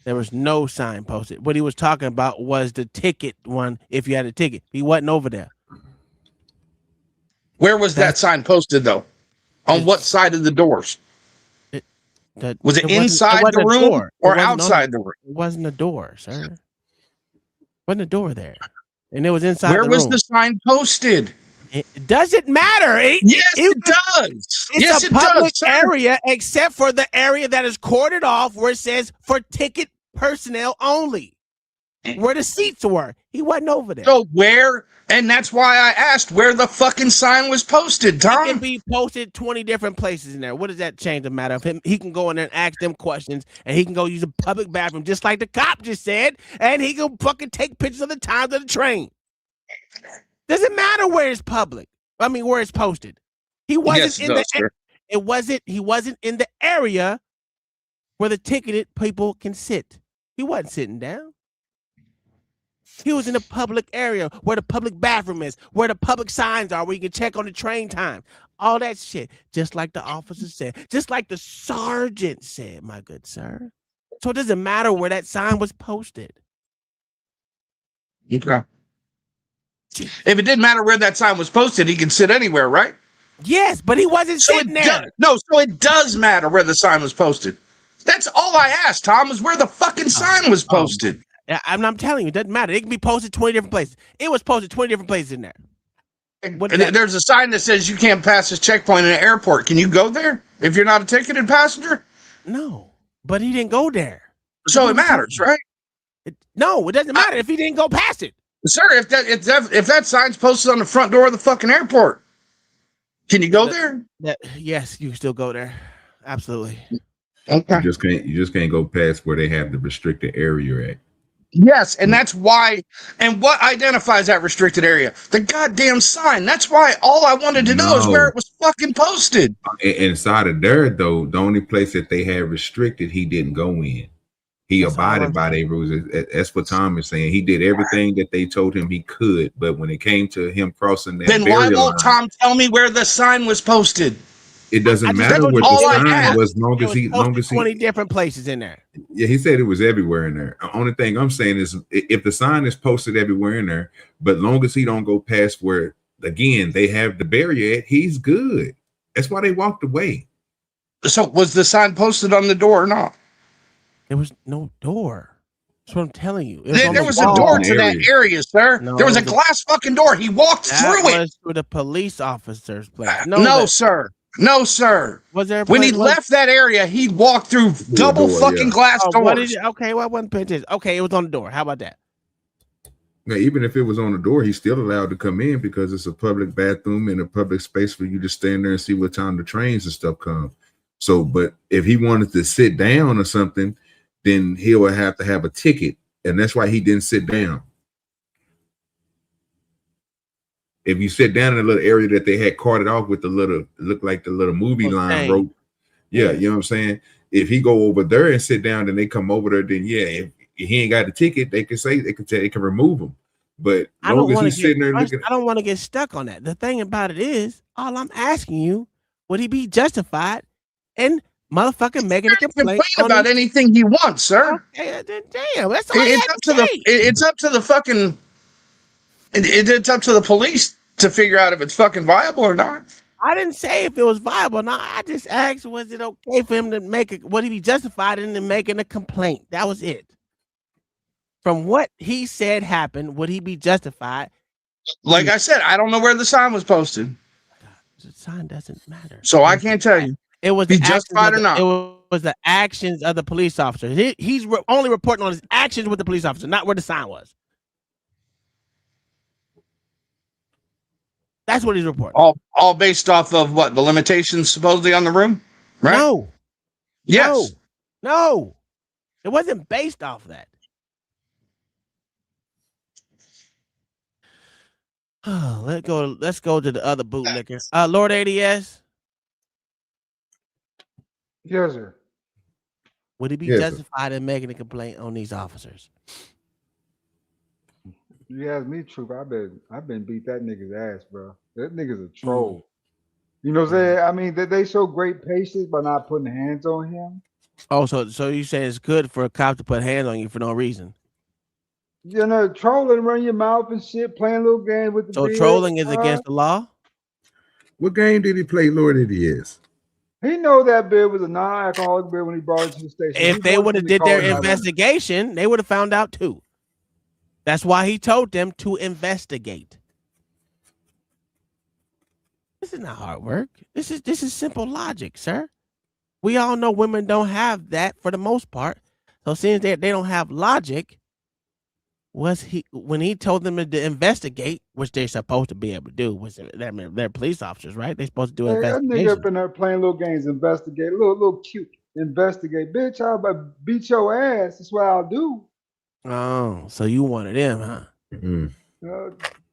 There was no sign posted. What he was talking about was the ticket one. If you had a ticket, he wasn't over there. Where was that sign posted though? On what side of the doors? Was it inside the room or outside the room? It wasn't a door, sir. Wasn't a door there. And it was inside the room. Where was the sign posted? It doesn't matter. Yes, it does. It's a public area except for the area that is cordoned off where it says for ticket personnel only. Where the seats were. He wasn't over there. So where? And that's why I asked where the fucking sign was posted, Tom. It can be posted 20 different places in there. What does that change the matter of him? He can go in there and ask them questions, and he can go use a public bathroom just like the cop just said, and he can fucking take pictures of the times of the train. Doesn't matter where it's public. I mean, where it's posted. He wasn't he wasn't in the area where the ticketed people can sit. He wasn't sitting down. He was in the public area where the public bathroom is, where the public signs are, where you can check on the train time. All that shit. Just like the officer said. Just like the sergeant said, my good sir. So it doesn't matter where that sign was posted. Okay. If it didn't matter where that sign was posted, he can sit anywhere, right? Yes, but he wasn't sitting there. So it does matter where the sign was posted. That's all I asked, Tom, was where the fucking sign was posted. I'm telling you, it doesn't matter. It can be posted 20 different places. It was posted 20 different places in there. There's a sign that says you can't pass this checkpoint in an airport. Can you go there if you're not a ticketed passenger? No, but he didn't go there. So it matters, right? No, it doesn't matter if he didn't go past it. Sir, if that sign's posted on the front door of the fucking airport, can you go there? Yes, you can still go there. Absolutely. Okay. You just can't go past where they have the restricted area at. Yes, and that's why. And what identifies that restricted area? The goddamn sign. That's why all I wanted to know is where it was fucking posted. Inside of there, though, the only place that they had restricted, he didn't go in. He abided by their rules. That's what Tom is saying. He did everything that they told him he could, but when it came to him crossing that then why won't Tom tell me where the sign was posted? It doesn't matter where the sign was, long as he 20 different places in there. Yeah, he said it was everywhere in there. The only thing I'm saying is if the sign is posted everywhere in there, but long as he don't go past where again they have the barrier at, he's good. That's why they walked away. So was the sign posted on the door or not? There was no door. That's what I'm telling you. There was a door to that area, sir. No, there was a glass fucking door. He walked through it. For the police officer's place. No, sir. No, sir. Was there when he left that area, he walked through double fucking glass doors. Okay, well, I wasn't paying attention. Okay, it was on the door. How about that? Yeah, even if it was on the door, he's still allowed to come in because it's a public bathroom and a public space for you to stand there and see what time the trains and stuff come. So, but if he wanted to sit down or something, then he would have to have a ticket, and that's why he didn't sit down. If you sit down in a little area that they had carted off with the little, looked like the little movie line rope. Yeah, you know what I'm saying? If he go over there and sit down, then they come over there, then yeah, if he ain't got the ticket, they can say, they can remove him. But I don't want to get stuck on that. The thing about it is, all I'm asking you, would he be justified in motherfucking making a complaint about anything he wants, sir? Okay, damn, that's all it's up to the fucking. It's up to the police to figure out if it's fucking viable or not. I didn't say if it was viable. No, I just asked, was it okay for him to make it? Would he be justified in making a complaint? That was it. From what he said happened, would he be justified? Like I said, I don't know where the sign was posted. The sign doesn't matter. So I can't tell you. It was be justified or not. It was the actions of the police officer. He's only reporting on his actions with the police officer, not where the sign was. That's what he's reporting. All based off of what? The limitations supposedly on the room? Right? No. Yes. No. It wasn't based off that. Oh, let's go to the other bootlicker. Lord ADS. Yes, sir. Would he be justified in making a complaint on these officers? You ask me, Troop, I've been beat that nigga's ass, bro. That nigga's a troll. You know what I'm saying? I mean, they show great patience by not putting hands on him. Oh, so you say it's good for a cop to put hands on you for no reason? You know, trolling, run your mouth and shit, playing little games with the So trolling is against the law? What game did he play, Lord ADS? He know that beer was a non-alcoholic beer when he brought it to the station. If they would have did their investigation, they would have found out too. That's why he told them to investigate. This is not hard work. This is simple logic, sir. We all know women don't have that for the most part. So since they don't have logic, when he told them to investigate, which they're supposed to be able to do, which they're police officers, right? They're supposed to do investigation. That nigga up in there playing little games, investigate, little cute, investigate. Bitch, I'll beat your ass. That's what I'll do. Oh, so you wanted him, huh?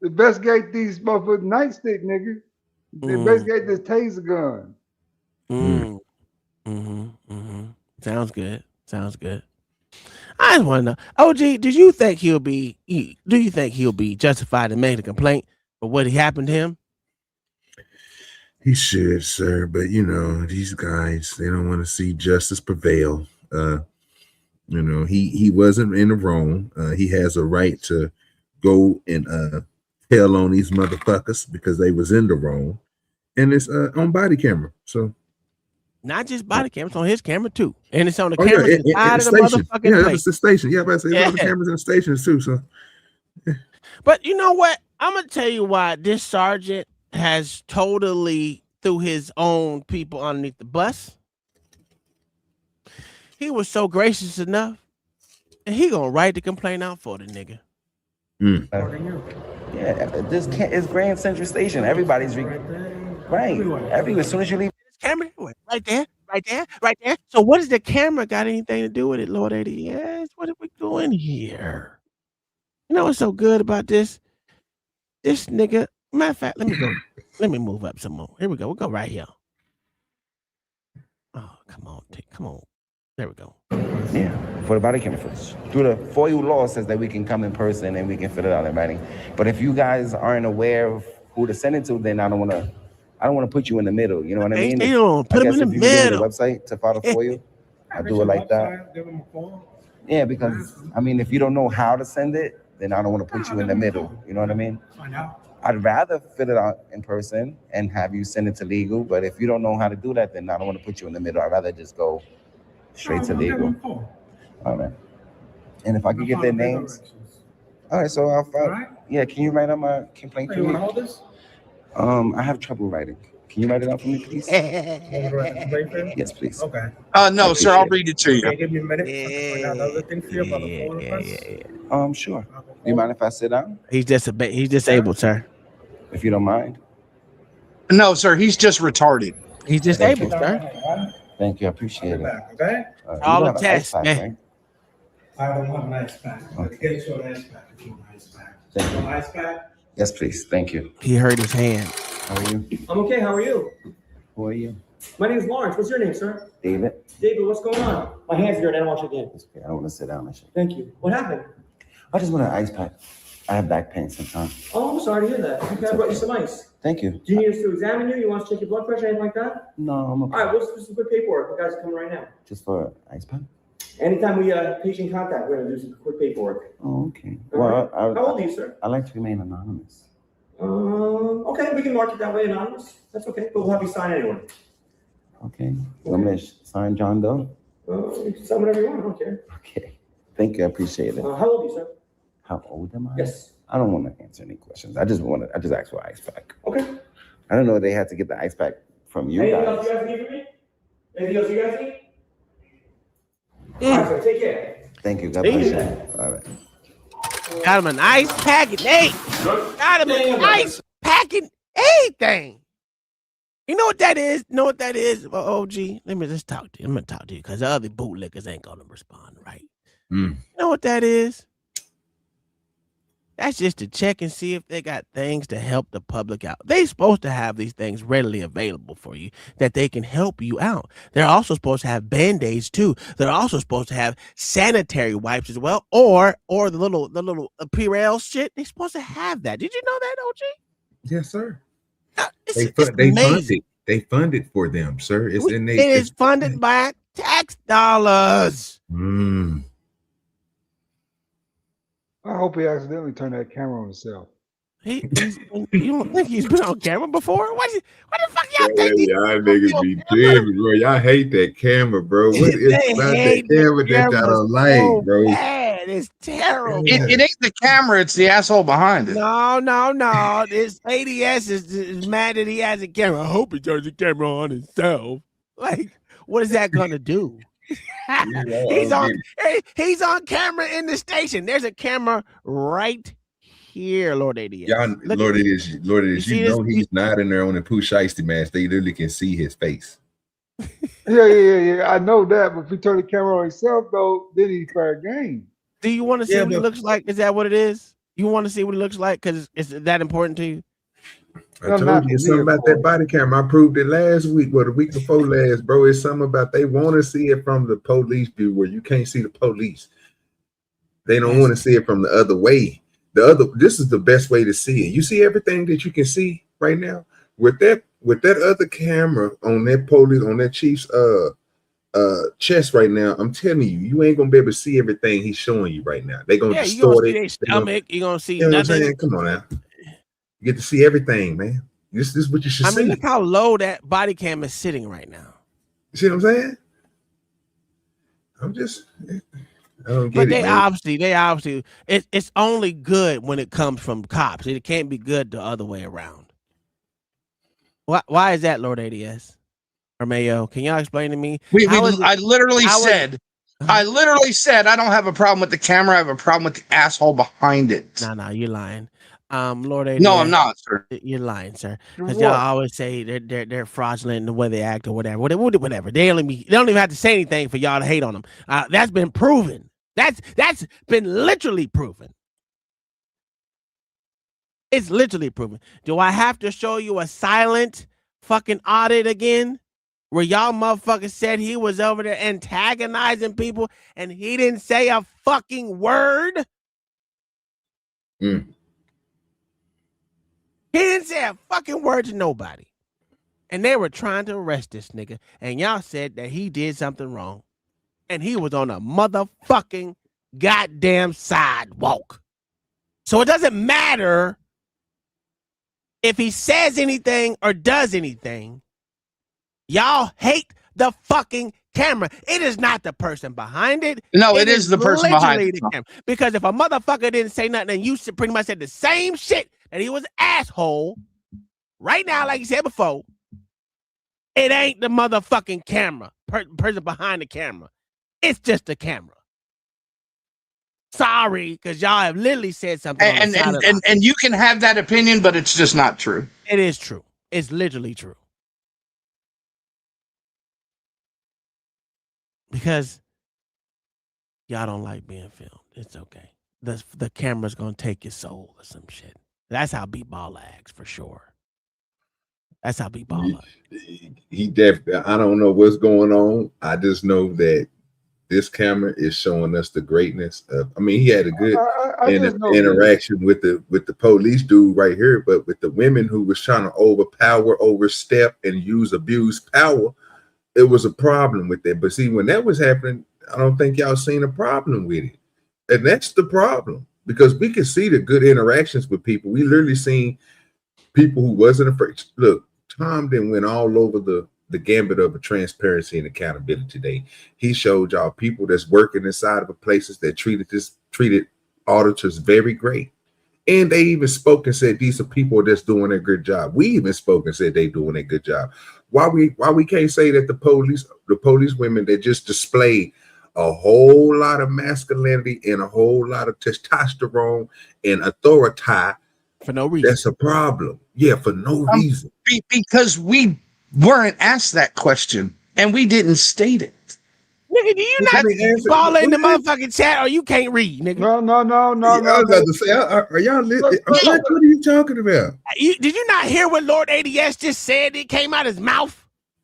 Investigate these motherfucking nightstick, nigga. Investigate this taser gun. Sounds good. I just want to know, OG, do you think he'll be justified in making a complaint for what happened to him? He should, sir. But you know, these guys, they don't want to see justice prevail. You know, he wasn't in the wrong. He has a right to go and tell on these motherfuckers because they was in the wrong. and it's on body camera. So not just body camera, it's on his camera too, and it's on the oh, cameras yeah, inside of the station. motherfucking Yeah, place. it's the station. Yeah, but it's all the cameras in the stations too. So, but you know what? I'm gonna tell you why this sergeant has totally threw his own people underneath the bus. He was so gracious enough, and he gonna write the complaint out for the nigga. Yeah, this is Grand Central Station. Everybody's right. Everywhere. As soon as you leave, camera right there, right there, right there. So what does the camera got anything to do with it, Lord ADS? What are we doing here? You know what's so good about this? This nigga. Matter of fact, let me go. Let me move up some more. Here we go. We'll go right here. Oh, come on, come on. There we go. Yeah, for the body camera footage. Through the FOIA law says that we can come in person and we can fill it out in writing. But if you guys aren't aware of who to send it to, then I don't want to put you in the middle. You know what I mean? They don't put them in the if you middle. Go to the website to file the FOIA, I do it like that. Yeah, because I mean, if you don't know how to send it, then I don't want to put you in the middle. You know what I mean? I'd rather fill it out in person and have you send it to legal. But if you don't know how to do that, then I don't want to put you in the middle. I'd rather just go straight to legal. All right. And if I could get their names. All right, so I'll file. Yeah, can you write on my complaint for me? You want all this? I have trouble writing. Can you write it out for me, please? Yes, please. Okay. No, sir, I'll read it to you. Can you give me a minute? I got another thing for you about the phone request. Sure. Do you mind if I sit down? He's disabled, sir. If you don't mind. No, sir, he's just retarded. He's disabled, sir. Thank you, I appreciate it. Okay? All the tests, man. I don't have an ice pack. Okay. Get you an ice pack if you want an ice pack. You want an ice pack? Yes, please. Thank you. He hurt his hand. How are you? I'm okay. How are you? Who are you? My name is Lawrence. What's your name, sir? David. David, what's going on? My hand's dirty. I don't want you again. I don't want to sit down and shit. Thank you. What happened? I just want an ice pack. I have back pain sometimes. Oh, I'm sorry to hear that. Okay, I brought you some ice. Thank you. Do you need us to examine you? You want us to check your blood pressure, anything like that? No, I'm okay. All right, what's some quick paperwork? The guys are coming right now. Just for ice pack? Anytime we patient contact, we're gonna do some quick paperwork. Oh, okay. All Well, right. How old are you, sir? I like to remain anonymous. Okay, we can mark it that way, anonymous. That's okay, but we'll have you sign anyway. Okay. You want me to sign John Doe? You can sign whatever you want. I don't care. Okay. Thank you. I appreciate it. How old are you, sir? How old am I? Yes. I don't want to answer any questions. I just asked for ice pack. Okay. I don't know if they had to get the ice pack from you Anything guys. else you guys need from me? Anything else you guys need? All right, sir. Take care. Thank you. God bless you. All right. Got him an ice packet. Hey, got him an ice packet. Anything. You know what that is? Know what that is? Well, OG, let me just talk to you. I'm gonna talk to you because the other bootlickers ain't gonna respond right. You know what that is? That's just to check and see if they got things to help the public out. They're supposed to have these things readily available for you that they can help you out. They're also supposed to have Band-Aids too. They're also supposed to have sanitary wipes as well, or the little Purell shit. They're supposed to have that. Did you know that, OG? Yes, sir. They funded for them, sir. It's in It is funded by tax dollars. I hope he accidentally turned that camera on himself. You don't think he's been on camera before? What the fuck y'all think? Y'all niggas be tripping, bro. Y'all hate that camera, bro. What is about that camera that y'all don't like, bro? Bad. It's terrible. It ain't the camera, it's the asshole behind it. No. This ADS is mad that he has a camera. I hope he turns the camera on himself. Like, what is that gonna do? He's on camera in the station. There's a camera right here, Lord ADS. Y'all, Lord ADS, you know he's not in there on the Pooh Shiesty mask. They literally can see his face. Yeah. I know that, but if he turn the camera on himself, though, then he's fair game. Do you want to see what he looks like? Is that what it is? You want to see what he looks like because it's that important to you? I told you something about that body camera. I proved it last week, or the week before last, bro. It's something about they want to see it from the police view where you can't see the police. They don't want to see it from the other way. This is the best way to see it. You see everything that you can see right now with that other camera on that police, on that chief's chest right now. I'm telling you, you ain't gonna be able to see everything he's showing you right now. They're gonna distort it. Stomach, you're gonna see you know nothing. What I'm saying? Come on now. You get to see everything, man. This is what you should I see. mean, look how low that body cam is sitting right now. You see what I'm saying? I'm just, I don't get But it, they man. obviously, it's only good when it comes from cops. It can't be good the other way around. Why is that, Lord ADS or Mayo? Can y'all explain to me? I literally said I don't have a problem with the camera. I have a problem with the asshole behind it. No, you're lying. Lord ADS. No, I'm not, sir. You're lying, sir. Because What? y'all always say they're fraudulent in the way they act or whatever. Whatever. They don't even have to say anything for y'all to hate on them. That's been proven. That's been literally proven. It's literally proven. Do I have to show you a silent fucking audit again? Where y'all motherfuckers said he was over there antagonizing people and he didn't say a fucking word? Mm. He didn't say a fucking word to nobody. And they were trying to arrest this nigga. And y'all said that he did something wrong. And he was on a motherfucking goddamn sidewalk. So it doesn't matter if he says anything or does anything. Y'all hate the fucking camera. It is not the person behind it. No, it is the person behind it. The camera. Because if a motherfucker didn't say nothing and you pretty much said the same shit that he was an asshole, right now, like you said before, it ain't the motherfucking camera, person behind the camera. It's just the camera. Sorry, because y'all have literally said something. And you can have that opinion, but it's just not true. It is true. It's literally true. Because y'all don't like being filmed. It's okay. The camera's gonna take your soul or some shit. That's how B-Ball acts for sure. That's how B-Ball acts. He definitely, I don't know what's going on. I just know that this camera is showing us the greatness of, I mean, he had a good interaction with the police dude right here, but with the women who was trying to overstep and abuse power, it was a problem with that. But see, when that was happening, I don't think y'all seen a problem with it. And that's the problem, because we can see the good interactions with people. We literally seen people who wasn't afraid. Look, Tom then went all over the gambit of a transparency and accountability today. He showed y'all people that's working inside of places that treated auditors very great. And they even spoke and said these are people that's doing a good job. We even spoke and said they doing a good job. Why we can't say that the police women that just displayed a whole lot of masculinity and a whole lot of testosterone and authority for no reason? That's a problem. Yeah, for no reason. Because we weren't asked that question and we didn't state it. Nigga, do you not ball in the motherfucking chat or you can't read, nigga? No. I was about to say, are y'all listening? What are you talking about? Did you not hear what Lord ADS just said? It came out his mouth.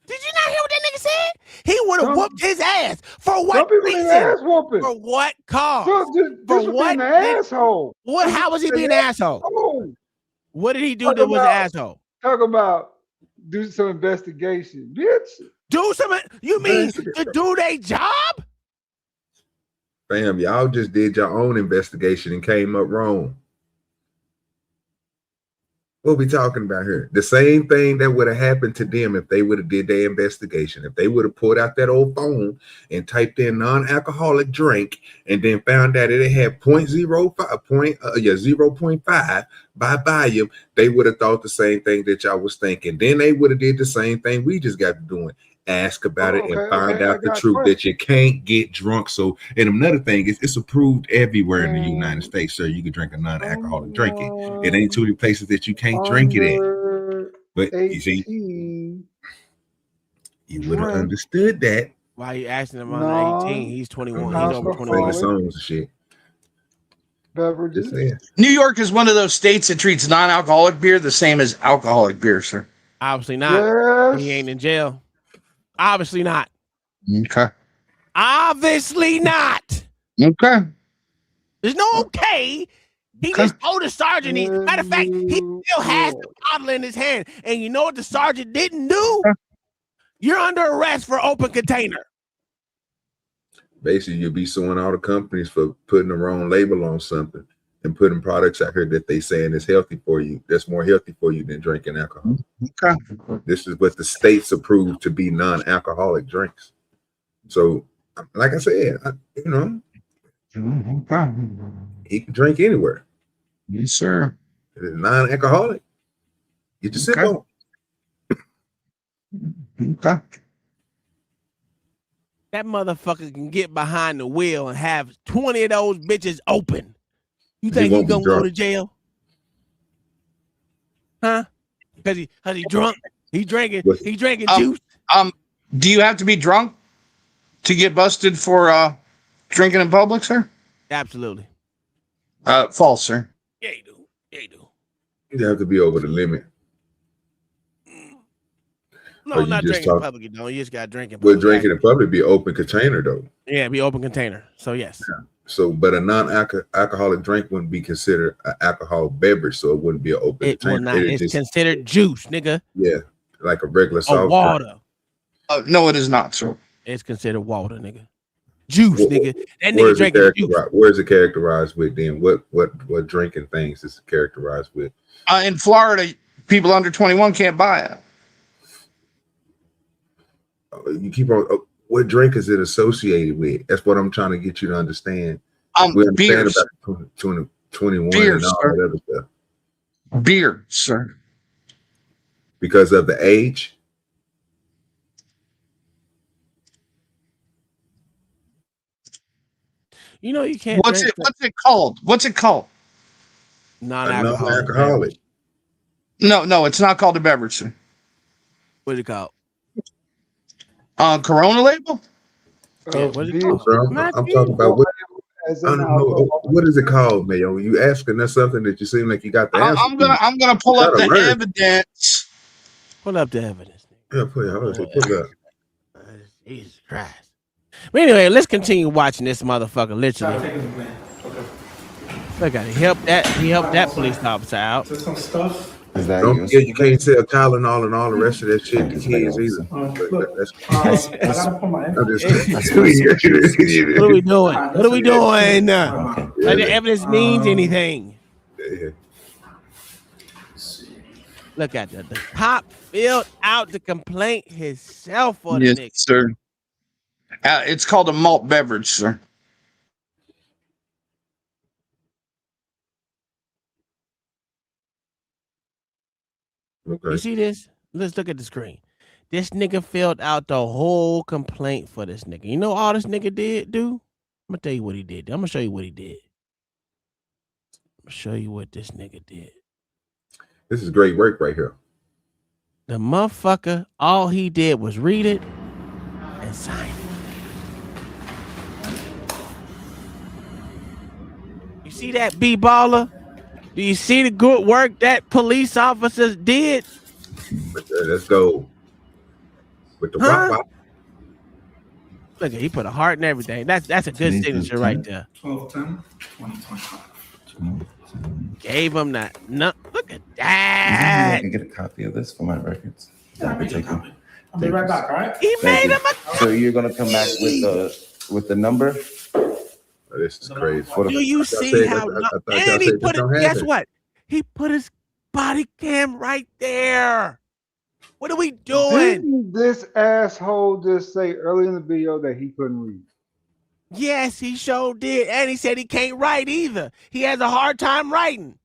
Did you not hear what that nigga said? He would have whooped his ass. For what reason? For what cause? For what? Asshole. What? How was he being an asshole? What did he do that was an asshole? Talk about do some investigation, bitch. Do some? You mean to do their job? Fam, y'all just did your own investigation and came up wrong. What we talking about here? The same thing that would have happened to them if they would have did their investigation. If they would have pulled out that old phone and typed in non-alcoholic drink and then found out it had 0.5 by volume, they would have thought the same thing that y'all was thinking. Then they would have did the same thing we just got to doing. Ask about it and find out the truth that you can't get drunk. So, and another thing is it's approved everywhere in the United States, sir. You can drink a non-alcoholic drink. It ain't too many places that you can't drink it at. But you see, you would have understood that. Why are you asking him on 18? He's 21. He's over 21. Songs and shit. Beverages. New York is one of those states that treats non-alcoholic beer the same as alcoholic beer, sir. Obviously not. Yes. He ain't in jail. Obviously not. Okay. Obviously not. Okay. There's no okay. He just told the sergeant. Matter of fact, he still has the bottle in his hand. And you know what the sergeant didn't do? You're under arrest for open container. Basically, you'll be suing all the companies for putting the wrong label on something. and putting products out here that they saying is healthy for you. That's more healthy for you than drinking alcohol. Okay. This is what the states approve to be non-alcoholic drinks. So, like I said, you know, he can drink anywhere. Yes, sir. It is non-alcoholic. Get your sip on. Okay. That motherfucker can get behind the wheel and have 20 of those bitches open. You think he's gonna go to jail? Huh? Cause he drunk? He drinking juice. Do you have to be drunk to get busted for drinking in public, sir? Absolutely. False, sir. Yeah, you do. Yeah, you do. You have to be over the limit. No, not drinking in public, you don't. You just got drinking. But drinking in public be open container though. Yeah, be open container. So yes. Yeah. So, but a non-alcoholic drink wouldn't be considered an alcohol beverage, so it wouldn't be an open container. Will not. It's considered juice, nigga. Yeah, like a regular soft water. No, it is not, sir. It's considered water, nigga. Juice, nigga. That nigga drinking juice. Where's it characterized with then? What drinking things is it characterized with? In Florida, people under 21 can't buy it. You keep on. What drink is it associated with? That's what I'm trying to get you to understand. We understand beers. about 21 Beers, and all sir. that other stuff. Beer, sir. Because of the age. You know you can't. What's it called? What's it called? Non-alcoholic. No, it's not called a beverage, sir. What's it called? Corona label? Yeah, what is it called? I'm talking about what. I don't know. What is it called, Mayo? You asking us something that you seem like you got the answer. I'm gonna pull up the evidence. Pull up the evidence. Yeah, pull it up. Jesus Christ. But anyway, let's continue watching this motherfucker. Literally. Look at it. He helped that police officer out. Some stuff. You can't sell Tylenol and all the rest of that shit to kids either. What are we doing? What are we doing? Like the evidence means anything. Yeah. Look at that. The cop filled out the complaint himself for the Yes, nigga. sir. It's called a malt beverage, sir. Okay. You see this? Let's look at the screen. This nigga filled out the whole complaint for this nigga. You know all this nigga did do? I'm gonna tell you what he did. I'm gonna show you what he did. I'm gonna show you what this nigga did. This is great work right here. The motherfucker, all he did was read it and sign it. You see that, B-baller? Do you see the good work that police officers did? Let's go with the rock. Look, he put a heart and everything. That's a good signature right there. 12/10/2025. Gave him that. No, look at that. I can get a copy of this for my records. I'll be right back, all right? He made him a. So you're gonna come back with the number? This is crazy. Do you see how? And he put it. Guess what? He put his body cam right there. What are we doing? Didn't this asshole just say early in the video that he couldn't read? Yes, he sure did. And he said he can't write either. He has a hard time writing.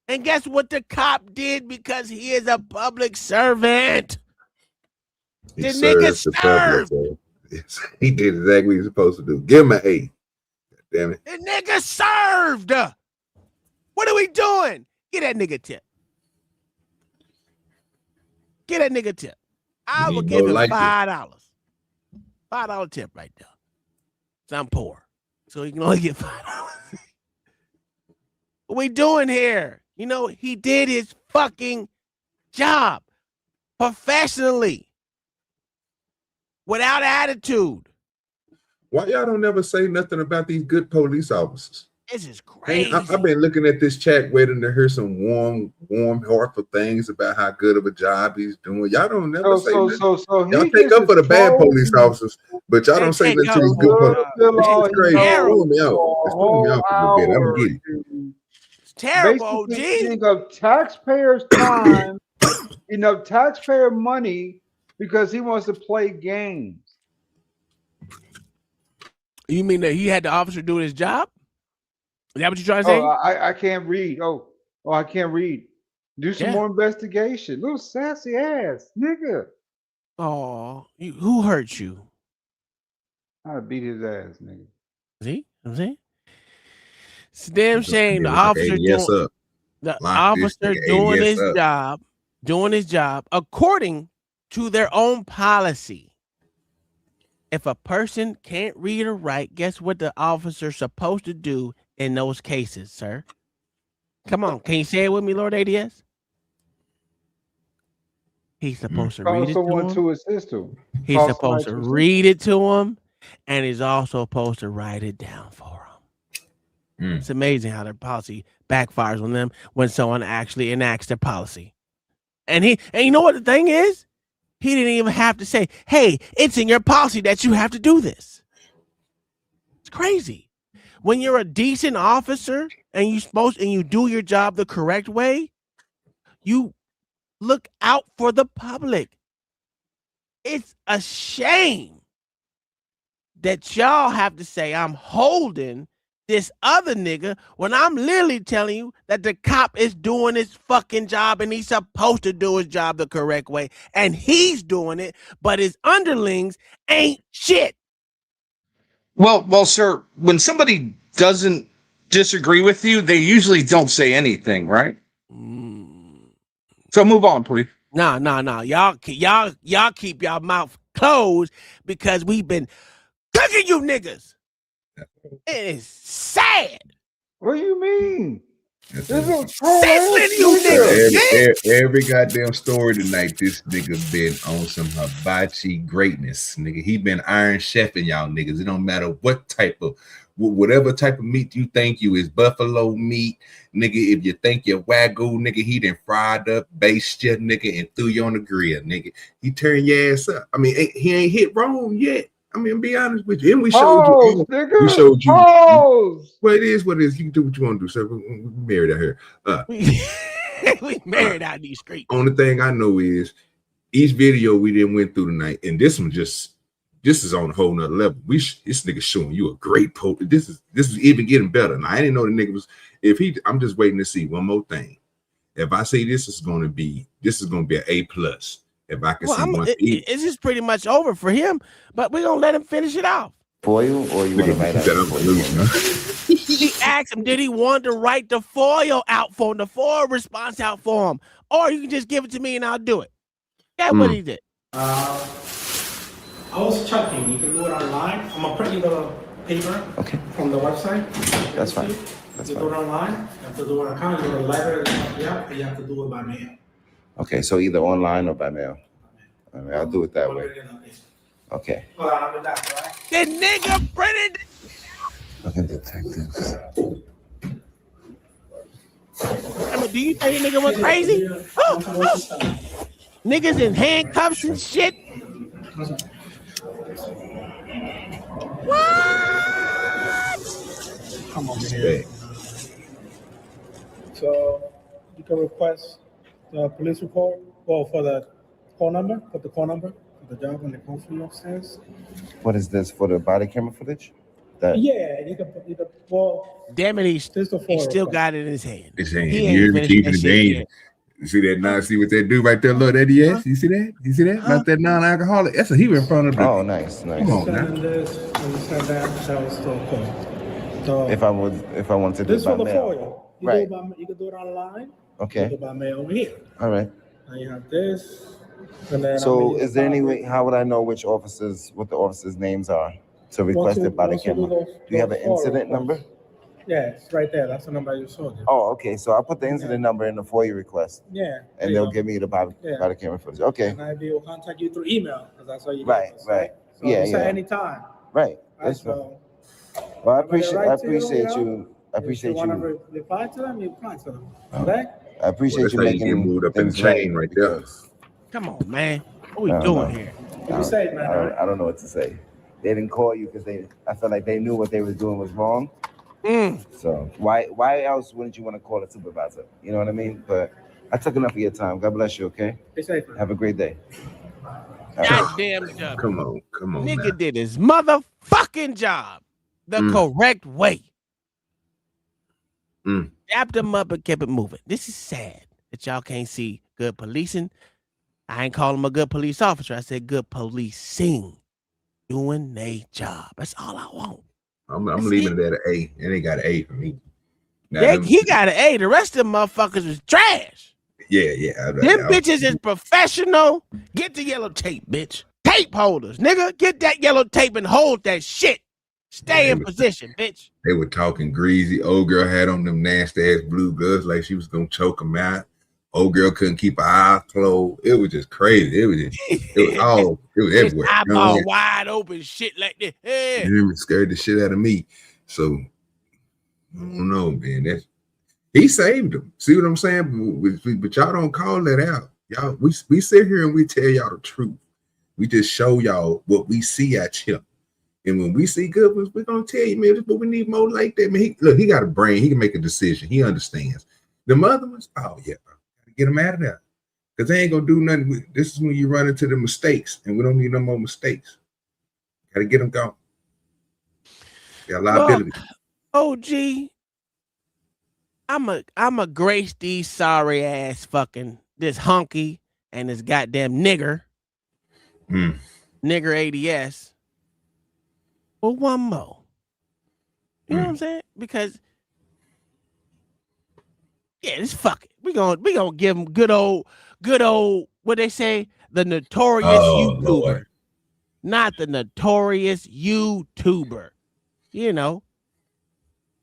And guess what the cop did because he is a public servant? The nigga served. He did exactly what he was supposed to do. Give him an A. Damn it. The nigga served. What are we doing? Get that nigga tip. Get that nigga tip. I will give him $5. $5 tip right there. So I'm poor. So he can only get $5. What we doing here? You know, he did his fucking job professionally without attitude. Why y'all don't never say nothing about these good police officers? This is crazy. I've been looking at this chat waiting to hear some warm, heartful things about how good of a job he's doing. Y'all don't never say nothing. Y'all take up for the bad police officers, but y'all don't say nothing to these good police officers. It's crazy. It's throwing me out. It's throwing me out a little bit. I'm getting it. terrible, basically OG. eating up taxpayers' time, taxpayer money because he wants to play games. You mean that he had the officer doing his job? Is that what you're trying to say? Oh, I can't read. Oh, I can't read. Do some more investigation. Little sassy ass nigga. Oh, who hurt you? I beat his ass, nigga. See what I'm saying? It's a damn shame the officer doing his job according to their own policy. If a person can't read or write, guess what the officer's supposed to do in those cases, sir? Come on, can you say it with me, Lord ADS? He's supposed to read it someone to him. assist him. He's supposed to read it to him, and he's also supposed to write it down for him. It's amazing how their policy backfires on them when someone actually enacts their policy. And you know what the thing is? He didn't even have to say, hey, it's in your policy that you have to do this. It's crazy. When you're a decent officer and you do your job the correct way, you look out for the public. It's a shame that y'all have to say I'm holding this other nigga when I'm literally telling you that the cop is doing his fucking job and he's supposed to do his job the correct way, and he's doing it, but his underlings ain't shit. Well, sir, when somebody doesn't disagree with you, they usually don't say anything, right? So move on, please. No. Y'all keep y'all mouth closed because we've been cooking you niggas. It is sad. What do you mean? Every goddamn story tonight, this nigga been on some hibachi greatness, nigga. He been Iron Chefing y'all niggas. It don't matter whatever type of meat you think you is, buffalo meat, nigga. If you think you're Wagyu, nigga, he done fried up, based you, nigga, and threw you on the grill, nigga. He turned your ass up. I mean, he ain't hit wrong yet. I mean, be honest with you. And we showed you. We showed you. Well, it is what it is. You can do what you want to do, sir. We married out here. We married out these streets. Only thing I know is each video we didn't went through tonight, and this one this is on a whole nother level. This nigga showing you a great post. This is even getting better. Now, I didn't know the nigga was. I'm just waiting to see one more thing. If I say this is going to be an A+. If I can see one thing. It's just pretty much over for him, but we're gonna let him finish it off. Foil, or you want to write out? He asked him, did he want to write the FOIL out for him, the FOIL response out for him, or you can just give it to me and I'll do it. That's what he did. I was checking. You can do it online. I'm gonna print you the paper from the website. That's fine. You do it online. You have to do it on account. You do a letter. Yeah, you have to do it by mail. Okay, so either online or by mail. I mean, I'll do it that way. Okay. Hold on, I'll be back, all right? The nigga printed it. Okay, detectives. I mean, do you think the nigga was crazy? Niggas in handcuffs and shit. What? Come over here. So you can request the police report, for the call number, put the call number for the job and the call for you upstairs. What is this, for the body camera footage? Yeah, you can damn it, he still got it in his hand. You're keeping it in. You see that now? See what they do right there, Lord ADS? You see that? You see that? About that non-alcoholic. That's he in front of the. Oh, nice. Come on now. If I want to do it by mail. Right. You can do it online. Okay. You can do it by mail over here. All right. Now you have this. And then So is there any way, how would I know what the officers' names are to request the body camera? Do you have an incident number? Yeah, it's right there. That's the number you showed you. Oh, okay. So I'll put the incident number in the FOIA request. Yeah. And they'll give me the body camera footage. Okay. And I'll be able to contact you through email because that's how you Right. So it's at any time. Right. That's fine. Well, I appreciate you. I appreciate you. Want you. to reply to them? You reply to them. Okay? I appreciate you making moved up in the chain right there. Come on, man. What we doing here? What you say, man? I don't know what to say. They didn't call you because I felt like they knew what they were doing was wrong. So why else wouldn't you want to call a supervisor? You know what I mean? But I took enough of your time. God bless you. Okay. Have a great day. Goddamn job. Come on Nigga now. did his motherfucking job the correct way. Dapped him up and kept it moving. This is sad that y'all can't see good policing. I ain't call him a good police officer. I said good policing. Doing their job. That's all I want. I'm leaving it at an A. And they got an A for me. He got an A. The rest of them motherfuckers was trash. Yeah. Them bitches is professional. Get the yellow tape, bitch. Tape holders, nigga. Get that yellow tape and hold that shit. Stay in position, bitch. They were talking greasy. Old girl had on them nasty ass blue gloves like she was gonna choke them out. Old girl couldn't keep her eyes closed. It was just crazy. It was everywhere. Eyeball wide open, shit like that. Hey. It scared the shit out of me. So I don't know, man. He saved them. See what I'm saying? But y'all don't call that out. Y'all, we sit here and we tell y'all the truth. We just show y'all what we see at him. And when we see good ones, we're gonna tell you, man, but we need more like that. Man, he got a brain. He can make a decision. He understands. The other ones, oh yeah, bro. Gotta get them out of there. Because they ain't gonna do nothing. This is when you run into the mistakes, and we don't need no more mistakes. Gotta get them gone. Got liability. OG, I'm a grace these sorry ass fucking this hunky and this goddamn nigger. Nigger ADS. Well, one more. You know what I'm saying? Because it's fuck it. We gonna give him good old what they say, the notorious YouTuber. Lord. Not the notorious YouTuber. You know.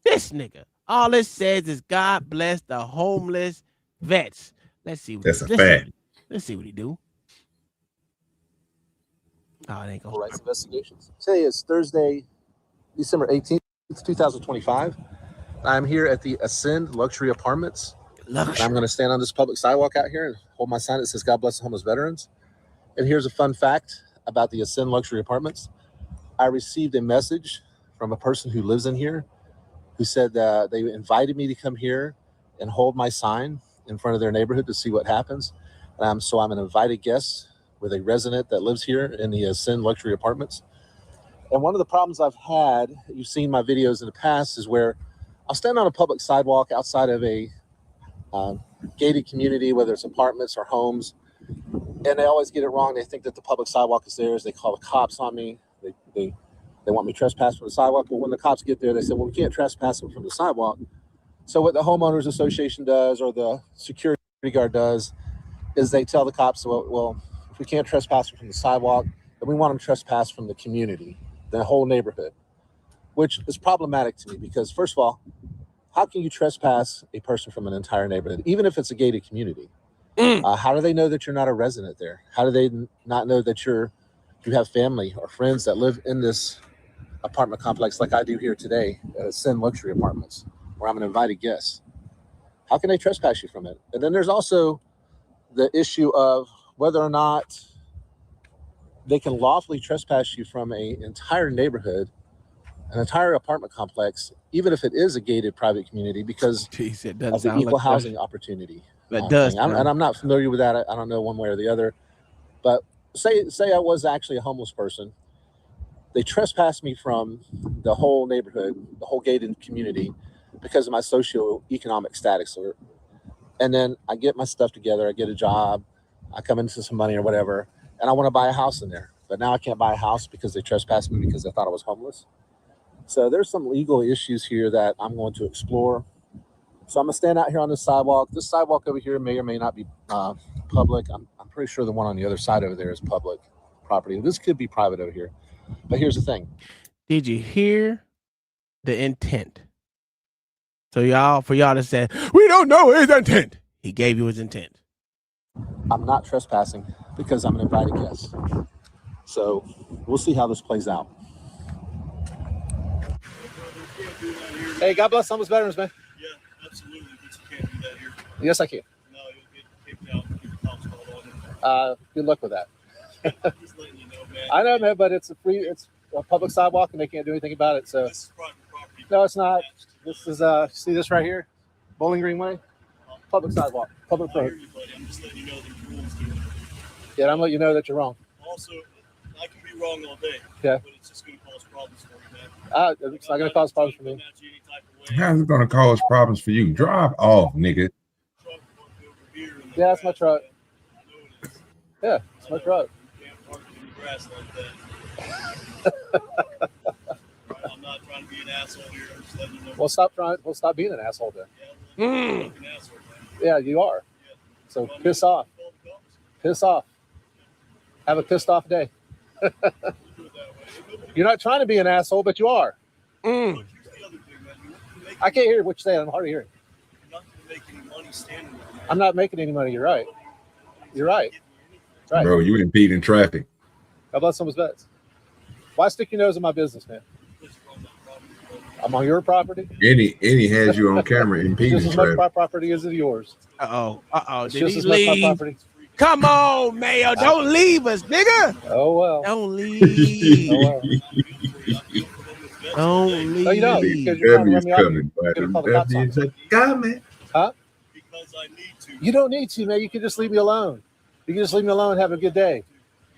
This nigga. All it says is God bless the homeless vets. Let's see what that's a fact. Let's see what he do. Oh, it ain't gonna rights investigations. Today is Thursday, December 18th, 2025. I'm here at the Ascend Luxury Apartments. I'm going to stand on this public sidewalk out here and hold my sign that says God bless the homeless veterans. And here's a fun fact about the Ascend Luxury Apartments. I received a message from a person who lives in here who said that they invited me to come here and hold my sign in front of their neighborhood to see what happens. So I'm an invited guest with a resident that lives here in the Ascend Luxury Apartments. And one of the problems I've had, you've seen my videos in the past, is where I'll stand on a public sidewalk outside of a gated community, whether it's apartments or homes, and they always get it wrong. They think that the public sidewalk is theirs. They call the cops on me. They want me trespass from the sidewalk. But when the cops get there, they say, well, we can't trespass them from the sidewalk. So what the homeowners association does, or the security guard does, is they tell the cops, well, if we can't trespass them from the sidewalk, then we want them trespassed from the community, the whole neighborhood, which is problematic to me because, first of all, how can you trespass a person from an entire neighborhood, even if it's a gated community? How do they know that you're not a resident there? How do they not know that you have family or friends that live in this apartment complex like I do here today at Ascend Luxury Apartments, where I'm an invited guest? How can they trespass you from it? And then there's also the issue of whether or not they can lawfully trespass you from an entire neighborhood, an entire apartment complex, even if it is a gated private community, because of the equal housing opportunity. And I'm not familiar with that. I don't know one way or the other. But say I was actually a homeless person. They trespassed me from the whole neighborhood, the whole gated community, because of my socioeconomic status. And then I get my stuff together. I get a job. I come into some money or whatever, and I want to buy a house in there. But now I can't buy a house because they trespassed me because they thought I was homeless. So there's some legal issues here that I'm going to explore. So I'm going to stand out here on this sidewalk. This sidewalk over here may or may not be public. I'm pretty sure the one on the other side over there is public property. This could be private over here. But here's the thing. Did you hear the intent? So for y'all to say, we don't know his intent. He gave you his intent. I'm not trespassing because I'm an invited guest. So we'll see how this plays out. Hey, God bless homeless veterans, man. Yeah, absolutely. But you can't do that here. Yes, I can. No, you'll get kicked out and get the cops called on you. Good luck with that. Just letting you know, man. I know, man, but it's a public sidewalk and they can't do anything about it. So this is private property. No, it's not. This is see this right here, Bowling Green Way, public sidewalk, public road. I'm just letting you know the rules do. Yeah, I'm letting you know that you're wrong. Also, I can be wrong all day. Yeah. But it's just going to cause problems for you, man. It's not going to cause problems for me. How's it gonna cause problems for you? Drive off, nigga. Yeah, it's my truck. Yeah, it's my truck. I'm not trying to be an asshole here. I'm just letting you know. Well, stop being an asshole then. Yeah, you are. So piss off. Piss off. Have a pissed off day. You're not trying to be an asshole, but you are. I can't hear what you're saying. I'm hard of hearing. I'm not making any money. You're right. You're right. That's right. Bro, you impeding traffic. How about someone's bets? Why stick your nose in my business, man? I'm on your property. Any has you on camera impeding Just as much traffic. my property as yours. Uh-oh. It's Did just he as much my leave? property. Come on, Mayo. Don't leave us, nigga. Oh, well. Don't leave. Oh, well. Don't leave. No, you don't. Because you're trying to run me off. Get a public cops on. Coming. Huh? You don't need to, man. You can just leave me alone. You can just leave me alone and have a good day.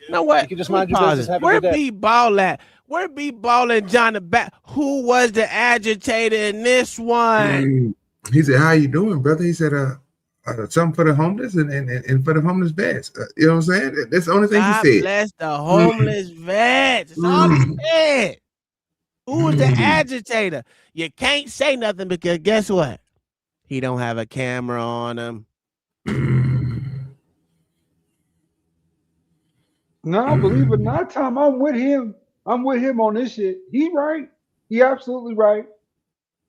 You know what? You can just mind your business and have a Where good day. B-Ball at? Where B-Ball and John the Bat? Who was the agitator in this one? He said, "How you doing, brother?" He said, something for the homeless and for the homeless vets." You know what I'm saying? That's the only thing God he said. bless the homeless vets. That's all he said. Who was the agitator? You can't say nothing because guess what? He don't have a camera on him. No, believe it or not, Tom, I'm with him. I'm with him on this shit. He right. He absolutely right.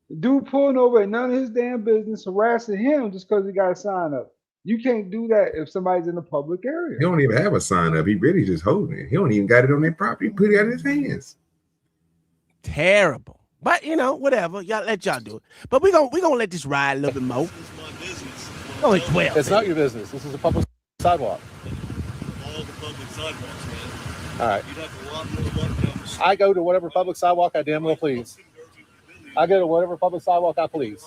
The dude pulling over at none of his damn business, harassing him just because he got a sign up. You can't do that if somebody's in the public area. He don't even have a sign up. He really just holding it. He don't even got it on their property. He put it out in his hands. Terrible. But you know, whatever. Y'all let y'all do it. But we gonna let this ride a little bit more. Only 12. It's not your business. This is a public sidewalk. All the public sidewalks, man. All right. You'd have a lot more luck down the street. I go to whatever public sidewalk I damn well please. I go to whatever public sidewalk I please.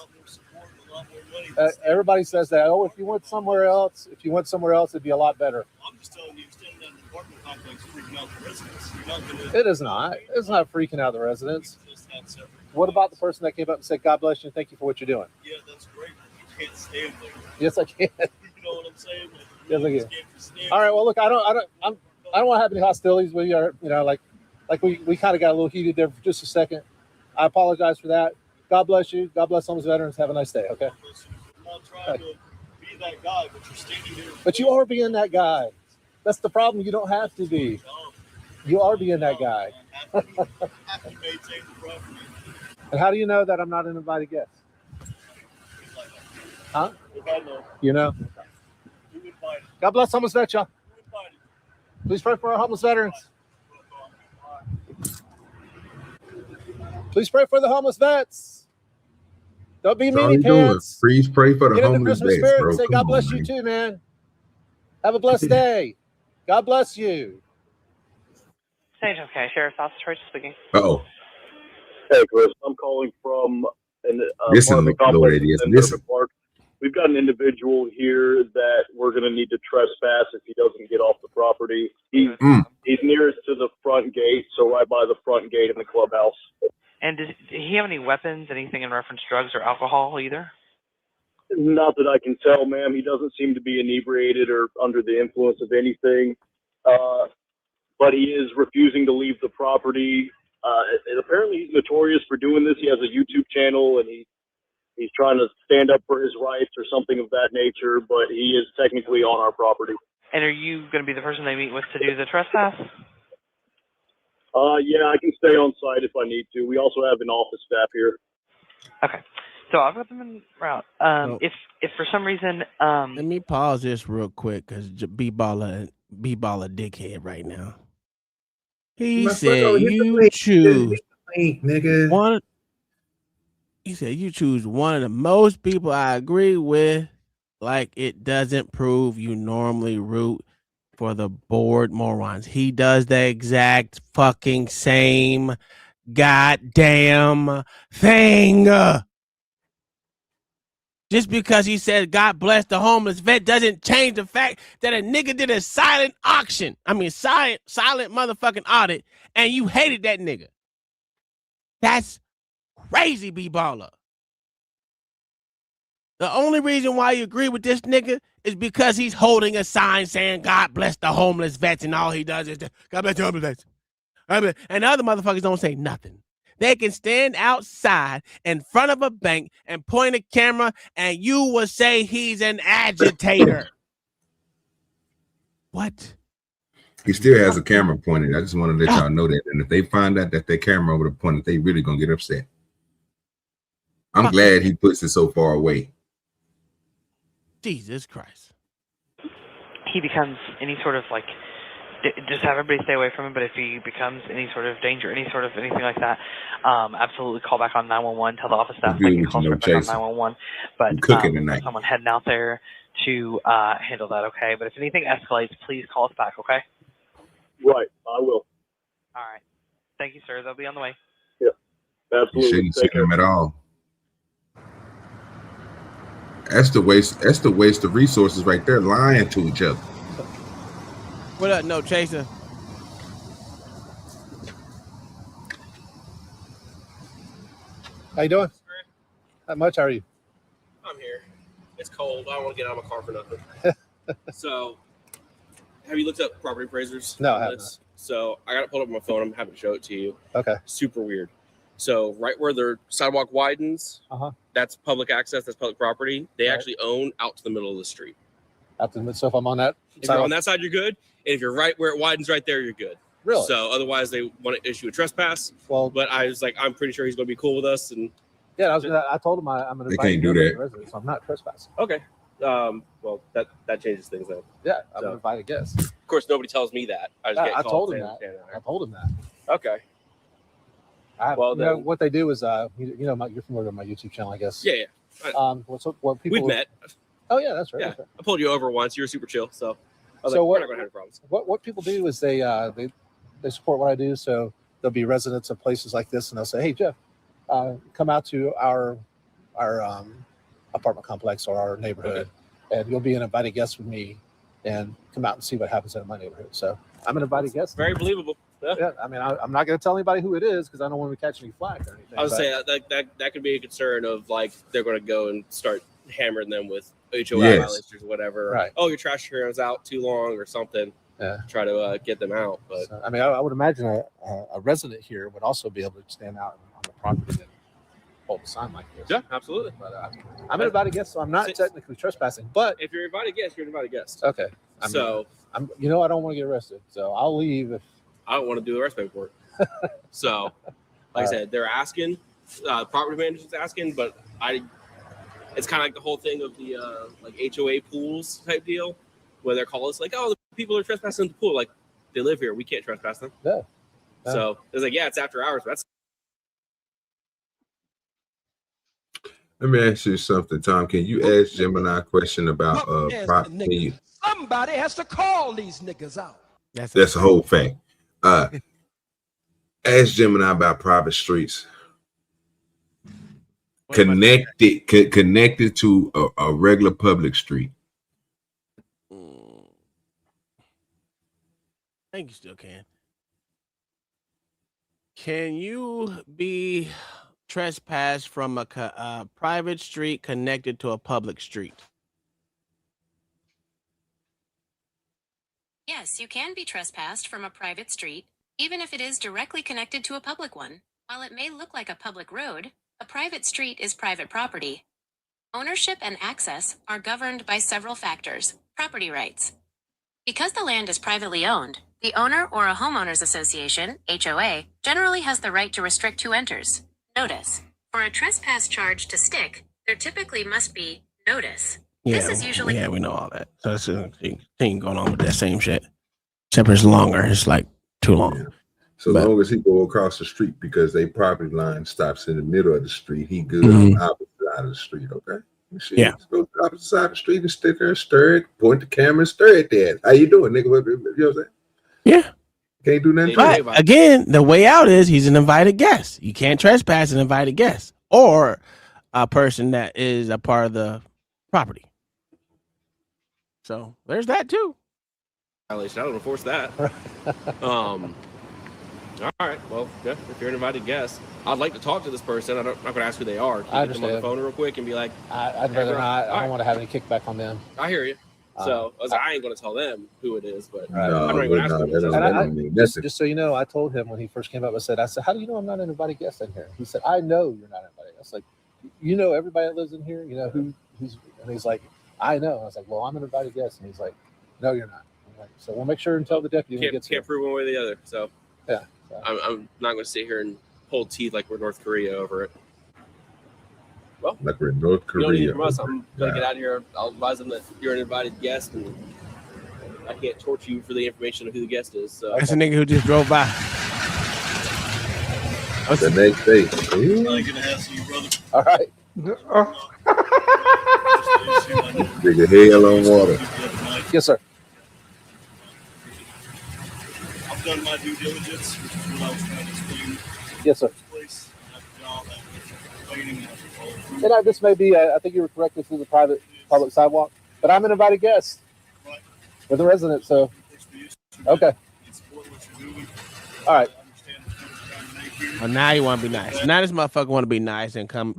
Everybody says that. Oh, if you went somewhere else, it'd be a lot better. I'm just telling you, standing at the apartment complex freaking out the residents. You're not gonna. It is not. It's not freaking out the residents. What about the person that came up and said, "God bless you, and thank you for what you're doing"? Yeah, that's great. You can't stand there. Yes, I can. You know what I'm saying? Yes, I can. All right. Well, look, I don't want to have any hostilities with you. Or, you know, like we kind of got a little heated there for just a second. I apologize for that. God bless you. God bless homeless veterans. Have a nice day. Okay. I'm not trying to be that guy, but you're standing there. But you are being that guy. That's the problem. You don't have to be. You are being that guy. Have to maintain the property. And how do you know that I'm not an invited guest? Huh? If I know. You know? You invited. God bless homeless vets, y'all. Please pray for our homeless veterans. Please pray for the homeless vets. Don't be That's all meanie he doing. pants. Please pray for the Get in the homeless Christmas vets, spirit bro. and say, Come God on, bless you man. too, man. Have a blessed day. God bless you. Okay, Sheriff's Office, Troy speaking. Uh-oh. Hey, Chris, I'm calling from an Listen, apartment Lord, complex it is. in Listen. Bourbon Park. We've got an individual here that we're going to need to trespass if he doesn't get off the property. He's nearest to the front gate, so right by the front gate in the clubhouse. And did he have any weapons, anything in reference to drugs or alcohol either? Not that I can tell, ma'am. He doesn't seem to be inebriated or under the influence of anything. But he is refusing to leave the property. And apparently he's notorious for doing this. He has a YouTube channel, and he's trying to stand up for his rights or something of that nature, but he is technically on our property. And are you going to be the person they meet with to do the trespass? Yeah, I can stay on site if I need to. We also have an office staff here. Okay. So I've got them en route. If for some reason let me pause this real quick because B-Baller dickhead right now. He said you choose one. He said you choose one of the most people I agree with. Like it doesn't prove you normally root for the bored morons. He does the exact fucking same goddamn thing. Just because he said God bless the homeless vet doesn't change the fact that a nigga did a silent auction. I mean, silent motherfucking audit, and you hated that nigga. That's crazy, B-baller. The only reason why you agree with this nigga is because he's holding a sign saying God bless the homeless vets, and all he does is God bless the homeless vets. And the other motherfuckers don't say nothing. They can stand outside in front of a bank and point a camera, and you will say he's an agitator. What? He still has a camera pointed. I just want to let y'all know that. And if they find out that their camera over the pointed, they really gonna get upset. I'm glad he puts it so far away. Jesus Christ. He becomes any sort of like, just have everybody stay away from him. But if he becomes any sort of danger, anything like that, absolutely call back on 911. Tell the office staff they can call back on 911. But cooking tonight. Someone heading out there to handle that. Okay. But if anything escalates, please call us back. Okay. Right. I will. All right. Thank you, sir. They'll be on the way. Yeah. Absolutely. You shouldn't send them at all. That's the waste of resources right there, lying to each other. What up, no chaser? How you doing? Not much. How are you? I'm here. It's cold. I don't want to get out of my car for nothing. So, have you looked up property appraisers? No, I haven't. So, I got it pulled up on my phone. I'm happy to show it to you. Okay. Super weird. So, right where the sidewalk widens, that's public access. That's public property. They actually own out to the middle of the street. So if I'm on that, if you're on that side, you're good. And if you're right where it widens right there, you're good. Really? So otherwise, they want to issue a trespass. Well, but I was like, I'm pretty sure he's going to be cool with us. And yeah, I told him I'm going to. They can't do that. So I'm not trespassing. Okay. Well, that changes things then. Yeah, I'm going to invite a guest. Of course, nobody tells me that. I told him that. I told him that. Okay. Well, you know, what they do is, you're familiar with my YouTube channel, I guess. Yeah. What people We've met. Oh yeah, that's right. Yeah, that's right. I pulled you over once. You were super chill, so I was So like, what- we're not going to have any problems. What people do is they support what I do. So there'll be residents of places like this, and they'll say, "Hey, Jeff, come out to our apartment complex or our neighborhood, and you'll be an invited guest with me, and come out and see what happens in my neighborhood." So I'm an invited guest. Very believable. Yeah, I mean, I'm not going to tell anybody who it is because I don't want to catch any flack or anything. I would say that could be a concern of like they're going to go and start hammering them with HOA violations or whatever. Right. Oh, your trash can was out too long or something. Yeah. Try to get them out. But I mean, I would imagine a resident here would also be able to stand out on the property and hold a sign like this. Yeah, absolutely. But I'm an invited guest, so I'm not technically trespassing. But if you're invited guest, you're an invited guest. okay. I I'm don't want to get arrested, so I'll leave if I don't want to do the rest paperwork. So, like I said, they're asking, property manager's asking, but it's kind of like the whole thing of the like HOA pools type deal, where they're calling us like, oh, the people are trespassing in the pool. Like, they live here, we can't trespass them. Yeah. So it's like, yeah, it's after hours. But that's Let me ask you something, Tom. Can you ask Gemini a question about property? Somebody has to call these niggas out. That's a whole fact. Ask Gemini about private streets. Connected to a regular public street. I think you still can. Can you be trespassed from a private street connected to a public street? Yes, you can be trespassed from a private street, even if it is directly connected to a public one. While it may look like a public road, a private street is private property. Ownership and access are governed by several factors. Property rights. Because the land is privately owned, the owner or a homeowners association, HOA, generally has the right to restrict who enters. Notice. For a trespass charge to stick, there typically must be notice. This is usually we know all that. So that's a thing going on with that same shit. Except it's longer. It's like too long. So long as he go across the street because they property line stops in the middle of the street, he good on the opposite side of the street. Okay. Yeah. Let's go to the opposite side of the street and stick there and stir it, point the camera and stir it there. How you doing, nigga? You know what I'm saying? Yeah. Can't do nothing. But again, the way out is he's an invited guest. You can't trespass an invited guest or a person that is a part of the property. So there's that too. I don't enforce that. All right. Well, yeah, if you're an invited guest, I'd like to talk to this person. I'm not going to ask who they are. Can you get them on the phone real quick and be like, I'd rather not. I don't want to have any kickback on them. I hear you. So I ain't going to tell them who it is, but Right. I'm not even going to ask them. Just so you know, I told him when he first came up, I said, how do you know I'm not an invited guest in here? He said, I know you're not invited. I was like, you know everybody that lives in here? You know who's, and he's like, I know. I was like, well, I'm an invited guest. And he's like, no, you're not. I'm like, so we'll make sure and tell the deputy when he gets here. Can't prove one way or the other. So yeah. I'm not going to sit here and hold teeth like we're North Korea over it. Well, like we're in North Korea. You don't need it from us. I'm going to get out of here. I'll advise them that you're an invited guest, and I can't torture you for the information of who the guest is. So that's a nigga who just drove by. The next day. I'm not gonna hassle you, brother. All right. Nigga hell on water. Yes, sir. I've done my due diligence, which is what I was trying to explain. Yes, sir. Place, job, explaining And this may be, I think you were correct, this is a private public sidewalk, but I'm an invited guest with a resident, so. Okay. All right. Well, now you want to be nice. Now this motherfucker want to be nice and come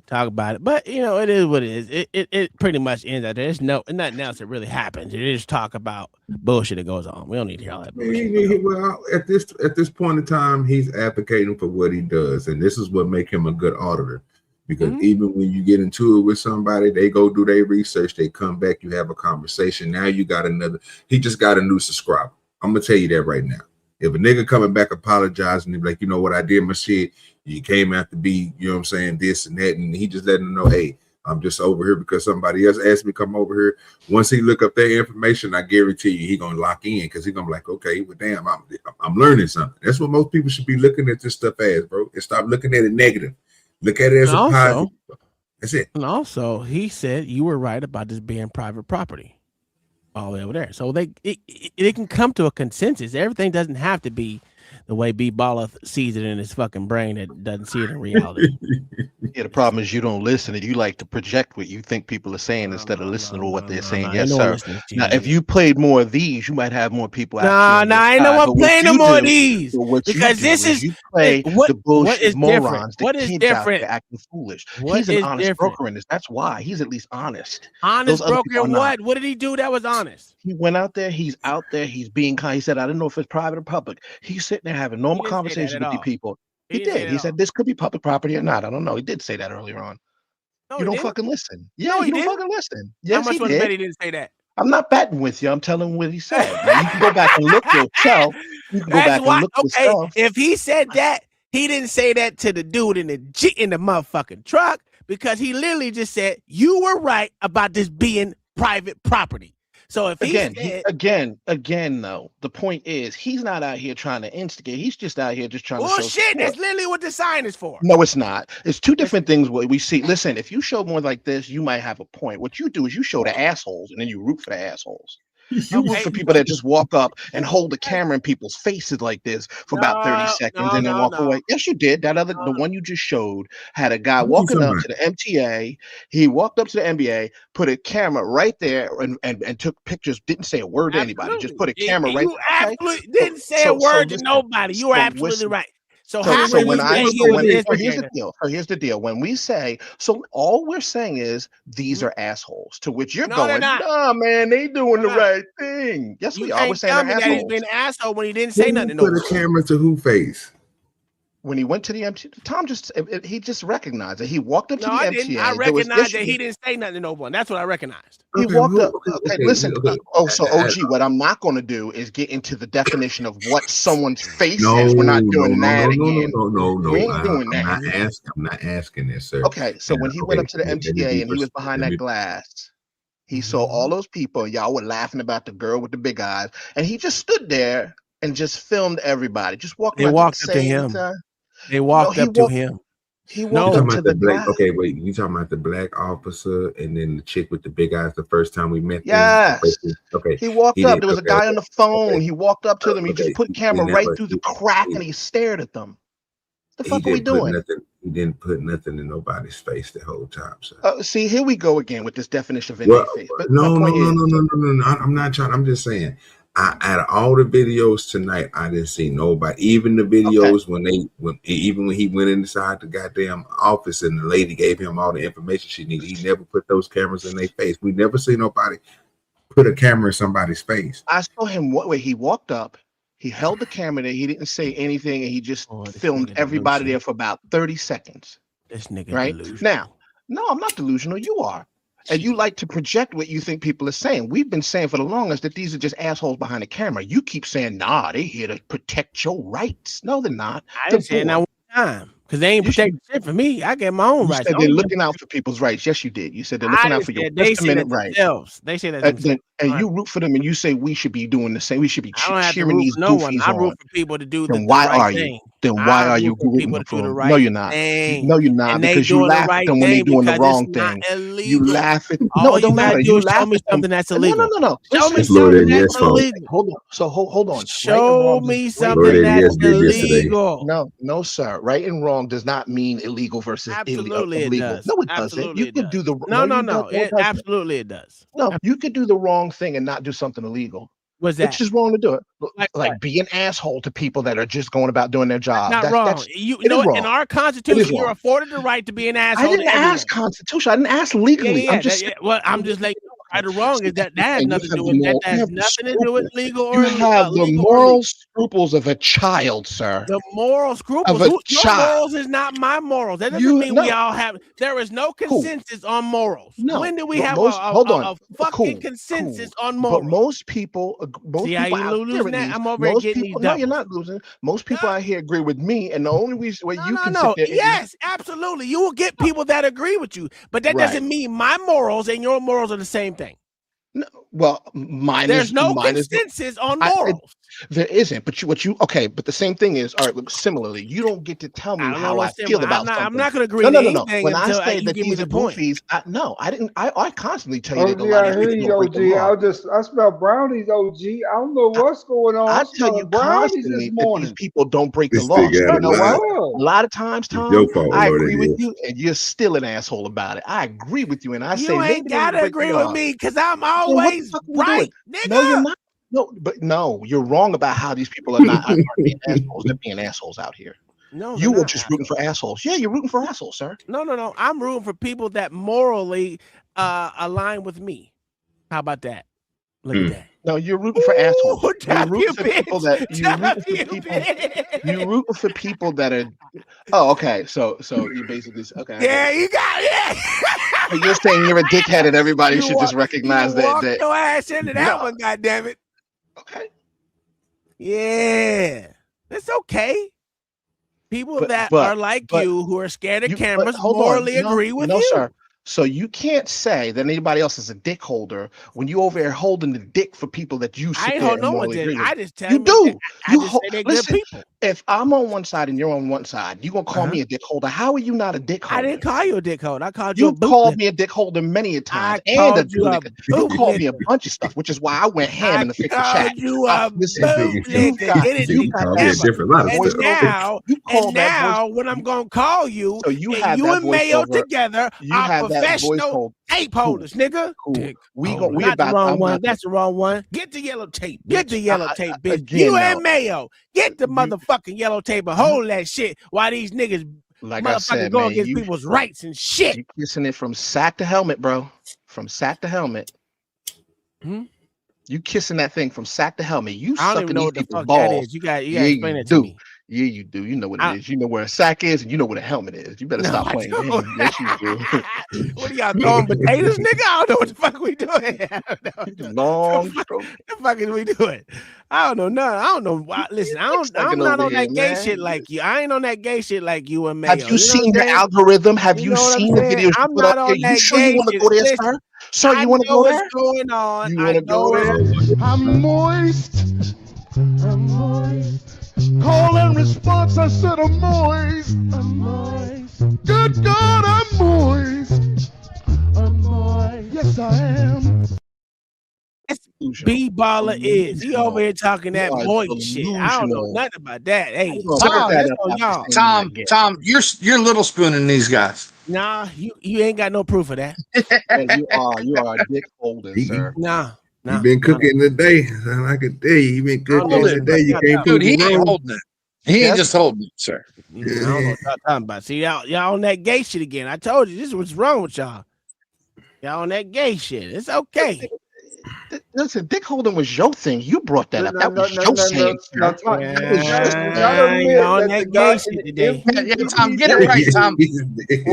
talk about it. But you know, it is what it is. It pretty much ends out there. There's nothing else that really happens. You just talk about bullshit that goes on. We don't need to hear all that bullshit. Well, at this point in time, he's advocating for what he does, and this is what makes him a good auditor. Because even when you get into it with somebody, they go do their research, they come back, you have a conversation. Now you got he just got a new subscriber. I'm gonna tell you that right now. If a nigga coming back apologizing and be like, you know what, I did my shit, you came out to be, you know what I'm saying, this and that, and he just letting them know, hey, I'm just over here because somebody else asked me to come over here. Once he look up that information, I guarantee you he gonna lock in because he gonna be like, okay, well, damn, I'm learning something. That's what most people should be looking at this stuff as, bro. And stop looking at it negative. Look at it as a positive. That's it. And also, he said you were right about this being private property. All the way over there. So it can come to a consensus. Everything doesn't have to be the way B Baller sees it in his fucking brain that doesn't see it in reality. Yeah, the problem is you don't listen and you like to project what you think people are saying instead of listening to what they're saying. Yes, sir. Now, if you played more of these, you might have more people. Nah, ain't no one playing no more of these. Because this is you play the bullshit morons. What is different? Acting foolish. He's an honest broker in this. That's why he's at least honest. Honest broker in what? What did he do that was honest? He went out there. He's out there. He's being kind. He said, I didn't know if it's private or public. He's sitting there having normal conversations with the people. He did. He said this could be public property or not. I don't know. He did say that earlier on. No, you don't fucking listen. Yeah, no, you don't fucking listen. How Yes, much he was did. bet he didn't say that? I'm not batting with you. I'm telling you what he said. Now, you can go back and look yourself. You can go back and look yourself. If he said that, he didn't say that to the dude in the motherfucking truck because he literally just said you were right about this being private property. So if again, though, the point is he's not out here trying to instigate. He's just out here just trying to show bullshit. support. That's literally what the sign is for. No, it's not. It's two different things. What we see. Listen, if you show more like this, you might have a point. What you do is you show the assholes, and then you root for the assholes. You root for people that just walk up and hold the camera in people's faces like this for about 30 seconds and then walk away. Yes, you did. The one you just showed had a guy walking up to the MTA. He walked up to the NBA, put a camera right there, and took pictures. Didn't say a word to anybody. Just put a camera right. You absolutely didn't say a word to nobody. You were absolutely right. So here's the deal. Here's the deal. When we say, so all we're saying is these are assholes. To which you're going, nah, man, they doing the right thing. Yes, we are. We're saying they're assholes. He's been an asshole when he didn't say nothing. Put a camera to who face? When he went to the MTA, Tom he just recognized it. He walked up to the MTA. I recognized that he didn't say nothing to no one. That's what I recognized. He walked up. Okay, listen. So OG, what I'm not going to do is get into the definition of what someone's face is. We're not doing that again. No. We ain't doing that. I'm not asking this, sir. Okay, so when he went up to the MTA and he was behind that glass, he saw all those people. Y'all were laughing about the girl with the big eyes, and he just stood there and just filmed everybody. Just walked. They walked up to him. They walked up to him. He You walked talking up to about the the black? guy. Okay, wait. You talking about the black officer and then the chick with the big eyes? The first time we met them. Yes. Okay. He walked He up. didn't. There was a Okay. guy on the phone. Okay. He walked up to them. He just put He camera right never. through the crack and he stared at them. The He fuck are we didn't put doing? nothing. He didn't put nothing in nobody's face the whole time, sir. See, here we go again with this definition of in Well, their face. But no. my point is, I'm not trying. I'm just saying. Out of all the videos tonight, I didn't see nobody. Even the videos when he went inside the goddamn office and the lady gave him all the information she needed, he never put those cameras in their face. We never see nobody put a camera in somebody's face. I saw him where he walked up. He held the camera there. He didn't say anything, and he just filmed everybody there for about 30 seconds. This nigga right delusional. now. No, I'm not delusional. You are. And you like to project what you think people are saying. We've been saying for the longest that these are just assholes behind the camera. You keep saying, nah, they here to protect your rights. No, they're not. I didn't say it not one time because they ain't protecting shit for me. I get my own you rights. said they're looking out for people's rights. Yes, you did. You said they're looking out for your they First Amendment rights. They say that themselves. And you root for them and you say we should be doing the same. We should be cheering these no goofies one. I root on. for people to do Then the why right are thing. you? Then why are you rooting for them? No, you're not. No, you're not. Because you laugh at them when they're doing the wrong thing. You laugh at no, it don't matter. You laugh at something that's illegal. No. Show me Listen, something that's illegal. Hold on. So hold on. Show me something that's illegal. No, sir. Right and wrong does not mean illegal versus Absolutely it illegal. does. No, it doesn't. You could do the absolutely it does. No, you could do the wrong thing and not do something illegal. What's that? It's just wrong to do it. Like be an asshole to people that are just going about doing their job. Not wrong. You know what? In our Constitution, you're afforded the right to be an asshole. I didn't ask Constitution. I didn't ask legally. I'm just like right or wrong is that has nothing to do with that. That has nothing to do with legal or you have the moral scruples of a child, sir. The moral scruples. Your morals is not my morals. That doesn't mean we all have. There is no consensus on morals. No. When do we have a fucking consensus on morals? But most people, See how you losing that? I'm over here getting these. No, you're not losing. Most people out here agree with me, and the only reason why you can sit there. Yes, absolutely. You will get people that agree with you, but that doesn't mean my morals and your morals are the same thing. No, well, there's no consensus on morals. There isn't, but but the same thing is, all right, look, similarly, you don't get to tell me how I feel about something. I'm not going to agree with anything. When I say that these are goofies, I didn't. I constantly tell you that. I hear you, OG. I smell brownies, OG. I don't know what's going on. I tell you constantly that these people don't break the law. You know what? A lot of times, Tom, I agree with you, and you're still an asshole about it. I agree with you, and I say you ain't gotta agree with me because I'm always right, nigga. No, you're not. No, you're wrong about how these people are not being assholes. They're being assholes out here. No, you were just rooting for assholes. Yeah, you're rooting for assholes, sir. No. I'm rooting for people that morally align with me. How about that? Look at that. No, you're rooting for assholes. You're rooting for people that you're rooting for people that are. Oh, okay. So you basically okay. Yeah, you got it. You're saying you're a dickhead and everybody should just recognize that. Your ass into that one, goddammit. Okay. Yeah, it's okay. People that are like you who are scared of cameras morally agree with you. Sir. So you can't say that anybody else is a dick holder when you over here holding the dick for people that you sit there and morally agree with. I just tell you do. Listen, if I'm on one side and you're on one side, you gonna call me a dick holder. How are you not a dick holder? I didn't call you a dick holder. I called you. You called me a dick holder many a time. You called me a bunch of stuff, which is why I went ham in the fix chat. You a and now when I'm gonna call you, so you and Mayo together are professional tape holders, nigga. That's the wrong one. That's the wrong one. Get the yellow tape. Get the yellow tape, bitch. You and Mayo. Get the motherfucking yellow tape and hold that shit while these niggas motherfucking go against people's rights and shit. You kissing it from sack to helmet, bro. From sack to helmet. You kissing that thing from sack to helmet. You I don't even know what the fuck that is. You got explain it to me. Yeah, you do. You know what it is. You know where a sack is, and you know what a helmet is. You better stop playing games. Yes, you do. What are y'all throwing potatoes, nigga? I don't know what the fuck we doing. Long. The fuck is we doing? I don't know none. I don't know why. Listen, I'm not on that gay shit like you. I ain't on that gay shit like you and Mayo. Have you seen the algorithm? Have you seen the videos? I'm not on that. You sure you want to go there, sir? Sir, you want to go there? What's going on? You want to go there? I'm moist. I'm moist. Call and response, I said I'm moist. I'm moist. baller is. He over here talking that You are moist shit. I don't know delusional. nothing about that. Hey, Tom, that's on y'all. Tom, you're little spooning these guys. Nah, you ain't got no proof of that. You are a dick holder, sir. Nah. You been cooking today. I can tell you, been cooking today. You can't prove he it ain't wrong. holding it. He ain't just holding it, sir. I don't know what y'all talking about. See, y'all on that gay shit again. I told you this is what's wrong with y'all. Y'all on that gay shit. It's okay. Listen, dick holding was your thing. You brought that up. That was your saying, sir. Y'all on that gay shit today. Yeah, Tom, get it right, Tom.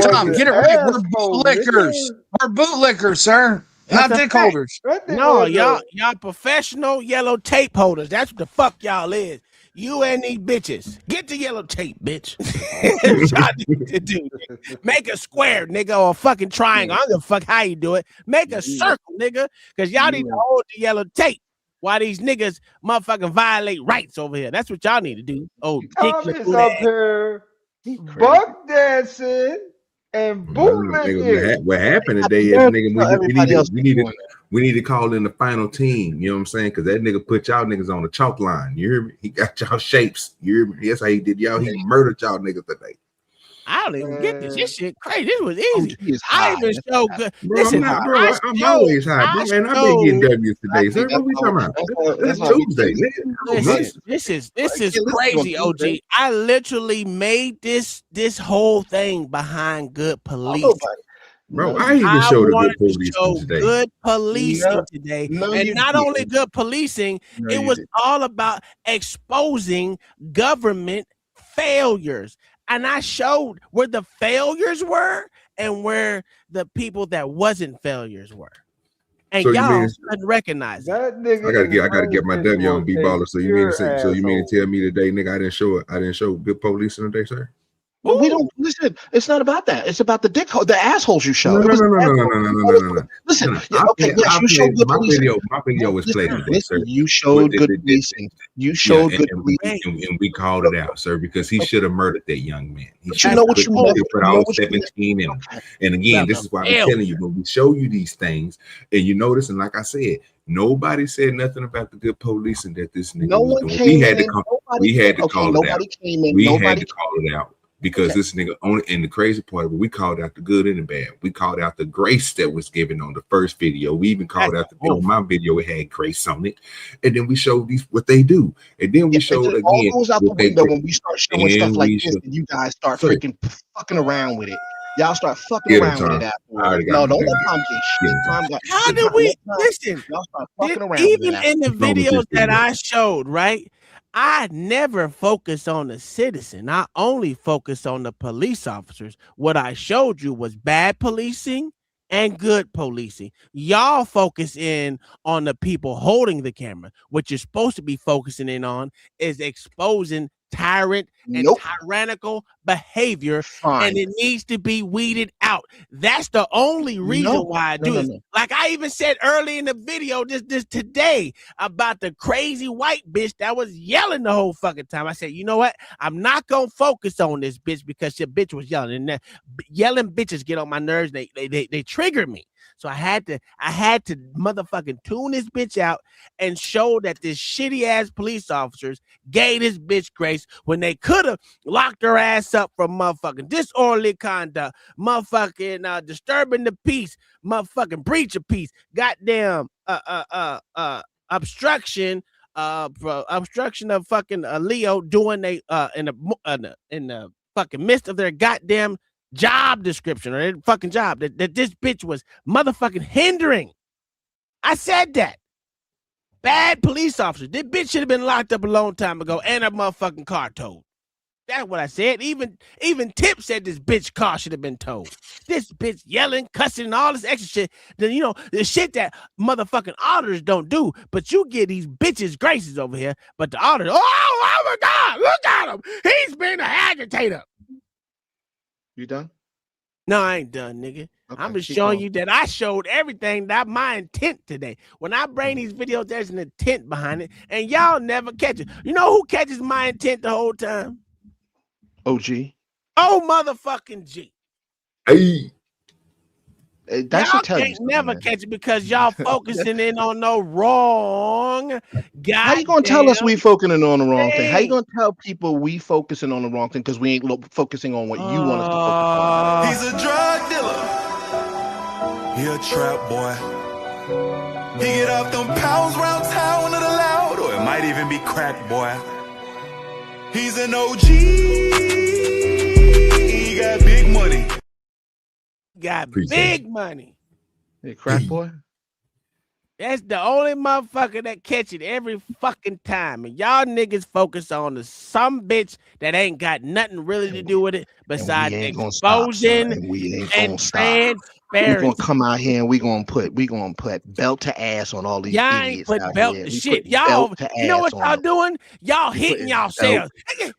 Tom, get it right. We're bootlickers. We're bootlickers, sir. Not dick holders. No, y'all professional yellow tape holders. That's what the fuck y'all is. You and these bitches. Get the yellow tape, bitch. Y'all need to do. Make a square, nigga, or a fucking triangle. I don't give a fuck how you do it. Make a circle, nigga. Because y'all need to hold the yellow tape while these niggas motherfucking violate rights over here. That's what y'all need to do. Oh, Tom is up here buck dancing and bootlicking. What happened today is, nigga, we need to call in the final team. You know what I'm saying? Because that nigga put y'all niggas on the chalk line. You hear me? He got y'all shapes. You hear me? That's how he did y'all. He murdered y'all niggas today. I don't even get this. This shit crazy. This was easy. I even showed good. Bro, Listen, I'm always high, bro. Man, I've been getting W's today. Sir, what we talking about? It's Tuesday. Listen, this is crazy, OG. I literally made this whole thing behind good policing. Bro, I even showed a good policing today. Good policing today. And not only good policing, it was all about exposing government failures. And I showed where the failures were and where the people that wasn't failures were. And y'all couldn't recognize it. I gotta get my W on B baller. So you mean to say, you mean to tell me today, nigga, I didn't show good policing today, sir? Well, we don't listen. It's not about that. It's about the assholes you show. No. Listen, okay, yes, you showed good policing. My video was played today, sir. You showed good policing. You showed good policing, and we called it out, sir, because he should have murdered that young man. He should have put all 17 in him. And again, this is why I'm telling you, when we show you these things, and you notice, and like I said, nobody said nothing about the good policing that this nigga was doing. We had to call it out. We had to call it out. Because this nigga only, and the crazy part, we called out the good and the bad. We called out the grace that was given on the first video. We even called out on my video, it had grace on it. And then we showed these what they do. And then we showed again. All goes out the window when we start showing stuff like this, and you guys start freaking fucking around with it. Y'all start fucking around with it afterwards. No, don't let Tom get shit. How did we listen? Y'all start fucking around even in the videos that I showed, right? I never focus on the citizen. I only focus on the police officers. What I showed you was bad policing and good policing. Y'all focus in on the people holding the camera. What you're supposed to be focusing in on is exposing tyrant and tyrannical behavior, and it needs to be weeded out. That's the only reason why I do this. Like I even said early in the video this today about the crazy white bitch that was yelling the whole fucking time. I said, you know what? I'm not gonna focus on this bitch because your bitch was yelling, and yelling bitches get on my nerves. They trigger me. So I had to motherfucking tune this bitch out and show that this shitty ass police officers gave this bitch grace when they could have locked her ass up for motherfucking disorderly conduct, motherfucking disturbing the peace, motherfucking breach of peace, goddamn obstruction of fucking Leo doing they in the fucking midst of their goddamn job description or their fucking job that this bitch was motherfucking hindering. I said that. Bad police officers. This bitch should have been locked up a long time ago and her motherfucking car towed. That's what I said. Even Tip said this bitch car should have been towed. This bitch yelling, cussing, and all this extra shit. Then the shit that motherfucking auditors don't do. But you get these bitches graces over here. But the auditor, oh my God, look at him. He's been an agitator. You done? No, I ain't done, nigga. Okay, I'm just showing you that I showed everything that my intent today. When I bring these videos, there's an intent behind it, and y'all never catch it. You know who catches my intent the whole time? OG. Oh, motherfucking G. Hey. That y'all should tell you can't something, never man. catch it because y'all focusing in on no wrong. How you gonna tell us we focusing on the wrong thing? How you thing. gonna tell people we focusing on the wrong thing because we ain't focusing on what you want us to focus on? He's a drug dealer. He a trap boy. He get off them pounds round town with a loud, or it might even be crack boy. He's an OG. He got big money. Got big money. Hey, crack boy. That's the only motherfucker that catch it every fucking time. And y'all niggas focus on the some bitch that ain't got nothing really to do with it besides exposing and we ain't and gonna stop. We're gonna come out here and we gonna put belt to ass on all these y'all ain't idiots put out belt here. to We shit. put Y'all, belt to you know ass what on y'all them. doing? Y'all hitting yourselves.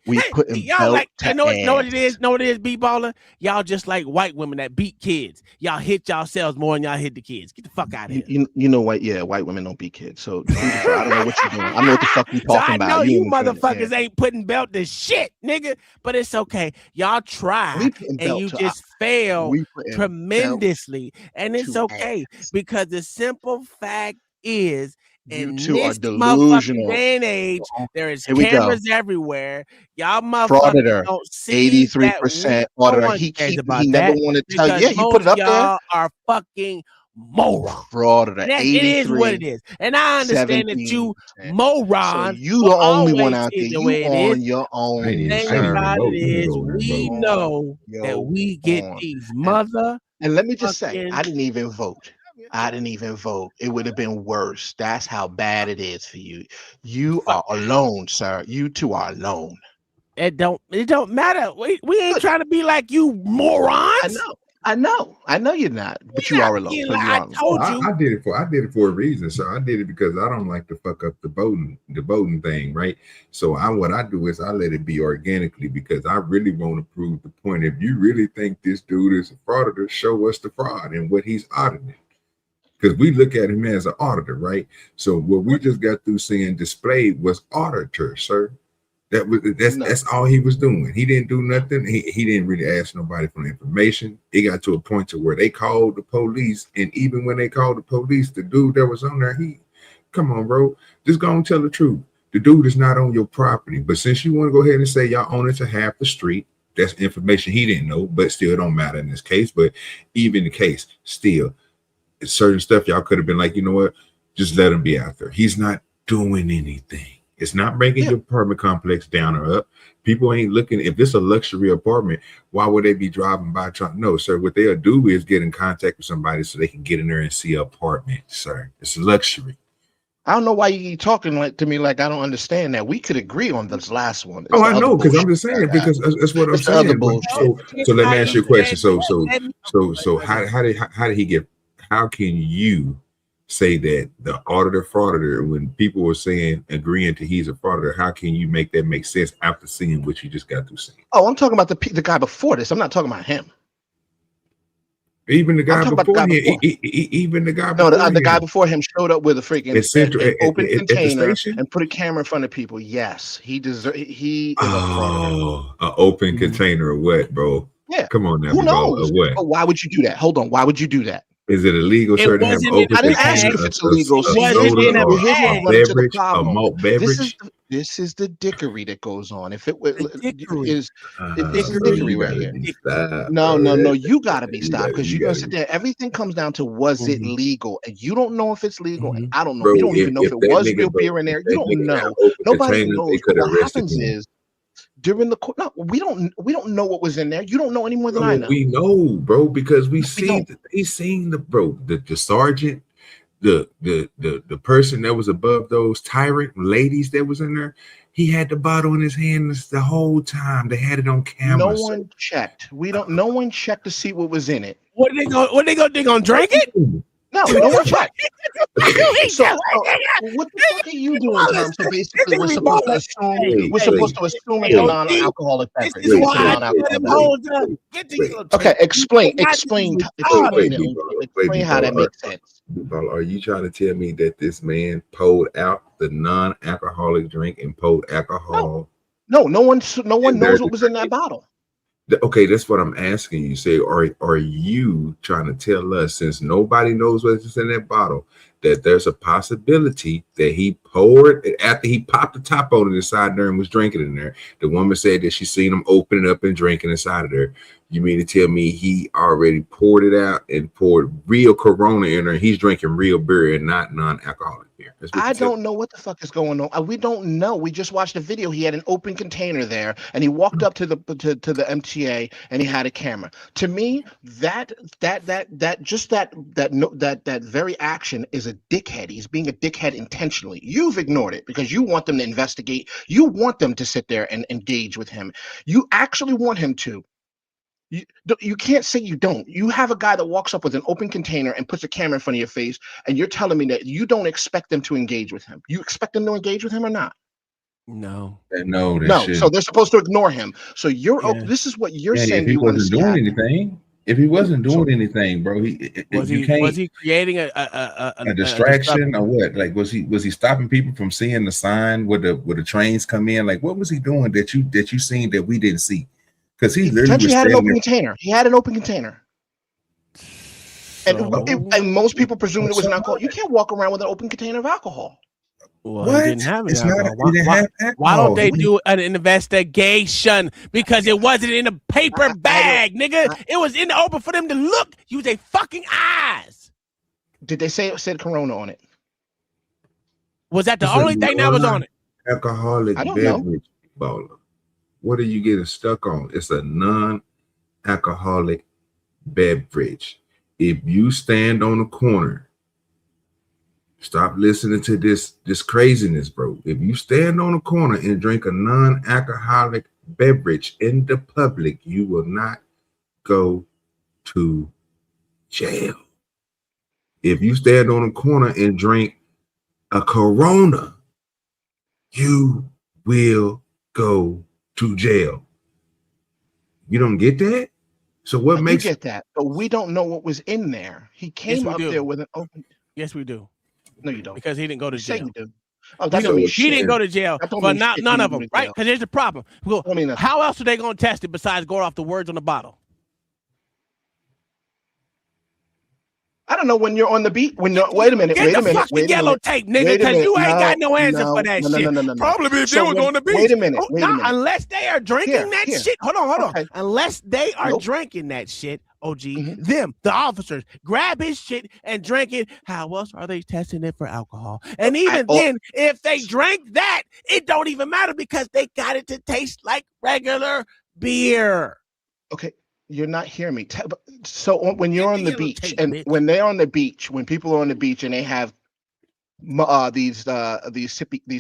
We putting Y'all belt like, to know what ass. it is? Know what it is, B-baller? Y'all just like white women that beat kids. Y'all hit yourselves more than y'all hit the kids. Get the fuck out of here. You know what? Yeah, white women don't beat kids. So I don't know what you're doing. I don't know what the fuck you So talking I about. know you ain't doing it. motherfuckers Yeah. ain't putting belt to shit, nigga. But it's okay. Y'all try putting and belt you to- just fail we putting tremendously. And it's to okay because the simple fact is You in two are this motherfucking delusional. day and age, there is Here we go. cameras everywhere. Y'all motherfuckers Frauditor, don't see that 83% no auditor. one He cares about he never that want to tell you. because Yeah, he put it most up there. y'all are fucking morons. Frauditor, And it is what it 83. is. And I understand that you morons So you will the only one always out see there. it the You way it on is. your own. I ain't even Thing about vote. it Let me is go over there and we vote. know that we get these mother. And let me just say, I didn't even vote. I didn't even vote. It would have been worse. That's how bad it is for you. You are alone, sir. You two are alone. It don't matter. We ain't trying to be like you morons. I know you're not, but you are alone. So I told you. I did it for a reason. So I did it because I don't like to fuck up the voting thing, right? So what I do is I let it be organically because I really want to prove the point. If you really think this dude is a frauditor, show us the fraud and what he's auditing. Because we look at him as an auditor, right? So what we just got through seeing displayed was auditor, sir. That's all he was doing. He didn't do nothing. He didn't really ask nobody for information. It got to a point to where they called the police, and even when they called the police, the dude that was on there, come on, bro, just go and tell the truth. The dude is not on your property, but since you want to go ahead and say y'all own it to half the street, that's information he didn't know, but still it don't matter in this case. But even the case, still, certain stuff y'all could have been like, you know what, just let him be out there. He's not doing anything. It's not breaking your apartment complex down or up. People ain't looking. If it's a luxury apartment, why would they be driving by trying? No, sir. What they'll do is get in contact with somebody so they can get in there and see an apartment, sir. It's luxury. I don't know why you keep talking to me like I don't understand that. We could agree on this last one. Oh, I know, because I'm just saying, because that's what I'm saying. So let me ask you a question. So how did he get? How can you say that the auditor frauditor, when people were saying agreeing to he's a frauditor, how can you make that make sense after seeing what you just got through seeing? Oh, I'm talking about the guy before this. I'm not talking about him. Even the guy before him, even the guy before the guy before him showed up with a freaking open at container and put a camera in front of people. Yes, he is a frauditor. An open container of what, bro? Yeah, come on now, who knows? what? But why would you do that? Hold on, why would you do that? Is it illegal, sir, to have open I didn't ask you if it's illegal. Here's where I'm running to the problem. malt beverage? This is the dickery that goes on. If it is, this is dickery right here. No, you got to be stopped because you're gonna sit there. Everything comes down to was it legal, and you don't know if it's legal, and I don't know. We don't even know if it was real beer in there. You don't know. Nobody knows. But what happens is during the court, no, we don't know what was in there. You don't know any more than I know. We know, bro, because we seen the sergeant, the person that was above those tyrant ladies that was in there. He had the bottle in his hands the whole time. They had it on camera. No one checked. No one checked to see what was in it. What they gonna drink it? No one checked. So what the fuck are you doing, Tom? So basically, we're supposed to assume it's a non-alcoholic beverage. Okay, explain how that makes sense. Are you trying to tell me that this man pulled out the non-alcoholic drink and pulled alcohol? No one knows what was in that bottle. Okay, that's what I'm asking you. Say, are you trying to tell us, since nobody knows what's in that bottle, that there's a possibility that he poured it after he popped the top on it inside there and was drinking in there? The woman said that she seen him open it up and drinking inside of there. You mean to tell me he already poured it out and poured real Corona in there? He's drinking real beer and not non-alcoholic beer. I don't know what the fuck is going on. We don't know. We just watched a video. He had an open container there, and he walked up to the MTA, and he had a camera. To me, that very action is a dickhead. He's being a dickhead intentionally. You've ignored it because you want them to investigate. You want them to sit there and engage with him. You actually want him to. You can't say you don't. You have a guy that walks up with an open container and puts a camera in front of your face, and you're telling me that you don't expect them to engage with him. You expect them to engage with him or not? No. No. So they're supposed to ignore him. So this is what you're saying. If he wasn't doing anything, if he wasn't doing anything, bro, was he creating a distraction or what? Like, was he stopping people from seeing the sign where the trains come in? Like, what was he doing that you seen that we didn't see? Because he literally had an open container. He had an open container. And most people presumed it was an alcohol. You can't walk around with an open container of alcohol. Well, what? Didn't have it. Why don't they do an investigation? Because it wasn't in a paper bag, nigga. It was in the open for them to look. Use their fucking eyes. Did they say it said Corona on it? Was that the only thing that was on it? Alcoholic beverage, baller. What are you getting stuck on? It's a non-alcoholic beverage. If you stand on a corner, stop listening to this craziness, bro. If you stand on a corner and drink a non-alcoholic beverage in the public, you will not go to jail. If you stand on a corner and drink a Corona, you will go to jail. You don't get that? So what makes you get that? But we don't know what was in there. He came up there with an open. Yes, we do. No, you don't. Because he didn't go to jail. You do. Oh, that's what he didn't go to jail for none of them, right? Because here's the problem. Well, how else are they going to test it besides going off the words on the bottle? I don't know when you're on the beat. Wait a minute. Yellow tape, nigga, because you ain't got no answer for that shit. No. Probably if they were on the beach. Wait a minute. Unless they are drinking that shit. Hold on. Unless they are drinking that shit, OG, them, the officers, grab his shit and drink it. How else are they testing it for alcohol? And even then, if they drank that, it don't even matter because they got it to taste like regular beer. Okay. You're not hearing me. So when you're on the beach, and when they're on the beach, when people are on the beach and they have these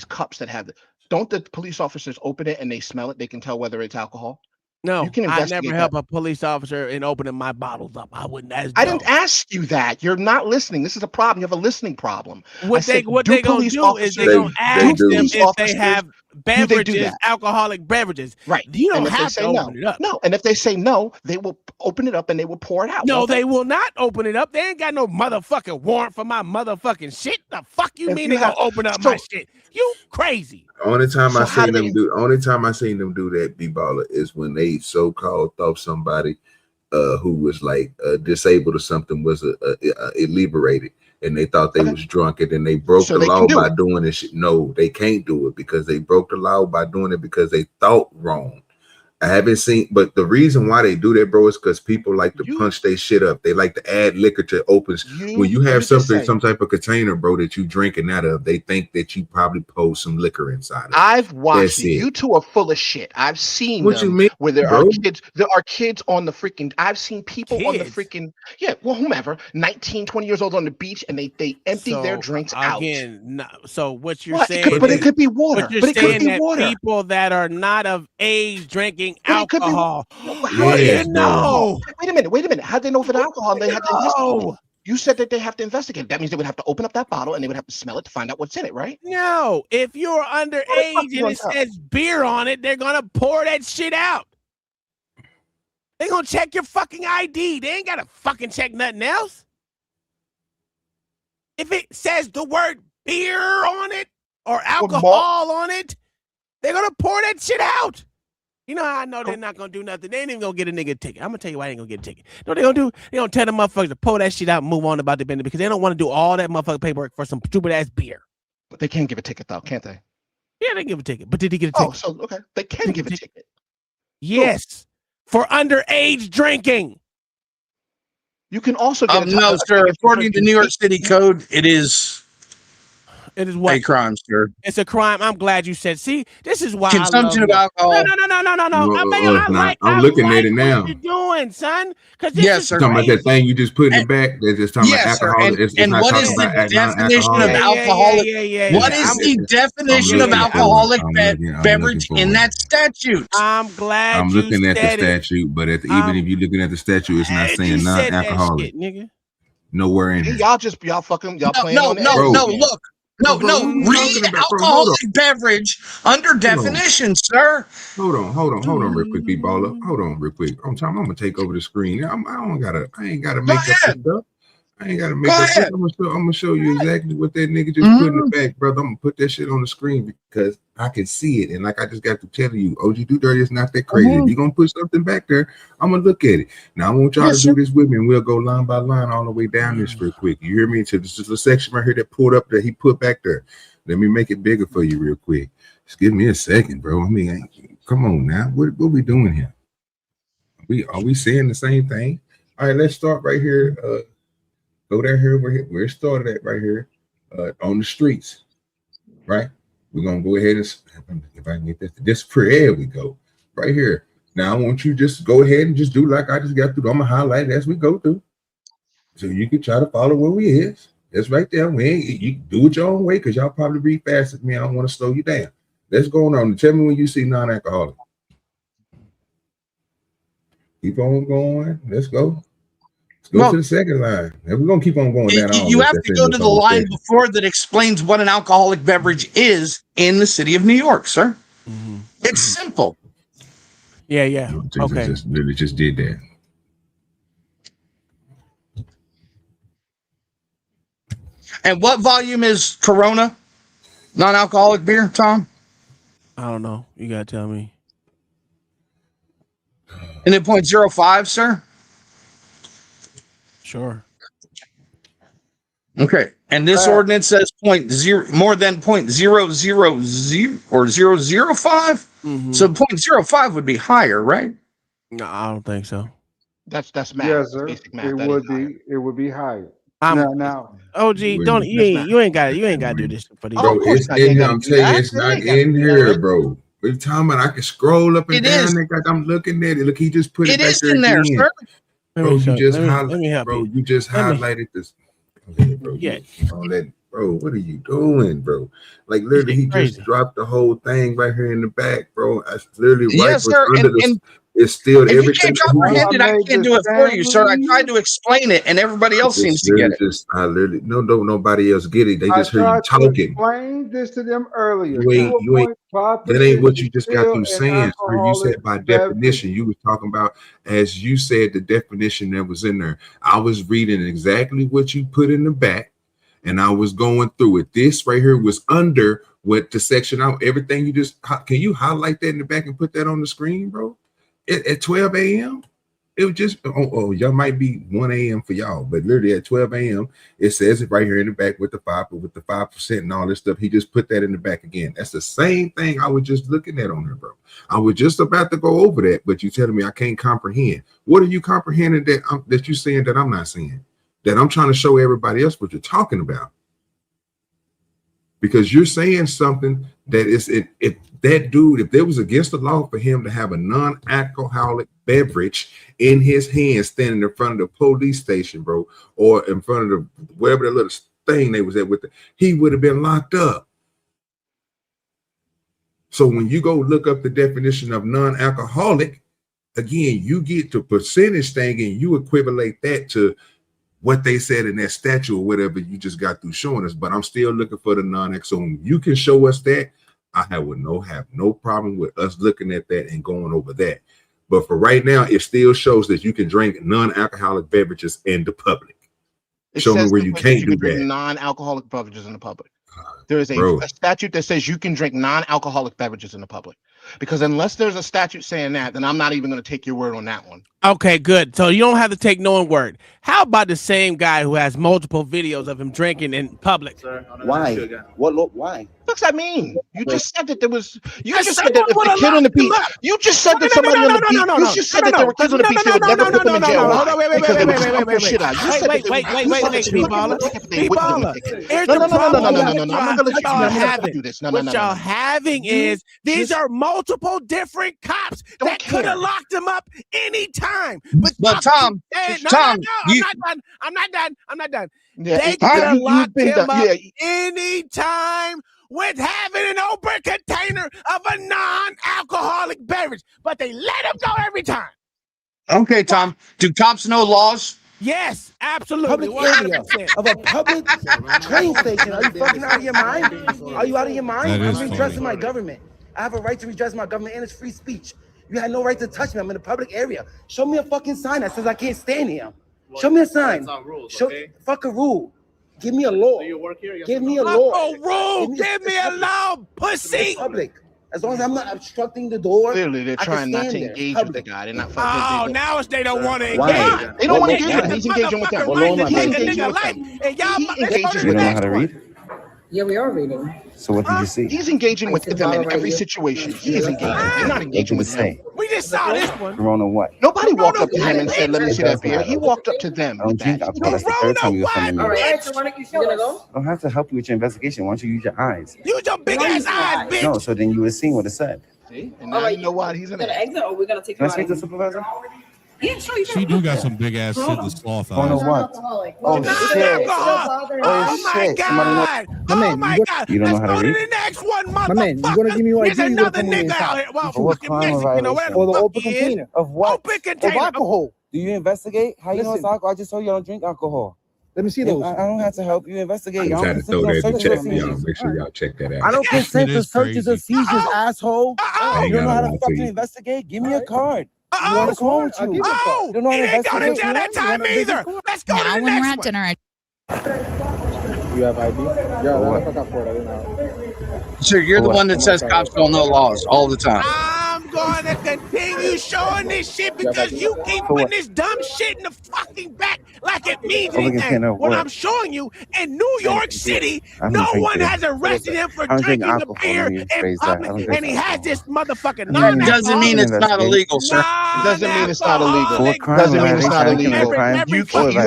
cups that have, don't the police officers open it and they smell it? They can tell whether it's alcohol. No, I never help a police officer in opening my bottles up. I wouldn't. I didn't ask you that. You're not listening. This is a problem. You have a listening problem. What they gonna do is they gonna ask them if they have beverages, alcoholic beverages. Right. You don't have to open it up. No, and if they say no, they will open it up and they will pour it out. No, they will not open it up. They ain't got no motherfucking warrant for my motherfucking shit. The fuck you mean they gonna open up my shit? You crazy. Only time I seen them do that, B-baller, is when they so-called thought somebody who was like disabled or something was liberated, and they thought they was drunk, and then they broke the law by doing this shit. No, they can't do it because they broke the law by doing it because they thought wrong. I haven't seen, but the reason why they do that, bro, is because people like to punch their shit up. They like to add liquor to opens. When you have something, some type of container, bro, that you drinking out of, they think that you probably pour some liquor inside of it. I've watched it. You two are full of shit. I've seen what them you mean, where there bro? are kids. There are kids on the freaking. I've seen people on the freaking. Yeah, well, whomever, 19, 20 years old on the beach, and they empty their drinks out. So what you're saying? It could be water. But you're saying that people that are not of age drinking alcohol. How do you know? Wait a minute. How'd they know if it's alcohol? They have to investigate. You said that they have to investigate. That means they would have to open up that bottle and they would have to smell it to find out what's in it, right? No. If you're underage and it says beer on it, they're gonna pour that shit out. They're gonna check your fucking ID. They ain't gotta fucking check nothing else. If it says the word beer on it or alcohol on it, they're gonna pour that shit out. You know how I know they're not gonna do nothing? They ain't even gonna get a nigga a ticket. I'm gonna tell you why they ain't gonna get a ticket. You know what they gonna do? They gonna tell the motherfuckers to pull that shit out and move on about the business because they don't want to do all that motherfucking paperwork for some stupid ass beer. But they can give a ticket though, can't they? Yeah, they give a ticket. But did he get a ticket? Oh, so okay, they can give a ticket. Yes, for underage drinking. You can also get no, sir. According to New York City Code, it is what? A crime, sir. It's a crime. I'm glad you said. See, this is why Consumption I love of alcohol. No. I'm looking at it now. What you're doing, son? Because yes, sir. Talking about that thing you just put in the back. That's just talking about alcohol. And what is the definition of alcoholic? What is the definition of alcoholic beverage in that statute? I'm glad I'm looking at the statute, but even if you're looking at the statute, it's not saying non-alcoholic. Nowhere in here. Y'all fucking playing on look. No, read alcoholic beverage under definition, sir. Hold on, real quick, B-baller. Hold on, real quick. I'm gonna take over the screen. I ain't gotta make up this stuff. I ain't gotta make up this. I'm gonna show you exactly what that nigga just put in the back, brother. I'm gonna put that shit on the screen because I can see it. And like I just got to tell you, OG Do Dirty is not that crazy. If you're gonna put something back there, I'm gonna look at it. Now I want y'all to do this with me, and we'll go line by line all the way down this real quick. You hear me? So this is the section right here that pulled up that he put back there. Let me make it bigger for you real quick. Just give me a second, bro. I mean, come on now. What we doing here? Are we saying the same thing? All right, let's start right here. Go down here where it started at right here on the streets, right? We're gonna go ahead and if I can get this prayer we go right here. Now I want you just go ahead and just do like I just got through. I'm gonna highlight as we go through, so you can try to follow where we is. That's right there. You do it your own way because y'all probably read fast as me. I don't want to slow you down. Let's go on. Tell me when you see non-alcoholic. Keep on going. Let's go. Go to the second line. And we're gonna keep on going down. You have to go to the line before that explains what an alcoholic beverage is in the city of New York, sir. It's simple. Yeah. Okay. Literally just did that. And what volume is Corona? Non-alcoholic beer, Tom? I don't know. You gotta tell me. And at 0.05, sir? Sure. Okay. And this ordinance says more than 0.000 or 0.005. So 0.05 would be higher, right? No, I don't think so. That's math. Yes, sir. Basic math. It would be higher. Now, OG, you ain't got to do this for these. Bro, it's in here. I'm telling you, it's not in here, bro. We're talking about I can scroll up and down. I'm looking at it. Look, he just put it back there. In there, sir. Bro, you just highlighted this. Okay, bro, yeah. Bro, what are you doing, bro? Like literally, he just dropped the whole thing right here in the back, bro. I literally it's still if everything. You can't comprehend it. I can't do it for you, sir. I tried to explain it, and everybody else seems to get it. I literally nobody else get it. They just heard you talking. Explain this to them earlier. You ain't. That ain't what you just got through saying. Sir. You said by definition. You was talking about as you said the definition that was in there. I was reading exactly what you put in the back, and I was going through it. This right here was under what the section out. Everything you just can you highlight that in the back and put that on the screen, bro? At 12 a.m. It was just y'all might be 1 a.m. for y'all, but literally at 12 a.m. it says it right here in the back with the 5% and all this stuff. He just put that in the back again. That's the same thing I was just looking at on there, bro. I was just about to go over that, but you telling me I can't comprehend. What are you comprehending that you saying that I'm not saying? That I'm trying to show everybody else what you're talking about. Because you're saying something that is if that dude, if there was against the law for him to have a non-alcoholic beverage in his hand standing in front of the police station, bro, or in front of the whatever the little thing they was at with he would have been locked up. So when you go look up the definition of non-alcoholic, again, you get the percentage thing and you equivalate that to what they said in that statute or whatever you just got through showing us, but I'm still looking for the non-ex. So when you can show us that, I have no problem with us looking at that and going over that. But for right now, it still shows that you can drink non-alcoholic beverages in the public. Show me where you can't do that. Non-alcoholic beverages in the public. There is a statute that says you can drink non-alcoholic beverages in the public. because unless there's a statute saying that, then I'm not even going to take your word on that one. Okay, good. So you don't have to take no word. How about the same guy who has multiple videos of him drinking in public? Why? Why? What's that mean? You just said that there was. You just said that if the kid on the beach. You just said that somebody on the beach. You just said that there were kids on the beach. They would never put them in jail. Why? Because they would smoke their shit out. Wait, P-Baller. Here's the problem. What y'all having is these are multiple different cops that could have locked them up anytime. But Tom, I'm not done. They could have locked him up anytime with having an open container of a non-alcoholic beverage, but they let him go every time. Okay, Tom. Do cops know laws? Yes, absolutely. Public area of a public train station. Are you fucking out of your mind? Are you out of your mind? I'm redressing my government. I have a right to redress my government, and it's free speech. You had no right to touch me. I'm in a public area. Show me a fucking sign that says I can't stand here. Show me a sign. Fuck a rule. Give me a law. Do you work here? Give me a law. Fuck a rule. Give me a law, pussy. Public. As long as I'm not obstructing the door. Clearly, they're trying not to engage with the guy. They're not. Oh, now they don't want to engage. Why? They don't want to engage with him. He's engaging with them. He's engaging with them. You don't know how to read? Yeah, we are reading. So what did you see? He's engaging with them in every situation. He is engaging. They're not engaging with him. We just saw this one. Corona what? Nobody walked up to him and said, "Let me see that beer." He walked up to them. I don't drink alcohol. That's the third time you come to me. All right, so why don't you show us? I don't have to help you with your investigation. Why don't you use your eyes? Use your big ass eyes, bitch. No, so then you would have seen what it said. See? And now you know why he's in We're gonna exit, or we're gonna take Can you I out. speak to the supervisor? Yeah, sure. You She do got some big ass shit to sloth Oh, no, eyes. what? Oh, shit. Oh, shit. God. Oh, my God. You don't know how to Let's go read? to the next one, motherfucker. My man, you're gonna give me your There's ID. another nigga out here. Well, For what fucking crime or Mexican or whatever violation? Or the fuck open he is. container. Of what? Open Of container. alcohol. Do you investigate? How you know it's Listen. alcohol? I just told you I don't drink alcohol. Let me see those. I don't have to help you investigate. I'm Y'all trying to don't throw that in the consent chat to for y'all. seizures. Make sure y'all check that I out. don't consent It to is searches or crazy. seizures, asshole. I You ain't don't know gonna how to lie to fucking you. investigate? Give me a card. Uh-oh. What's wrong with I'll give you? you a card. Oh, You don't know how he to ain't going to investigate? jail that time either. Let's go to the next one. You have ID? Yeah, Or I forgot for it. I didn't know. Sir, you're the What? one that says cops don't know laws all the time. I'm going to continue showing this shit because you keep For putting what? this dumb shit in the fucking back like it means Open anything. container of When what? I'm showing you in New York City, I don't no drink one beer. has arrested him for I don't drink drinking a alcohol. beer Let me in rephrase that. I don't public, drink and he has this motherfucking That doesn't mean it's not investigate. illegal, sir. It doesn't mean it's not illegal. For what crime Doesn't or mean it's not violation? I illegal. commit a crime You or you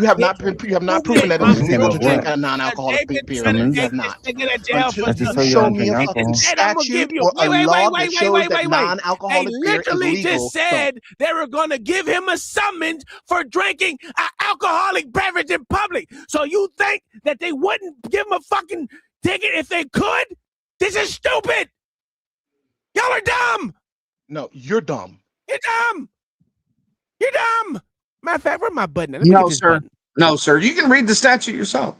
have violation. not proven that it is legal to drink a non-alcoholic beer. Summons? You have not. I Until just you told you I show don't me drink a fucking alcohol. And I'm gonna give statute you or a law that shows that They non-alcoholic beer is literally legal. just said they were gonna give him a summons for drinking an alcoholic beverage in public. So you think that they wouldn't give him a fucking ticket if they could? This is stupid. Y'all are dumb. No, you're dumb. You're dumb. You're dumb. Matter of fact, where's my button? Let me No, get this sir. button. No, sir. You can read the statute yourself.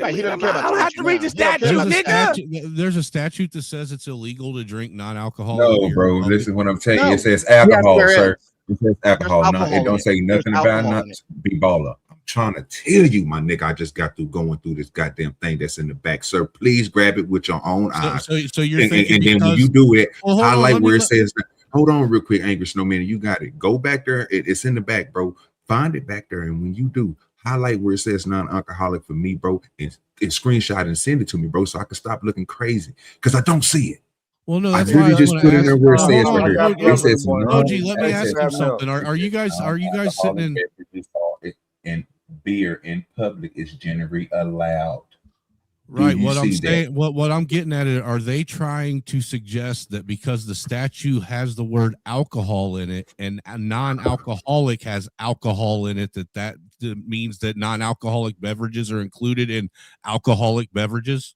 Right, he doesn't care about I don't have to read the statute, nigga. There's a statute that says it's illegal to drink non-alcoholic No, beer. bro. Listen, what I'm telling you, No. it says alcohol, Yes, there sir. It says alcohol. There's No, alcohol it in don't it. say nothing There's about alcohol not in it. be baller. I'm trying to tell you, my nigga. I just got through going through this goddamn thing that's in the back, sir. Please grab it with your own eyes. So you're and thinking then when because- you do it, Well, hold on, highlight let me where it let- says. Hold on, real quick, Angry Snowman. You got it. Go back there. It's in the back, bro. Find it back there, and when you do, highlight where it says non-alcoholic for me, bro, and screenshot and send it to me, bro, so I can stop looking crazy because I don't see it. Well, no, I that's literally why just put in there where it Hold says on, right OG, here. It says OG, let me it ask says you something. Are you guys sitting in? beverages and beer in public is generally allowed. Right. you What I'm see saying, what I'm getting at it, are they trying to suggest that because the statute has the word alcohol in it and a non-alcoholic has alcohol in it, that means that non-alcoholic beverages are included in alcoholic beverages?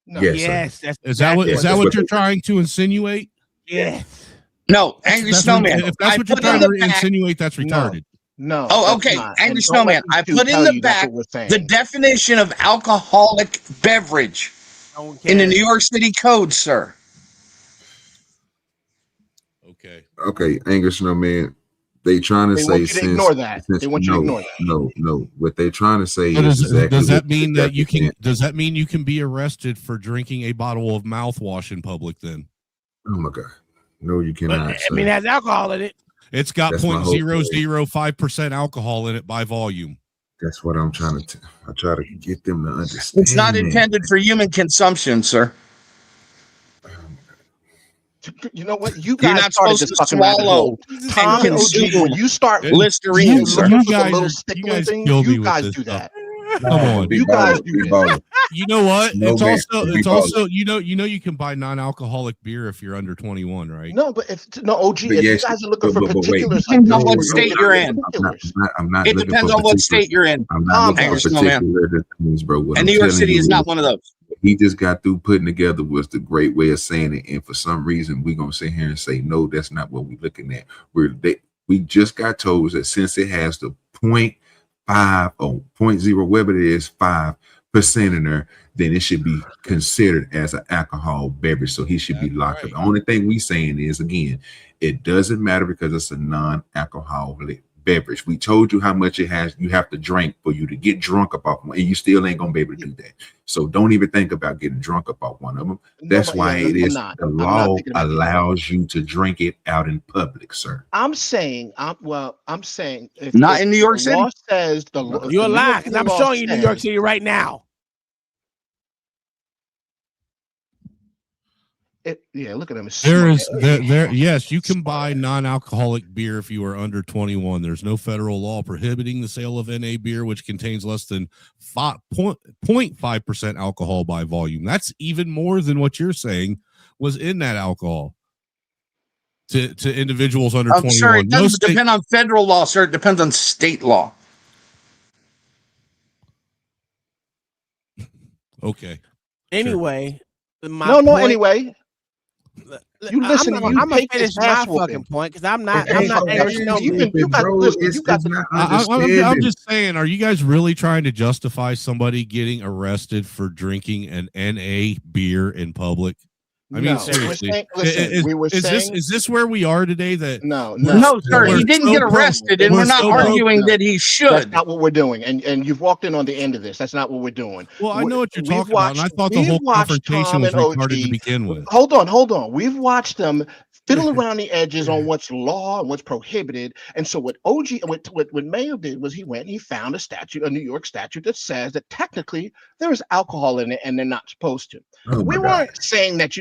No. Yes, Is that what you're trying to insinuate? Yes. No, Angry Snowman. If that's what you're trying to insinuate, that's retarded. No. Oh, okay. Angry Snowman. I put in the back the definition of alcoholic beverage in the New York City Code, sir. Okay, Angry Snowman. They trying to They say want you to since, ignore that. since- They want you to no, ignore that. No. What they trying to say So is exactly does that what- mean that you can? exactly- Does that mean you can be arrested for drinking a bottle of mouthwash in public? Then Oh my God. No, you cannot. But, I mean, it has alcohol in it. It's got That's my whole 0.005% alcohol in it by volume. That's what I'm trying to. I try to get them to understand. It's not intended for human consumption, sir. You know what? You You're guys not started supposed this to fucking rabbit swallow hole. Tom and OG, when you start Listerine, sir. looking for the little stickling things, you guys do that. Come on, You guys do that. You know what? No, It's man. also Be it's also you know you can buy non-alcoholic beer if you're under 21, right? No, but if OG, But if yes, you guys are looking for but wait. particulars, Depends like on this, what state you're in. I'm not It looking depends for on what particulars. state you're in. I'm not looking Angry for Snowman. particular things, bro. What And I'm New York telling City you is not one of those. what he just got through putting together was the great way of saying it. And for some reason, we're gonna sit here and say, no, that's not what we're looking at. We just got told that since it has the 0.5 or 0.0, whatever it is, 5% in there, then it should be considered as an alcohol beverage. So he should be locked up. The only thing we saying is, again, it doesn't matter because it's a non-alcoholic beverage. We told you how much it has. You have to drink for you to get drunk about one, and you still ain't gonna be able to do that. So don't even think about getting drunk about one of them. That's why it is the law allows you to drink it out in public, sir. I'm saying, if Not in New York the City. law says the law, You're lying, because I'm showing you New York City right now. Yeah, look at him. Yes, you can buy non-alcoholic beer if you are under 21. There's no federal law prohibiting the sale of NA beer which contains less than 0.5% alcohol by volume. That's even more than what you're saying was in that alcohol to individuals under 21. Sir, it doesn't depend on federal law, sir. It depends on state law. Okay. Anyway, anyway. You listen. I'm gonna finish my fucking point because I'm not angry. I'm just saying, are you guys really trying to justify somebody getting arrested for drinking an NA beer in public? I mean, seriously, is this where we are today? That no, sir, he didn't get arrested, and we're not arguing that he should. That's not what we're doing, and you've walked in on the end of this. That's not what we're doing. Well, I know what you're talking about, and I thought the whole confrontation was retarded to begin with. Hold on. We've watched them fiddle around the edges on what's law and what's prohibited. And so what Mayo did was he went and he found a New York statute that says that technically there is alcohol in it and they're not supposed to. We weren't saying that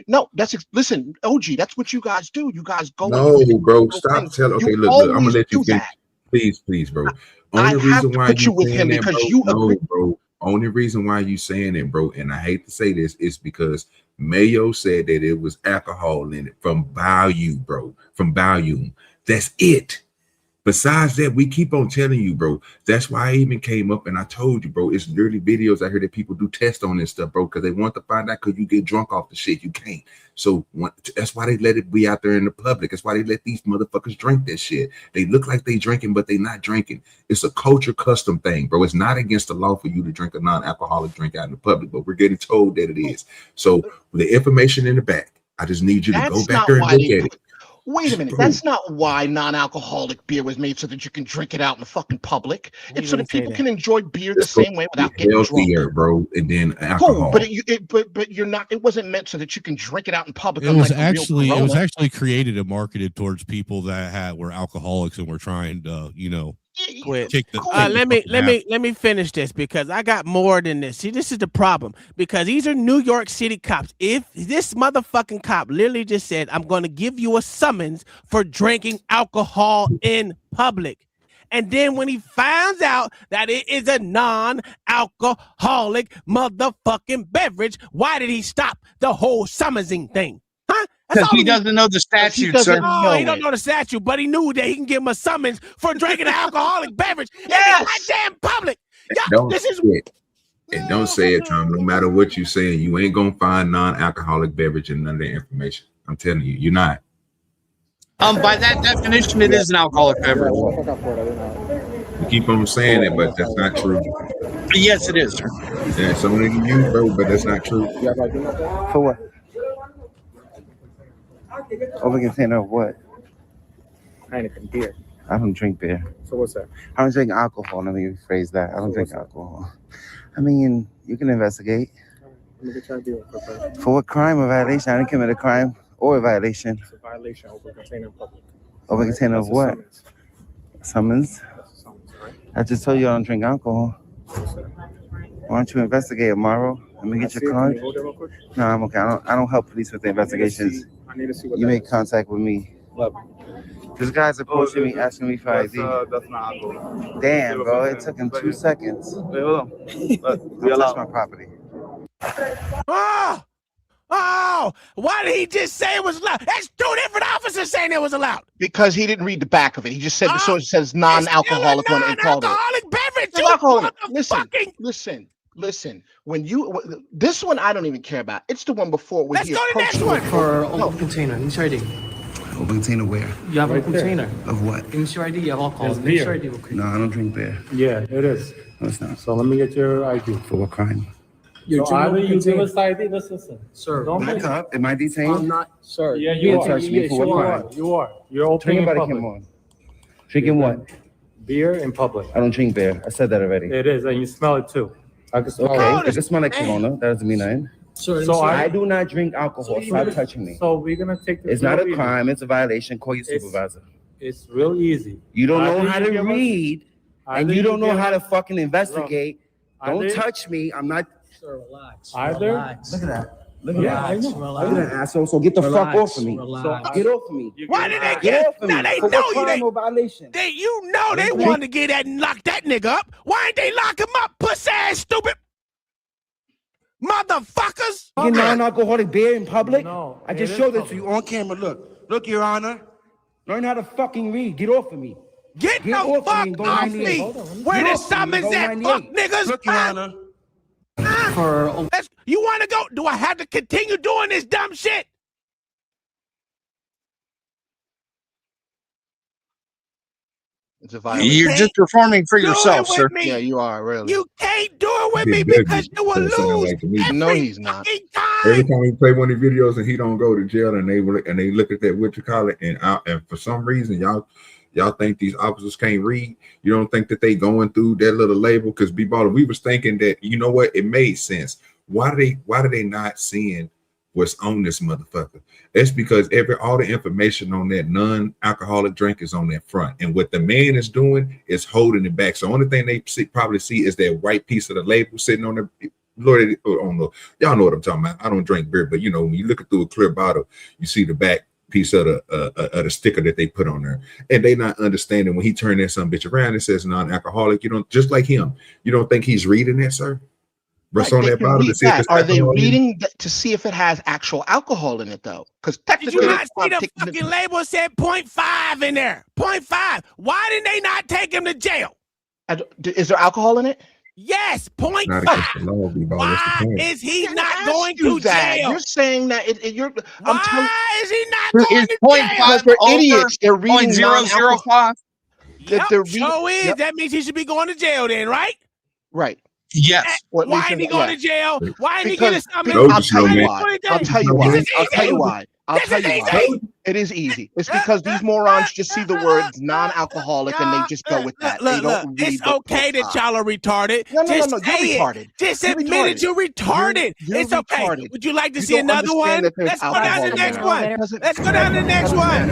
listen, OG, that's what you guys do. You guys go. No, bro, stop telling. Okay, look, I'm gonna let you finish. Please, bro. Only reason why you saying that, bro. Only reason why you saying it, bro, and I hate to say this, is because Mayo said that it was alcohol in it from volume, bro. From volume. That's it. Besides that, we keep on telling you, bro. That's why I even came up and I told you, bro. It's dirty videos out here that people do tests on this stuff, bro, because they want to find out, could you get drunk off the shit? You can't. So that's why they let it be out there in the public. That's why they let these motherfuckers drink that shit. They look like they drinking, but they not drinking. It's a culture custom thing, bro. It's not against the law for you to drink a non-alcoholic drink out in the public, but we're getting told that it is. So the information in the back, I just need you to go back there and look at it. Wait a minute. That's not why non-alcoholic beer was made, so that you can drink it out in the fucking public. It's so that people can enjoy beer the same way without getting healthier, drunk, bro. And then alcohol. But you're not. It wasn't meant so that you can drink it out in public. It was actually created and marketed towards people that were alcoholics and were trying to, quit. Let me finish this because I got more than this. See, this is the problem because these are New York City cops. If this motherfucking cop literally just said, I'm going to give you a summons for drinking alcohol in public. And then when he finds out that it is a non-alcoholic motherfucking beverage, why did he stop the whole summonsing thing? Huh? Because he doesn't know the statute, sir. Oh, he don't know the statute, but he knew that he can give him a summons for drinking an alcoholic beverage in the goddamn public. Don't say it, Tom. No matter what you're saying, you ain't gonna find non-alcoholic beverage in none of the information. I'm telling you, you're not. By that definition, it is an alcoholic beverage. You keep on saying it, but that's not true. Yes, it is, sir. Yeah, so many of you, bro, but that's not true. For what? Over container of what? Heineken beer. I don't drink beer. So what's that? I don't drink alcohol. Let me rephrase that. I don't drink alcohol. I mean, you can investigate. Let me get your idea. For what crime or violation? I didn't commit a crime Or a violation? It's a violation over containing in public. Over container of what? Summons. Right? I just told you I don't drink alcohol. Why don't you investigate tomorrow? Let me get your card. No, I'm okay. I don't help police with the investigations. I need to see what You make contact with me. This guy's approaching me, asking me for ID. That's not alcohol. Damn, bro, it took him 2 seconds. Wait, hold on. Don't touch my property. Oh, why did he just say it was allowed? That's 2 different officers saying it was allowed. Because he didn't read the back of it. He just said the source says non-alcoholic one and called it. Non-alcoholic beverage. There's alcohol in it. Listen. When this one, I don't even care about. It's the one before when Let's go to the next one. For open container, use your ID. Open container where? You have a container. Of what? Use your ID, you have alcohol. There's Use beer. your ID real quick. No, I don't drink beer. Yeah, it is. No, it's not. So let me get your ID. For what crime? So either you give us ID, listen. Sir, Don't Back make up. Am I detained? I'm not, sir. Yeah, You you touch me for what crime? You are. You're Turn opening your in body public. cam on. Drinking what? Beer in public. I don't drink beer. I said that already. It is, and you smell it too. I can smell Okay, it. if it smells like Corona, that doesn't mean nothing. Sir, So I do not drink alcohol. Stop touching me. So we're gonna take the. It's not a video. crime. It's a violation. Call your It's- supervisor. It's real easy. You don't know Either how you to give us- read, and either you don't know give how to us- fucking investigate. Don't either- touch me. I'm not. Sir, relax. Either- Relax. Look at that. Look at Yeah, that. I know. Look at that asshole. So get the fuck off of me. Relax. Get off of me. Why did they Get get? off of Now me. they For know what you. crime or violation? You know they wanted to get that and lock that nigga up. Why ain't they lock him up, pussy ass stupid motherfuckers? Drinking non-alcoholic beer in public? No, I just it showed is it to you on camera. Look, Your Honor. Learn how to fucking read. Get off of me. Get the off of me fuck and go off 98. me. Hold on, Where get the off of me summons and go at, 98. fuck niggas? Look, Your Honor. You want to go? Do I have to continue doing this dumb shit? It's a violation. You're just performing for Do yourself, it with sir. me. Yeah, you are really. You can't do it with me He does because you will it sound lose like to me. No, every he's not. fucking time. Every time we play one of the videos and he don't go to jail, and they look at that what you call it, and for some reason y'all think these officers can't read. You don't think that they going through that little label? Because B-Baller, we was thinking that, you know what, it made sense. Why do they not seeing what's on this motherfucker? It's because all the information on that non-alcoholic drink is on that front, and what the man is doing is holding it back. So the only thing they probably see is that white piece of the label sitting on the. Lord, I don't know. Y'all know what I'm talking about. I don't drink beer, but you know, when you look through a clear bottle, you see the back piece of the sticker that they put on there, and they not understanding when he turned that some bitch around. It says non-alcoholic. You don't, just like him. You don't think he's reading that, sir? What's on They that can bottle read to see if that. it's Are they alcohol in it? reading to see if it has actual alcohol in it though? Because Did technically, you not see the fucking label said 0.5 in there? 0.5. Why didn't they not take him to jail? Is there alcohol in it? Yes, Not 0.5. against the law, B-Ball. That's the Why point. is he Didn't not ask going you to that. jail? You're saying that you're. Why is he not going Is to point jail? five They're over idiots. They're reading 0.005? Yep, they're so is. Yep. That means he should be going to jail then, right? Right. Yes. Well, at Why least ain't he in- going yeah. to jail? Why ain't he Because getting something? I'll tell you why. I'll tell you why. This is I'll tell you easy. why. I'll This tell is you why. easy. It is easy. It's because these morons just see the words non-alcoholic and they just go with that. They don't read It's the okay that y'all are retarded. No, Just you're say it. retarded. Just You're admit it. retarded. You're retarded. You're It's okay. retarded. Would you like to You see don't another understand one? that there's Let's go down alcohol to the in next there. one. Let's go down to the next one.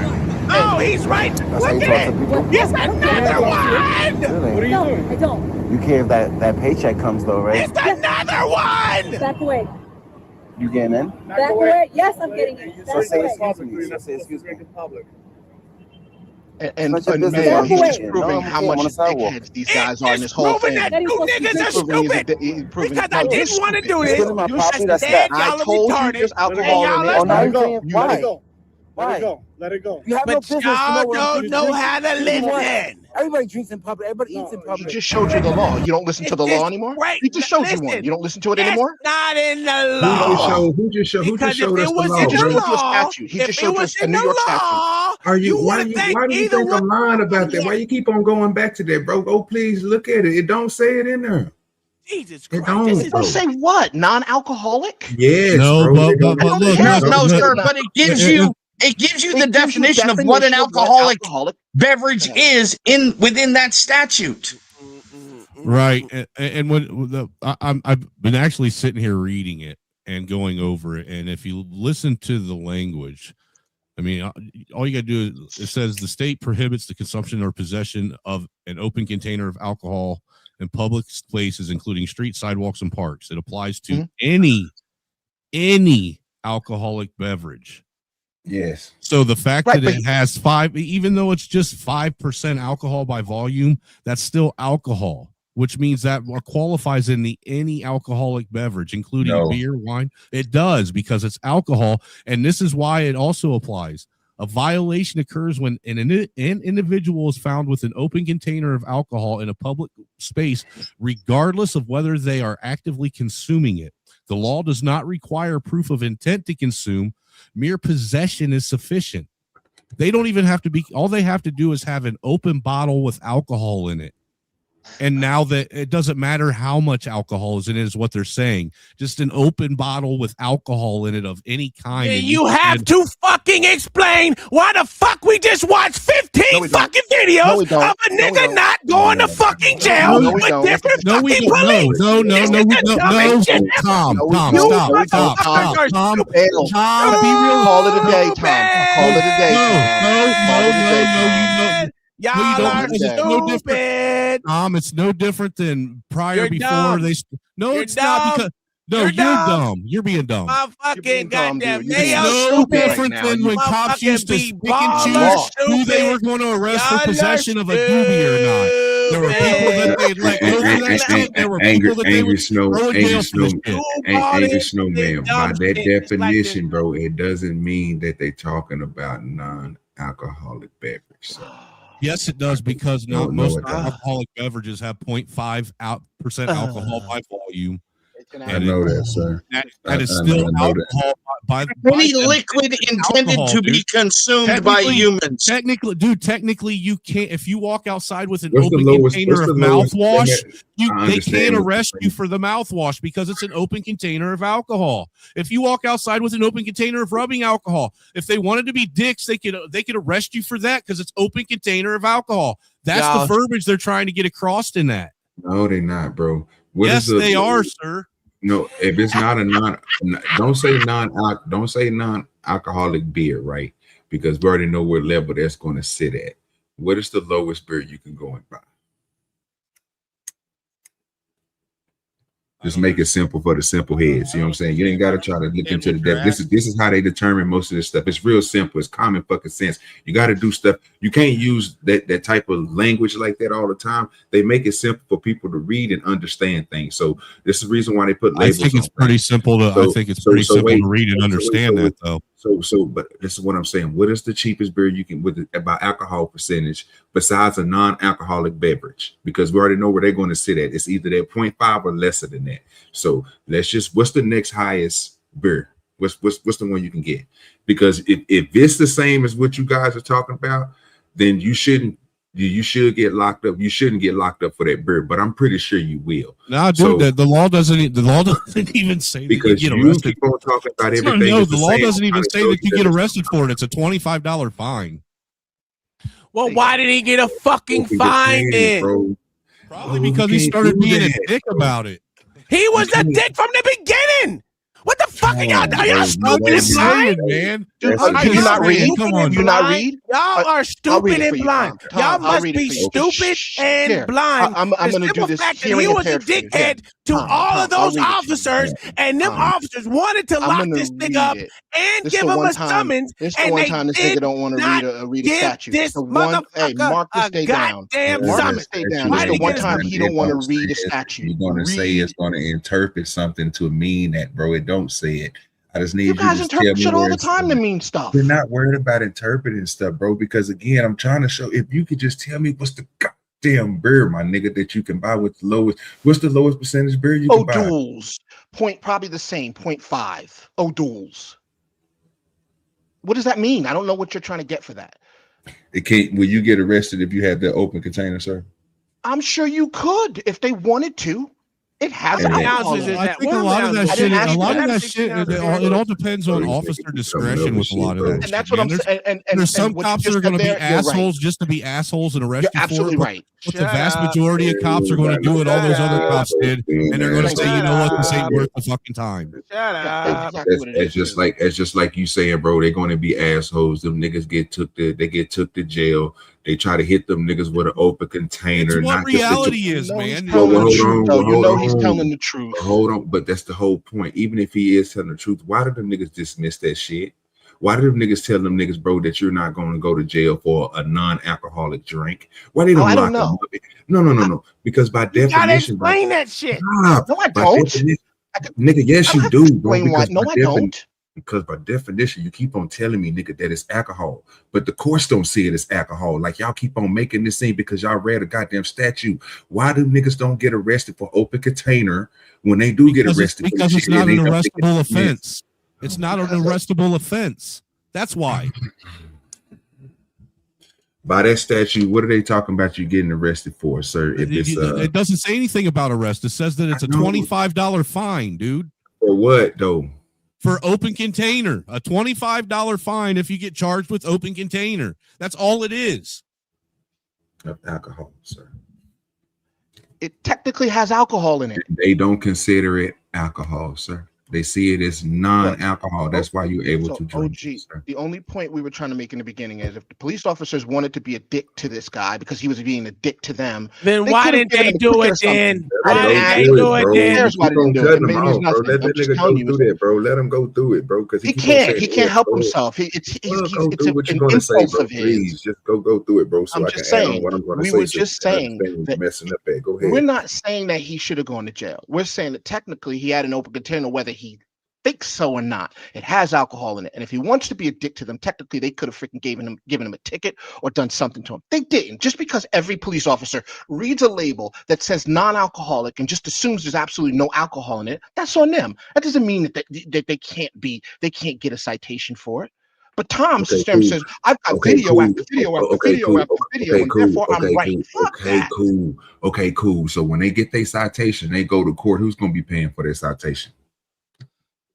Oh, he's right. That's how Look you talk at to it. people? It's another one. Really? What are you doing? I don't. You care if that paycheck comes though, right? It's another one. Back away. You getting in? Back away. Yes, I'm getting it. So Back say away. excuse me. So say excuse me. And It's not your man, business. he's just No, proving I'm how on much the sidewalk. dickheads these guys are in this whole Proving thing. that you niggas are stupid. Because I didn't want to do this. Stealing my property, that's Instead, that. I y'all are told you retarded. there's alcohol And in y'all it. are Oh, now you're You saying know why? it. Let it go. Let it go. You have no But business to know y'all what I'm don't drinking. know how to Drinking what? listen. Everybody drinks in public. Everybody eats in He public. just showed you the law. You don't listen to the It's law just anymore? great. He just showed you one. Listen, You don't listen to it It's anymore? not in the Who just law. showed? Who just showed? Who Because just showed if us it the was law, in He just the showed bro? you a law, statute. He if just it showed you was a in New the York statute. law, Are you? you Why would you? think Why do you either think one. I'm lying about that? Why you keep on going back to that, bro? Go, please look at it. It don't say it in there. Jesus It Christ, this don't, is bro. Don't say what? Non-alcoholic? Yes, No, bro. but It don't- look, No, look, No, look, sir, no. but it gives you the It gives you definition of what an definition of what alcoholic alcoholic beverage is within that statute. right. And when I've been actually sitting here reading it and going over it, and if you listen to the language, I mean, all you got to do is it says the state prohibits the consumption or possession of an open container of alcohol in public places, including streets, sidewalks, and parks. It applies to any alcoholic beverage. Yes. So the fact that it has 5, even though it's just 5% alcohol by volume, that's still alcohol, which means that qualifies in the any alcoholic beverage, including beer, wine. It does, because it's alcohol, and this is why it also applies. A violation occurs when an individual is found with an open container of alcohol in a public space, regardless of whether they are actively consuming it. The law does not require proof of intent to consume. Mere possession is sufficient. They don't even have to be, all they have to do is have an open bottle with alcohol in it. And now that it doesn't matter how much alcohol is in it, is what they're saying. Just an open bottle with alcohol in it of any kind. Yeah, you have to fucking explain why the fuck we just watched 15 fucking videos of a nigga not going to fucking jail with different fucking police. No. Tom, be real. Call it a day, Tom. Call it a day. No. Y'all are stupid. It's no different than prior You're before dumb. they. No, You're it's not because. No, you're dumb. You're being dumb. My fucking goddamn It's no different than when cops used to pick and choose who they were going to arrest for possession of a doobie or not. There were people that they let go for that shit. There were people that they would throw in jail for this shit. Angry Snowman, by that definition, bro, it doesn't mean that they're talking about non-alcoholic beverage. So. Yes, it does, because most alcoholic beverages have 0.5% alcohol by volume. I know that, sir. That is still alcohol by any liquid intended to be consumed by humans. Technically, you can't. If you walk outside with an open container of mouthwash, they can't arrest you for the mouthwash because it's an open container of alcohol. If you walk outside with an open container of rubbing alcohol, if they wanted to be dicks, they could arrest you for that because it's open container of alcohol. That's the verbiage they're trying to get across in that. No, they're not, bro. Yes, they are, sir. No, if it's not don't say non-alcoholic beer, right? Because we already know what level that's going to sit at. What is the lowest beer you can go and buy? Just make it simple for the simple heads. You know what I'm saying? You ain't got to try to look into the depth. This is how they determine most of this stuff. It's real simple. It's common fucking sense. You got to do stuff. You can't use that type of language like that all the time. They make it simple for people to read and understand things. So this is the reason why they put labels. I think it's pretty simple to. I think it's pretty simple to read and understand that, though. But this is what I'm saying. What is the cheapest beer you can with about alcohol percentage besides a non-alcoholic beverage? Because we already know where they're going to sit at. It's either that 0.5 or lesser than that. So let's just, what's the next highest beer? What's the one you can get? Because if it's the same as what you guys are talking about, then you should get locked up. You shouldn't get locked up for that beer, but I'm pretty sure you will. No, dude, the law doesn't even say because that you get arrested. Keep on talking about everything. No, the law doesn't even say that you get arrested for it. It's a $25 fine. Well, why did he get a fucking fine then? Probably because he started being a dick about it. He was a dick from the beginning. What the fuck are y'all stupid and blind, man? Dude, you not read? Come on, you not read? Y'all are stupid and blind. Y'all must be stupid and blind. I'm going to do this. He was a dickhead to all of those officers, and them officers wanted to lock this nigga up and give him a summons. This is the one time this nigga don't want to read a statute. Hey, mark this day down. Mark this day down. This is the one time he don't want to read a statute. You're going to say it's going to interpret something to mean that, bro. It don't say it. I just need you guys interpret shit all the time to mean stuff. We're not worried about interpreting stuff, bro, because again, I'm trying to show, if you could just tell me what's the goddamn beer, my nigga, that you can buy with the lowest, what's the lowest percentage beer you can buy? O'Doul's. Probably the same, 0.5. O'Doul's. What does that mean? I don't know what you're trying to get for that. It can't, will you get arrested if you have the open container, sir? I'm sure you could if they wanted to. It has How many alcohol ounces in is it. I that? think What a lot of that I shit. didn't A ask you lot that. of that 16 shit. ounces It all depends on Bro, these officer niggas be coming discretion over with a shit, lot of bro. that And that's shit, what I'm man. saying. And There's some what you cops that just are going said to be there, you're right. assholes just to be assholes and arrest You're you for it. absolutely right. But the Shut vast up. majority of cops are going to do what all those other cops did, and they're going to Thank say, you. you know what, this ain't Shut worth the fucking time. Shut Yeah, that's up. exactly what it That's is. just too. like you saying, bro. They're going to be assholes. Them niggas get took to jail. They try to hit them niggas with an open container. It's what Not the reality is, No, he's man. telling the hold truth, on, though. You hold know he's on. telling the truth. Hold on, but that's the whole point. Even if he is telling the truth, why do them niggas dismiss that shit? Why do them niggas tell them niggas, bro, that you're not going to go to jail for a non-alcoholic drink? Why they don't I lock don't them know. up? No. Because by You gotta definition, explain that shit. stop. No, I By don't. definition, nigga, yes, I you don't have do, to bro. explain why. Because No, by I definition, don't. because by definition, you keep on telling me, nigga, that it's alcohol, but the courts don't see it as alcohol. Like y'all keep on making this thing because y'all read a goddamn statute. Why do niggas don't get arrested for open container when they do get arrested? Because it's not an arrestable offense. It's not an arrestable offense. That's why. By that statute, what are they talking about you getting arrested for, sir? If it's It doesn't say anything about arrest. It says that it's a $25 fine, dude. For what though? For open container, a $25 fine if you get charged with open container. That's all it is. Of alcohol, sir. It technically has alcohol in it. They don't consider it alcohol, sir. They see it as non-alcohol. That's why you're able to drink. OG, the only point we were trying to make in the beginning is if the police officers wanted to be a dick to this guy because he was being a dick to them, then why didn't they do it then? Why didn't they do it then? Here's why they didn't do it. Maybe it's nothing. Let that nigga go through that, bro. Let him go through it, bro. Because he can't. He can't help himself. It's an impulse of his. Please just go through it, bro. So I'm I just can add saying. on what I'm going to We say. were just saying that messing up at. Go ahead. we're not saying that he should have gone to jail. We're saying that technically he had an open container, whether he thinks so or not. It has alcohol in it, and if he wants to be a dick to them, technically they could have freaking given him a ticket or done something to him. They didn't. Just because every police officer reads a label that says non-alcoholic and just assumes there's absolutely no alcohol in it, that's on them. That doesn't mean that they can't get a citation for it. But Tom says, I've got video after video after video after video, and therefore I'm right. Okay, cool. So when they get their citation, they go to court. Who's going to be paying for their citation?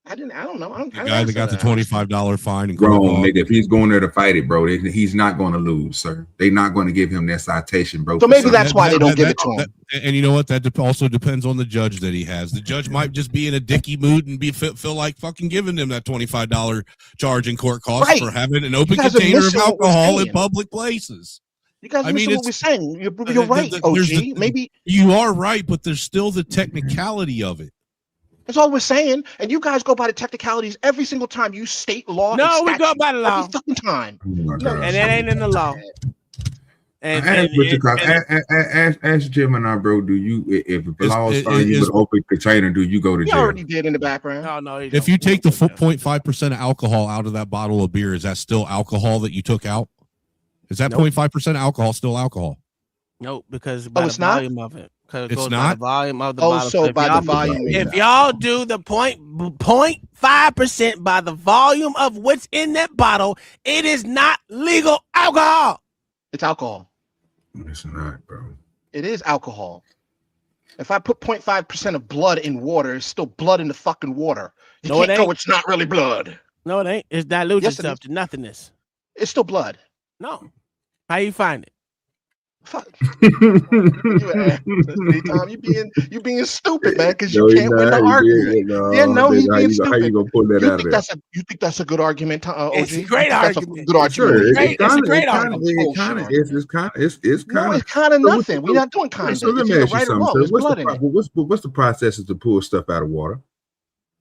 I don't know. The guy that got the $25 fine and wrong, nigga. If he's going there to fight it, bro, he's not going to lose, sir. They're not going to give him that citation, bro. So maybe that's why they don't give it to him. And you know what? That also depends on the judge that he has. The judge might just be in a dicky mood and feel like fucking giving them that $25 charge in court costs for having an open container of alcohol in public places. You guys are missing what we're saying. You're right, OG. Maybe you are right, but there's still the technicality of it. That's all we're saying. And you guys go by the technicalities every single time you state law. No, we go by the law. Every fucking time. And that ain't in the law. Ask Gemini, bro. Do you, if the laws find you with open container, do you go to jail? He already did in the background. No, if you take the 0.5% alcohol out of that bottle of beer, is that still alcohol that you took out? Is that 0.5% alcohol still alcohol? Nope, because by the volume of it. It's not the volume of the bottle. bottle. So by the volume. If y'all do the 0.5% by the volume of what's in that bottle, it is not legal alcohol. It's alcohol. It's not, bro. It is alcohol. If I put 0.5% of blood in water, it's still blood in the fucking water. You can't go, it's not really blood. No, it ain't. It's diluted itself to nothingness. It's still blood. No. How you find it? Fuck. Tom, you being stupid, man, because you can't win the argument. He's being stupid. How you gonna pull that out of there? You think that's a good argument, OG? It's a great argument. Good argument. It's a great argument. It's kind of nothing. We're not doing kind of. So let me ask you something. What's the processes to pull stuff out of water?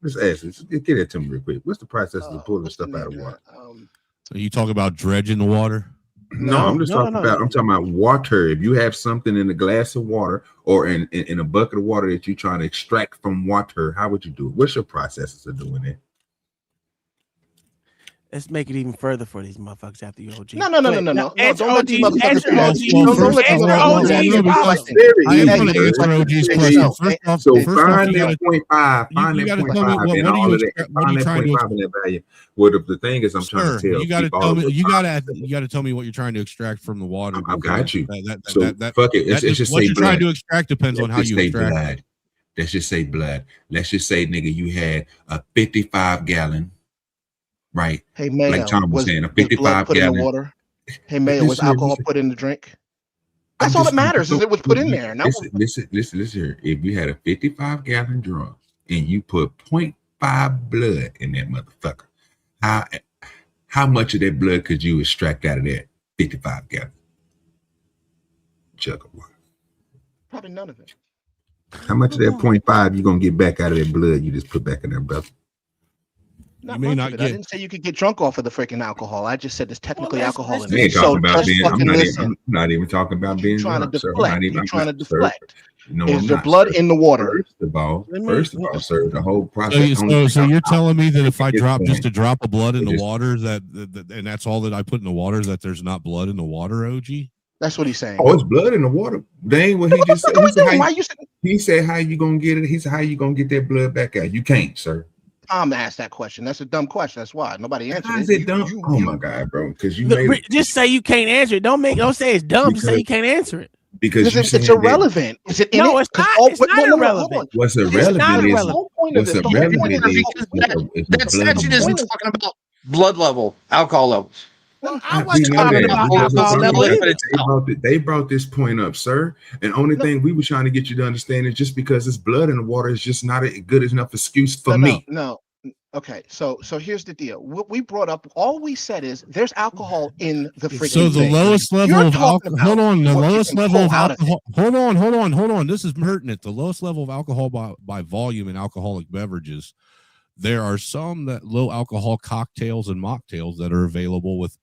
Let's ask this. Get it to me real quick. What's the process of pulling stuff out of water? So you talk about dredging the water? No, I'm just talking about. I'm talking about water. If you have something in a glass of water or in a bucket of water that you're trying to extract from water, how would you do it? What's your processes of doing it? Let's make it even further for these motherfuckers after you, OG. No. Don't let these motherfuckers So find that 0.5. Find that 0.5 and all of that. Find that 0.5 in that value. Well, the thing is, I'm trying to tell you. Got to tell me. You got to tell me what you're trying to extract from the water. I got you. So fuck it. It's just what you're trying to extract depends on how you extract. let's just say blood. Let's just say, nigga, you had a 55-gallon, right? Hey, Mayo, like Tom was saying, a was blood put in the 55-gallon. water? Hey, Mayo, was alcohol put in the drink? That's all that matters, is it was put in there. Now, Listen here. If you had a 55-gallon drum and you put 0.5 blood in that motherfucker, how much of that blood could you extract out of that 55-gallon jug of water? Probably none of it. How much of that 0.5 you gonna get back out of that blood you just put back in there, brother? Not much of it. I didn't say you could get drunk off of the freaking alcohol. I just said there's technically alcohol in I ain't it. talking about being. Listen. I'm not even talking about being Trying to drunk, sir. deflect. You're trying to deflect. No, Is I'm there not, blood sir. in the water? First of all, sir, the whole process. So you're telling me that if I drop point, just a drop of blood in the water, that and that's all that I put in the water, that there's not blood in the water, OG? That's what he's saying. Oh, it's blood in the water. That ain't what he just said. He said, how you gonna get it? He said, how you gonna get that blood back out? You can't, sir. Tom asked that question. That's a dumb question. That's why nobody answered How it. is it dumb? Oh my God, bro! Because you made it. Just say you can't answer it. Don't say it's dumb. Just say you can't answer it. Because it's irrelevant. Is it in no, it? it's not. It's not irrelevant. What's It's irrelevant not is irrelevant. what's irrelevant is That statute isn't talking about blood level, alcohol levels. I wasn't talking about alcohol level. They brought this point up, sir. And only thing we were trying to get you to understand is just because it's blood in the water is just not a good enough excuse for me. No. Okay, so here's the deal. What we brought up, all we said is there's alcohol in the freaking So the thing. lowest level You're of talking alcohol. Hold on, the what you lowest can level of pull out of alcohol. Hold on. This is hurting it. The lowest level of alcohol by volume in alcoholic beverages. There are some that low alcohol cocktails and mocktails that are available with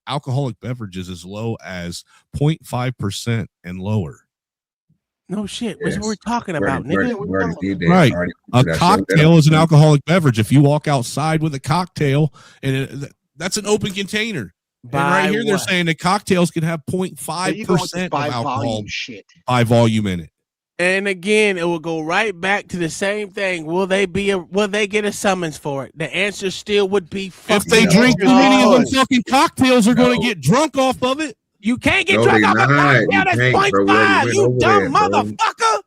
alcoholic beverages as low as 0.5% and lower. No shit. Yes. That's what we're talking about, nigga. Right. A cocktail is an alcoholic beverage. If you walk outside with a cocktail, and that's an open container. And right here, they're saying that cocktails can have 0.5% of alcohol by volume in it. And again, it will go right back to the same thing. Will they get a summons for it? The answer still would be if they drink too many of them fucking cocktails, are going to get drunk off of it. You can't get drunk off a cocktail. That's 0.5. You dumb motherfucker.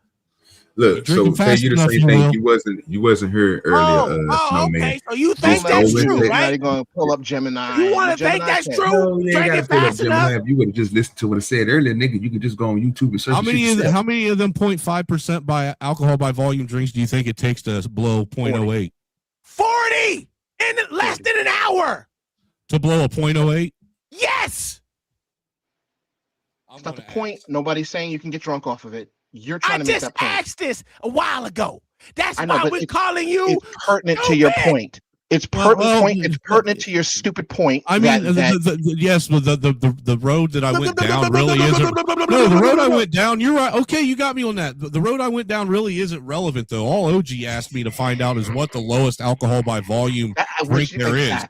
Look, so tell you the same thing. You wasn't here earlier, Snowman. Okay, so you think that's true, right? You're going to pull up Gemini. You want to think that's true? Drink it fast enough. If you would have just listened to what I said earlier, nigga, you could just go on YouTube and search. How many of them 0.5% by alcohol by volume drinks do you think it takes to blow 0.08? 40 in less than an hour. To blow a 0.08? Yes. That's not the point. Nobody's saying you can get drunk off of it. You're trying to make that point. I just asked this a while ago. That's why we're calling you. It's pertinent to your point. It's pertinent. It's pertinent to your stupid point. I mean, yes, but the road that I went down really isn't. No, the road I went down. You're right. Okay, you got me on that. The road I went down really isn't relevant, though. All OG asked me to find out is what the lowest alcohol by volume drink there is.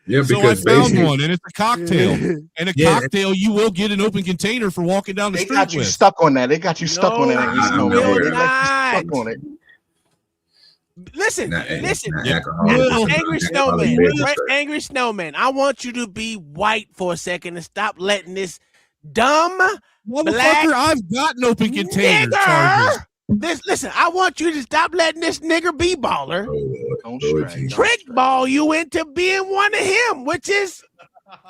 Yeah, because so I found one, and it's a cocktail. And a cocktail, you will get an open container for walking down the street. They got you stuck on that. They got you stuck on that. Stuck on it. Listen, angry snowman. I want you to be white for a second and stop letting this dumb motherfucker. I've got an open container. Listen, I want you to stop letting this nigger be baller trick ball you into being one of him, which is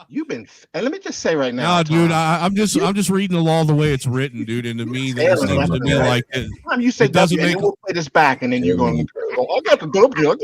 you've been. And let me just say right now, no, dude, I'm just reading the law the way it's written, dude. And to me, that seems to me like you say doesn't make. We'll play this back, and then you're going. I got the W.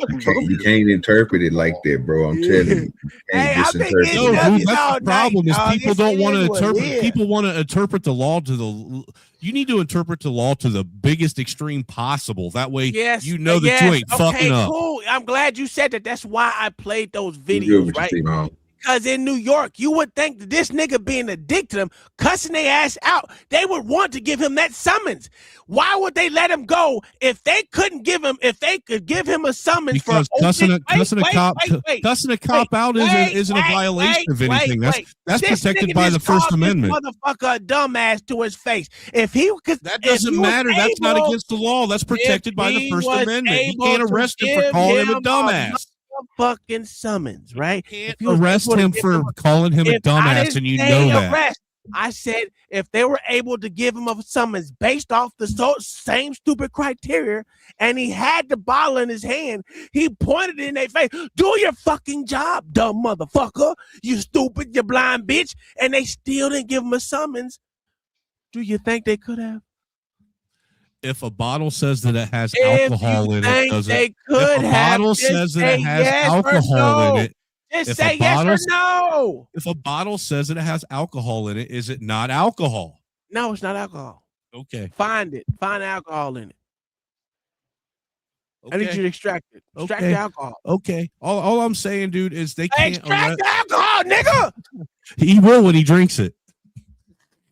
You can't interpret it like that, bro. I'm telling you. That's the problem. Is people don't want to interpret. People want to interpret the law to the. You need to interpret the law to the biggest extreme possible. That way, you know that you ain't fucking up. Cool. I'm glad you said that. That's why I played those videos, right? Because in New York, you would think that this nigga being a dick to them, cussing their ass out, they would want to give him that summons. Why would they let him go if they couldn't give him? If they could give him a summons because cussing a cop out isn't a violation of anything. That's protected by the First Amendment. Motherfucker, a dumbass to his face. That doesn't matter. That's not against the law. That's protected by the First Amendment. You can't arrest him for calling him a dumbass. Fucking summons, right? You can't arrest him for calling him a dumbass, and you know that. I said if they were able to give him a summons based off the same stupid criteria, and he had the bottle in his hand, he pointed it in their face. Do your fucking job, dumb motherfucker. You stupid, you blind bitch. And they still didn't give him a summons. Do you think they could have? If a bottle says that it has alcohol in it, does it? If a bottle says that it has alcohol in it, just say yes or no. If a bottle says that it has alcohol in it, is it not alcohol? No, it's not alcohol. Okay. Find it. Find alcohol in it. Okay. I need you to extract it. Extract the alcohol. Okay. All I'm saying, dude, is they can't extract the alcohol, nigga. He will when he drinks it.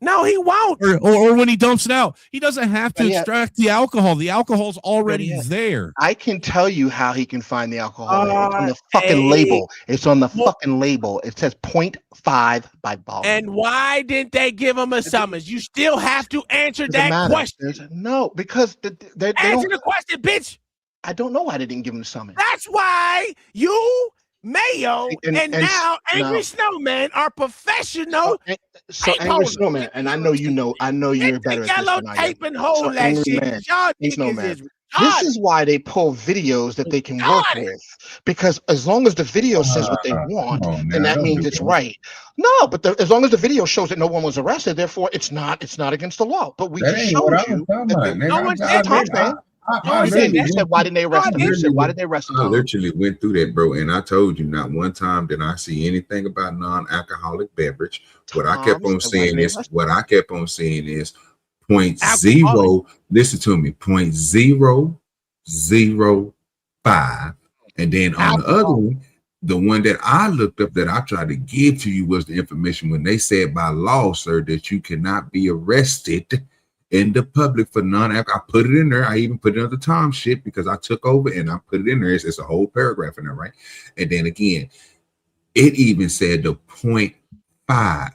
No, he won't. Or when he dumps it out. He doesn't have to extract the alcohol. The alcohol's already there. I can tell you how he can find the alcohol. It's on the fucking label. It's on the fucking label. It says 0.5 by volume. And why didn't they give him a summons? You still have to answer that question. No, because they answer the question, bitch. I don't know why they didn't give him the summons. That's why you, Mayo, and now Angry Snowman are professional. So Angry Snowman, and I know you're better at this yellow than I tape am. and hold that Angry shit. Man, Y'all Angry niggas Snowman. is This is why they pull videos that they can work with, because as long as the video says what they want, then that means it's right. No, but as long as the video shows that no one was arrested, therefore it's not against the law. But we just showed you. No one said that. You said, why didn't they arrest him? You said, why did they arrest him? I literally went through that, bro, and I told you not one time did I see anything about non-alcoholic beverage. What I kept on saying is 0.0. Listen to me, 0.005, and then on the other one, the one that I looked up that I tried to give to you was the information when they said by law, sir, that you cannot be arrested in the public for non-alcohol. I put it in there. I even put it on the Tom shit because I took over and I put it in there. It's a whole paragraph in there, right? And then again, it even said the 0.5.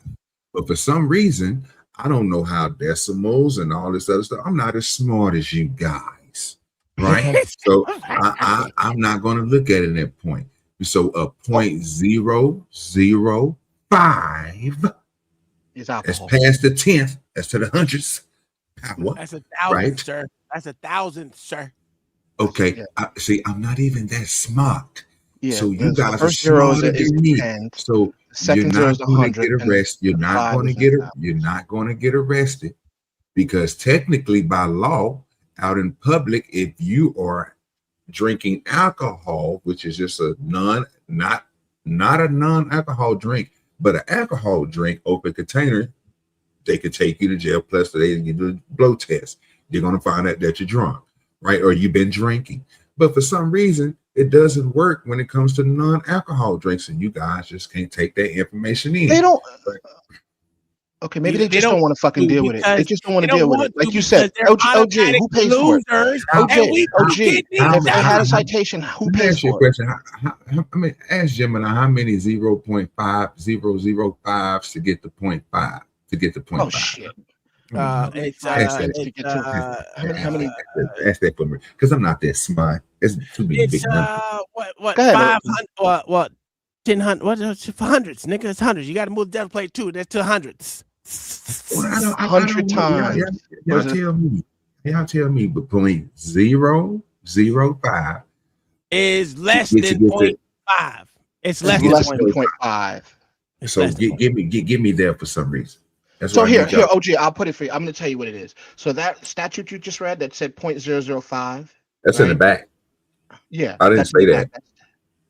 But for some reason, I don't know how decimals and all this other stuff. I'm not as smart as you guys, right? So I'm not going to look at it at that point. So a 0.005 is alcohol. That's past the 10th. That's to the hundreds. That's 1,000, right? sir. That's 1,000, sir. Okay. See, I'm not even that smart. Yeah, so you guys are first zero smarter is than me. 10. So Second you're zero not is going to 100. get arrested. You're not going to get You're not going to get arrested because technically, by law, out in public, if you are drinking alcohol, which is just a not a non-alcohol drink, but an alcohol drink, open container, they could take you to jail. Plus, they give you a blow test. You're going to find out that you're drunk, right? Or you've been drinking. But for some reason, it doesn't work when it comes to non-alcohol drinks, and you guys just can't take that information in. They don't. Okay, maybe they just don't want to fucking deal with it. They just don't want to deal with it. Like you said, OJ, who pays for it? OJ, if they had a citation, who pays for it? I mean, ask Gemini how many 0.5005s to get the 0.5. To get the 0.5. Oh shit. Ask that for me, because I'm not that smart. It's too big. What 500? What 1000? What hundreds, nigga? It's hundreds. You got to move the plate too. That's to hundreds. 100 times. Y'all tell me, but 0.005 is less than 0.5. It's less than 0.5. So give me there for some reason. That's so here, OG, I'll put it for you. I'm going to tell you what it is. So that statute you just read that said 0.005. That's in the back. Yeah. I didn't say that.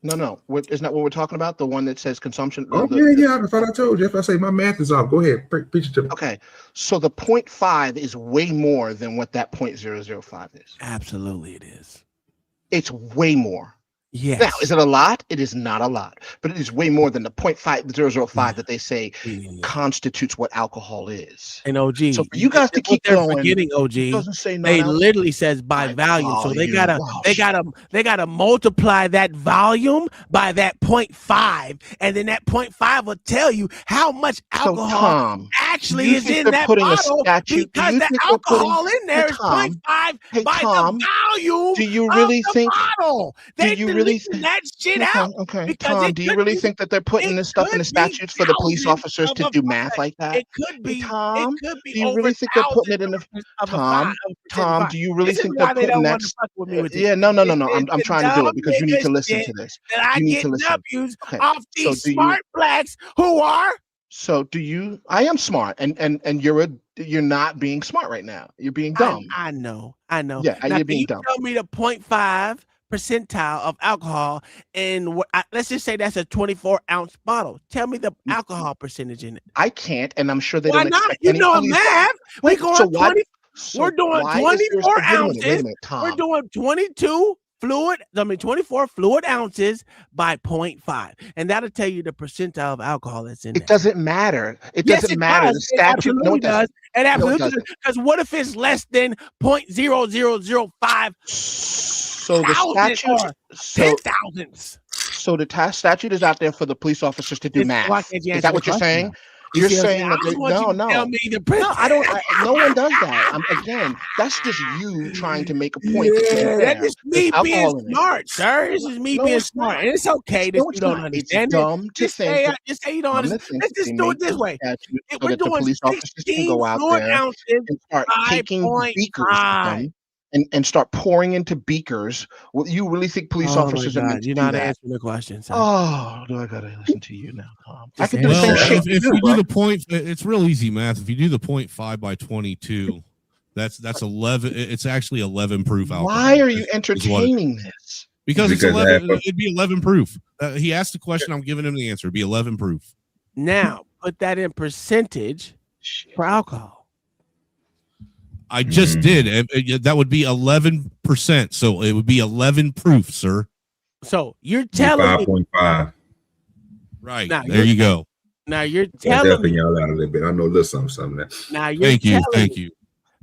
No. Isn't that what we're talking about? The one that says consumption? Oh, yeah. I thought I told you. If I say my math is off, go ahead. Preach it to me. Okay. So the 0.5 is way more than what that 0.005 is. Absolutely it is. It's way more. Yes. Now, is it a lot? It is not a lot, but it is way more than the 0.5005 that they say constitutes what alcohol is. And OG, so for you guys to keep going, forgetting OG, they literally says by volume. So they gotta multiply that volume by that 0.5, and then that 0.5 will tell you how much alcohol actually is in that bottle, because the alcohol in there is 0.5 by the volume. Do you really think? Bottle. Do you really really leaving that shit okay, out. okay. Because Tom, it do you could really be, think that they're putting it this stuff in could the be statutes for the police thousands officers of to a do math fine. like that? It could Hey, be. Tom, It could be do you over really think they're putting it in thousands the of a Tom? fine. Tom, do you really This is think they're why they putting don't that? want to fuck with me with this. Yeah, no. It's I'm the trying to do dumb it because you need to nigga listen shit to this. that I You need get to listen. W's Okay. off So these do you? smart blacks who are. So do you? I am smart, and you're not being smart right now. You're being dumb. I know. Yeah, Now, you're can being you dumb. tell me the 0.5 percentile of alcohol in let's just say that's a 24-ounce bottle. Tell me the alcohol percentage in it. I can't, and I'm sure they Why don't not? expect You any know police. math. Wait, We're so going why? 20. So We're doing why is there? 24 Wait a ounces. minute, Tom. We're doing 24 fluid ounces by 0.5, and that'll tell you the percentile of alcohol that's in there. It doesn't matter. It Yes, doesn't it matter. does. The It statute. absolutely No, it doesn't. does. It No, it absolutely doesn't. does. Because what if it's less than 0.0005? So the thousand statute. or So 10,000ths. So the statute is out there for the police officers to do Why math. can't you Is answer that the what you're question saying? now? You You're see what I'm saying saying? that I just want you to tell me the no, I don't. No one does that. Again, that's just you trying to make a point. Yeah, that's just me There's being alcohol in it. smart, sir. This is me No, being it's smart. not. And it's okay that No, you it's don't not. It's understand it. dumb to think that Just say you don't dumb to understand. think Let's that just they do it make this those way. statutes so We're that the doing police officers can 16 go out fluid there ounces and start taking beakers with 5.5. them and start pouring into beakers. Well, you really think police Oh officers my are God, meant to you're do not that? answering the question, sir. Oh, do I gotta listen to you now, Tom? I Just could do the same Well, shit. if you you bro. do the point, it's real easy math. If you do the 0.5 by 22, that's 11. It's actually 11 proof alcohol. Why are you is what entertaining this? Because it's Because 11. It'd be 11 proof. He asked the question. I'm giving him the answer. It'd be 11 proof. Now, put that in percentage for alcohol. I just did. That would be 11%. So it would be 11 proof, sir. So you're telling me 5.5. Right. Now, There you go. Now you're I'm telling helping me. y'all out a little bit. I know a little something there. Now you're Thank you. telling Thank me you.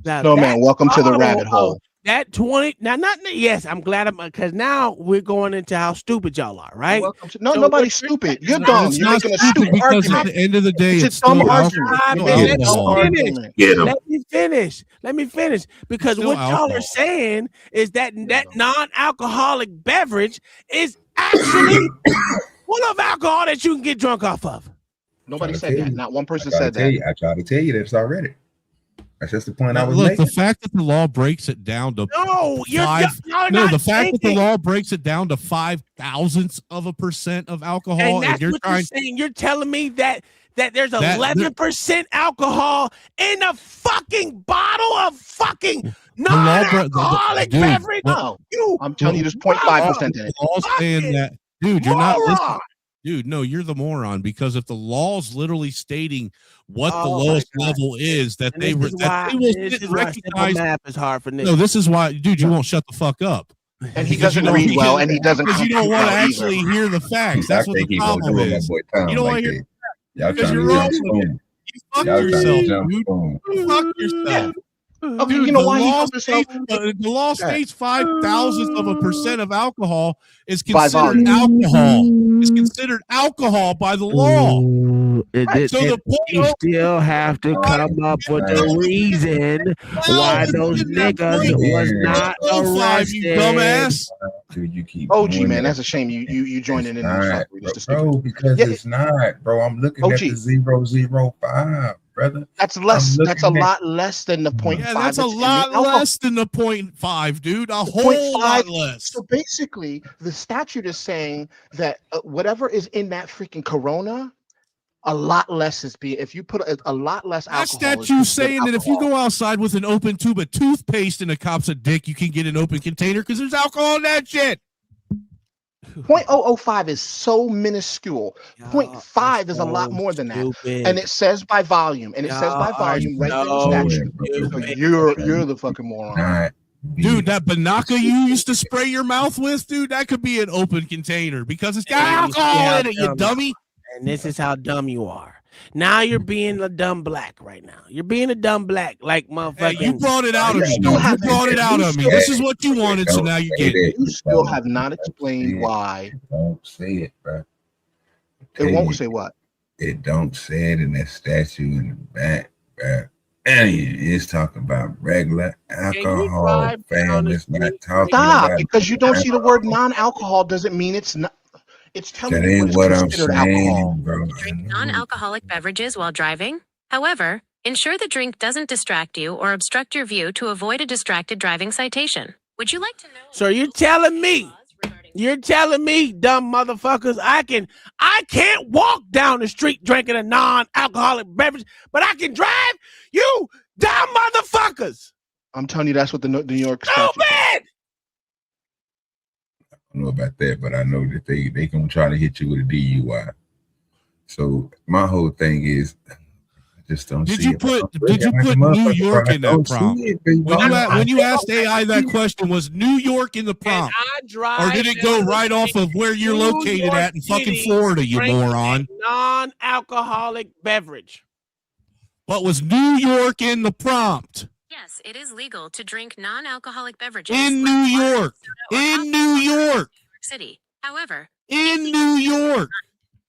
Now No, that man, welcome to the bottle rabbit hole. of That 20 now, not yes, I'm glad because now we're going into how stupid y'all are, right? Welcome to, no, So nobody's stupid. You're dumb. It's You're not making a stupid stupid because argument. at the end of the day, It's it's a dumb still argument. alcohol. You're Still making a dumb alcohol. argument. Let me finish. Because Still what y'all alcohol. are saying is that non-alcoholic beverage is actually full of alcohol that you can get drunk off of. Nobody said that. Not one person I said that. I tried to tell you this already. That's just the point I was Look, making. the fact that the law breaks it down to the fact that the law breaks it down to 0.005% of alcohol, And that's you're what trying. you're saying. You're telling me that there's 11% alcohol in a fucking bottle of fucking non-alcoholic beverage. No, I'm telling you, there's 0.5% in it. The law's saying that, dude, you're not listening. moron. Dude, no, you're the moron because if the law's literally stating what the Oh, lowest my God. level is, that And they this is why will this is why simple recognize. math is hard for niggas. No, this is why, dude, you won't shut the fuck up. And he doesn't read well, and he doesn't because you don't want to compute well actually either. hear the facts. That's what the problem is. You don't want to hear. Y'all Because trying you're to wrong. jump spoon. You fuck Y'all trying to yourself, jump dude. spoon. You fuck yourself. Okay, Dude, you know the why he law calls himself? states, the law states 0.005% of alcohol is By considered volume. alcohol. Is considered alcohol by the law. So the you still have to come up with a reason why those niggas was not 0.05, you dumbass. Dude, you keep OG, doing man, that. that's a shame. You joined in these Not, fuckeries. It's bro, stupid. because Yeah, it's not, bro. I'm looking at OG. the 0.005, brother. That's less. I'm That's a looking at- lot less than the 0.5. Yeah, that's a that's in the lot alcohol. less than the 0.5, dude. A The whole 0.5 lot less. So basically, the statute is saying that whatever is in that freaking Corona, a lot less is being. If you put a lot less That alcohol. is statue's considered saying that if you alcohol. go outside with an open tube of toothpaste and a cop's a dick, you can get an open container because there's alcohol in that shit. 0.005 is so minuscule. 0.5 is a lot more than that. And it says by volume. And it says by volume right there in the statute. So you're the fucking moron. Dude, that Banaka you used to spray your mouth with, dude, that could be an open container because it's got alcohol in it, you dummy. And this is how dumb you are. Now you're being a dumb black right now. You're being a dumb black, like motherfucker. Hey, you brought it out of me. You brought it out of me. This is what you wanted, so now you get it. You still have not explained why. Don't say it, bro. It won't say what? It don't say it in that statute in the back, bro. And it's talking about regular alcohol, fam. It's not talking Stop, about because you don't see the word non-alcohol doesn't mean it's not. It's telling that you what ain't is what I'm considered saying, alcohol. bro. Drink non-alcoholic beverages while driving. However, ensure the drink doesn't distract you or obstruct your view to avoid a distracted driving citation. Would you like to know? So you're telling me, dumb motherfuckers, I can't walk down the street drinking a non-alcoholic beverage, but I can drive? You dumb motherfuckers! I'm telling you, that's what the New York statute says. I don't know about that, but I know that they gonna try to hit you with a DUI. So my whole thing is, I just don't see it. Did you put New York in that prompt? When you asked AI that question, was New York in the prompt? Or did it go right off of where you're located at in fucking Florida, you moron? Non-alcoholic beverage. But was New York in the prompt? Yes, it is legal to drink non-alcoholic beverages In New York. In New York. City. However, in New York.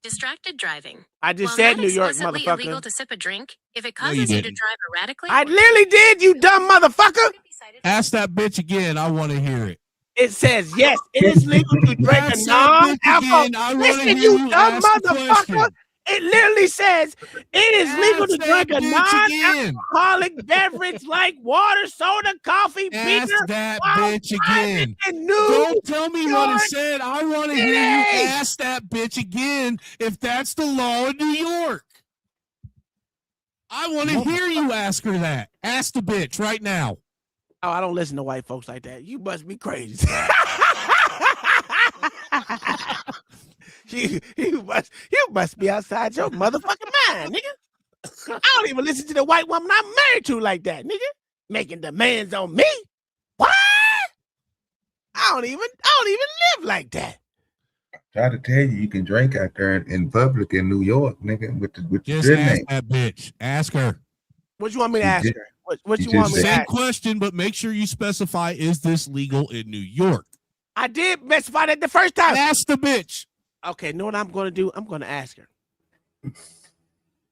Distracted driving. I just While said not New York, explicitly motherfucker. illegal to sip a drink, if it No, you causes you to didn't. drive erratically. I literally did, you dumb motherfucker. Ask that bitch again. I want to hear it. It says, yes, it is legal to drink a Ask that bitch non-alcohol. again. I wanna Listen, hear you you dumb ask the motherfucker. question. It literally says it is legal to Ask drink that a bitch again. non-alcoholic beverage like water, soda, coffee, beer. Ask that while bitch driving again. in New Don't tell me what York it said. I want to hear you ask that bitch again if that's the law in New York. I want to hear you ask her that. Ask the bitch right now. Oh, I don't listen to white folks like that. You must be crazy. you must be outside your motherfucking mind, nigga. I don't even listen to the white woman I'm married to like that, nigga. Making demands on me. What? I don't even live like that. Try to tell you can drink out there in public in New York, nigga, with the Just good ask name. that bitch. Ask her. What you want me to ask her? What you just want me to Same ask? question, but make sure you specify, is this legal in New York? I did specify that the first time. Ask the bitch. Okay, know what I'm going to do? I'm going to ask her.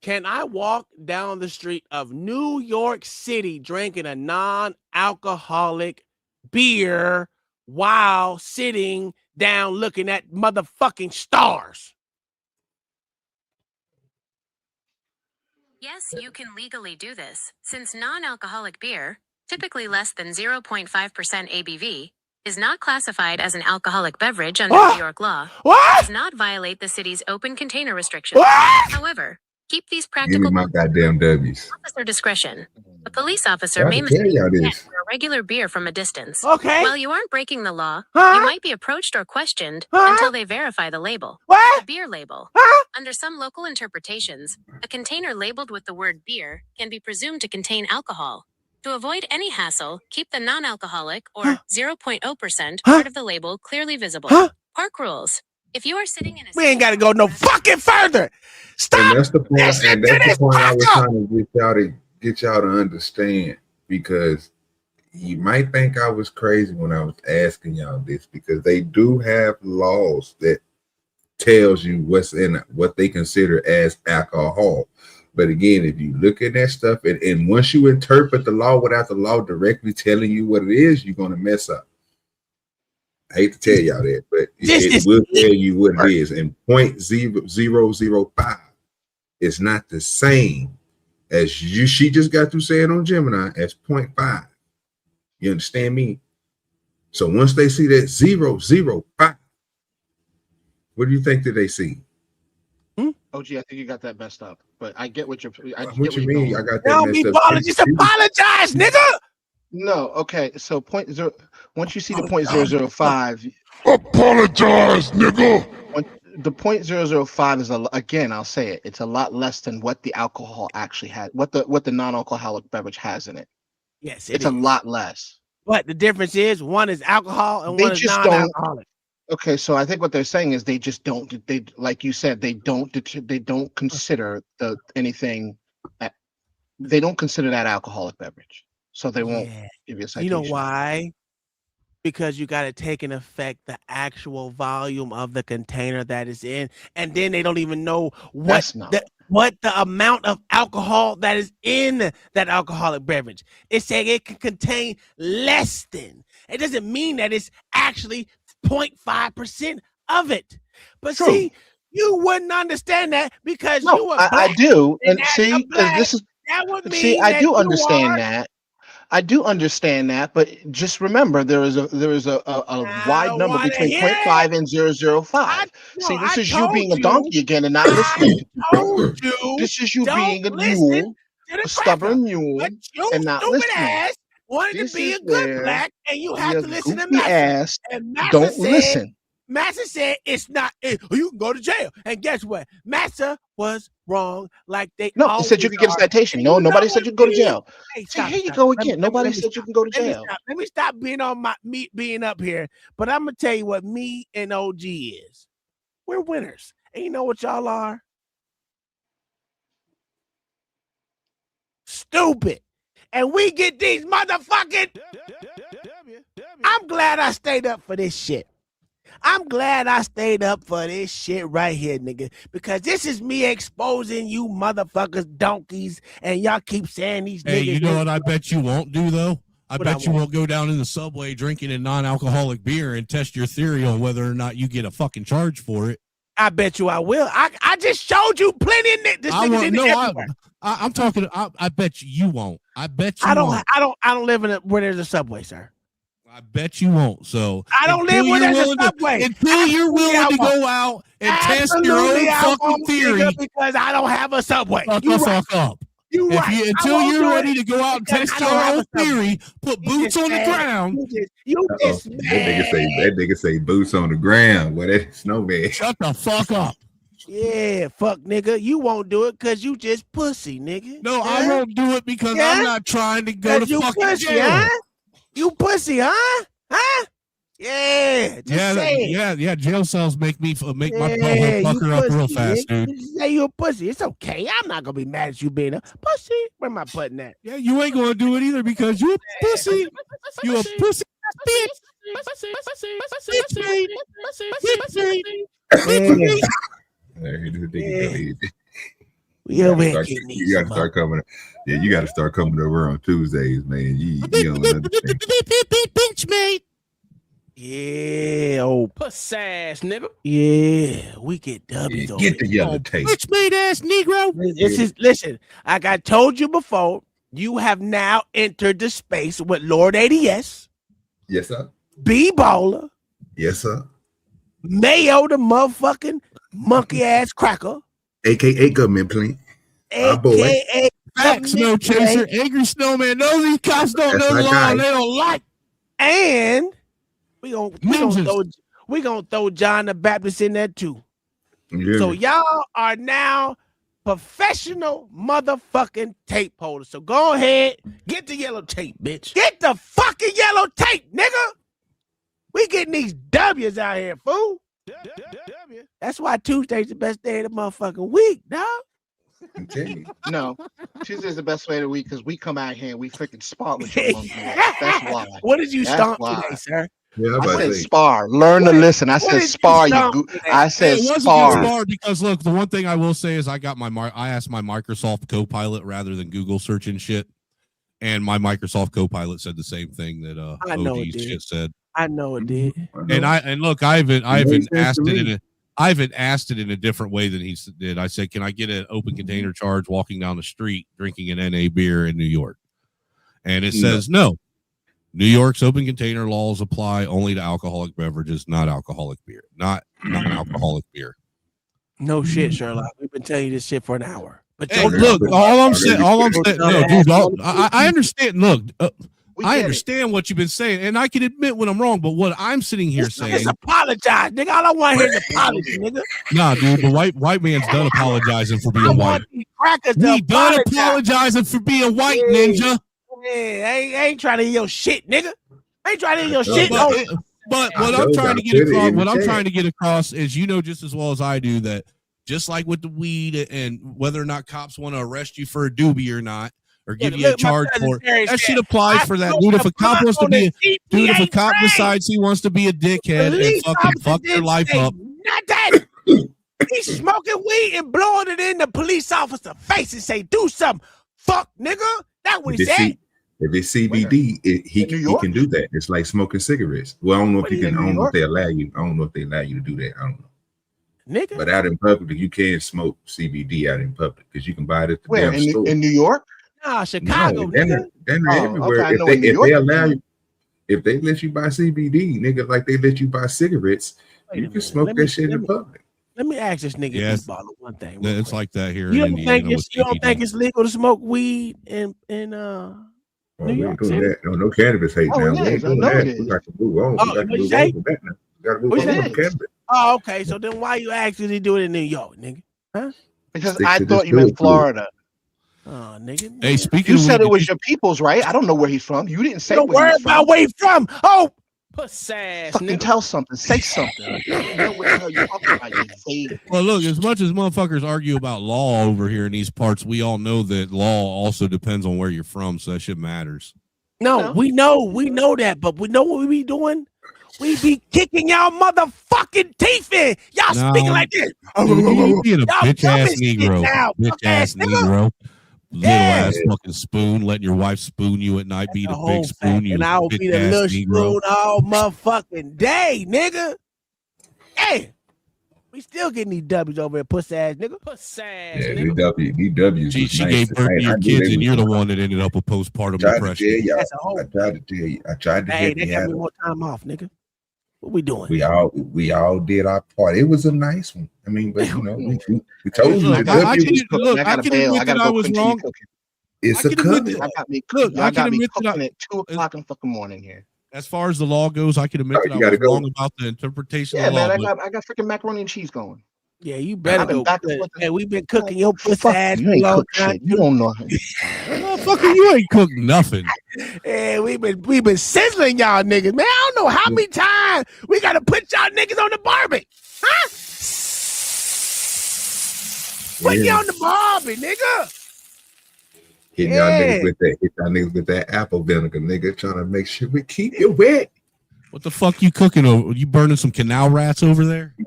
Can I walk down the street of New York City drinking a non-alcoholic beer while sitting down looking at motherfucking stars? Yes, you can legally do this, since non-alcoholic beer, typically less than 0.5% ABV, is not classified as an alcoholic beverage under New York law. Does not violate the city's open container restrictions. However, keep these Give practical me my goddamn W's. officer discretion. A police officer Try may to tell mistake y'all you this. for a regular beer from a distance. Okay. While you aren't breaking the law, you might be approached or questioned until they verify the label. The beer label. Under some local interpretations, a container labeled with the word beer can be presumed to contain alcohol. To avoid any hassle, keep the non-alcoholic or 0.0% part of the label clearly visible. Park rules. If you are sitting in a We ain't got to go no fucking further. Stop. And that's the point. Listen And to that's the this point I was fucker. trying to get y'all to understand, because you might think I was crazy when I was asking y'all this, because they do have laws that tells you what's in what they consider as alcohol. But again, if you look at that stuff and once you interpret the law without the law directly telling you what it is, you're gonna mess up. I hate to tell y'all that, but it will tell you what it is. And 0.0005 is not the same as she just got through saying on Gemini as 0.5. You understand me? So once they see that 0.05, what do you think that they see? OG, I think you got that messed up, but I get what you're. What you mean? I got that Don't messed be up. balling. Just apologize, nigga. No, okay. So once you see the 0.005, apologize, nigga. The 0.005 is again, I'll say it. It's a lot less than what the alcohol actually had. What the non-alcoholic beverage has in it. Yes, it's a lot less. But the difference is one is alcohol and one is non-alcoholic. Okay, so I think what they're saying is they just don't. They, like you said, they don't consider anything. They don't consider that alcoholic beverage, so they won't give you a citation. You know why? Because you got to take in effect the actual volume of the container that is in, and then they don't even know what. what the amount of alcohol that is in that alcoholic beverage. It said it can contain less than. It doesn't mean that it's actually 0.5% of it. But True. see, you wouldn't understand that because No, you were I black. do. And as see, a 'cause black, this is that would mean see, I that do you understand are that. I do understand that, but just remember there is a wide number wanna between hear 0.5 and 0.005. See, this is you told being a you. donkey again and not listening to I people. told you. This is you Don't being a listen mule, to the a stubborn cracker. mule, But your and not stupid listening. ass wanted This to be is a good where black, and you have your to listen to goofy Massa. ass And Massa don't said, listen. Massa said it's not. You can go to jail. And guess what? Massa was wrong, like they No, it always said you could get a are. citation. And No, you know nobody what said you could go to it is? jail. Hey, See, stop, here you stop. go Let me- again. let me- Nobody let me said you stop. can go to Let me jail. stop. Let me stop being on me being up here. But I'm gonna tell you what me and OG is. We're winners. And you know what y'all are? Stupid. And we get these motherfucking. I'm glad I stayed up for this shit. I'm glad I stayed up for this shit right here, nigga. Because this is me exposing you motherfuckers, donkeys, and y'all keep saying these Hey, niggas. you know what I bet you won't do though? I What I bet you won't go down in the subway drinking a non-alcoholic beer and test your theory on whether or not you get a fucking charge for it. I bet you I will. I just showed you plenty of this nigga did it everywhere. I'm talking. I bet you won't. I bet you I won't. don't live in where there's a subway, sir. I bet you won't. So I don't live where there's a subway. Until you're willing to go out and test your own fucking theory, because I don't have a subway. Shut You the right. fuck up. You If right. until you're ready to go out and test your own theory, put boots on the ground. You just That nigga say boots on the ground. Well, that snowman. Shut the fuck up. Yeah, fuck nigga. You won't do it because you just pussy, nigga. No, I won't do it because I'm not trying to go to fucking pussy, jail. Huh? You pussy, huh? Huh? Yeah, just say it. Yeah. Jail cells make my butthole you pucker up real pussy, fast, nigga. dude. Just say you a pussy. It's okay. I'm not gonna be mad at you being a pussy. Where am I putting that? Yeah, you ain't gonna do it either because you a pussy. You a pussy bitch. You gotta start coming. Yeah, you gotta start coming over on Tuesdays, man. You don't understand. Bitch, mate. Yeah, old Puss ass nigga. yeah, we get W's. Yeah, get the yellow tape. Bitch made ass Negro. This is listen. Like I told you before, you have now entered the space with Lord ADS, Yes, sir. B Baller, Yes, sir. Mayo the motherfucking monkey ass cracker, AKA government plan. Our boy. AKA Back snow chaser, angry snowman. No, these cops don't know the law. And they don't like. And we gonna throw John the Baptist in there too. Yeah. So y'all are now professional motherfucking tape holders. So go ahead, get the yellow tape, bitch. Get the fucking yellow tape, nigga. We getting these W's out here, fool. That's why Tuesday's the best day of the motherfucking week, dog. No, Tuesday's the best way of the week because we come out here and we freaking spar with your monkey ass. That's why. What did you That's stomp why. today, sir? Yeah, I said spar. Learn to listen. I said spar. I said it was spar. a good spar because look, the one thing I will say is I got I asked my Microsoft Copilot rather than Google searching shit, and my Microsoft Copilot said the same thing that I know it OG's did. shit said. I know it did. And look, I haven't asked it in a different way than he did. I said, can I get an open container charge walking down the street drinking an NA beer in New York? And it says no. New York's open container laws apply only to alcoholic beverages, not alcoholic beer, not alcoholic beer. No shit, Sherlock. We've been telling you this shit for an hour. But Hey, look, all I'm saying, no, dude, I understand. Look, I understand what you've been saying, and I can admit when I'm wrong. But what I'm sitting here saying, just apologize, nigga. All I want to hear is apology, nigga. nah, dude, the white man's done apologizing for being white. We done apologizing for being white, ninja. Yeah, I ain't trying to hear your shit, nigga. I ain't trying to hear your shit. But what I'm trying to get across, is you know just as well as I do that just like with the weed and whether or not cops want to arrest you for a doobie or not, or give you a charge for it, that shit applies for that. Dude, if a cop wants to be if a cop decides he wants to be a dickhead and fucking fuck their life up, He's smoking weed and blowing it in the police officer's face and say, "Do something, fuck nigga." That's what he said. If it's CBD, he can do that. It's like smoking cigarettes. Well, I don't know if you can. I don't know if they allow you. I don't know if they allow you to do that. I don't know. Nigga. But out in public, you can smoke CBD out in public because you can buy it at the damn store. In New York? Nah, Chicago. No, they're everywhere. Okay, If they allow you, if they let you buy CBD, nigga, like they let you buy cigarettes, you can smoke that shit in public. Let me ask this nigga Yes. B-Baller one thing. It's like that here You in don't Indiana. think it's legal to smoke weed in Oh, New we York ain't doing City? that. No cannabis hate now. We ain't doing that. We got to move on. We got to move on from that now. We got to move on from cannabis. Oh, okay. So then why you actually do it in New York, nigga? Huh? Because I thought you meant Florida. Oh, nigga. Hey, speaking You of said weed, it was your people's, right? I don't know where he's from. You didn't say Don't where worry he's about from. where he's from. Oh, puss ass Fucking nigga. tell something. Say something. You know what the hell you're talking about, you vague. well, look, as much as motherfuckers argue about law over here in these parts, we all know that law also depends on where you're from, so that shit matters. No, we know that, but we know what we be doing. We be kicking y'all motherfucking teeth in. Y'all speaking like this. You being a Y'all bitch dumb ass as shit Negro, now, bitch fuck ass nigga. Negro, little Yeah. ass fucking spoon, letting your wife spoon you at night, be the whole big spoon, fact. you And I will be bitch the ass little Negro. spoon all motherfucking day, nigga. Hey, we still getting these W's over here, puss ass nigga. Puss ass Yeah, nigga. these W's. She gave birth to your kids, and you're the one that ended up with postpartum depression. That's a whole. I tried to tell you. I tried to Hey, help they you got out. me more time off, nigga. What we doing? We all did our part. It was a nice one. I mean, but you know, we told you. Look, I can admit that I was wrong. It's I a can admit cook. that- I got me admit that cooking at 2:00 in fucking morning here. As far as the law goes, I can admit that I was wrong about the interpretation Yeah, of the law. man, but I got freaking macaroni and cheese going. Yeah, you better I've been go. back and forth. Hey, we've been cooking your pussy Fuck ass you, for a ain't long cook time. shit. You don't know. Motherfucker, you ain't cooked nothing. Hey, we've been sizzling y'all niggas, man. I don't know how many times we gotta put y'all niggas on the barbie, huh? Put you on the barbie, nigga. Hit y'all niggas with that apple vinegar, nigga, trying to make sure we keep you wet. What the fuck you cooking over? You burning some canal rats over there? We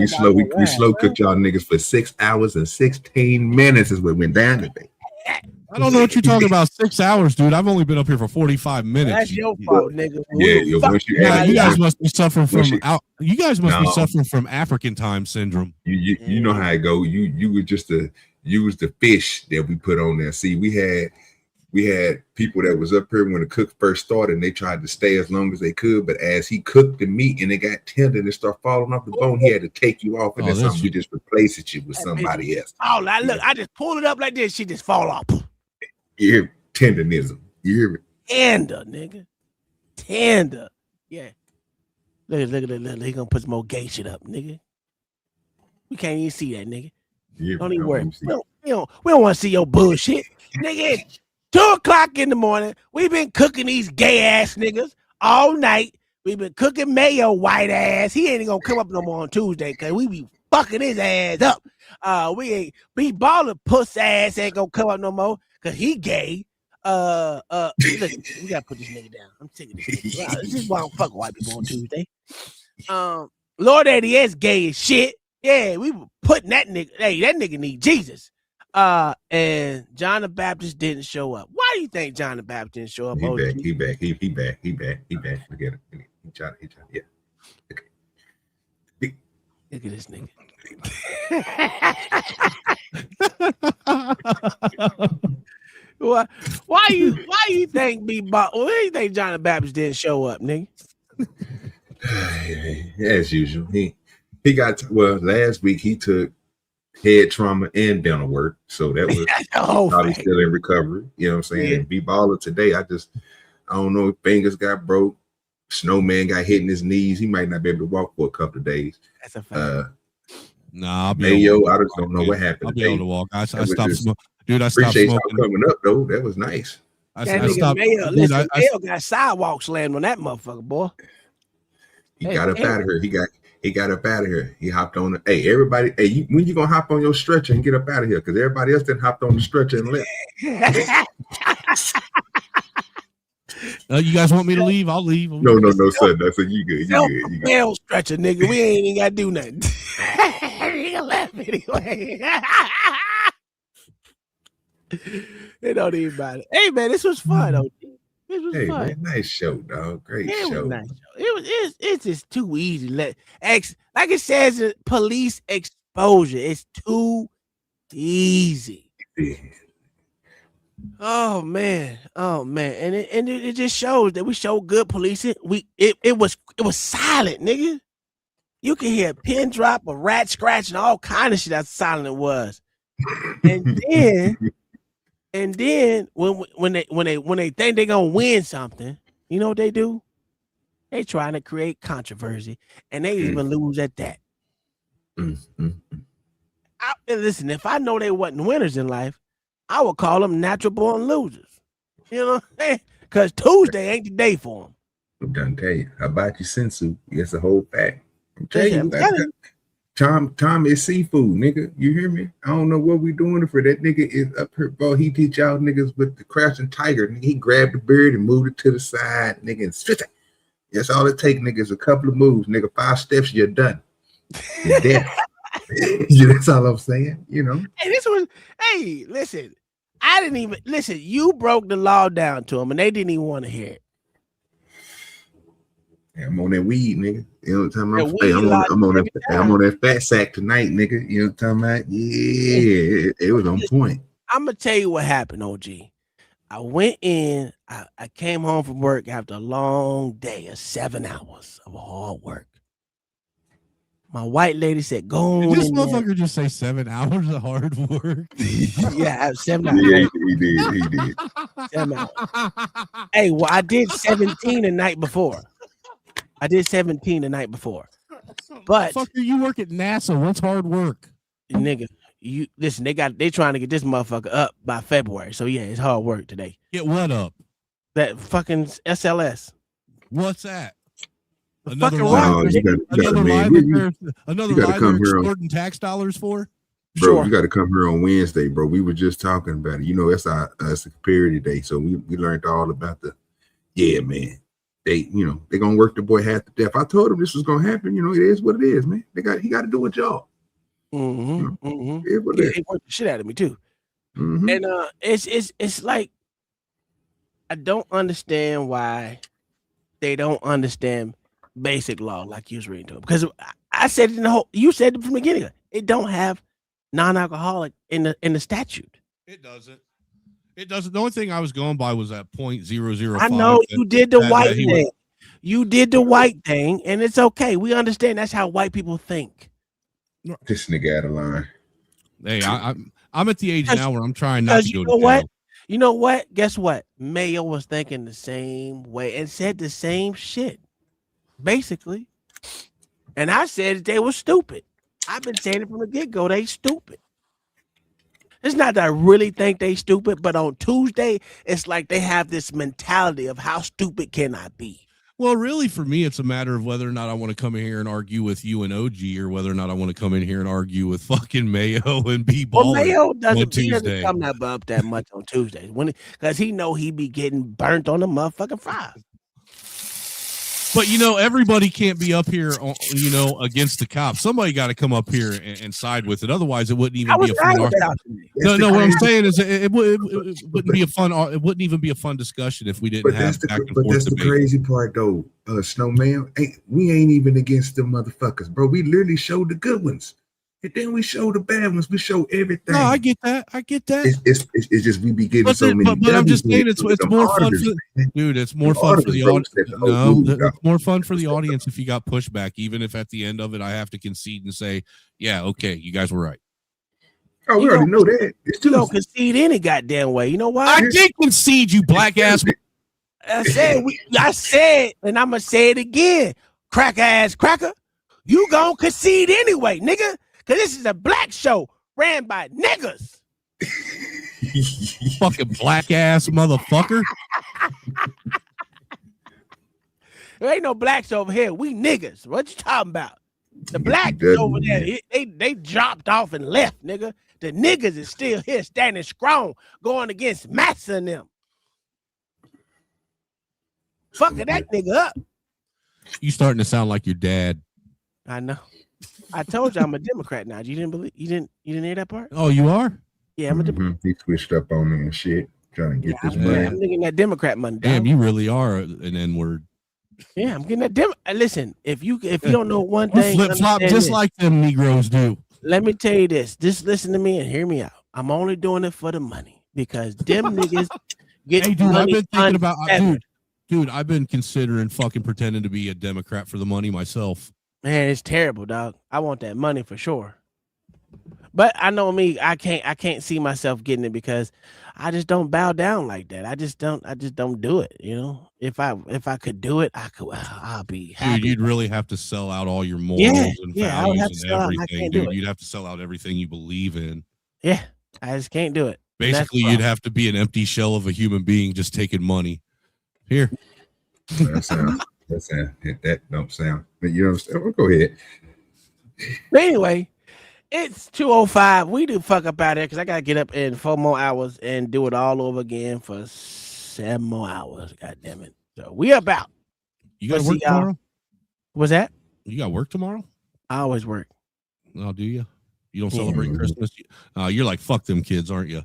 slow cooked y'all niggas for 6 hours and 16 minutes is what went down today. I don't know what you're talking about. 6 hours, dude. I've only been up here for 45 minutes. That's your fault, nigga. Yeah, once you you guys must be suffering from you guys must be No. suffering from African time syndrome. You know how it go. You were just the fish that we put on there. See, we had people that was up here when the cook first started, and they tried to stay as long as they could. But as he cooked the meat and it got tender and it started falling off the bone, he had to take you off, and then something we just replaced you with somebody else. Oh, like, look, I just pull it up like this. She just fall off. You hear tenderism. You hear me? Tender, nigga. Tender. Yeah. Look at that. He gonna put some more gay shit up, nigga. We can't even see that, nigga. Yeah, don't even worry. We don't want to see your bullshit, nigga. 2:00 in the morning. We've been cooking these gay ass niggas all night. We've been cooking Mayo white ass. He ain't gonna come up no more on Tuesday because we be fucking his ass up. We ain't be balling puss ass ain't gonna come up no more because he gay. Look, we gotta put this nigga down. I'm sick of this nigga. Wow, this is why I don't fuck with white people on Tuesday. Lord ADS gay as shit. Yeah, we were putting that nigga. Hey, that nigga need Jesus. And John the Baptist didn't show up. Why do you think John the Baptist didn't show up? He back. Look at it. He tried. Yeah. Okay. Look at this nigga. Why you think why do you think John the Baptist didn't show up, nigga? As usual, he got last week he took head trauma and dental work, so that was probably still in recovery. You know what I'm saying? Yeah. And B-Baller today, I don't know if fingers got broke, Snowman got hit in his knees. He might not be able to walk for a couple of days. That's a fact. Nah, I'll be Mayo, I just don't know what happened. I'll be able to walk. I stopped smoking. Dude, I stopped smoking. Coming up though, that was nice. I stopped. Mayo, listen, Mayo got sidewalk slammed on that motherfucker, boy. He got up out of here. He got up out of here. He hopped on. Hey, everybody. Hey, when you gonna hop on your stretcher and get up out of here? Because everybody else didn't hop on the stretcher and left. You guys want me to leave? I'll leave. No, son. That's a you good. You good. Stretcher, nigga. We ain't even gotta do nothing. anyway. It don't even matter. Hey man, this was fun, OG. This was fun. Man, nice show, dog. Great It show. was nice. It's just too easy. Like it says, police exposure. It's too easy. Oh man, and it just shows that we show good policing. It was silent, nigga. You can hear a pin drop, a rat scratch, and all kind of shit. How silent it was. And then when they think they're gonna win something, you know what they do? They trying to create controversy, and they even lose at that. Listen, if I know they wasn't winners in life, I would call them natural born losers. You know what I'm saying? Because Tuesday ain't the day for them. I'm done tell you. How about you, Sensu? It's a whole fact. I'm telling you. Tom is seafood, nigga. You hear me? I don't know what we doing for that nigga is up here, bro. He teach y'all niggas with the crouching tiger. Nigga, he grabbed the bird and moved it to the side, nigga, and spit it. That's all it take, nigga, is a couple of moves, nigga. 5 steps, you're done. You're dead. That's all I'm saying, you know. Hey, listen, I didn't even listen. You broke the law down to them, and they didn't even want to hear it. Yeah, I'm on that weed, nigga. You know what I'm talking about? I'm on that fat sack tonight, nigga. You know what I'm talking about? Yeah, it was on point. I'm gonna tell you what happened, OG. I went in. I came home from work after a long day of 7 hours of hard work. My white lady said, "Go on." Did this motherfucker just say 7 hours of hard work? Yeah, 7 hours. Yeah, he did. 7 hours. Hey, well, I did 17 the night before. But fucker, you work at NASA. What's hard work? Nigga, you listen, they trying to get this motherfucker up by February. So yeah, it's hard work today. Get what up? That fucking SLS. What's that? Another lie they're here extorting tax dollars for? Bro, you got to come here on Wednesday, bro. We were just talking about it. You know, it's a comparity day, so we learned all about man. They gonna work the boy half to death. I told him this was gonna happen. You know, it is what it is, man. He got to do a job. They worked the shit out of me too. And it's like I don't understand why they don't understand basic law like you was reading to them. Because I said it you said it from the beginning. It don't have non-alcoholic in the statute. It doesn't. The only thing I was going by was that 0.005. I know you did the white thing. You did the white thing, and it's okay. We understand that's how white people think. This nigga out of line. Hey, I'm at the age now where I'm trying not to go to jail. What? You know what? Guess what? Mayo was thinking the same way and said the same shit, basically. And I said that they were stupid. I've been saying it from the get-go. They stupid. It's not that I really think they stupid, but on Tuesday, it's like they have this mentality of how stupid can I be? Well, really, for me, it's a matter of whether or not I want to come in here and argue with you and OG, or whether or not I want to come in here and argue with fucking Mayo and B Ball. Well, Mayo doesn't come up that much on Tuesdays because he know he be getting burnt on the motherfucking fries. But everybody can't be up here, against the cops. Somebody got to come up here and side with it. Otherwise, it wouldn't even be a fun argument. No. What I'm saying is, it wouldn't be a fun. It wouldn't even be a fun discussion if we didn't have back and forth. But that's the crazy part, though, Snowman. We ain't even against them motherfuckers, bro. We literally showed the good ones, and then we show the bad ones. We show everything. No, I get that. It's just we be getting so many. But I'm just saying, it's more fun, dude. It's more fun for the audience. No, it's more fun for the audience if you got pushback, even if at the end of it I have to concede and say, yeah, okay, you guys were right. Oh, we already know that. You don't concede any goddamn way. You know why? I did concede, you black ass. I said, and I'm gonna say it again, crack ass cracker. You gonna concede anyway, nigga. Because this is a black show ran by niggas. Fucking black ass motherfucker. There ain't no blacks over here. We niggas. What you talking about? The blacks over there, they dropped off and left, nigga. The niggas is still here standing strong, going against Massa and them. Fucking that nigga up. You starting to sound like your dad. I know. I told you I'm a Democrat now. You didn't hear that part? Oh, you are? Yeah, I'm a Democrat. He switched up on me and shit, trying to get this money. I'm thinking that Democrat money. Damn, dog. you really are an N-word. Yeah, I'm getting that listen, if you don't know one You thing, flip-flop understand just this. like them Negroes do. Let me tell you this. Just listen to me and hear me out. I'm only doing it for the money because them niggas get Hey, dude, I've money been thinking about unfettered. dude, I've been considering fucking pretending to be a Democrat for the money myself. Man, it's terrible, dog. I want that money for sure. But I know me, I can't see myself getting it because I just don't bow down like that. I just don't do it, you know. If I could do it, I'll be happy. Dude, you'd really have to sell out all your morals and I would have values to and sell out, and I everything, can't do dude. it. You'd have to sell out everything you believe in. Yeah, I just can't do it. And that's Basically, the you'd problem. have to be an empty shell of a human being just taking money. Here. That don't sound. But you understand? Well, go ahead. But anyway, it's 2:05. We do fuck up out there because I gotta get up in 4 more hours and do it all over again for 7 more hours. God damn it! So we about. You got to We'll work see y'all. tomorrow? What's that? You got work tomorrow? I always work. Oh, do you? You don't Yeah. celebrate Christmas? You're like, fuck them kids, aren't you?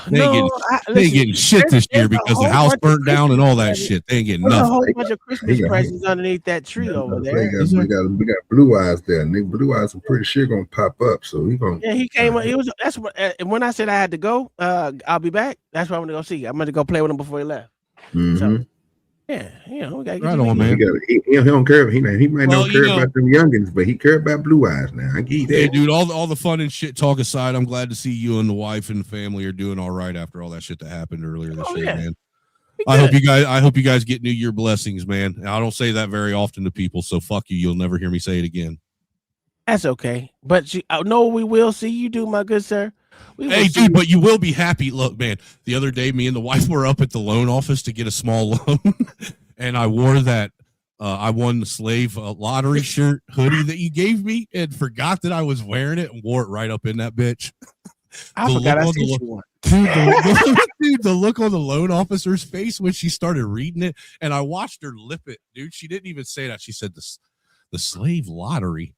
They No, ain't getting shit this year there's a because the whole house bunch of burnt down and all that Christmas shit. They ain't getting There's a nothing. whole bunch of Christmas presents underneath that tree over there. We got Blue Eyes there. Nigga, Blue Eyes, I'm pretty sure gonna pop up. So he gonna. Yeah, he came. He was. That's what. And when I said I had to go, I'll be back. That's what I'm gonna go see. I'm gonna go play with him before he left. So, yeah, you know, we gotta get Right you on, man. He don't care. He might Well, not care you know- about them youngins, but he care about Blue Eyes now. I get that. Hey, dude, all the fun and shit talk aside, I'm glad to see you and the wife and the family are doing all right after all that shit that happened earlier this year, yeah. man. I hope you guys get New Year blessings, man. I don't say that very often to people, so fuck you. You'll never hear me say it again. That's okay. But no, we will see you do, my good sir. We will Hey, see dude, you. but you will be happy. Look, man, the other day, me and the wife were up at the loan office to get a small loan, and I wore that. I won the slave lottery shirt hoodie that you gave me and forgot that I was wearing it and wore it right up in that bitch. I forgot I sent you one. Dude, the look on the loan officer's face when she started reading it, and I watched her lip it, dude. She didn't even say that. She said the slave lottery.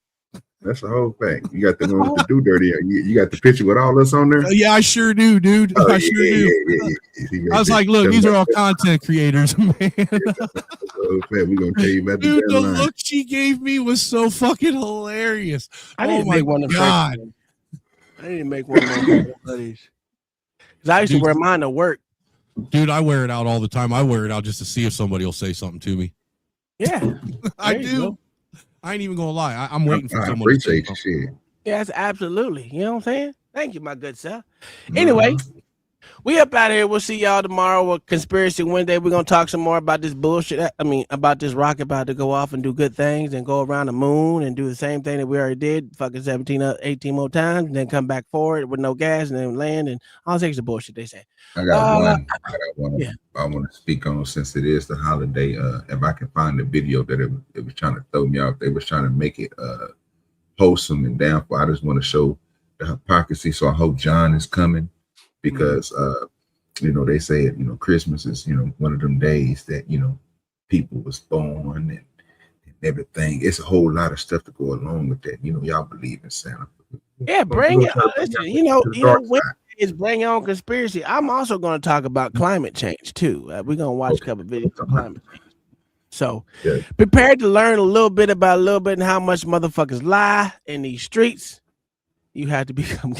That's the whole thing. You got the one with the do dirty. You got the picture with all us on there. Yeah, I sure do, dude. Oh, I sure do. Yeah. I was like, look, these are all content creators, man. We're gonna tell you about Dude, the deadline. look she gave me was so fucking hilarious. I need to make one of them. God. I need to make one of those hoodies. Because I used to wear mine to work. Dude, I wear it out all the time. I wear it out just to see if somebody will say something to me. Yeah. I There you do. go. I ain't even gonna lie. I'm waiting for I someone to say appreciate something. you, shit. Yes, absolutely. You know what I'm saying? Thank you, my good sir. Anyway, we up out here. We'll see y'all tomorrow with Conspiracy Wednesday. We're gonna talk some more about this bullshit. I mean, about this rocket about to go off and do good things and go around the moon and do the same thing that we already did, fucking 18 more times, and then come back forward with no gas and then land and all sorts of bullshit they say. I got one. Yeah. I want to speak on since it is the holiday. If I can find the video that it was trying to throw me off, they was trying to make it wholesome and downfall. I just want to show the hypocrisy. So I hope John is coming because they say Christmas is one of them days that people was born and everything. It's a whole lot of stuff to go along with that. Y'all believe in Santa. Yeah, bring it. Listen, when is bring your own conspiracy. I'm also going to talk about climate change too. We're going to watch a couple of videos on climate change. So prepared to learn a little bit and how much motherfuckers lie in these streets. You have to become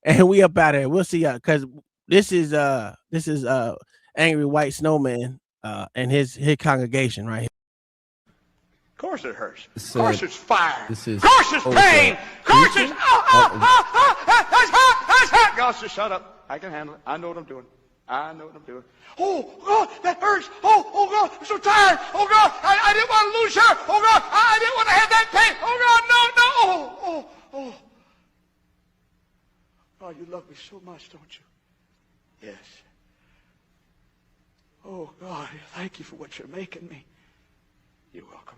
and we up out of here. We'll see y'all because this is Angry White Snowman and his congregation right here. Of course it hurts. Of course it's fire. This is of course it's pain. Of course it's that's hot. That's hot. Gosh, just shut up. I can handle it. I know what I'm doing. I know what I'm doing. Oh God, that hurts. Oh God, I'm so tired. Oh God, I didn't want to lose her. Oh God, I didn't want to have that pain. Oh God, no. Oh. God, you love me so much, don't you? Yes. Oh God, thank you for what you're making me. You're welcome.